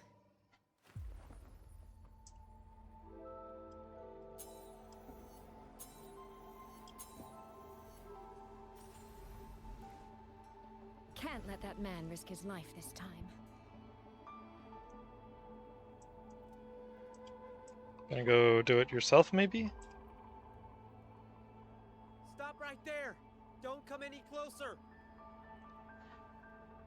Can't let that man risk his life this time. Gonna go do it yourself, maybe? Stop right there! Don't come any closer!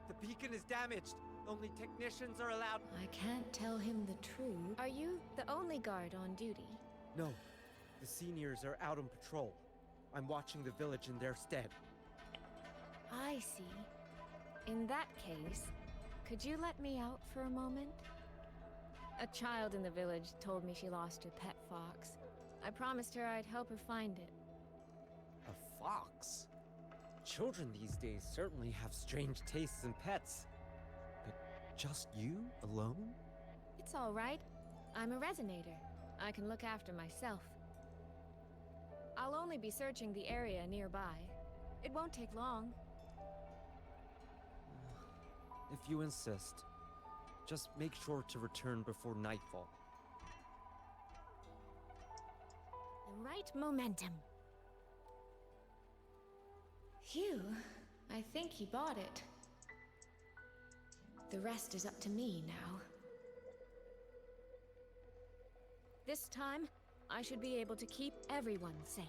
The beacon is damaged. Only technicians are allowed. I can't tell him the truth. Are you the only guard on duty? No. The seniors are out on patrol. I'm watching the village in their stead. I see. In that case, could you let me out for a moment? A child in the village told me she lost her pet fox. I promised her I'd help her find it. A fox? Children these days certainly have strange tastes in pets. But just you alone? It's all right. I'm a resonator. I can look after myself. I'll only be searching the area nearby. It won't take long. If you insist. Just make sure to return before nightfall. The right momentum. Phew, I think he bought it. The rest is up to me now. This time, I should be able to keep everyone safe.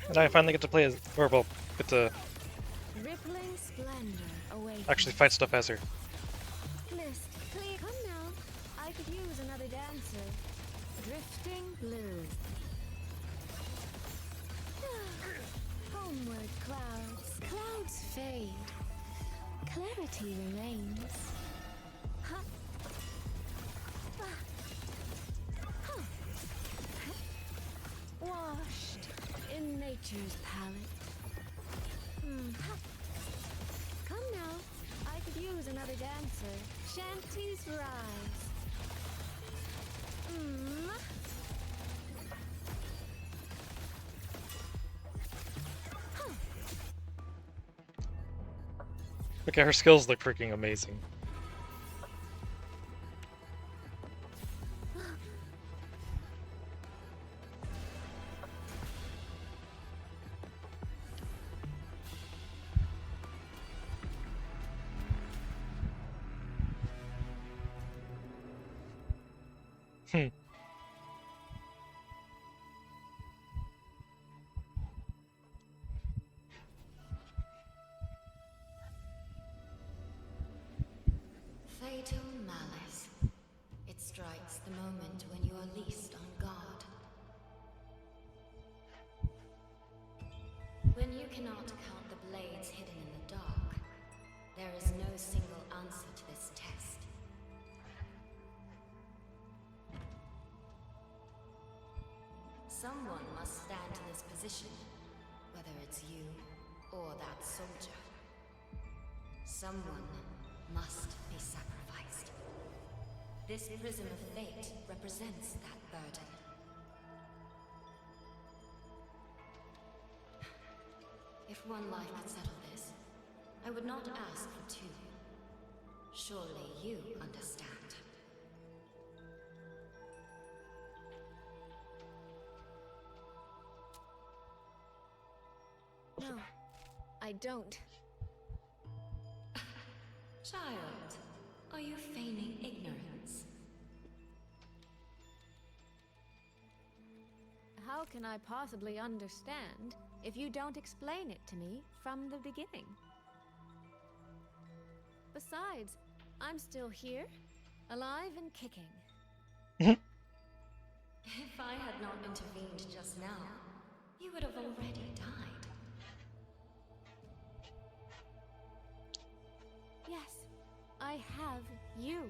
And I finally get to play as, or well, get to Rippling splendor awaits. actually fight stuff as her. Mist, clear. Come now. I could use another dancer. Drifting blue. Homeward clouds. Clouds fade. Clarity remains. Huh. Huh. Washed in nature's palette. Come now. I could use another dancer. Shanties rise. Okay, her skills look freaking amazing. fatal malice. It strikes the moment when you are least on guard. When you cannot count the blades hidden in the dark, there is no single answer to this test. Someone must stand in this position, whether it's you or that soldier. Someone must be sacrificed. This prism of fate represents that burden. If one life could settle this, I would not ask for two. Surely you understand. No, I don't. Child, are you feigning ignorance? How can I possibly understand if you don't explain it to me from the beginning? Besides, I'm still here, alive and kicking. If I had not intervened just now, you would have already died. Yes, I have you.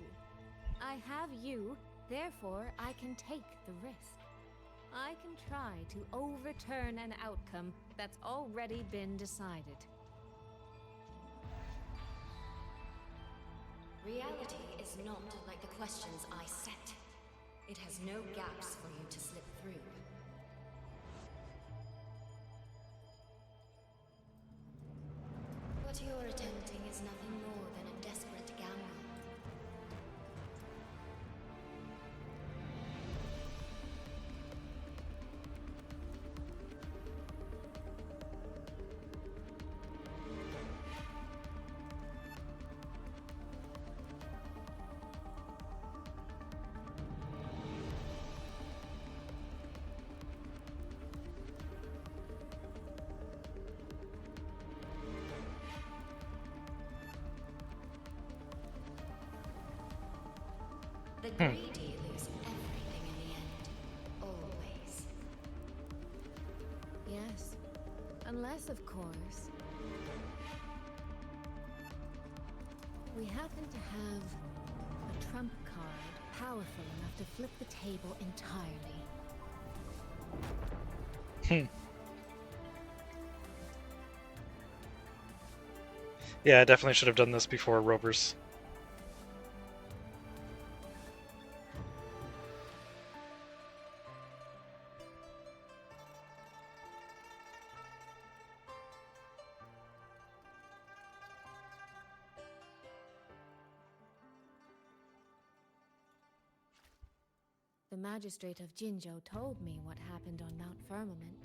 I have you, therefore I can take the risk. I can try to overturn an outcome that's already been decided. Reality is not like the questions I set. It has no gaps for you to slip through. What you're attempting is nothing more than a desperate gamble. The greedy lose everything in the end. Always. Yes, unless, of course, we happen to have a trump card powerful enough to flip the table entirely. Yeah, I definitely should have done this before Rovers. The magistrate of Jinzhou told me what happened on Mount Firmament.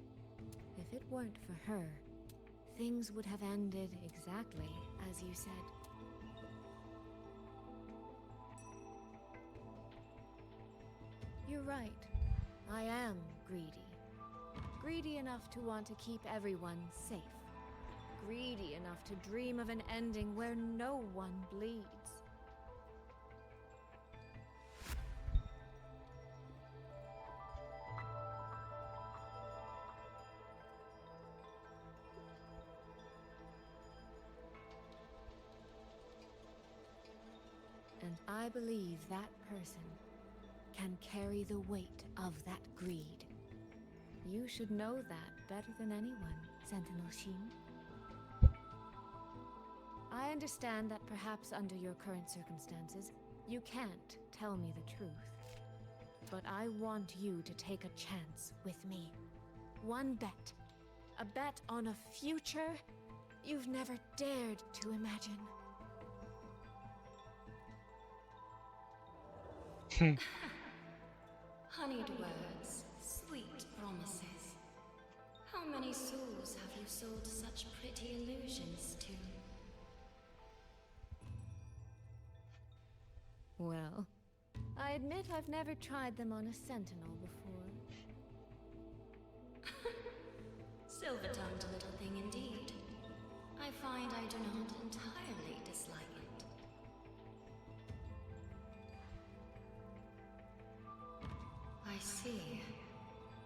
If it weren't for her, things would have ended exactly as you said. You're right. I am greedy. Greedy enough to want to keep everyone safe. Greedy enough to dream of an ending where no one bleeds. And I believe that person can carry the weight of that greed. You should know that better than anyone, Sentinel Shin. I understand that perhaps under your current circumstances, you can't tell me the truth. But I want you to take a chance with me. One bet. A bet on a future you've never dared to imagine. Honeyed words, sweet promises. How many souls have you sold such pretty illusions to? Well, I admit I've never tried them on a sentinel before. Silver-tongued little thing indeed. I find I do not entirely dislike it. I see.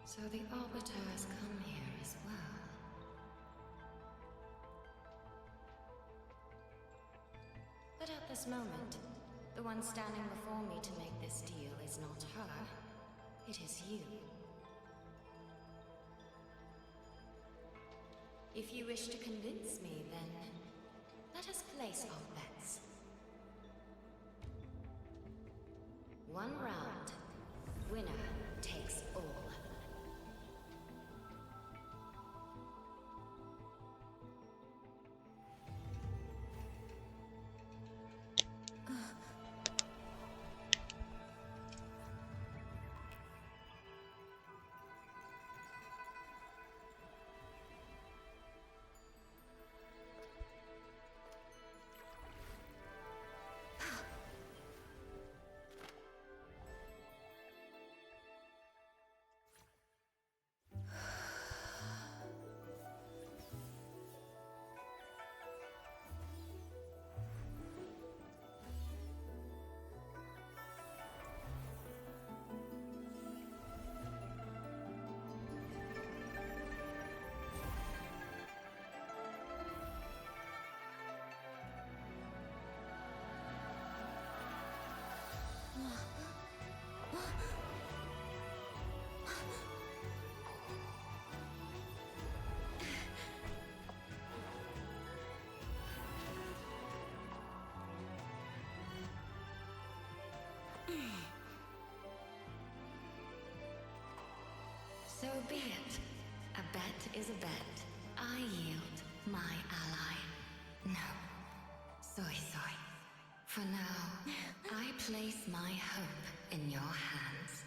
So the Arbiter has come here as well. But at this moment, the one standing before me to make this deal is not her. It is you. If you wish to convince me, then let us place our bets. One round. Winner takes all. So be it. A bet is a bet. I yield my ally. No. Soy. For now, I place my hope in your hands.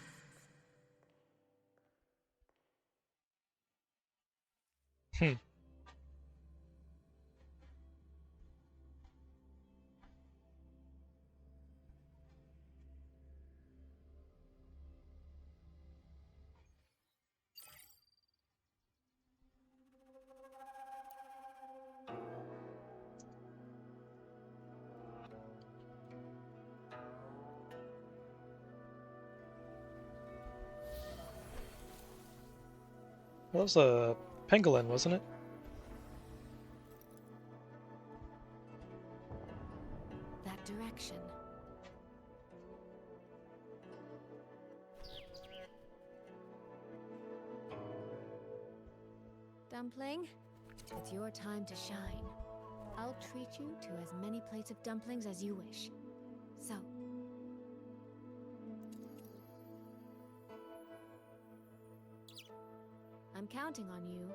That was a pangolin, wasn't it? That direction. Dumpling, it's your time to shine. I'll treat you to as many plates of dumplings as you wish. So, I'm counting on you.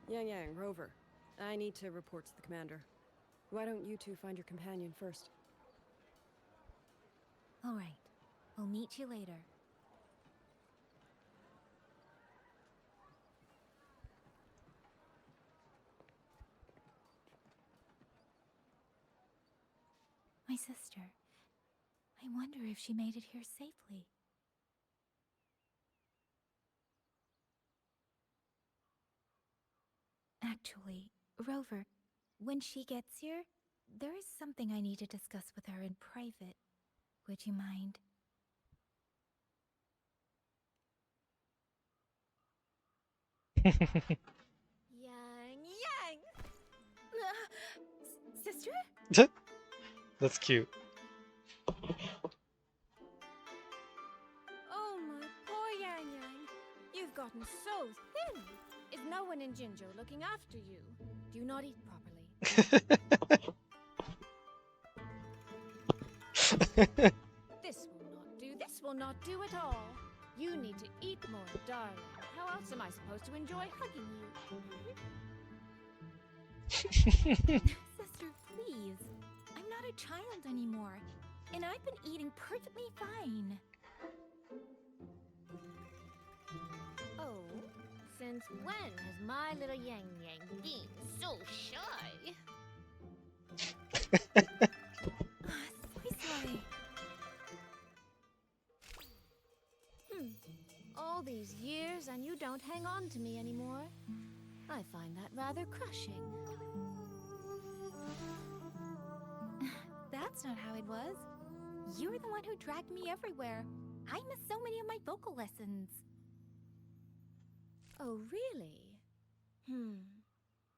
Yang, Rover. I need to report to the commander. Why don't you two find your companion first? All right. We'll meet you later. My sister. I wonder if she made it here safely. Actually, Rover, when she gets here, there is something I need to discuss with her in private. Would you mind? Yang! Sister? That's cute. Oh, my poor Yang. You've gotten so thin. Is no one in Jinzhou looking after you? Do you not eat properly? This will not do at all. You need to eat more darling. How else am I supposed to enjoy hugging you? Sister, please. I'm not a child anymore, and I've been eating perfectly fine. Oh, since when has my little Yang Yang been so shy? Soy. All these years and you don't hang on to me anymore. I find that rather crushing. That's not how it was. You were the one who dragged me everywhere. I missed so many of my vocal lessons. Oh, really?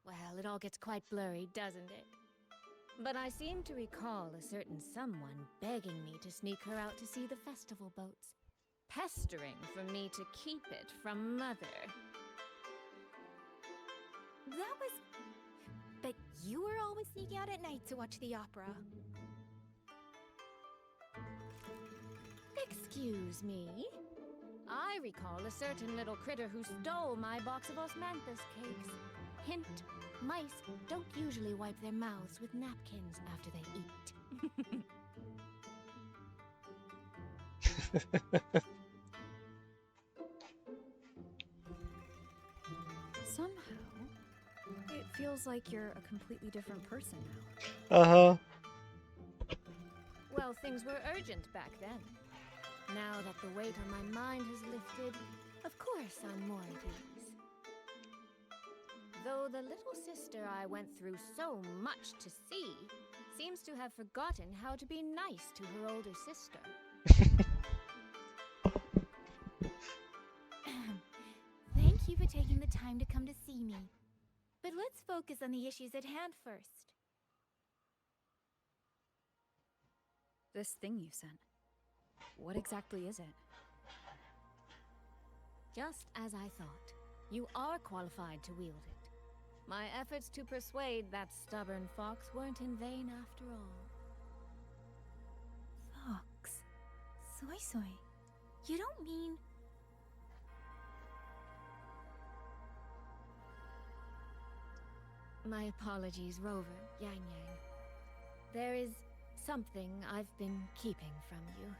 Well, it all gets quite blurry, doesn't it? But I seem to recall a certain someone begging me to sneak her out to see the festival boats. Pestering for me to keep it from Mother. That was... But you were always sneaking out at night to watch the opera. Excuse me? I recall a certain little critter who stole my box of osmanthus cakes. Hint, mice don't usually wipe their mouths with napkins after they eat. Somehow, it feels like you're a completely different person now. Uh-huh. Well, things were urgent back then. Now that the weight on my mind has lifted, of course I'm more at ease. Though the little sister I went through so much to see seems to have forgotten how to be nice to her older sister. Thank you for taking the time to come to see me. But let's focus on the issues at hand first. This thing you sent. What exactly is it? Just as I thought. You are qualified to wield it. My efforts to persuade that stubborn fox weren't in vain after all. Fox? Soy. You don't mean... My apologies, Rover, Yang Yang. There is something I've been keeping from you.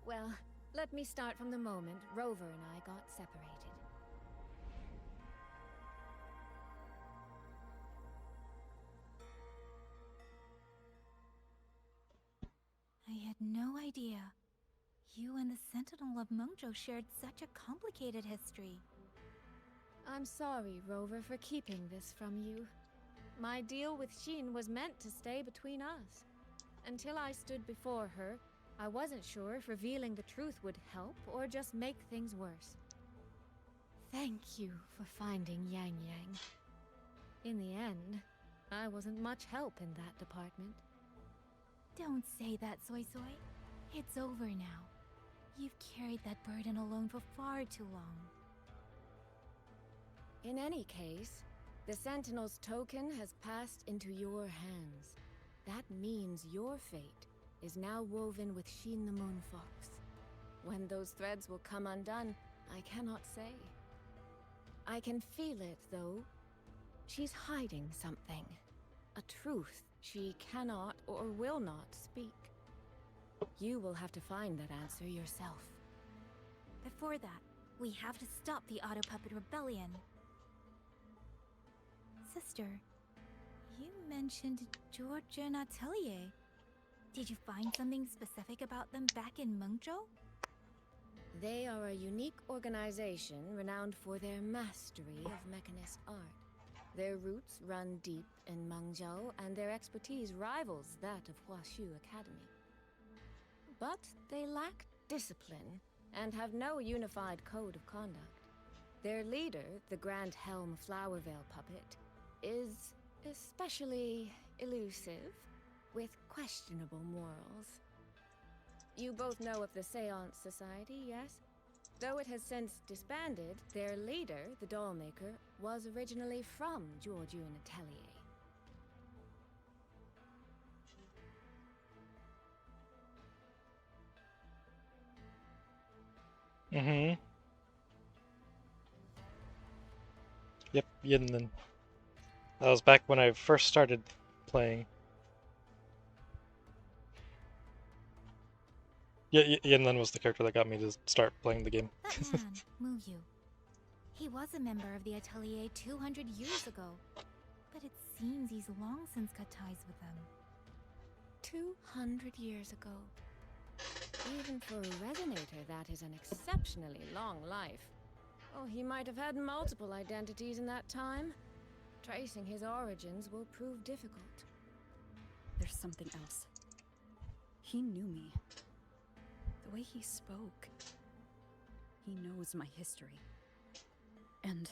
Well, let me start from the moment Rover and I got separated. I had no idea. You and the Sentinel of Mengzhou shared such a complicated history. I'm sorry, Rover, for keeping this from you. My deal with Xin was meant to stay between us. Until I stood before her, I wasn't sure if revealing the truth would help or just make things worse. Thank you for finding Yang Yang. In the end, I wasn't much help in that department. Don't say that, Soy. It's over now. You've carried that burden alone for far too long. In any case, the Sentinel's token has passed into your hands. That means your fate is now woven with Xin the Moon Fox. When those threads will come undone, I cannot say. I can feel it, though. She's hiding something. A truth she cannot or will not speak. You will have to find that answer yourself. Before that, we have to stop the Auto Puppet Rebellion. Sister, you mentioned Georgia and Atelier. Did you find something specific about them back in Mengzhou? They are a unique organization renowned for their mastery of mechanist art. Their roots run deep in Mengzhou, and their expertise rivals that of Huashu Academy. But they lack discipline and have no unified code of conduct. Their leader, the Grand Helm Flowervale puppet, is especially elusive, with questionable morals. You both know of the Seance Society, yes? Though it has since disbanded, their leader, the Dollmaker, was originally from Georgian Atelier. Mm-hmm. Yep, Yinlen. That was back when I first started playing. Yeah, Yinlen was the character that got me to start playing the game. That man, Muyu. He was a member of the Atelier 200 years ago, but it seems he's long since cut ties with them. 200 years ago. Even for a resonator, that is an exceptionally long life. Oh, he might have had multiple identities in that time. Tracing his origins will prove difficult. There's something else. He knew me. The way he spoke. He knows my history. And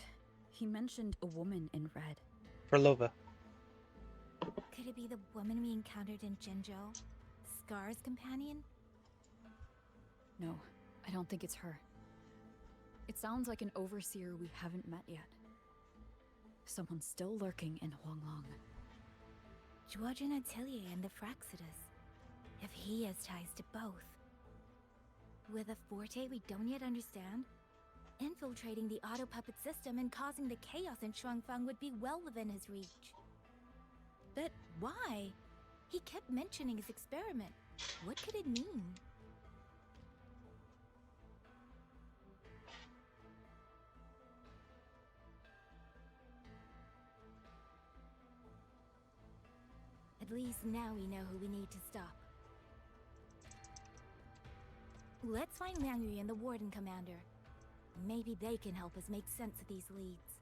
he mentioned a woman in red. Verlova. Could it be the woman we encountered in Jinzhou? Scar's companion? No, I don't think it's her. It sounds like an overseer we haven't met yet. Someone still lurking in Huanglong. Georgian Atelier and the Fraxidus. If he has ties to both. With a forte we don't yet understand, infiltrating the auto puppet system and causing the chaos in Shuangfang would be well within his reach. But why? He kept mentioning his experiment. What could it mean? At least now we know who we need to stop. Let's find Liang Yu and the Warden Commander. Maybe they can help us make sense of these leads.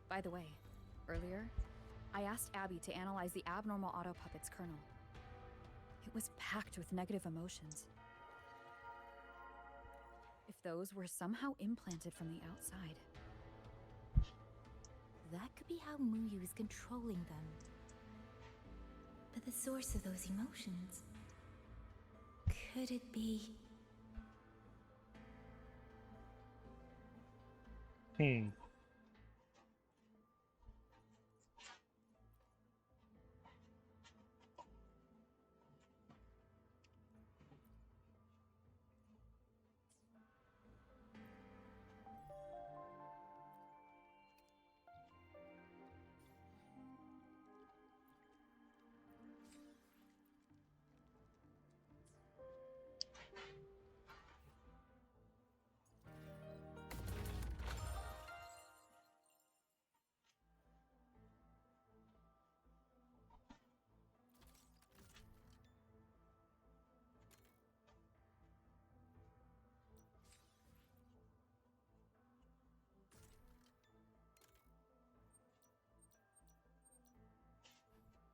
By the way, earlier, I asked Abby to analyze the abnormal auto puppet's kernel. It was packed with negative emotions. If those were somehow implanted from the outside. That could be how Muyu is controlling them. But the source of those emotions... could it be...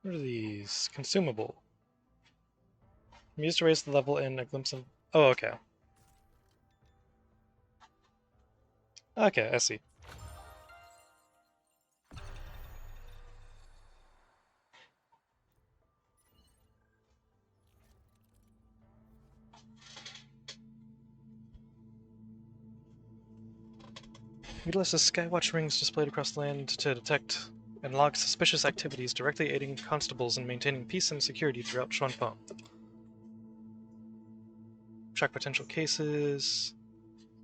What are these? Consumable. I'm used to raise the level in a glimpse of... Oh, okay. Okay, I see. Utilizes Skywatch rings displayed across the land to detect and log suspicious activities, directly aiding constables in maintaining peace and security throughout Shuanfang. Track potential cases,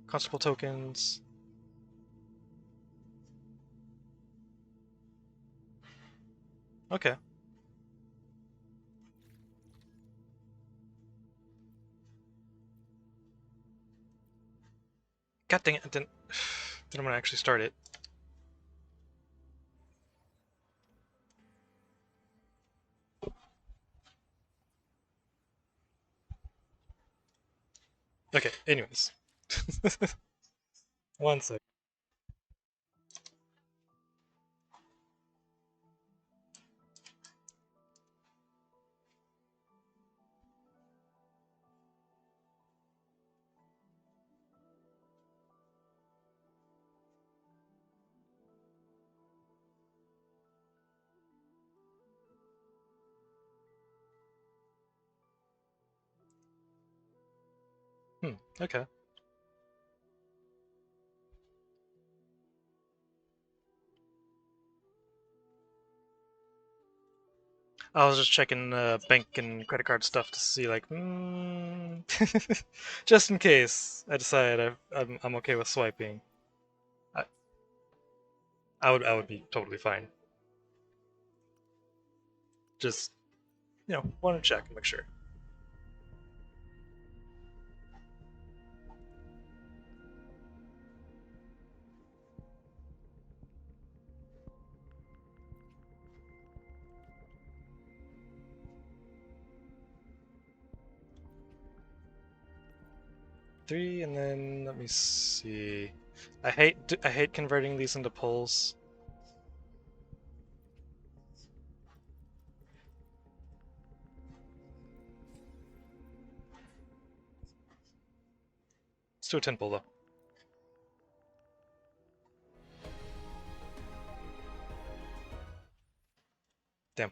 constable tokens. Okay. God dang it, I didn't want to actually start it. Okay, anyways. One sec. Okay. I was just checking bank and credit card stuff to see, like, just in case I decide I'm okay with swiping. I would be totally fine. Just, want to check and make sure. Three, and then let me see. I hate converting these into polls. Let's do a 10 poll though. Damn.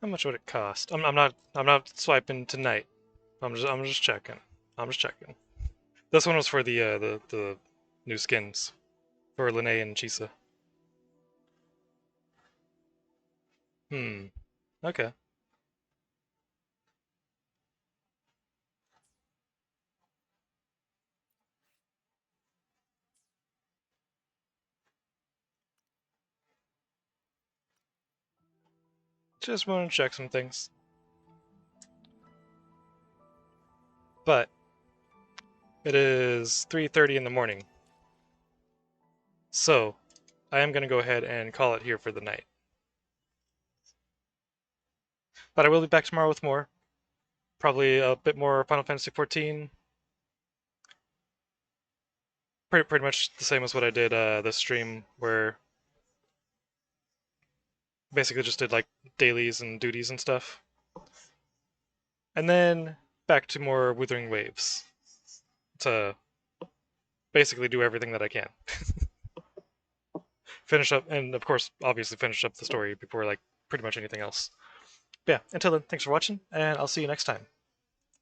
How much would it cost? I'm not swiping tonight. I'm just checking. I'm just checking. This one was for the new skins for Linnae and Chisa. Okay. Just want to check some things. But it is 3:30 in the morning. So, I am going to go ahead and call it here for the night. But I will be back tomorrow with more. Probably a bit more Final Fantasy XIV. Pretty much the same as what I did this stream, where basically just did like dailies and duties and stuff. And then back to more Wuthering Waves to basically do everything that I can. Finish up, and of course, obviously finish up the story before like pretty much anything else. But yeah, until then, thanks for watching, and I'll see you next time.